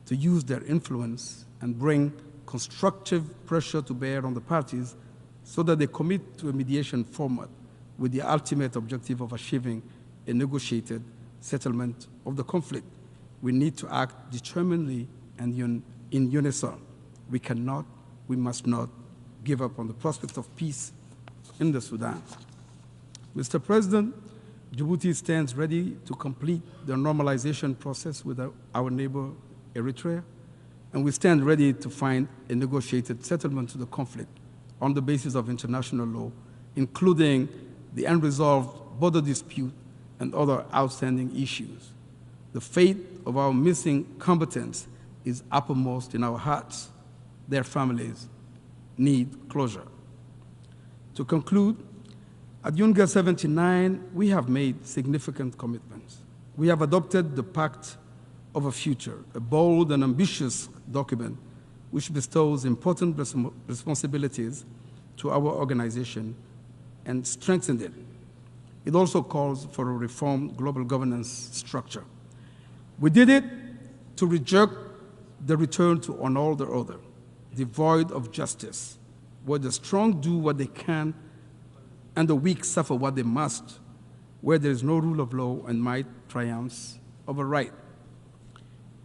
to use their influence and bring constructive pressure to bear on the parties so that they commit to a mediation format with the ultimate objective of achieving a negotiated settlement of the conflict. We need to act determinedly and in unison. We must not give up on the prospect of peace in the Sudan. Mr. President, Djibouti stands ready to complete the normalization process with our neighbor Eritrea, and we stand ready to find a negotiated settlement to the conflict on the basis of international law, including the unresolved border dispute and other outstanding issues. The fate of our missing combatants is uppermost in our hearts. Their families need closure. To conclude, at UNGA 79, we have made significant commitments. We have adopted the Pact of a Future, a bold and ambitious document which bestows important responsibilities to our organization and strengthens it. It also calls for a reformed global governance structure. We did it to reject the return to an order devoid of justice, where the strong do what they can and the weak suffer what they must, where there is no rule of law and might triumphs over right.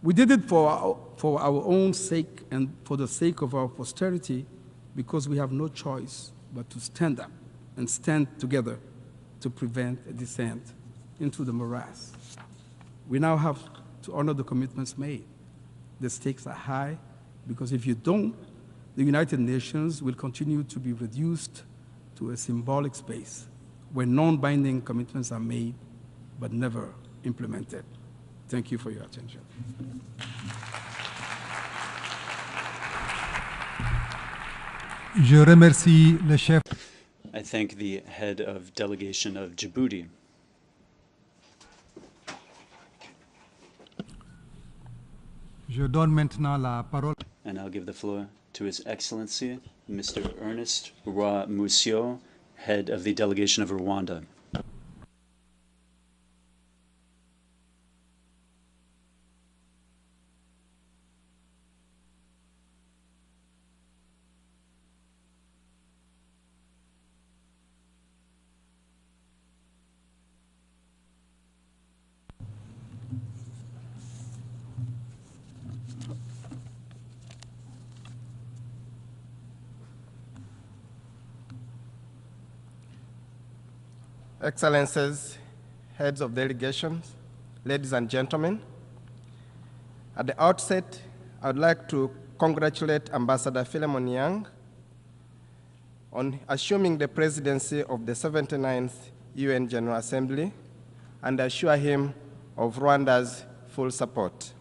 We did it for our own sake and for the sake of our posterity, because we have no choice but to stand up and stand together to prevent a descent into the morass. We now have to honor the commitments made. The stakes are high, because if you don't, the United Nations will continue to be reduced to a symbolic space where non-binding commitments are made but never implemented. Thank you for your attention. Je remercie le chef. I thank the head of delegation of Djibouti. Je donne maintenant la parole. And I'll give the floor to His Excellency, Mr. Ernest Roy Musio, head of the delegation of Rwanda. Excellencies, heads of delegations, ladies and gentlemen, at the outset, I would like to congratulate Ambassador Philemon Yang on assuming the presidency of the 79th UN General Assembly and assure him of Rwanda's full support.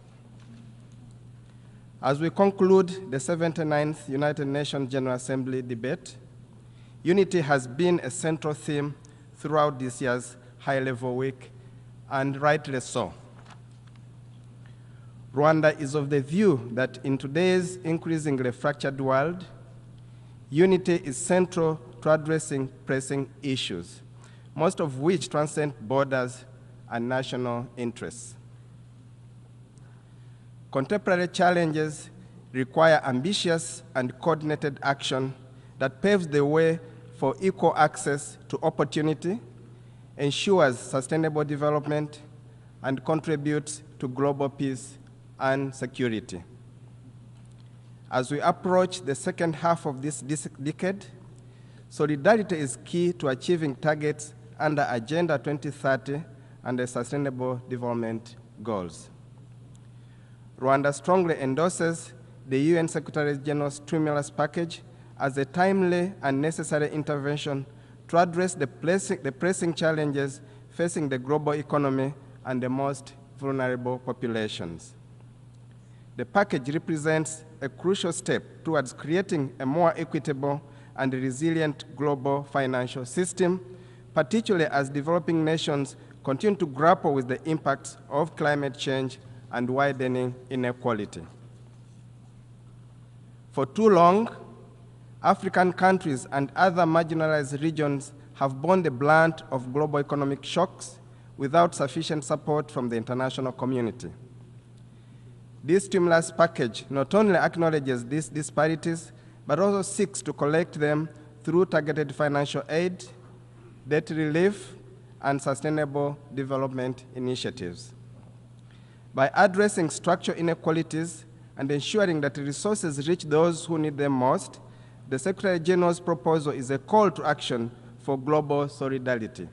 As we conclude the 79th United Nations General Assembly debate, unity has been a central theme throughout this year's high-level week, and rightly so. Rwanda is of the view that in today's increasingly fractured world, unity is central to addressing pressing issues, most of which transcend borders and national interests. Contemporary challenges require ambitious and coordinated action that paves the way for equal access to opportunity, ensures sustainable development, and contributes to global peace and security. As we approach the second half of this decade, solidarity is key to achieving targets under Agenda 2030 and the Sustainable Development Goals. Rwanda strongly endorses the UN Secretary General's stimulus package as a timely and necessary intervention to address the pressing challenges facing the global economy and the most vulnerable populations. The package represents a crucial step towards creating a more equitable and resilient global financial system, particularly as developing nations continue to grapple with the impacts of climate change and widening inequality. For too long, African countries and other marginalized regions have borne the brunt of global economic shocks without sufficient support from the international community. This stimulus package not only acknowledges these disparities, but also seeks to collect them through targeted financial aid, debt relief, and sustainable development initiatives. By addressing structural inequalities and ensuring that resources reach those who need them most, the Secretary General's proposal is a call to action for global solidarity.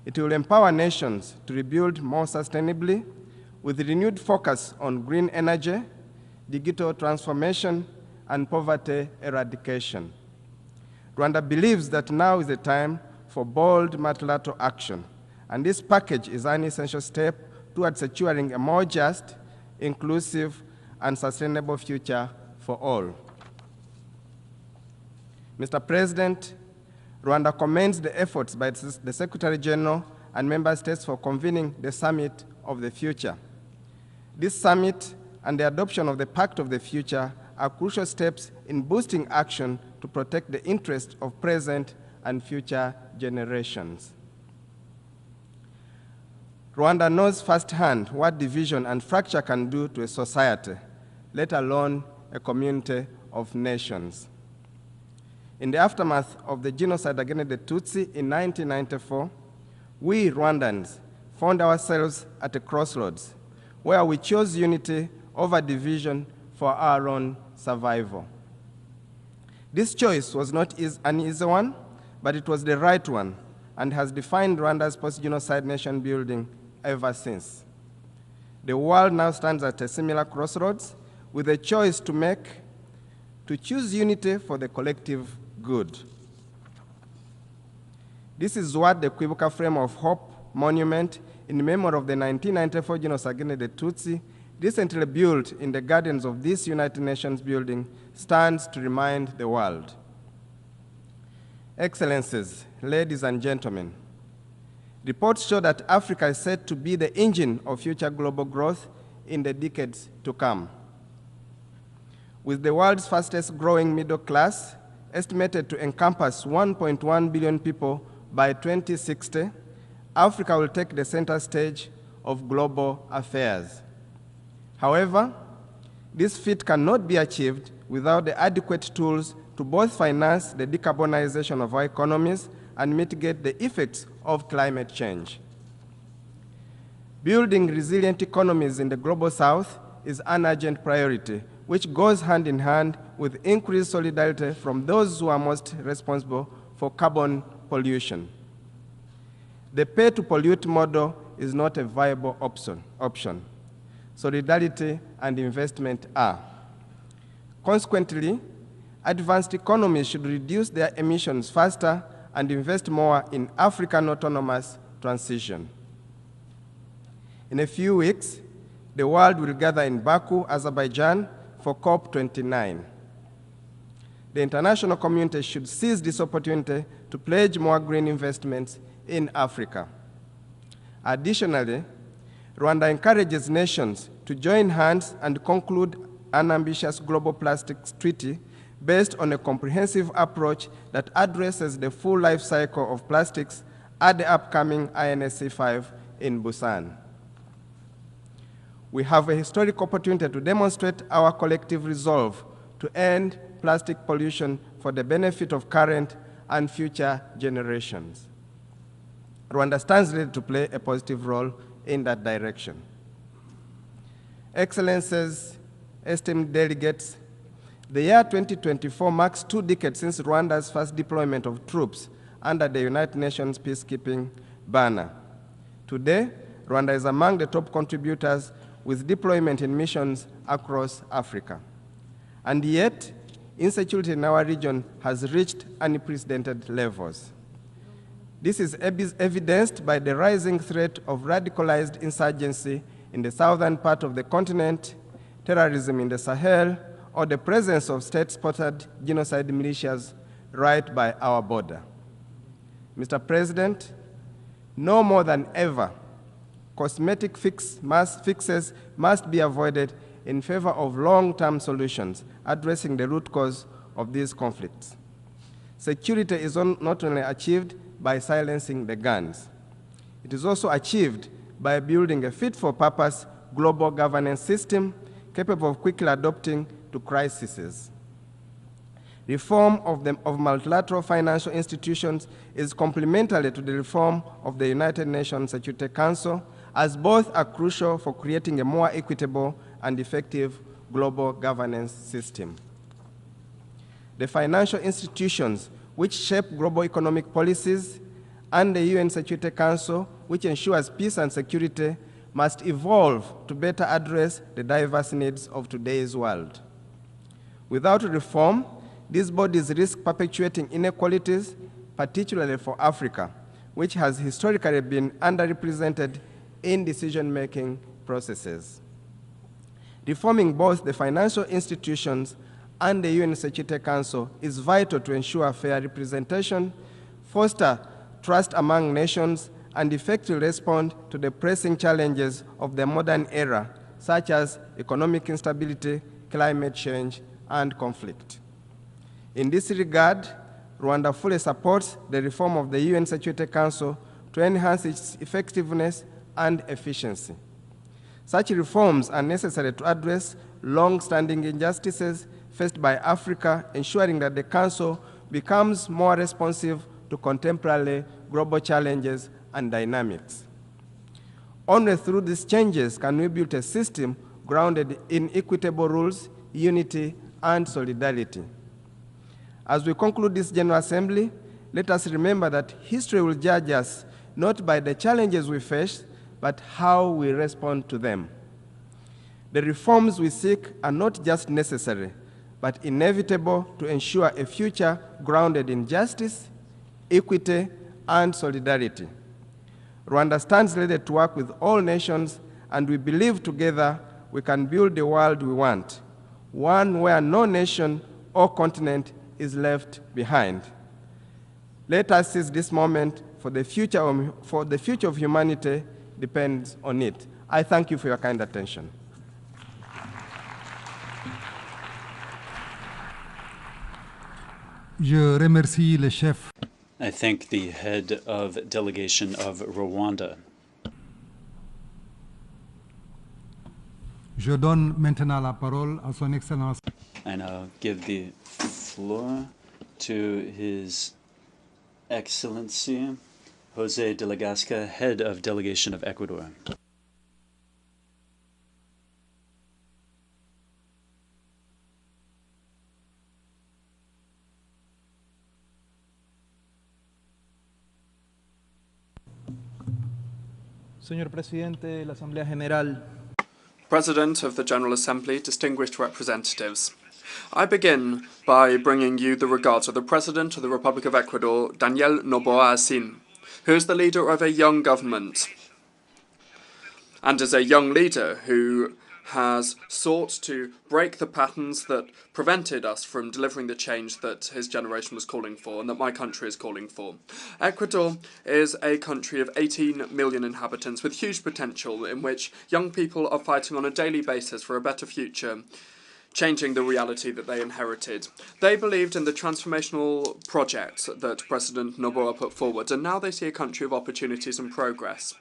It will empower nations to rebuild more sustainably with renewed focus on green energy, digital transformation, and poverty eradication. Rwanda believes that now is the time for bold multilateral action, and this package is an essential step towards securing a more just, inclusive, and sustainable future for all. Mr. President, Rwanda commends the efforts by the Secretary General and Member States for convening the Summit of the Future. This summit and the adoption of the Pact of the Future are crucial steps in boosting action to protect the interests of present and future generations. Rwanda knows firsthand what division and fracture can do to a society, let alone a community of nations. In the aftermath of the genocide against the Tutsi in 1994, we Rwandans found ourselves at a crossroads where we chose unity over division for our own survival. This choice was not an easy one, but it was the right one and has defined Rwanda's post-genocide nation building ever since. The world now stands at a similar crossroads with a choice to make, to choose unity for the collective good. This is what the Kwibuka Frame of Hope monument in memory of the 1994 genocide against the Tutsi, recently built in the gardens of this United Nations building, stands to remind the world. Excellencies, ladies and gentlemen, reports show that Africa is set to be the engine of future global growth in the decades to come. With the world's fastest growing middle class, estimated to encompass 1.1 billion people by 2060, Africa will take the center stage of global affairs. However, this feat cannot be achieved without the adequate tools to both finance the decarbonization of our economies and mitigate the effects of climate change. Building resilient economies in the global south is an urgent priority, which goes hand in hand with increased solidarity from those who are most responsible for carbon pollution. The pay-to-pollute model is not a viable option. Solidarity and investment are. Consequently, advanced economies should reduce their emissions faster and invest more in African autonomous transition. In a few weeks, the world will gather in Baku, Azerbaijan, for COP29. The international community should seize this opportunity to pledge more green investments in Africa. Additionally, Rwanda encourages nations to join hands and conclude an ambitious global plastics treaty based on a comprehensive approach that addresses the full life cycle of plastics at the upcoming INSC 5 in Busan. We have a historic opportunity to demonstrate our collective resolve to end plastic pollution for the benefit of current and future generations. Rwanda stands ready to play a positive role in that direction. Excellencies, esteemed delegates, the year 2024 marks 2 decades since Rwanda's first deployment of troops under the United Nations peacekeeping banner. Today, Rwanda is among the top contributors with deployment in missions across Africa. And yet, insecurity in our region has reached unprecedented levels. This is evidenced by the rising threat of radicalized insurgency in the southern part of the continent, terrorism in the Sahel, or the presence of state-sponsored genocide militias right by our border. Mr. President, no more than ever, cosmetic fixes must be avoided in favor of long-term solutions addressing the root cause of these conflicts. Security is not only achieved by silencing the guns. It is also achieved by building a fit-for-purpose global governance system capable of quickly adapting to crises. Reform of multilateral financial institutions is complementary to the reform of the United Nations Security Council, as both are crucial for creating a more equitable and effective global governance system. The financial institutions which shape global economic policies and the UN Security Council, which ensures peace and security, must evolve to better address the diverse needs of today's world. Without reform, these bodies risk perpetuating inequalities, particularly for Africa, which has historically been underrepresented in decision-making processes. Reforming both the financial institutions and the UN Security Council is vital to ensure fair representation, foster trust among nations, and effectively respond to the pressing challenges of the modern era, such as economic instability, climate change, and conflict. In this regard, Rwanda fully supports the reform of the UN Security Council to enhance its effectiveness and efficiency. Such reforms are necessary to address long-standing injustices faced by Africa, ensuring that the Council becomes more responsive to contemporary global challenges and dynamics. Only through these changes can we build a system grounded in equitable rules, unity, and solidarity. As we conclude this General Assembly, let us remember that history will judge us not by the challenges we face, but how we respond to them. The reforms we seek are not just necessary, but inevitable to ensure a future grounded in justice, equity, and solidarity. Rwanda stands ready to work with all nations, and we believe together we can build the world we want, one where no nation or continent is left behind. Let us seize this moment, for the future of humanity depends on it. I thank you for your kind attention. Je remercie le chef. I thank the head of delegation of Rwanda. Je donne maintenant la parole à son Excellence. And I'll give the floor to His Excellency Jose de la Gasca, head of delegation of Ecuador. Señor Presidente de la Asamblea General. President of the General Assembly, distinguished representatives. I begin by bringing you the regards of the President of the Republic of Ecuador, Daniel Noboa Asin, who is the leader of a young government and is a young leader who has sought to break the patterns that prevented us from delivering the change that his generation was calling for and that my country is calling for. Ecuador is a country of 18 million inhabitants with huge potential, in which young people are fighting on a daily basis for a better future, changing the reality that they inherited. They believed in the transformational project that President Noboa put forward, and now they see a country of opportunities and progress,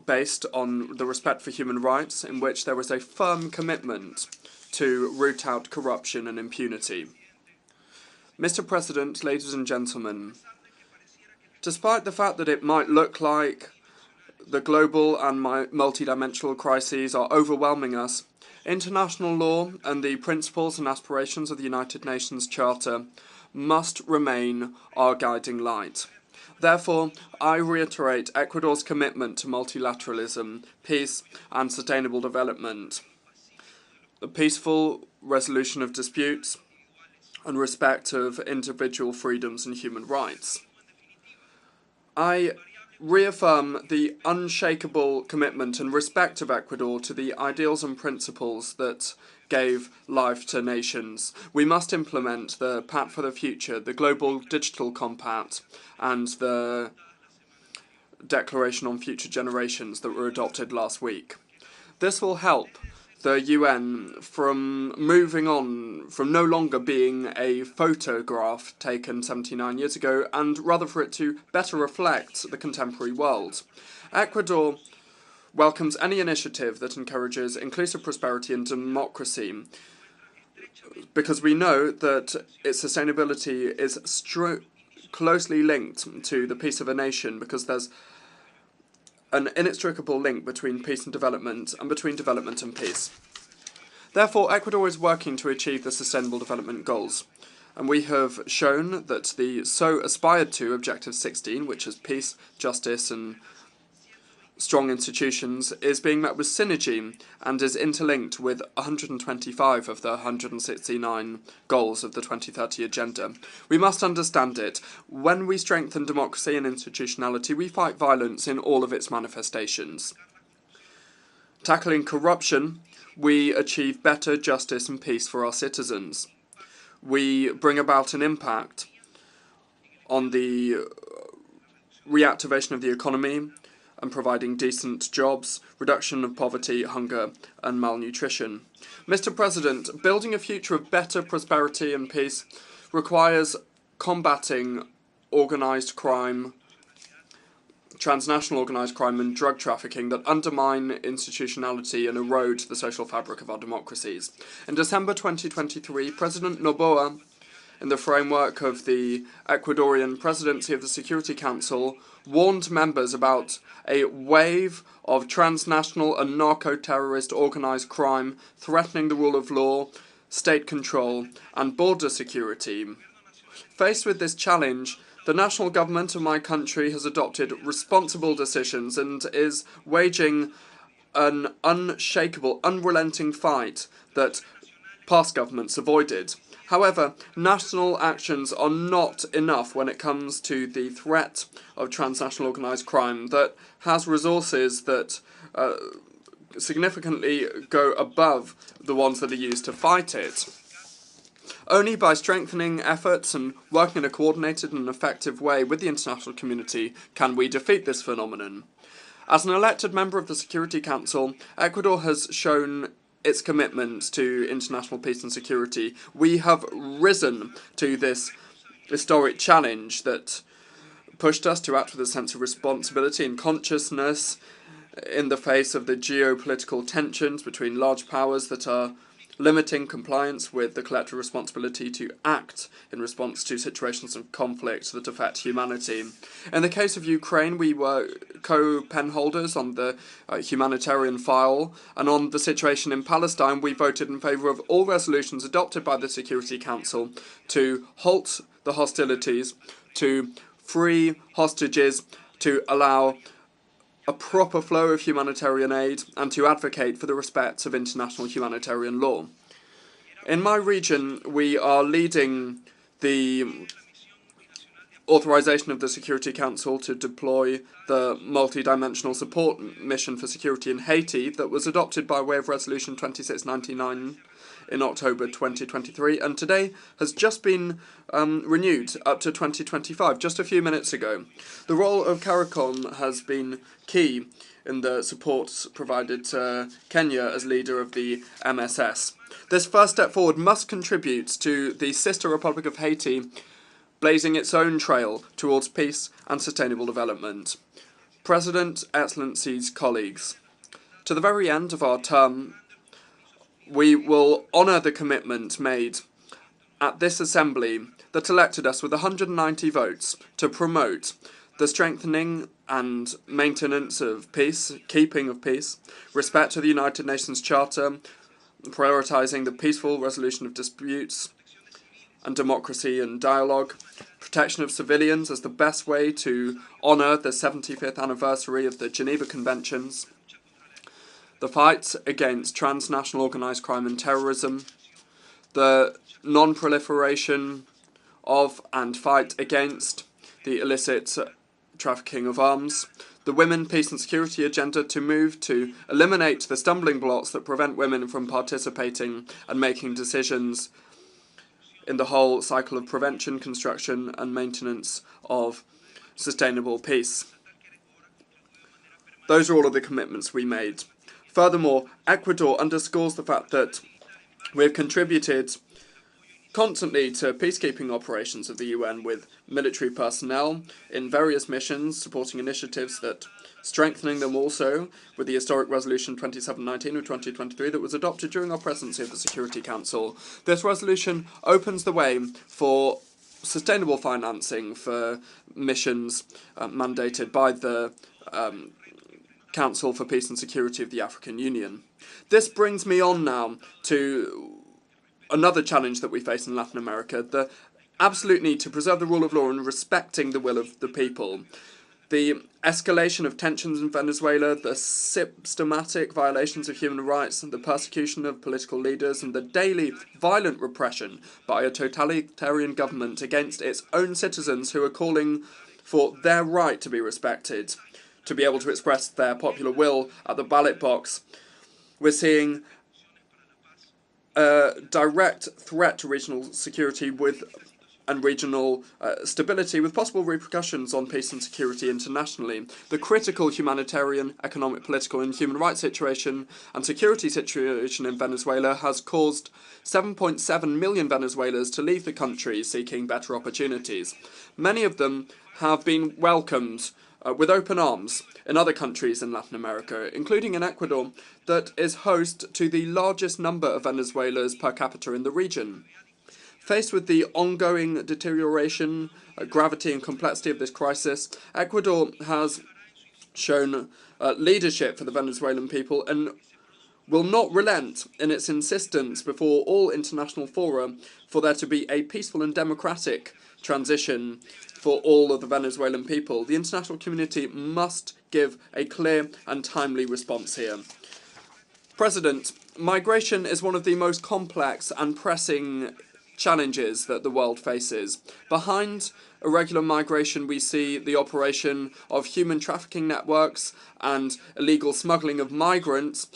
based on the respect for human rights, in which there is a firm commitment to root out corruption and impunity. Mr. President, ladies and gentlemen, despite the fact that it might look like the global and multidimensional crises are overwhelming us, international law and the principles and aspirations of the United Nations Charter must remain our guiding light. Therefore, I reiterate Ecuador's commitment to multilateralism, peace and sustainable development, the peaceful resolution of disputes and respect of individual freedoms and human rights. I reaffirm the unshakable commitment and respect of Ecuador to the ideals and principles that gave life to nations. We must implement the Pact for the Future, the Global Digital Compact, and the Declaration on Future Generations that were adopted last week. This will help the UN from moving on, from no longer being a photograph taken 79 years ago, and rather for it to better reflect the contemporary world. Ecuador welcomes any initiative that encourages inclusive prosperity and democracy, because we know that its sustainability is closely linked to the peace of a nation, because there's an inextricable link between peace and development between development and peace. Therefore, Ecuador is working to achieve the Sustainable Development Goals, and we have shown that the so aspired to Objective 16, which is peace, justice and strong institutions, is being met with synergy and is interlinked with 125 of the 169 goals of the 2030 Agenda. We must understand it. When we strengthen democracy and institutionality, we fight violence in all of its manifestations. Tackling corruption, we achieve better justice and peace for our citizens. We bring about an impact on the reactivation of the economy and providing decent jobs, reduction of poverty, hunger and malnutrition. Mr. President, building a future of better prosperity and peace requires combating organised crime transnational organised crime and drug trafficking that undermine institutionality and erode the social fabric of our democracies. In December 2023, President Noboa, in the framework of the Ecuadorian presidency of the Security Council, warned members about a wave of transnational and narco-terrorist organised crime threatening the rule of law, state control and border security. Faced with this challenge, the national government of my country has adopted responsible decisions and is waging an unshakable, unrelenting fight that past governments avoided. However, national actions are not enough when it comes to the threat of transnational organised crime that has resources that significantly go above the ones that are used to fight it. Only by strengthening efforts and working in a coordinated and effective way with the international community can we defeat this phenomenon. As an elected member of the Security Council, Ecuador has shown its commitment to international peace and security. We have risen to this historic challenge that pushed us to act with a sense of responsibility and consciousness in the face of the geopolitical tensions between large powers that are limiting compliance with the collective responsibility to act in response to situations of conflict that affect humanity. In the case of Ukraine, we were co-pen holders on the humanitarian file, and on the situation in Palestine, we voted in favour of all resolutions adopted by the Security Council to halt the hostilities, to free hostages, to allow a proper flow of humanitarian aid, and to advocate for the respect of international humanitarian law. In my region, we are leading the authorization of the Security Council to deploy the multi-dimensional support mission for security in Haiti that was adopted by way of Resolution 2699 in October 2023, and today has just been renewed up to 2025, just a few minutes ago. The role of CARICOM has been key in the support provided to Kenya as leader of the MSS. This first step forward must contribute to the sister Republic of Haiti blazing its own trail towards peace and sustainable development. President, Excellencies, colleagues, to the very end of our term, we will honour the commitment made at this Assembly that elected us with 190 votes to promote the strengthening and maintenance of peace, keeping of peace, respect to the United Nations Charter, prioritising the peaceful resolution of disputes and democracy and dialogue, protection of civilians as the best way to honour the 75th anniversary of the Geneva Conventions, the fight against transnational organised crime and terrorism, the non-proliferation of and fight against the illicit trafficking of arms, the women, peace and security agenda to move to eliminate the stumbling blocks that prevent women from participating and making decisions in the whole cycle of prevention, construction and maintenance of sustainable peace. Those are all of the commitments we made. Furthermore, Ecuador underscores the fact that we have contributed constantly to peacekeeping operations of the UN with military personnel in various missions, supporting initiatives that strengthening them also with the historic Resolution 2719 of 2023 that was adopted during our presidency of the Security Council. This resolution opens the way for sustainable financing for missions mandated by the Council for Peace and Security of the African Union. This brings me on now to another challenge that we face in Latin America, the absolute need to preserve the rule of law and respecting the will of the people. The escalation of tensions in Venezuela, the systematic violations of human rights, and the persecution of political leaders, and the daily violent repression by a totalitarian government against its own citizens who are calling for their right to be respected, to be able to express their popular will at the ballot box. We're seeing a direct threat to regional security and regional stability with possible repercussions on peace and security internationally. The critical humanitarian, economic, political and human rights situation and security situation in Venezuela has caused 7.7 million Venezuelans to leave the country seeking better opportunities. Many of them have been welcomed with open arms in other countries in Latin America, including in Ecuador, that is host to the largest number of Venezuelans per capita in the region. Faced with the ongoing deterioration, gravity and complexity of this crisis, Ecuador has shown leadership for the Venezuelan people and will not relent in its insistence before all international fora for there to be a peaceful and democratic transition for all of the Venezuelan people. The international community must give a clear and timely response here. President, migration is one of the most complex and pressing challenges that the world faces. Behind irregular migration, we see the operation of human trafficking networks and illegal smuggling of migrants,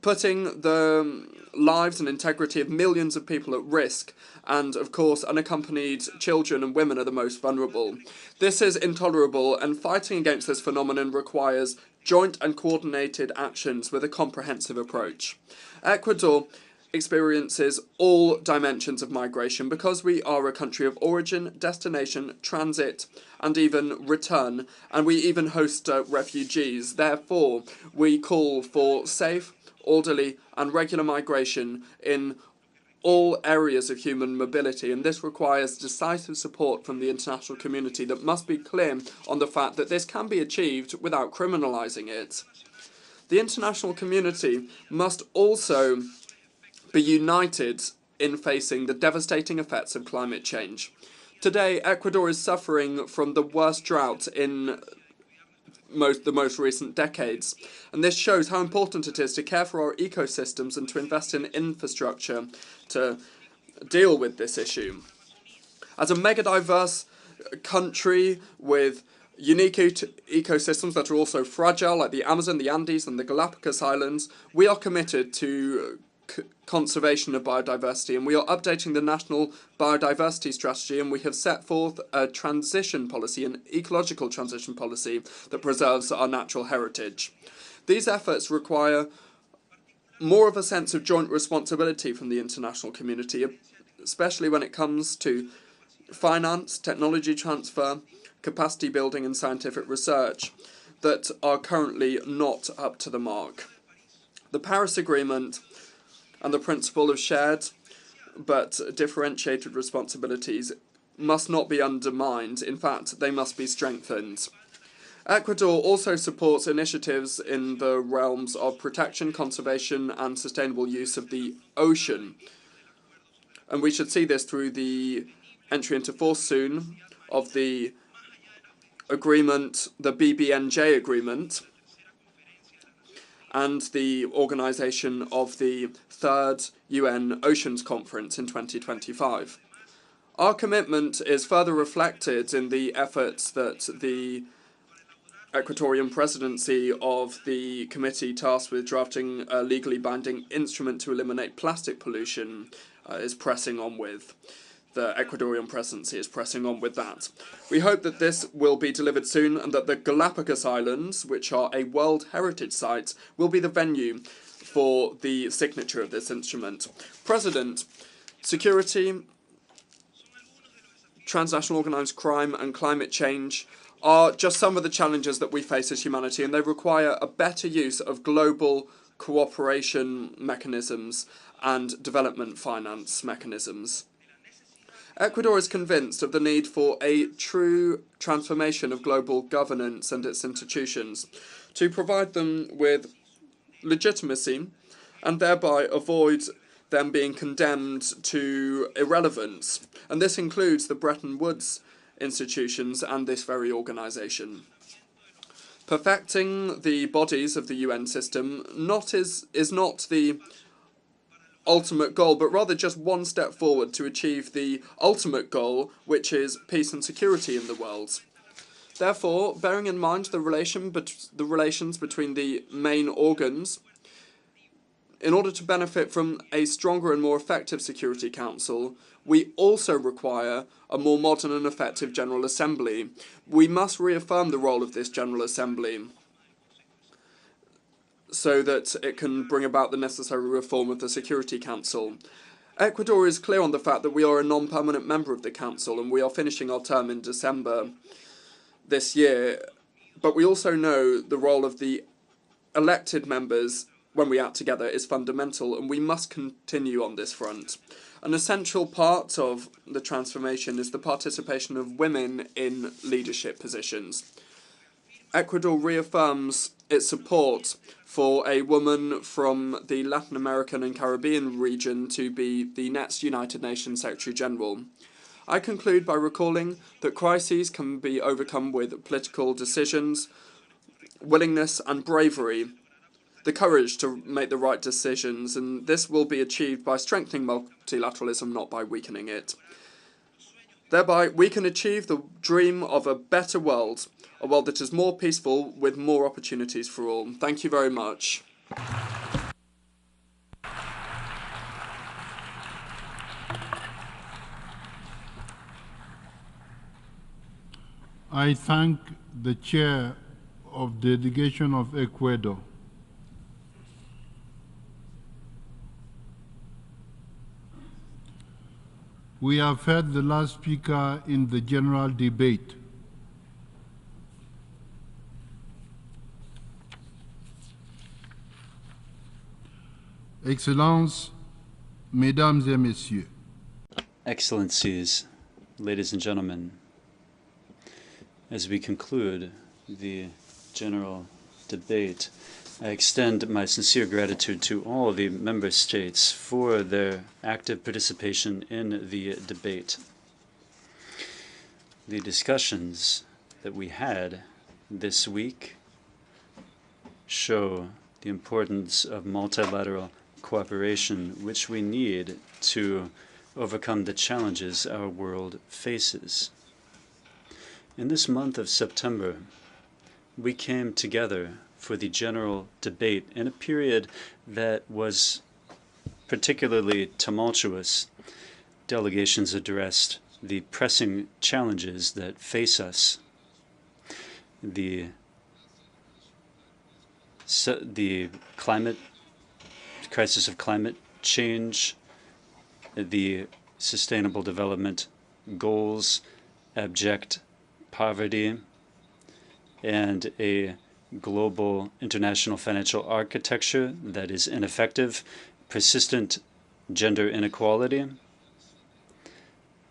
putting the lives and integrity of millions of people at risk, and of course unaccompanied children and women are the most vulnerable. This is intolerable, and fighting against this phenomenon requires joint and coordinated actions with a comprehensive approach. Ecuador experiences all dimensions of migration because we are a country of origin, destination, transit, and even return, and we even host refugees. Therefore, we call for safe, orderly, and regular migration in all areas of human mobility, and this requires decisive support from the international community that must be clear on the fact that this can be achieved without criminalising it. The international community must also be united in facing the devastating effects of climate change. Today, Ecuador is suffering from the worst drought in the most recent decades, and this shows how important it is to care for our ecosystems and to invest in infrastructure to deal with this issue. As a mega-diverse country with unique ecosystems that are also fragile, like the Amazon, the Andes, and the Galapagos Islands, we are committed to conservation of biodiversity, and we are updating the national biodiversity strategy, and we have set forth a transition policy, an ecological transition policy that preserves our natural heritage. These efforts require more of a sense of joint responsibility from the international community, especially when it comes to finance, technology transfer, capacity building and scientific research that are currently not up to the mark. The Paris Agreement and the principle of shared but differentiated responsibilities must not be undermined. In fact, they must be strengthened. Ecuador also supports initiatives in the realms of protection, conservation, and sustainable use of the ocean. And we should see this through the entry into force soon of the agreement, the BBNJ agreement, and the organisation of the Third UN Oceans Conference in 2025. Our commitment is further reflected in the efforts that the Ecuadorian presidency of the committee tasked with drafting a legally binding instrument to eliminate plastic pollution is pressing on with. The Ecuadorian presidency is pressing on with that. We hope that this will be delivered soon and that the Galapagos Islands, which are a World Heritage Site, will be the venue for the signature of this instrument. President, security, transnational organised crime and climate change are just some of the challenges that we face as humanity, and they require a better use of global cooperation mechanisms and development finance mechanisms. Ecuador is convinced of the need for a true transformation of global governance and its institutions to provide them with legitimacy and thereby avoid them being condemned to irrelevance. And this includes the Bretton Woods institutions and this very organisation. Perfecting the bodies of the UN system is not the ultimate goal, but rather just one step forward to achieve the ultimate goal, which is peace and security in the world. Therefore, bearing in mind the relations between the main organs, in order to benefit from a stronger and more effective Security Council, we also require a more modern and effective General Assembly. We must reaffirm the role of this General Assembly so that it can bring about the necessary reform of the Security Council. Ecuador is clear on the fact that we are a non-permanent member of the Council, and we are finishing our term in December this year. But we also know the role of the elected members when we act together is fundamental, and we must continue on this front. An essential part of the transformation is the participation of women in leadership positions. Ecuador reaffirms its support for a woman from the Latin American and Caribbean region to be the next United Nations Secretary General. I conclude by recalling that crises can be overcome with political decisions, willingness and bravery, the courage to make the right decisions, and this will be achieved by strengthening multilateralism, not by weakening it. Thereby, we can achieve the dream of a better world, a world that is more peaceful with more opportunities for all. Thank you very much. I thank the chair of the delegation of Ecuador. We have heard the last speaker in the general debate. Excellences, Mesdames et Messieurs. Excellencies, ladies and gentlemen, as we conclude the general debate, I extend my sincere gratitude to all the member states for their active participation in the debate. The discussions that we had this week show the importance of multilateral cooperation, which we need to overcome the challenges our world faces. In this month of September, we came together for the general debate in a period that was particularly tumultuous. Delegations addressed the pressing challenges that face us, the crisis of climate change, the sustainable development goals, abject poverty, and a global international financial architecture that is ineffective, persistent gender inequality,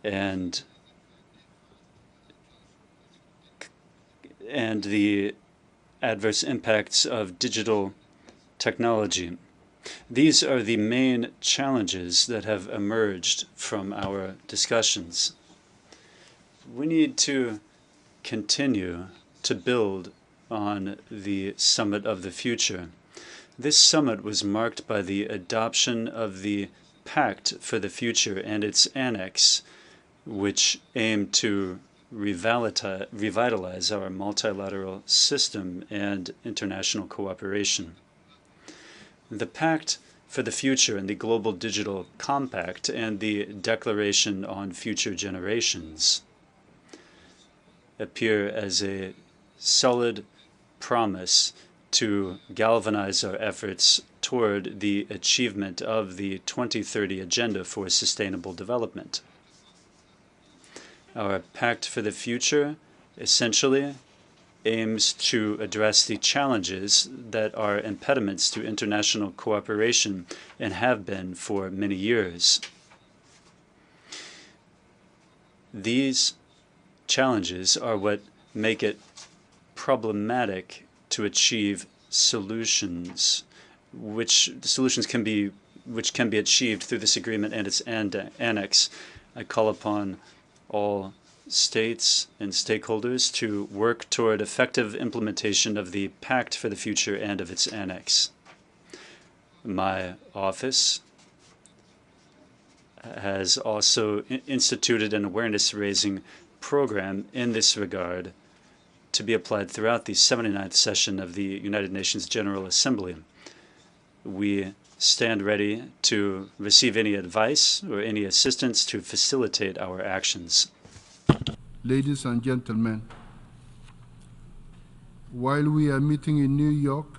and the adverse impacts of digital technology. These are the main challenges that have emerged from our discussions. We need to continue to build on the Summit of the Future. This summit was marked by the adoption of the Pact for the Future and its annex, which aimed to revitalize our multilateral system and international cooperation. The Pact for the Future and the Global Digital Compact and the Declaration on Future Generations appear as a solid promise to galvanize our efforts toward the achievement of the 2030 Agenda for Sustainable Development. Our Pact for the Future essentially aims to address the challenges that are impediments to international cooperation and have been for many years. These challenges are what make it problematic to achieve solutions, which can be achieved through this agreement and its annex. I call upon all states and stakeholders to work toward effective implementation of the Pact for the Future and of its annex. My office has also instituted an awareness-raising program in this regard to be applied throughout the 79th session of the United Nations General Assembly. We stand ready to receive any advice or any assistance to facilitate our actions. Ladies and gentlemen, while we are meeting in New York,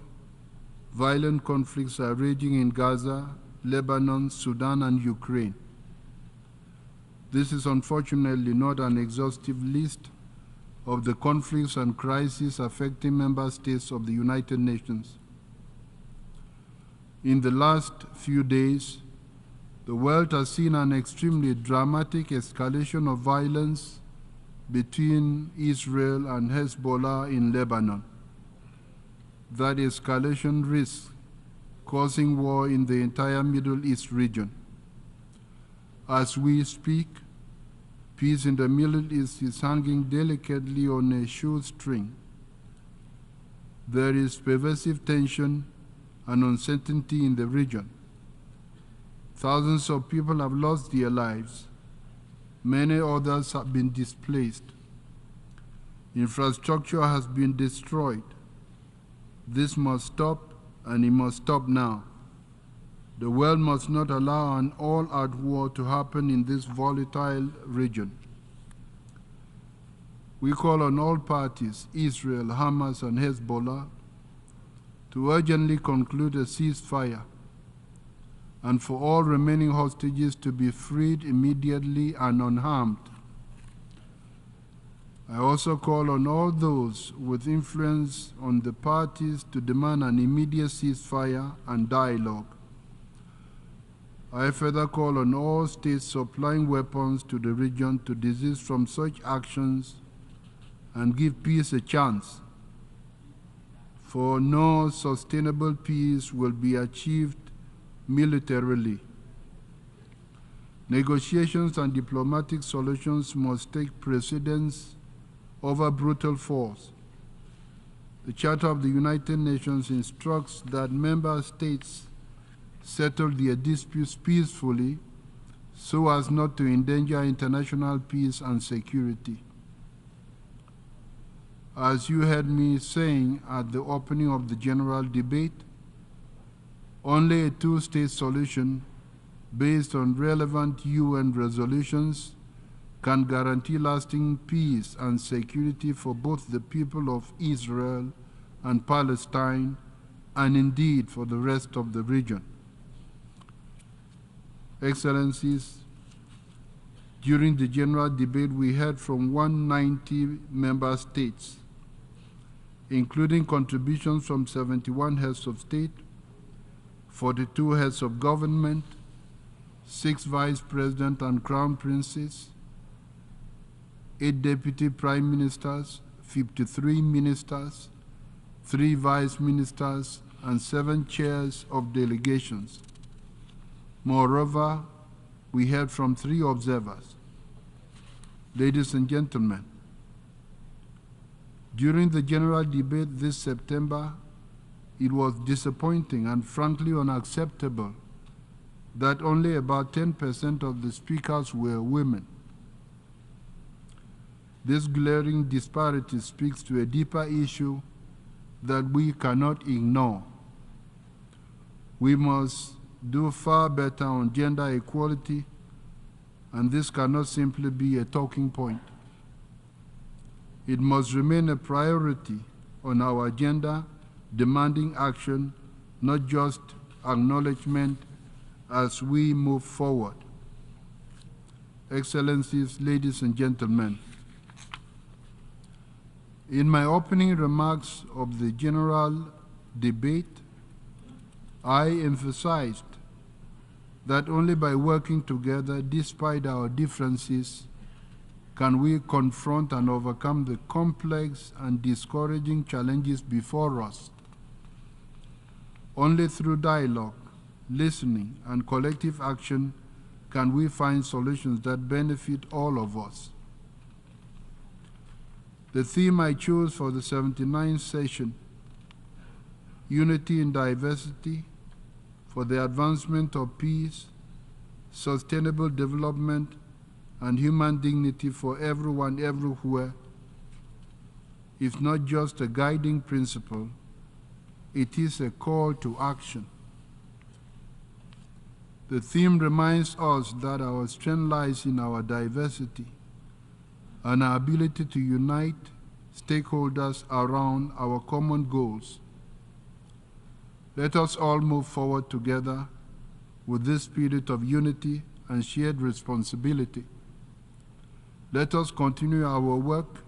violent conflicts are raging in Gaza, Lebanon, Sudan, and Ukraine. This is unfortunately not an exhaustive list, of the conflicts and crises affecting member states of the United Nations. In the last few days, the world has seen an extremely dramatic escalation of violence between Israel and Hezbollah in Lebanon. That escalation risks causing war in the entire Middle East region. As we speak, peace in the Middle East is hanging delicately on a shoestring. There is pervasive tension and uncertainty in the region. Thousands of people have lost their lives. Many others have been displaced. Infrastructure has been destroyed. This must stop, and it must stop now. The world must not allow an all-out war to happen in this volatile region. We call on all parties, Israel, Hamas, and Hezbollah, to urgently conclude a ceasefire and for all remaining hostages to be freed immediately and unharmed. I also call on all those with influence on the parties to demand an immediate ceasefire and dialogue. I further call on all states supplying weapons to the region to desist from such actions and give peace a chance. For no sustainable peace will be achieved militarily. Negotiations and diplomatic solutions must take precedence over brutal force. The Charter of the United Nations instructs that member states settle their disputes peacefully so as not to endanger international peace and security. As you heard me saying at the opening of the general debate, only a two-state solution based on relevant UN resolutions can guarantee lasting peace and security for both the people of Israel and Palestine, and indeed for the rest of the region. Excellencies, during the general debate we heard from 190 member states, including contributions from 71 heads of state, 42 heads of government, 6 vice presidents and crown princes, 8 deputy prime ministers, 53 ministers, 3 vice ministers, and 7 chairs of delegations. Moreover, we heard from 3 observers. Ladies and gentlemen, during the general debate this September, it was disappointing and frankly unacceptable that only about 10% of the speakers were women. This glaring disparity speaks to a deeper issue that we cannot ignore. We must do far better on gender equality, and this cannot simply be a talking point. It must remain a priority on our agenda, demanding action, not just acknowledgement as we move forward. Excellencies, ladies and gentlemen, in my opening remarks of the general debate, I emphasized that only by working together, despite our differences, can we confront and overcome the complex and discouraging challenges before us. Only through dialogue, listening, and collective action can we find solutions that benefit all of us. The theme I chose for the 79th session, Unity in Diversity, for the advancement of peace, sustainable development, and human dignity for everyone everywhere, is not just a guiding principle, it is a call to action. The theme reminds us that our strength lies in our diversity and our ability to unite stakeholders around our common goals. Let us all move forward together with this spirit of unity and shared responsibility. Let us continue our work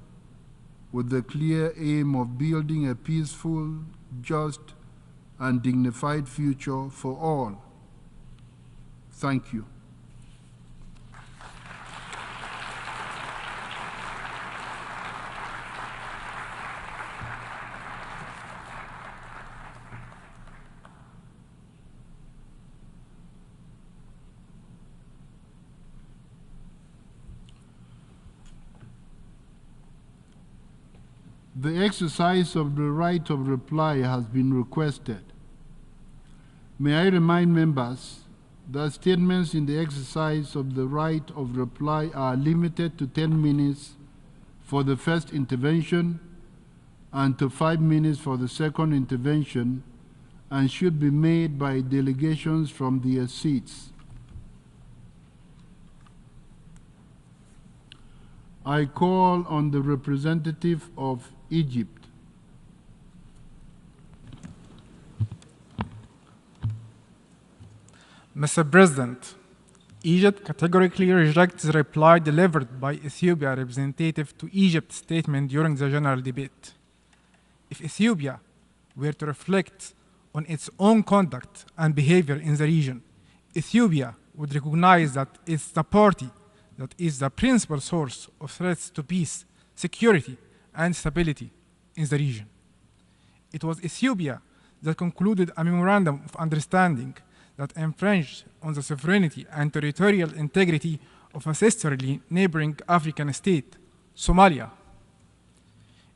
with the clear aim of building a peaceful, just, and dignified future for all. Thank you. The exercise of the right of reply has been requested. May I remind members that statements in the exercise of the right of reply are limited to 10 minutes for the first intervention and to 5 minutes for the second intervention, and should be made by delegations from their seats. I call on the representative of Egypt. Mr. President, Egypt categorically rejects the reply delivered by Ethiopia representative to Egypt's statement during the general debate. If Ethiopia were to reflect on its own conduct and behavior in the region, Ethiopia would recognize that it's the party that is the principal source of threats to peace, security, and stability in the region. It was Ethiopia that concluded a memorandum of understanding that infringed on the sovereignty and territorial integrity of a sisterly neighboring African state, Somalia.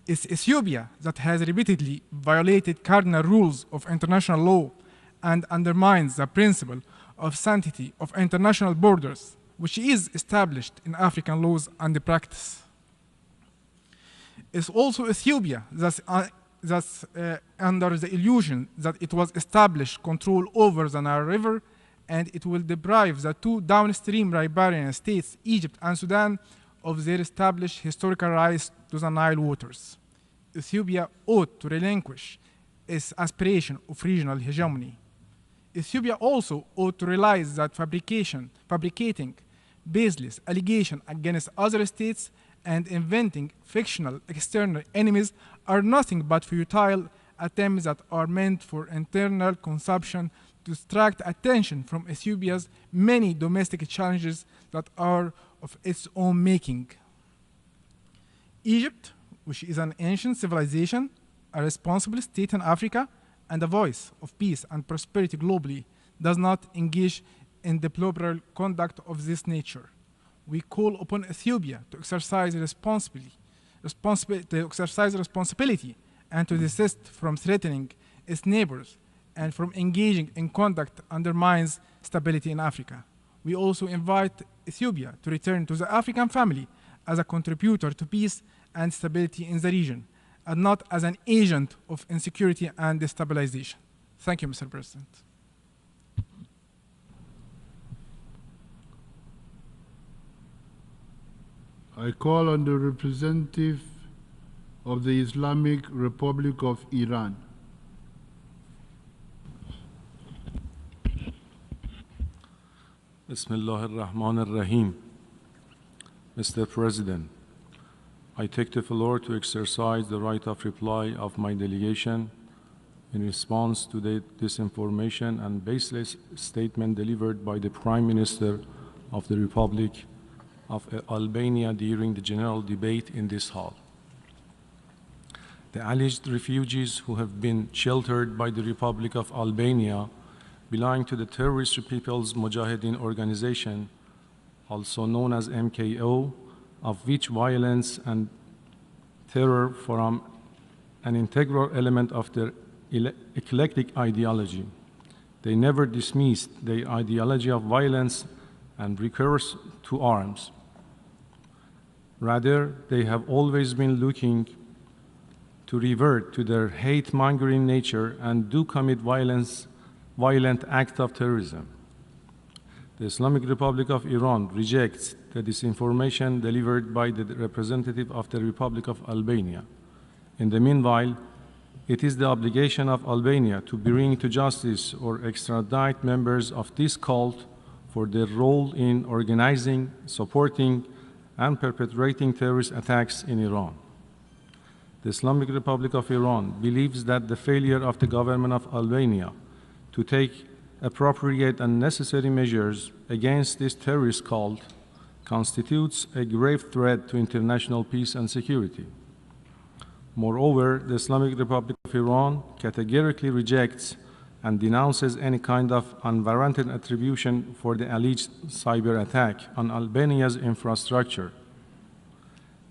It's Ethiopia that has repeatedly violated cardinal rules of international law and undermines the principle of sanctity of international borders, which is established in African laws and practice. It's also Ethiopia that's under the illusion that it was established control over the Nile River, and it will deprive the two downstream riparian states, Egypt and Sudan, of their established historical rights to the Nile waters. Ethiopia ought to relinquish its aspiration of regional hegemony. Ethiopia also ought to realize that fabricating baseless allegations against other states and inventing fictional external enemies are nothing but futile attempts that are meant for internal consumption to distract attention from Ethiopia's many domestic challenges that are of its own making. Egypt, which is an ancient civilization, a responsible state in Africa, and a voice of peace and prosperity globally, does not engage in deplorable conduct of this nature. We call upon Ethiopia to exercise responsibility and to desist from threatening its neighbors and from engaging in conduct that undermines stability in Africa. We also invite Ethiopia to return to the African family as a contributor to peace and stability in the region, and not as an agent of insecurity and destabilization. Thank you, Mr. President. I call on the representative of the Islamic Republic of Iran. Bismillah ar-Rahman ar-Rahim. Mr. President, I take the floor to exercise the right of reply of my delegation in response to the disinformation and baseless statement delivered by the Prime Minister of the Republic of Albania during the general debate in this hall. The alleged refugees who have been sheltered by the Republic of Albania belong to the terrorist People's Mujahideen organization, also known as MKO, of which violence and terror form an integral element of their eclectic ideology. They never dismissed their ideology of violence and recourse to arms. Rather, they have always been looking to revert to their hate-mongering nature and do commit violent acts of terrorism. The Islamic Republic of Iran rejects the disinformation delivered by the representative of the Republic of Albania. In the meanwhile, it is the obligation of Albania to bring to justice or extradite members of this cult for their role in organizing, supporting, and perpetrating terrorist attacks in Iran. the Islamic Republic of Iran believes that the failure of the government of Albania to take appropriate and necessary measures against this terrorist cult constitutes a grave threat to international peace and security. Moreover, the Islamic Republic of Iran categorically rejects and denounces any kind of unwarranted attribution for the alleged cyber attack on Albania's infrastructure.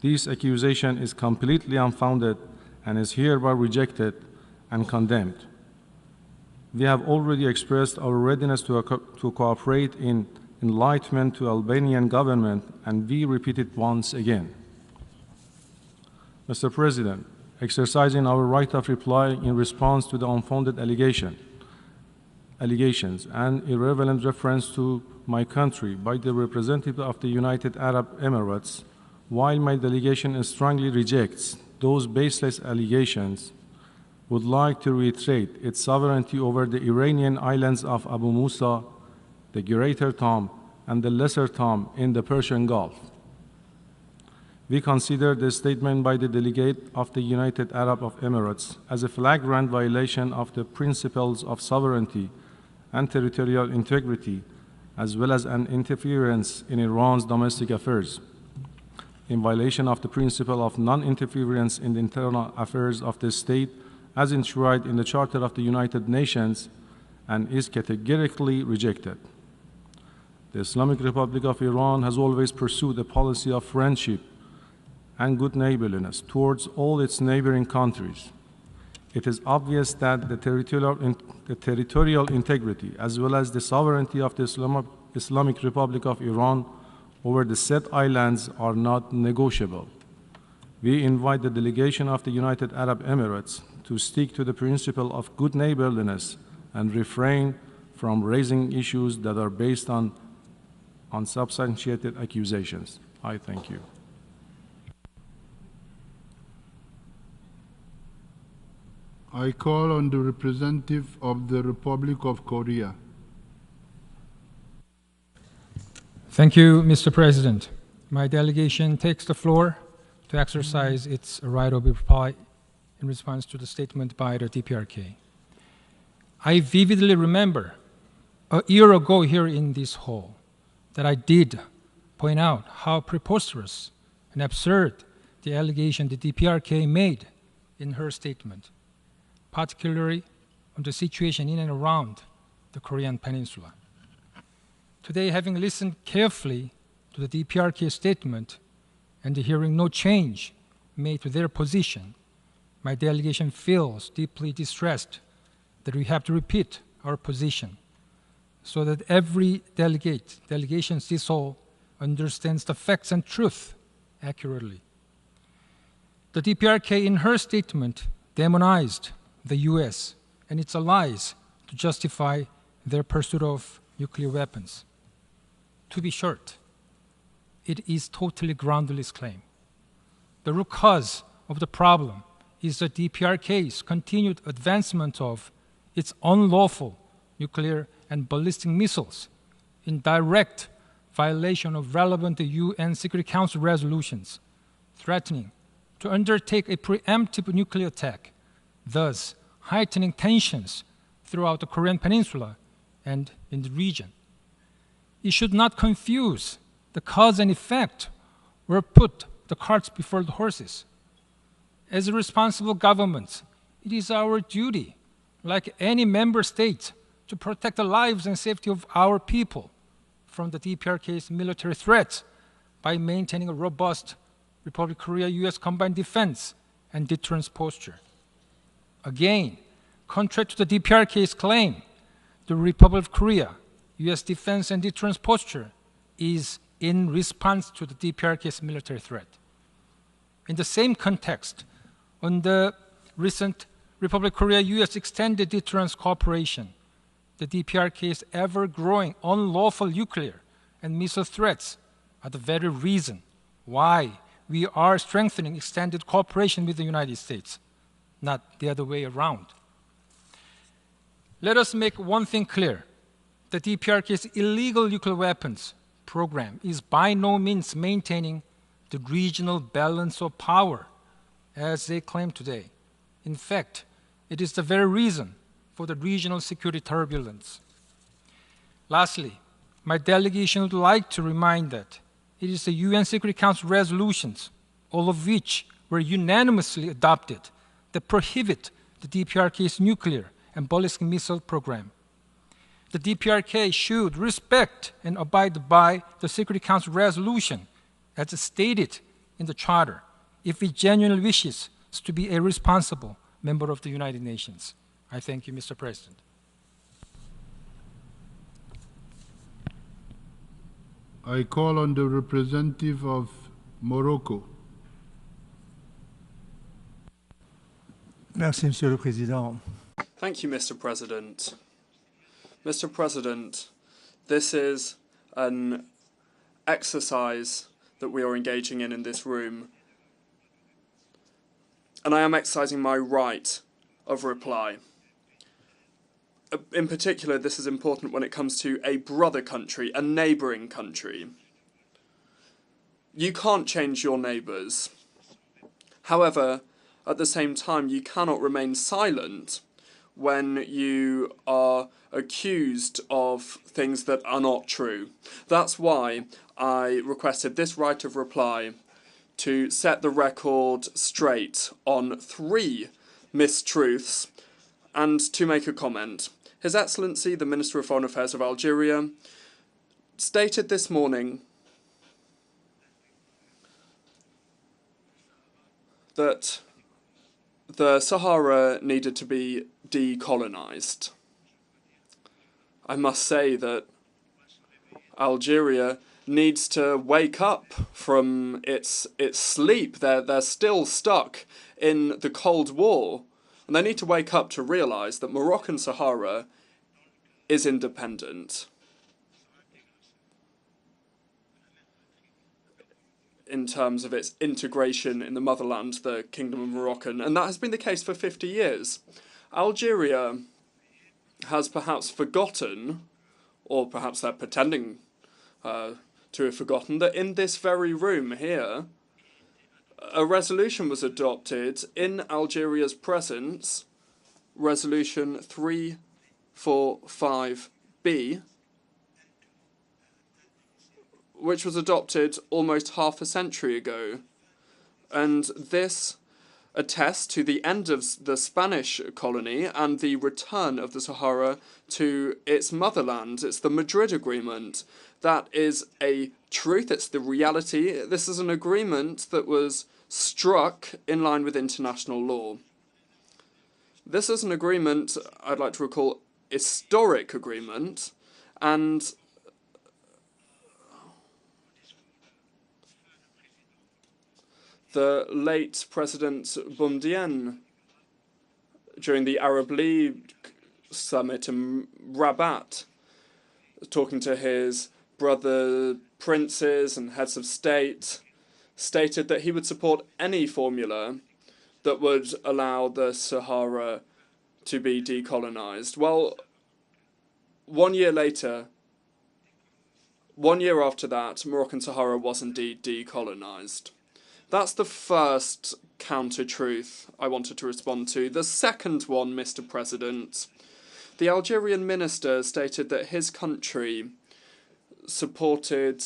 This accusation is completely unfounded and is hereby rejected and condemned. We have already expressed our readiness to cooperate in enlightenment to Albanian government, and we repeat it once again. Mr. President, exercising our right of reply in response to the unfounded allegations and irrelevant reference to my country by the representative of the United Arab Emirates, while my delegation strongly rejects those baseless allegations, would like to reiterate its sovereignty over the Iranian islands of Abu Musa, the Greater Tom, and the Lesser Tom in the Persian Gulf. We consider the statement by the delegate of the United Arab Emirates as a flagrant violation of the principles of sovereignty and territorial integrity, as well as an interference in Iran's domestic affairs, in violation of the principle of non-interference in the internal affairs of the state as enshrined in the Charter of the United Nations, and is categorically rejected. The Islamic Republic of Iran has always pursued a policy of friendship and good neighborliness towards all its neighboring countries. It is obvious that the territorial integrity as well as the sovereignty of the Islamic Republic of Iran over the said islands are not negotiable. We invite the delegation of the United Arab Emirates to stick to the principle of good neighborliness and refrain from raising issues that are based on unsubstantiated accusations. I thank you. I call on the representative of the Republic of Korea. Thank you, Mr. President. My delegation takes the floor to exercise its right of reply in response to the statement by the DPRK. I vividly remember a year ago here in this hall that I did point out how preposterous and absurd the allegation the DPRK made in her statement, particularly on the situation in and around the Korean Peninsula. Today, having listened carefully to the DPRK statement and hearing no change made to their position, my delegation feels deeply distressed that we have to repeat our position so that every delegation sees all, understands the facts and truth accurately. The DPRK in her statement demonized the US and its allies to justify their pursuit of nuclear weapons. To be short, it is totally groundless claim. The root cause of the problem is the DPRK's continued advancement of its unlawful nuclear and ballistic missiles in direct violation of relevant UN Security Council resolutions, threatening to undertake a preemptive nuclear attack, thus heightening tensions throughout the Korean Peninsula and in the region. It should not confuse the cause and effect or put the carts before the horses. As a responsible government, it is our duty, like any member state, to protect the lives and safety of our people from the DPRK's military threats by maintaining a robust Republic of Korea-US combined defense and deterrence posture. Again, contrary to the DPRK's claim, the Republic of Korea US defense and deterrence posture is in response to the DPRK's military threat. In the same context, on the recent Republic of Korea-US extended deterrence cooperation, the DPRK's ever-growing unlawful nuclear and missile threats are the very reason why we are strengthening extended cooperation with the United States, not the other way around. Let us make one thing clear. The DPRK's illegal nuclear weapons program is by no means maintaining the regional balance of power as they claim today. In fact, it is the very reason for the regional security turbulence. Lastly, my delegation would like to remind that it is the UN Security Council resolutions, all of which were unanimously adopted, that prohibit the DPRK's nuclear and ballistic missile program. The DPRK should respect and abide by the Security Council resolution as stated in the Charter if it genuinely wishes to be a responsible member of the United Nations. I thank you, Mr. President. I call on the representative of Morocco. Merci, Monsieur le Président. Thank you, Mr. President. Mr. President, this is an exercise that we are engaging in this room, and I am exercising my right of reply. In particular, this is important when it comes to a brother country, a neighbouring country. You can't change your neighbours. However, at the same time, you cannot remain silent when you are accused of things that are not true. That's why I requested this right of reply to set the record straight on 3 mistruths and to make a comment. His Excellency, the Minister of Foreign Affairs of Algeria, stated this morning that the Sahara needed to be decolonised. I must say that Algeria needs to wake up from its sleep. They're still stuck in the Cold War, and they need to wake up to realise that Moroccan Sahara is independent. In terms of its integration in the motherland, the Kingdom of Moroccan, and that has been the case for 50 years. Algeria has perhaps forgotten, or perhaps they're pretending to have forgotten, that in this very room here, a resolution was adopted in Algeria's presence, Resolution 345B, which was adopted almost half a century ago. And this attests to the end of the Spanish colony and the return of the Sahara to its motherland. It's the Madrid Agreement. That is a truth, it's the reality. This is an agreement that was struck in line with international law. This is an agreement, I'd like to recall, historic agreement, and the late President Boumediene, during the Arab League summit in Rabat, talking to his brother princes and heads of state, stated that he would support any formula that would allow the Sahara to be decolonised. Well, 1 year later, 1 year after that, Moroccan Sahara was indeed decolonised. That's the first counter-truth I wanted to respond to. The second one, Mr. President, the Algerian minister stated that his country supported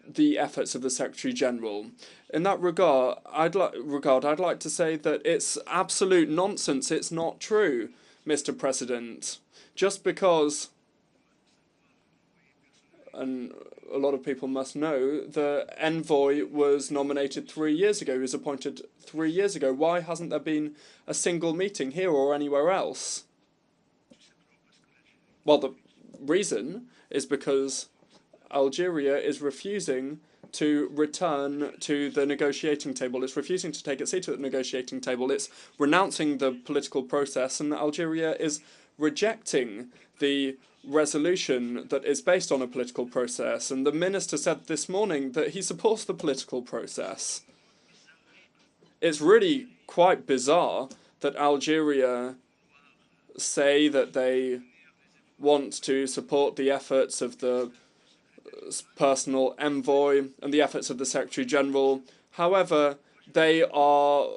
the efforts of the Secretary General. In that regard, I'd like to say that it's absolute nonsense. It's not true, Mr. President. Just because, and a lot of people must know, the envoy was nominated 3 years ago. He was appointed 3 years ago. Why hasn't there been a single meeting here or anywhere else? Well, the reason is because Algeria is refusing to return to the negotiating table. It's refusing to take its seat at the negotiating table. It's renouncing the political process, and Algeria is rejecting the resolution that is based on a political process. And the minister said this morning that he supports the political process. It's really quite bizarre that Algeria say that they want to support the efforts of the personal envoy and the efforts of the Secretary General, However, they are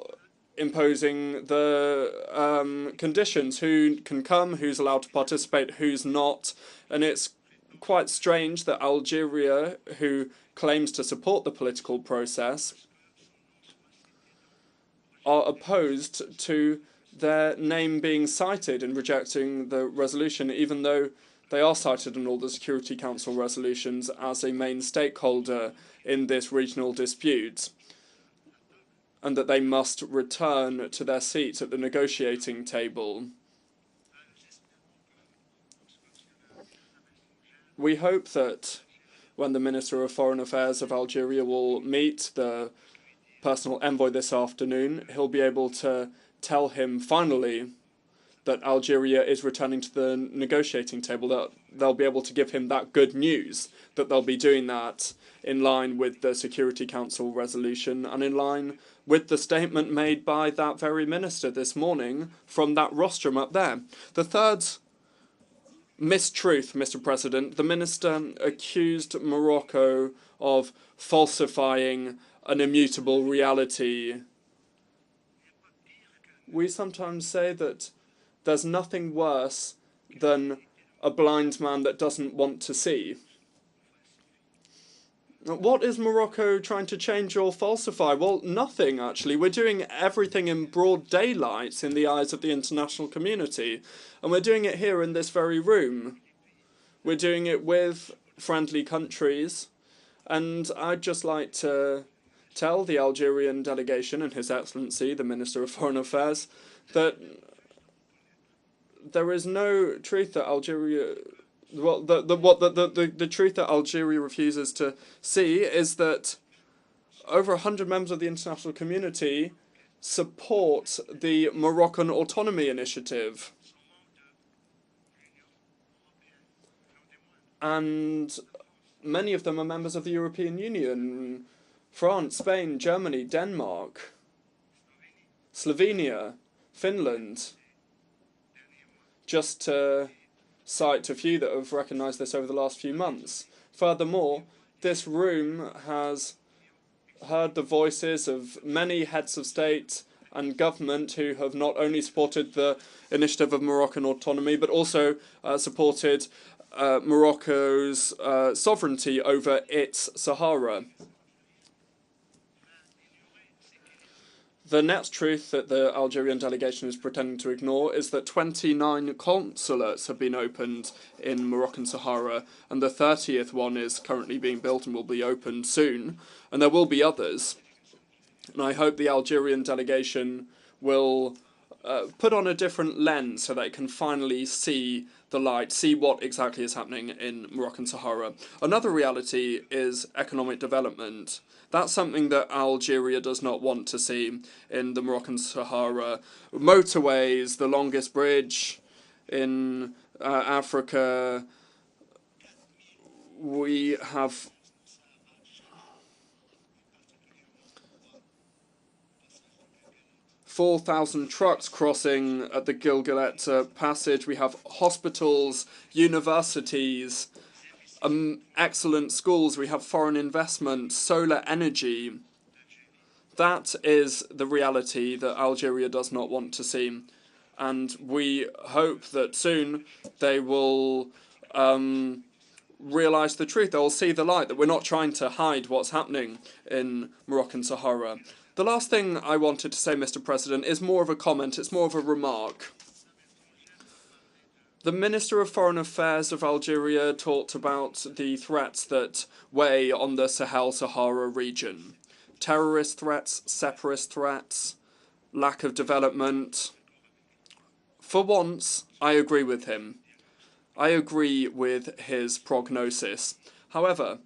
imposing the conditions, who can come, who's allowed to participate, who's not, and it's quite strange that Algeria, who claims to support the political process, are opposed to their name being cited in rejecting the resolution, even though they are cited in all the Security Council resolutions as a main stakeholder in this regional dispute, and that they must return to their seats at the negotiating table. We hope that when the Minister of Foreign Affairs of Algeria will meet the personal envoy this afternoon, he'll be able to tell him finally that Algeria is returning to the negotiating table, that they'll be able to give him that good news, that they'll be doing that in line with the Security Council resolution and in line with the statement made by that very minister this morning from that rostrum up there. The third mistruth, Mr. President, the minister accused Morocco of falsifying an immutable reality. We sometimes say that there's nothing worse than a blind man that doesn't want to see. What is Morocco trying to change or falsify? Well, nothing, actually. We're doing everything in broad daylight in the eyes of the international community, and we're doing it here in this very room. We're doing it with friendly countries, and I'd just like to tell the Algerian delegation and His Excellency, the Minister of Foreign Affairs, that there is no truth that Algeria... Well, the truth that Algeria refuses to see is that over 100 members of the international community support the Moroccan Autonomy Initiative. And many of them are members of the European Union. France, Spain, Germany, Denmark, Slovenia, Finland, just to cite a few that have recognised this over the last few months. Furthermore, this room has heard the voices of many heads of state and government who have not only supported the initiative of Moroccan autonomy, but also supported Morocco's sovereignty over its Sahara. The next truth that the Algerian delegation is pretending to ignore is that 29 consulates have been opened in Moroccan Sahara, and the 30th one is currently being built and will be opened soon, and there will be others. And I hope the Algerian delegation will put on a different lens so that it can finally see the light, see what exactly is happening in Moroccan Sahara. Another reality is economic development. That's something that Algeria does not want to see in the Moroccan Sahara. Motorways, the longest bridge in Africa. We have 4,000 trucks crossing at the Gilgalet Passage. We have hospitals, universities, excellent schools. We have foreign investment, solar energy. That is the reality that Algeria does not want to see. And we hope that soon they will realise the truth. They will see the light, that we're not trying to hide what's happening in Moroccan Sahara. The last thing I wanted to say, Mr. President, is more of a comment. It's more of a remark. The Minister of Foreign Affairs of Algeria talked about the threats that weigh on the Sahel-Sahara region. Terrorist threats, separatist threats, lack of development. For once, I agree with him. I agree with his prognosis. However,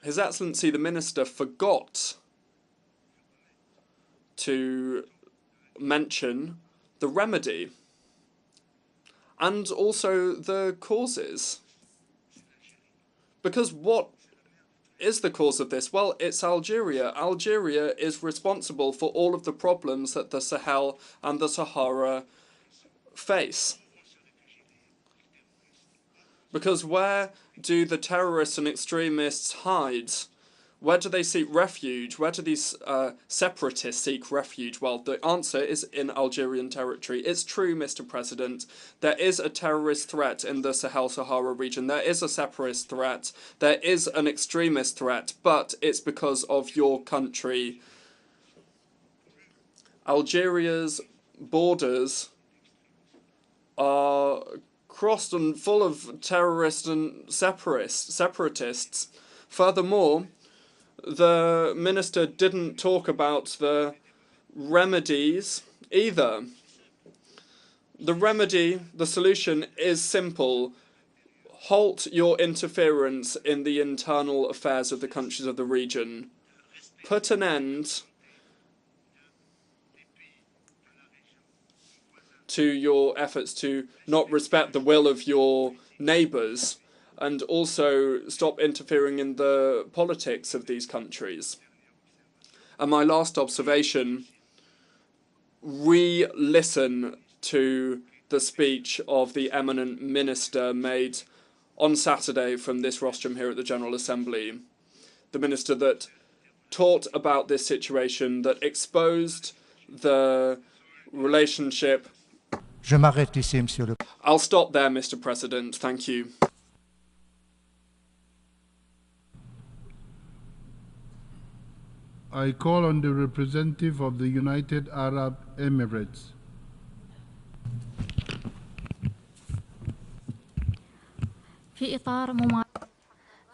His Excellency the Minister forgot to mention the remedy and also the causes. Because what is the cause of this? Well, it's Algeria. Algeria is responsible for all of the problems that the Sahel and the Sahara face. Because where do the terrorists and extremists hide? Where do they seek refuge? Where do these separatists seek refuge? Well, the answer is in Algerian territory. It's true, Mr. President. There is a terrorist threat in the Sahel-Sahara region. There is a separatist threat. There is an extremist threat, but it's because of your country. Algeria's borders are crossed and full of terrorists and separatists. Furthermore, the minister didn't talk about the remedies either. The remedy, the solution is simple. Halt your interference in the internal affairs of the countries of the region. Put an end to your efforts to not respect the will of your neighbours, and also stop interfering in the politics of these countries. And my last observation, re-listen to the speech of the eminent minister made on Saturday from this rostrum here at the General Assembly. The minister that taught about this situation, that exposed the relationship. Je m'arrête ici, Monsieur le... I'll stop there, Mr. President. Thank you. I call on the representative of the United Arab Emirates.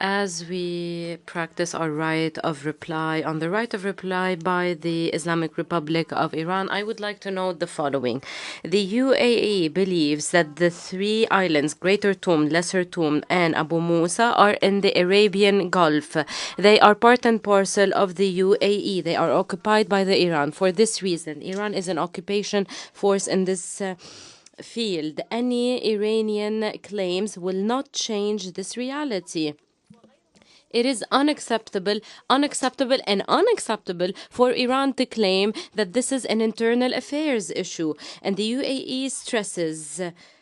As we practice our right of reply, on the right of reply by the Islamic Republic of Iran, I would like to note the following. The UAE believes that the three islands, Greater Toom, Lesser Toom, and Abu Musa, are in the Arabian Gulf. They are part and parcel of the UAE. They are occupied by the Iran. For this reason, Iran is an occupation force in this field. Any Iranian claims will not change this reality. It is unacceptable for Iran to claim that this is an internal affairs issue. And the UAE stresses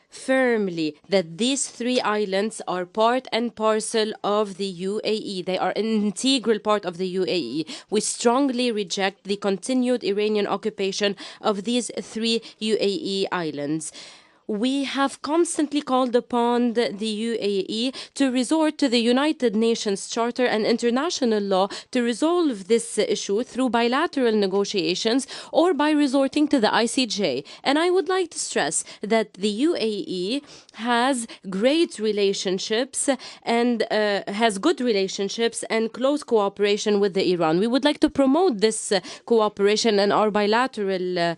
firmly that these three islands are part and parcel of the UAE. They are an integral part of the UAE. We strongly reject the continued Iranian occupation of these three UAE islands. We have constantly called upon the UAE to resort to the United Nations Charter and international law to resolve this issue through bilateral negotiations or by resorting to the ICJ. And I would like to stress that the UAE has great relationships and has good relationships and close cooperation with the Iran. We would like to promote this cooperation and our bilateral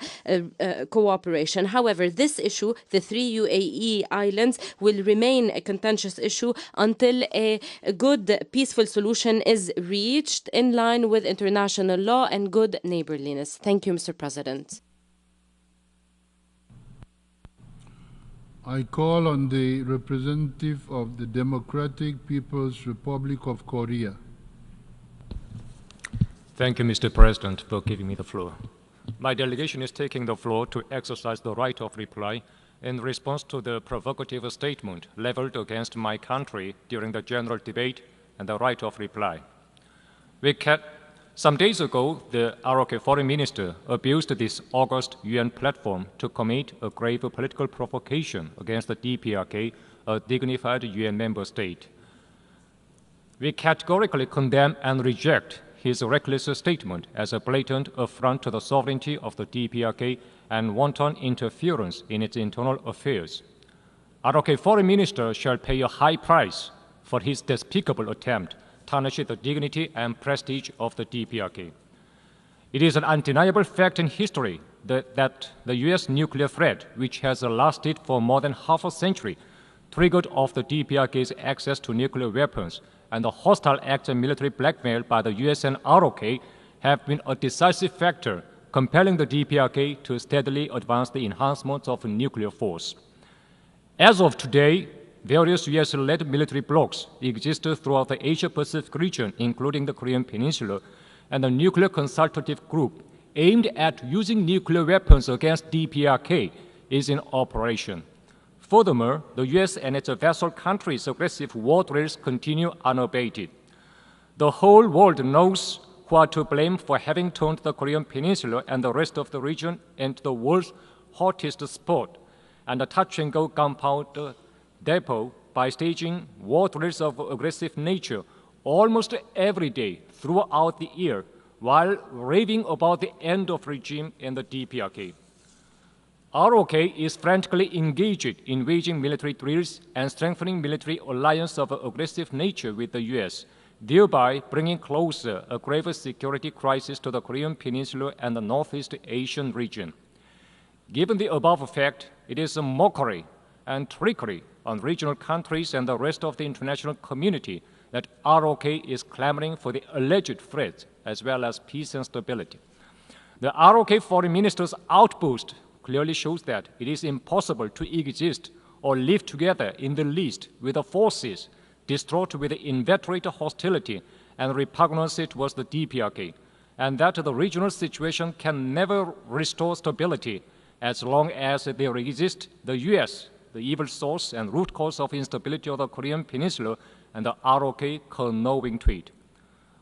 cooperation. However, this issue, the three UAE islands, will remain a contentious issue until a good, peaceful solution is reached in line with international law and good neighborliness. Thank you, Mr. President. I call on the representative of the Democratic People's Republic of Korea. Thank you, Mr. President, for giving me the floor. My delegation is taking the floor to exercise the right of reply in response to the provocative statement leveled against my country during the general debate and the right of reply. Some days ago, the ROK foreign minister abused this august UN platform to commit a grave political provocation against the DPRK, a dignified UN member state. We categorically condemn and reject his reckless statement as a blatant affront to the sovereignty of the DPRK and wanton interference in its internal affairs. ROK foreign minister shall pay a high price for his despicable attempt to tarnish the dignity and prestige of the DPRK. It is an undeniable fact in history that the US nuclear threat, which has lasted for more than half a century, triggered off the DPRK's access to nuclear weapons, and the hostile acts and military blackmail by the US and ROK have been a decisive factor compelling the DPRK to steadily advance the enhancement of nuclear force. As of today, various US-led military blocs exist throughout the Asia-Pacific region, including the Korean Peninsula, and the Nuclear Consultative Group aimed at using nuclear weapons against DPRK is in operation. Furthermore, the US and its vassal countries' aggressive war drills continue unabated. The whole world knows who are to blame for having turned the Korean Peninsula and the rest of the region into the world's hottest spot and a touch-and-go gunpowder depot by staging war drills of aggressive nature almost every day throughout the year while raving about the end of regime in the DPRK. ROK is frantically engaged in waging military drills and strengthening military alliance of aggressive nature with the U.S., thereby bringing closer a grave security crisis to the Korean Peninsula and the Northeast Asian region. Given the above fact, it is a mockery and trickery on regional countries and the rest of the international community that ROK is clamoring for the alleged threat as well as peace and stability. The ROK foreign minister's outburst clearly shows that it is impossible to exist or live together in the least with the forces distraught with the inveterate hostility and repugnance towards the DPRK, and that the regional situation can never restore stability as long as there exists the U.S., the evil source and root cause of instability of the Korean Peninsula, and the ROK conniving to it.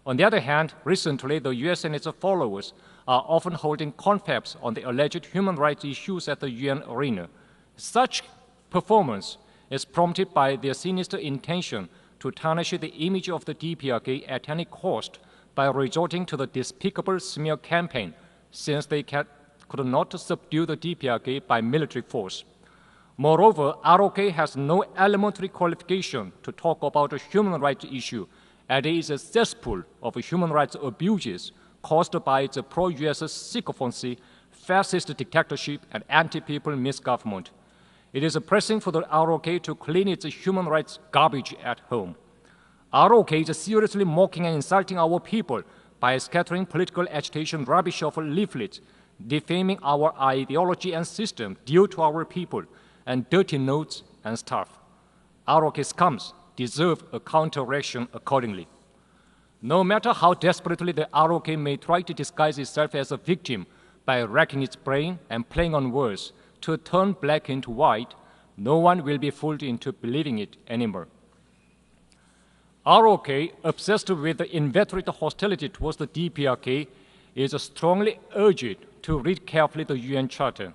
On the other hand, recently the U.S. and its followers are often holding confabs on the alleged human rights issues at the UN arena. Such performance is prompted by their sinister intention to tarnish the image of the DPRK at any cost by resorting to the despicable smear campaign, since they could not subdue the DPRK by military force. Moreover, ROK has no elementary qualification to talk about a human rights issue, and it is a cesspool of human rights abuses caused by its pro-US sycophancy, fascist dictatorship, and anti-people misgovernment. It is pressing for the ROK to clean its human rights garbage at home. ROK is seriously mocking and insulting our people by scattering political agitation rubbish of leaflets, defaming our ideology and system due to our people, and dirty notes and stuff. ROK scums deserve a counter-reaction accordingly. No matter how desperately the ROK may try to disguise itself as a victim by racking its brain and playing on words to turn black into white, no one will be fooled into believing it anymore. ROK, obsessed with the inveterate hostility towards the DPRK, is strongly urged to read carefully the UN Charter.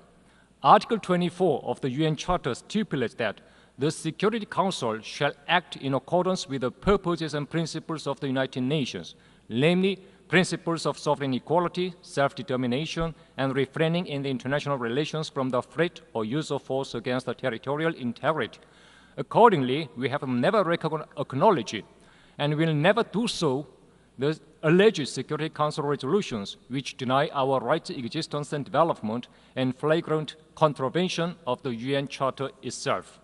Article 24 of the UN Charter stipulates that the Security Council shall act in accordance with the purposes and principles of the United Nations, namely principles of sovereign equality, self-determination, and refraining in the international relations from the threat or use of force against the territorial integrity. Accordingly, we have never acknowledged and will never do so the alleged Security Council resolutions which deny our rights, existence, and development in flagrant contravention of the UN Charter itself.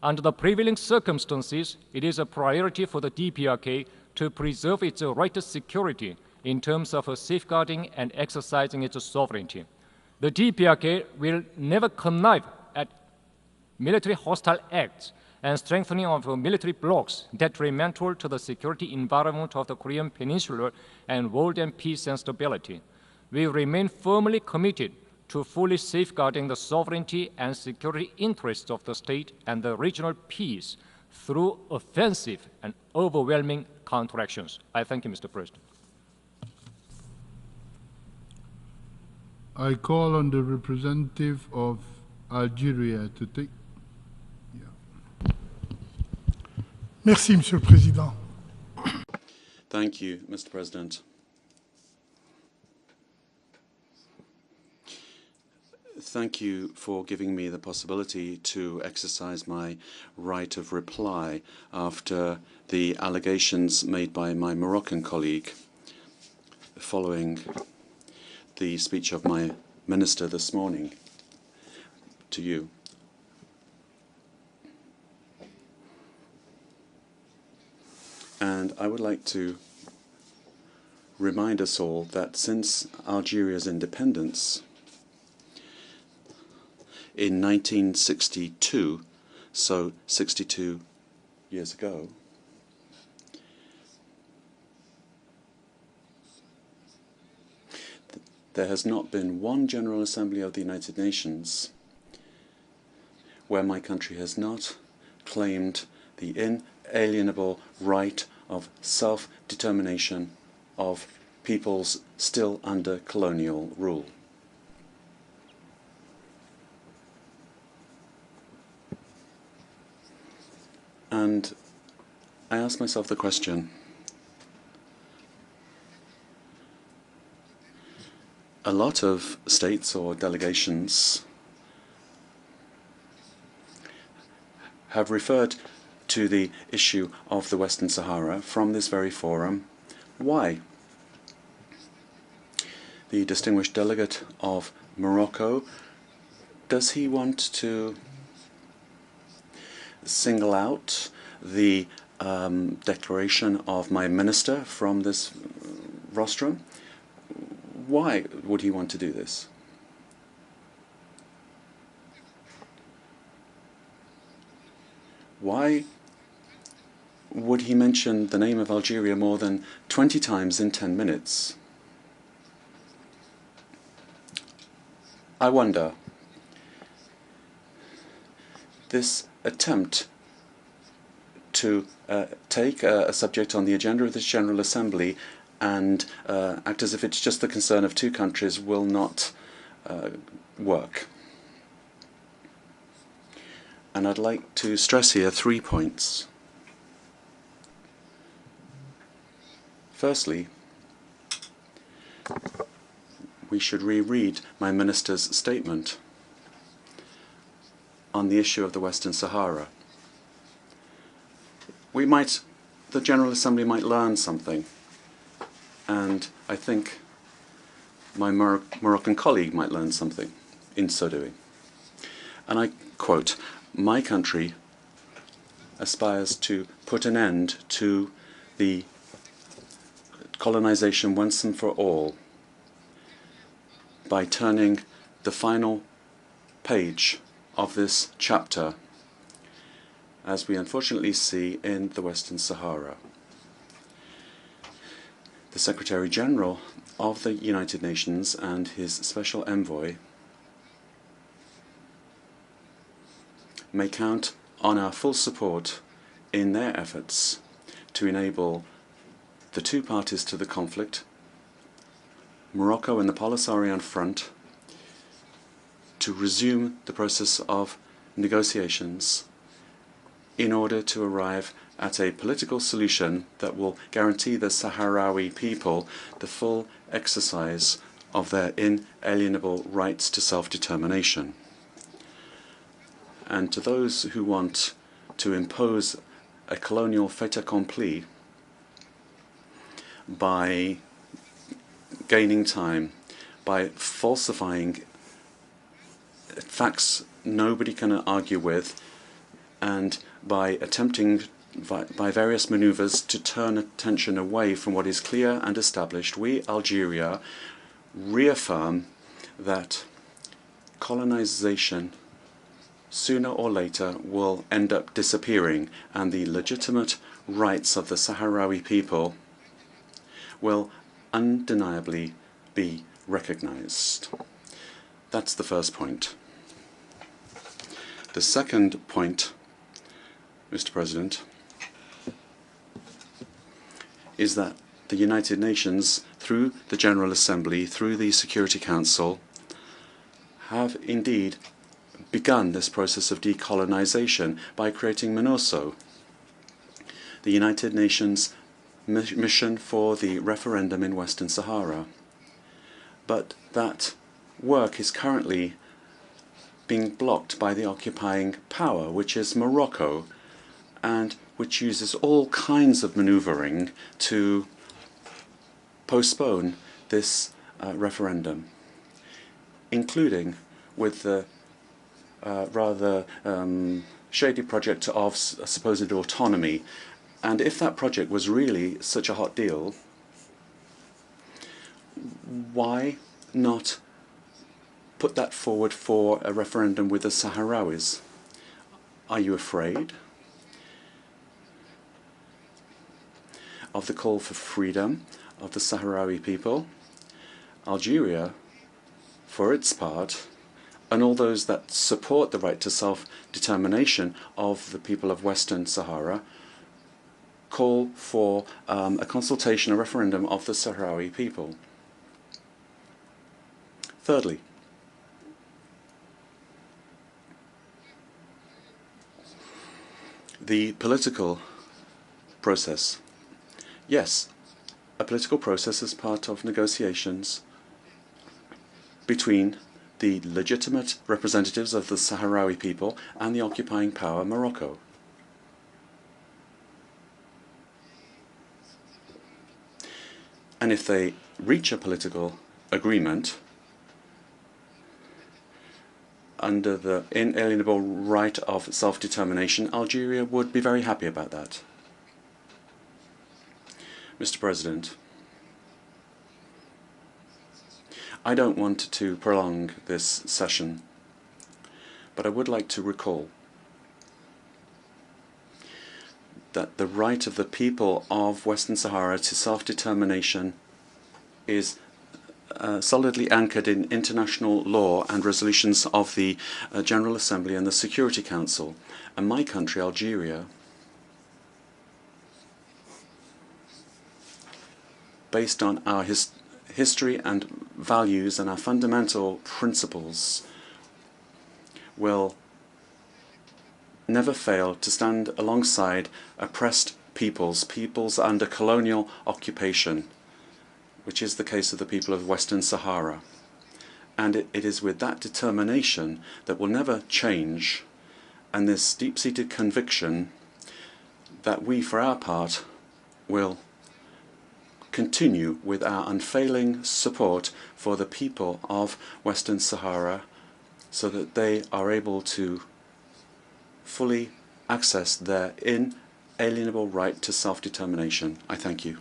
Under the prevailing circumstances, it is a priority for the DPRK to preserve its right to security in terms of safeguarding and exercising its sovereignty. The DPRK will never connive at military hostile acts and strengthening of military blocs detrimental to the security environment of the Korean Peninsula and world and peace and stability. We remain firmly committed to fully safeguarding the sovereignty and security interests of the state and the regional peace through offensive and overwhelming counteractions. I thank you, Mr. President. I call on the representative of Algeria to take. Merci, Monsieur le Président. Thank you, Mr. President. Thank you for giving me the possibility to exercise my right of reply after the allegations made by my Moroccan colleague following the speech of my minister this morning to you. And I would like to remind us all that since Algeria's independence in 1962, so 62 years ago, there has not been one General Assembly of the United Nations where my country has not claimed the inalienable right of self-determination of peoples still under colonial rule. And I ask myself the question, a lot of states or delegations have referred to the issue of the Western Sahara from this very forum. Why? The distinguished delegate of Morocco, does he want to single out the declaration of my minister from this rostrum? Why would he want to do this? Why would he mention the name of Algeria more than 20 times in 10 minutes? I wonder, this attempt to take a subject on the agenda of this General Assembly and act as if it's just the concern of two countries will not work. And I'd like to stress here 3 points. Firstly, we should reread my minister's statement on the issue of the Western Sahara. The General Assembly might learn something, and I think my Moroccan colleague might learn something in so doing. And I quote, "My country aspires to put an end to the colonization once and for all by turning the final page of this chapter, as we unfortunately see in the Western Sahara." The Secretary General of the United Nations and his special envoy may count on our full support in their efforts to enable the two parties to the conflict, Morocco and the Polisarian Front, to resume the process of negotiations in order to arrive at a political solution that will guarantee the Sahrawi people the full exercise of their inalienable rights to self-determination. And to those who want to impose a colonial fait accompli by gaining time, by falsifying facts nobody can argue with, and by attempting by various maneuvers to turn attention away from what is clear and established, we, Algeria, reaffirm that colonization sooner or later will end up disappearing, and the legitimate rights of the Sahrawi people will undeniably be recognized. That's the first point. The second point, Mr. President, is that the United Nations, through the General Assembly, through the Security Council, have indeed begun this process of decolonization by creating MINURSO, the United Nations mission for the referendum in Western Sahara. But that work is currently being blocked by the occupying power, which is Morocco, and which uses all kinds of maneuvering to postpone this referendum, including with the rather shady project of supposed autonomy. And if that project was really such a hot deal, why not put that forward for a referendum with the Sahrawis? Are you afraid of the call for freedom of the Sahrawi people? Algeria, for its part, and all those that support the right to self-determination of the people of Western Sahara, call for a consultation, a referendum of the Sahrawi people. Thirdly, the political process. Yes, a political process is part of negotiations between the legitimate representatives of the Sahrawi people and the occupying power, Morocco. And if they reach a political agreement under the inalienable right of self-determination, Algeria would be very happy about that. Mr. President, I don't want to prolong this session, but I would like to recall that the right of the people of Western Sahara to self-determination is solidly anchored in international law and resolutions of the General Assembly and the Security Council. And my country, Algeria, based on our history and values and our fundamental principles, will never fail to stand alongside oppressed peoples under colonial occupation, which is the case of the people of Western Sahara. And it is with that determination that will never change, and this deep-seated conviction, that we, for our part, will continue with our unfailing support for the people of Western Sahara so that they are able to fully access their inalienable right to self-determination. I thank you.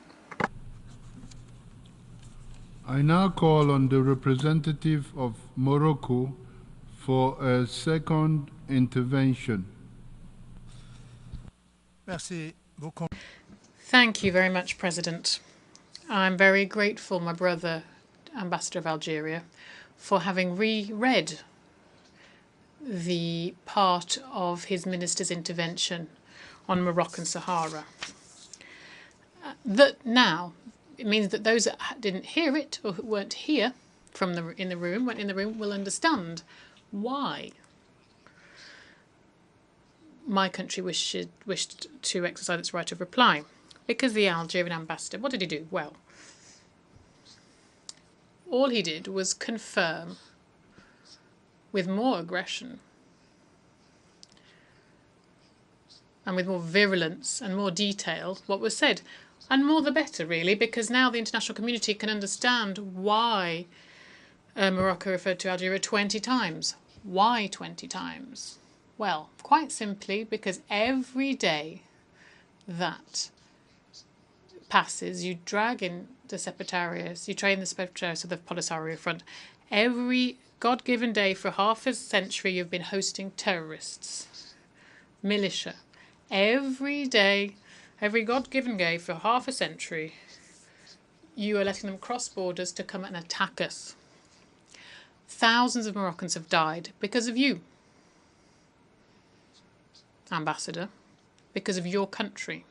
I now call on the representative of Morocco for a second intervention. Thank you very much, President. I'm very grateful, my brother, Ambassador of Algeria, for having reread the part of his minister's intervention on Moroccan Sahara. That now, it means that those that didn't hear it or who weren't here weren't in the room, will understand why my country wished to exercise its right of reply. Because the Algerian ambassador, what did he do? Well, all he did was confirm with more aggression and with more virulence and more detail what was said. And more the better, really, because now the international community can understand why Morocco referred to Algeria 20 times. Why 20 times? Well, quite simply because every day that passes, you drag in the Secretariats, you train the Secretariats of the Polisario Front. Every God-given day for half a century you've been hosting terrorists, militia. Every day, every God-given day for half a century, you are letting them cross borders to come and attack us. Thousands of Moroccans have died because of you, Ambassador, because of your country.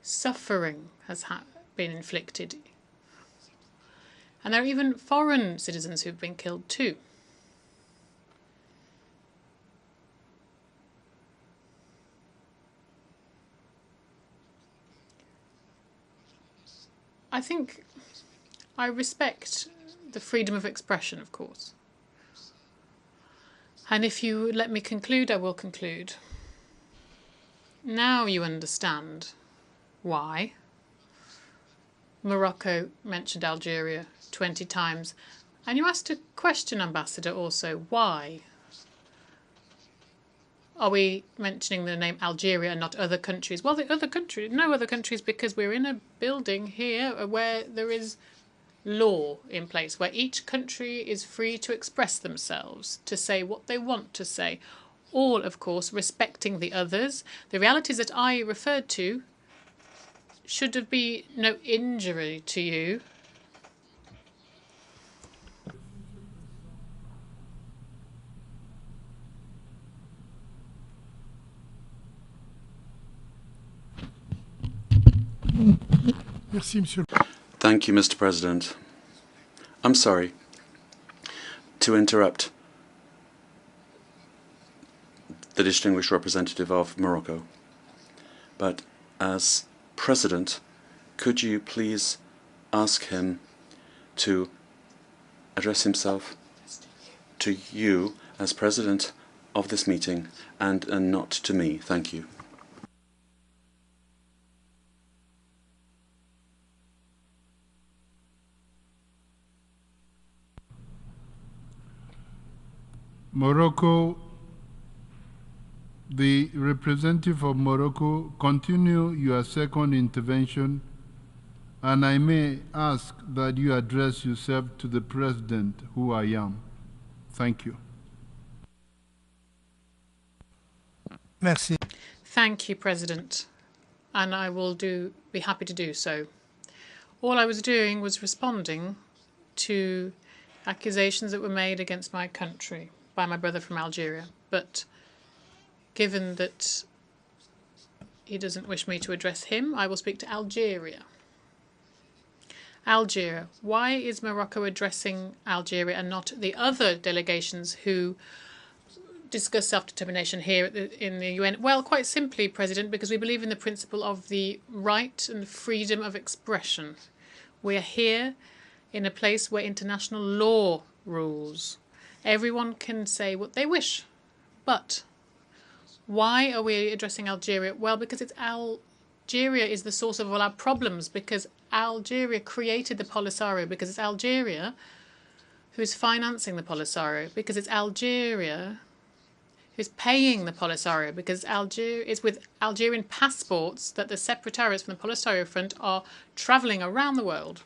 Suffering has been inflicted. And there are even foreign citizens who've been killed too. I respect the freedom of expression, of course. And if you let me conclude, I will conclude. Now you understand why Morocco mentioned Algeria 20 times. And you asked a question, Ambassador, also. Why are we mentioning the name Algeria and not other countries? Well, the other countries, no other countries, because we're in a building here where there is law in place, where each country is free to express themselves, to say what they want to say, all, of course, respecting the others. The realities that I referred to should have been no injury to you. Merci, Monsieur. Thank you, Mr. President. I'm sorry to interrupt the distinguished representative of Morocco, but as President, could you please ask him to address himself to you as President of this meeting and not to me? Thank you. Morocco, the representative of Morocco, continue your second intervention, and I may ask that you address yourself to the President, who I am. Thank you. Merci. Thank you, President, and I will be happy to do so. All I was doing was responding to accusations that were made against my country by my brother from Algeria, but given that he doesn't wish me to address him, I will speak to Algeria. Algeria. Why is Morocco addressing Algeria and not the other delegations who discuss self-determination here in the UN? Well, quite simply, President, because we believe in the principle of the right and freedom of expression. We are here in a place where international law rules. Everyone can say what they wish. But why are we addressing Algeria? Well, because Algeria is the source of all our problems, because Algeria created the Polisario, because it's Algeria who's financing the Polisario, because it's Algeria who's paying the Polisario, because it's with Algerian passports that the separatarists from the Polisario Front are travelling around the world.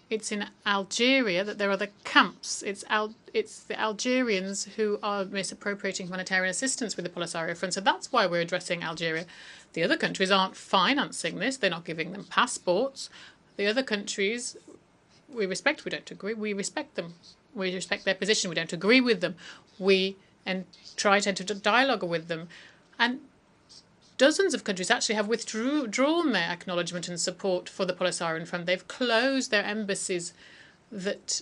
It's in Algeria that there are the camps. It's the Algerians who are misappropriating humanitarian assistance with the Polisario Front. So that's why we're addressing Algeria. The other countries aren't financing this. They're not giving them passports. The other countries, we respect. We don't agree. We respect them. We respect their position. We don't agree with them. We try to enter into dialogue with them. And dozens of countries actually have withdrawn their acknowledgement and support for the Polisario Front. They've closed their embassies that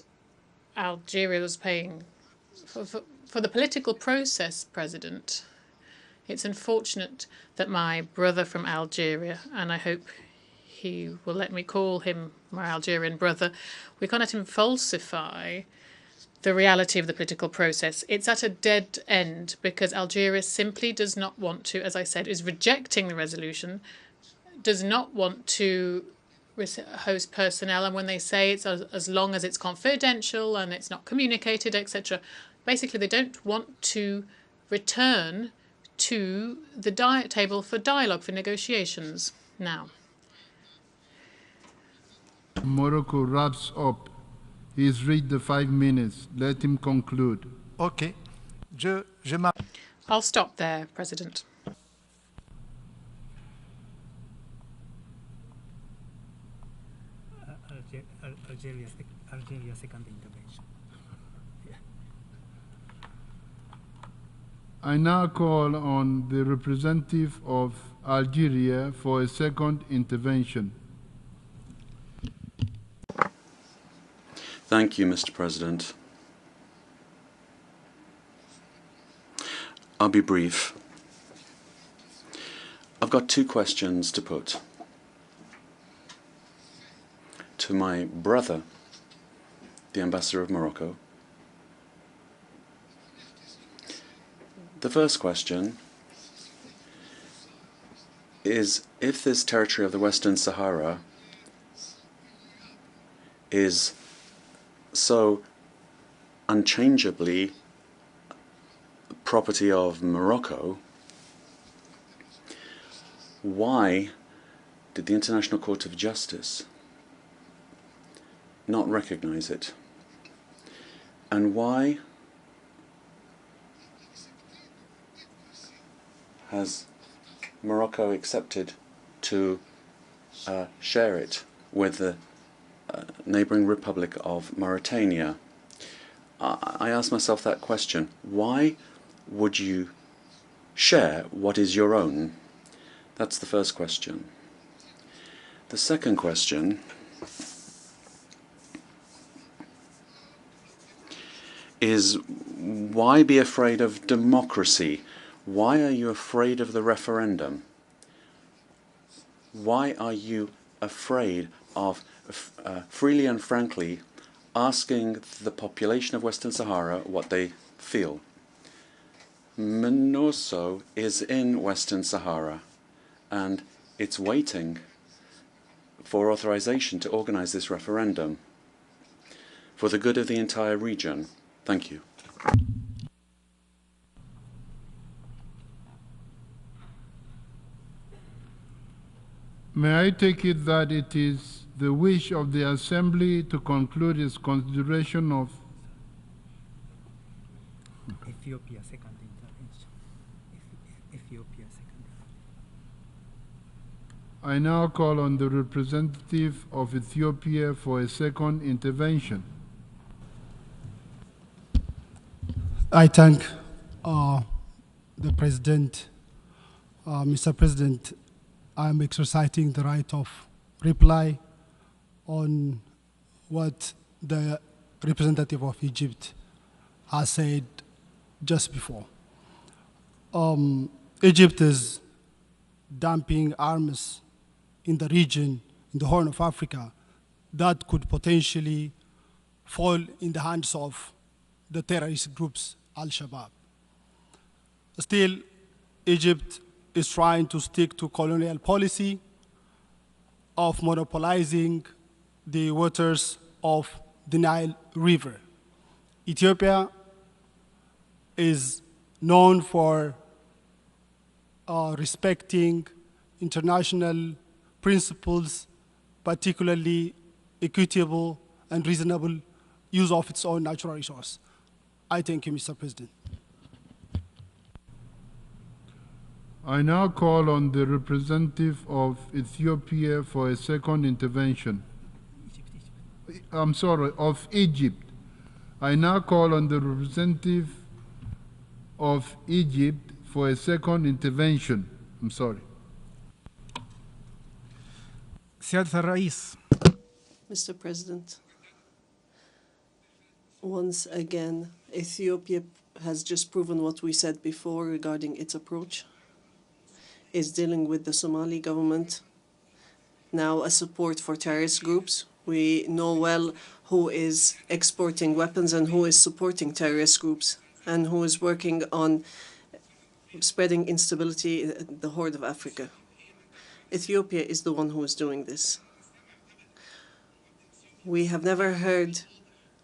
Algeria was paying for the political process, President. It's unfortunate that my brother from Algeria, and I hope he will let me call him my Algerian brother, we can't let him falsify the reality of the political process. It's at a dead end because Algeria simply does not want to, as I said, is rejecting the resolution, does not want to host personnel, and when they say it's as long as it's confidential and it's not communicated, etc., basically they don't want to return to the table for dialogue, for negotiations now. Morocco wraps up. He's reached the 5 minutes. Let him conclude. Okay. I'll stop there, President. Algeria second intervention. I now call on the representative of Algeria for a second intervention. Thank you, Mr. President. I'll be brief. I've got two questions to put to my brother, the Ambassador of Morocco. The first question is, if this territory of the Western Sahara is so unchangeably property of Morocco, why did the International Court of Justice not recognize it? And why has Morocco accepted to share it with the neighboring Republic of Mauritania? I ask myself that question. Why would you share what is your own? That's the first question. The second question is, why be afraid of democracy? Why are you afraid of the referendum? Why are you afraid of freely and frankly asking the population of Western Sahara what they feel? MINURSO is in Western Sahara, and it's waiting for authorization to organize this referendum for the good of the entire region. Thank you. May I take it that it is the wish of the Assembly to conclude its consideration of Ethiopia second intervention. Ethiopia second intervention. I now call on the representative of Ethiopia for a second intervention. I thank the President. Mr. President, I am exercising the right of reply on what the representative of Egypt has said just before. Egypt is dumping arms in the region, in the Horn of Africa, that could potentially fall in the hands of the terrorist groups, Al-Shabaab. Still, Egypt is trying to stick to colonial policy of monopolizing the waters of the Nile River. Ethiopia is known for respecting international principles, particularly equitable and reasonable use of its own natural resource. I thank you, Mr. President. I now call on the representative of Ethiopia for a second intervention. I'm sorry, of Egypt. I now call on the representative of Egypt for a second intervention. I'm sorry. سيادة الرئيس. Mr. President, once again, Ethiopia has just proven what we said before regarding its approach. Is dealing with the Somali government, now a support for terrorist groups. We know well who is exporting weapons and who is supporting terrorist groups and who is working on spreading instability in the Horn of Africa. Ethiopia is the one who is doing this. We have never heard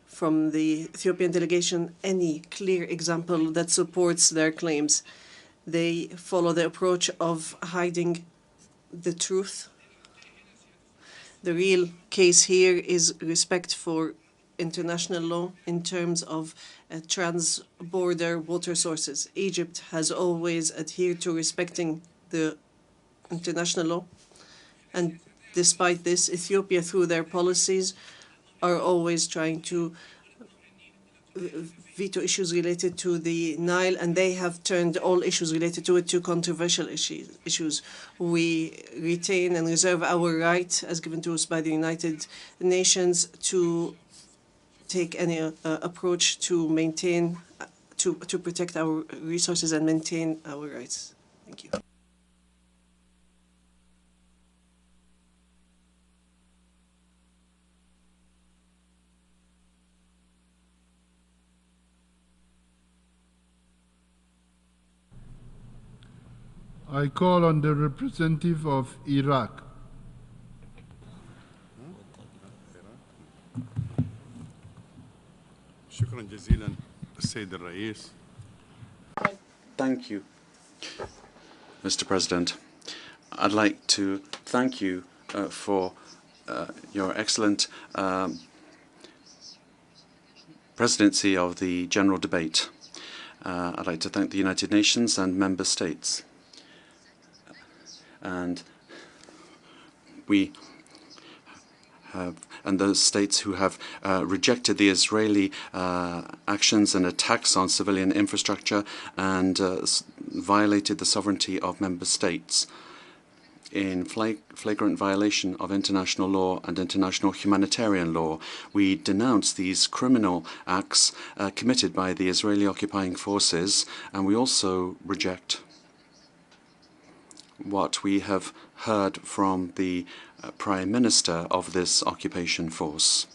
from the Ethiopian delegation any clear example that supports their claims. They follow the approach of hiding the truth. The real case here is respect for international law in terms of trans-border water sources. Egypt has always adhered to respecting the international law. And despite this, Ethiopia, through their policies, are always trying to veto issues related to the Nile, and they have turned all issues related to it to controversial issues. We retain and reserve our right, as given to us by the United Nations, to take any approach to maintain, to protect our resources and maintain our rights. Thank you. I call on the representative of Iraq. شكرا جزيلا السيد الرئيس. Thank you, Mr. President. I'd like to thank you for your excellent presidency of the general debate. I'd like to thank the United Nations and member states. And we have, and those states who have rejected the Israeli actions and attacks on civilian infrastructure and violated the sovereignty of member states. in flagrant violation of international law and international humanitarian law. We denounce these criminal acts committed by the Israeli occupying forces, and we also reject what we have heard from the Prime Minister of this occupation force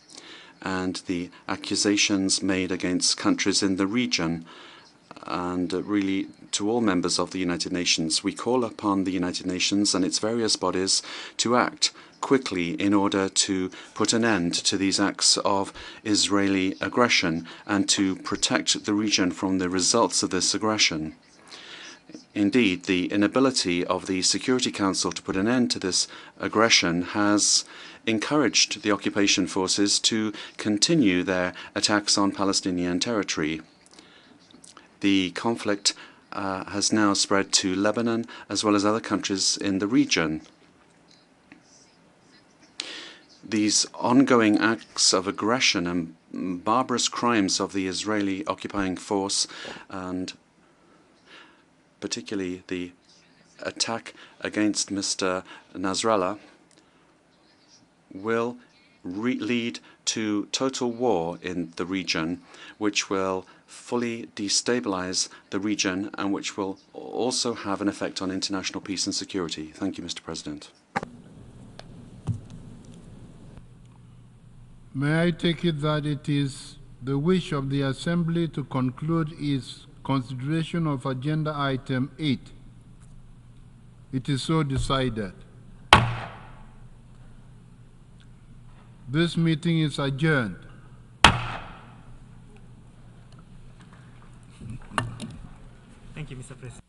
and the accusations made against countries in the region and really to all members of the United Nations. We call upon the United Nations and its various bodies to act quickly in order to put an end to these acts of Israeli aggression and to protect the region from the results of this aggression. Indeed, the inability of the Security Council to put an end to this aggression has encouraged the occupation forces to continue their attacks on Palestinian territory. The conflict has now spread to Lebanon as well as other countries in the region. These ongoing acts of aggression and barbarous crimes of the Israeli occupying force, and particularly the attack against Mr. Nasrallah, will lead to total war in the region, which will fully destabilize the region and which will also have an effect on international peace and security. Thank you, Mr. President. May I take it that it is the wish of the Assembly to conclude its consideration of Agenda Item 8? It is so decided. This meeting is adjourned. Thank you, Mr. President.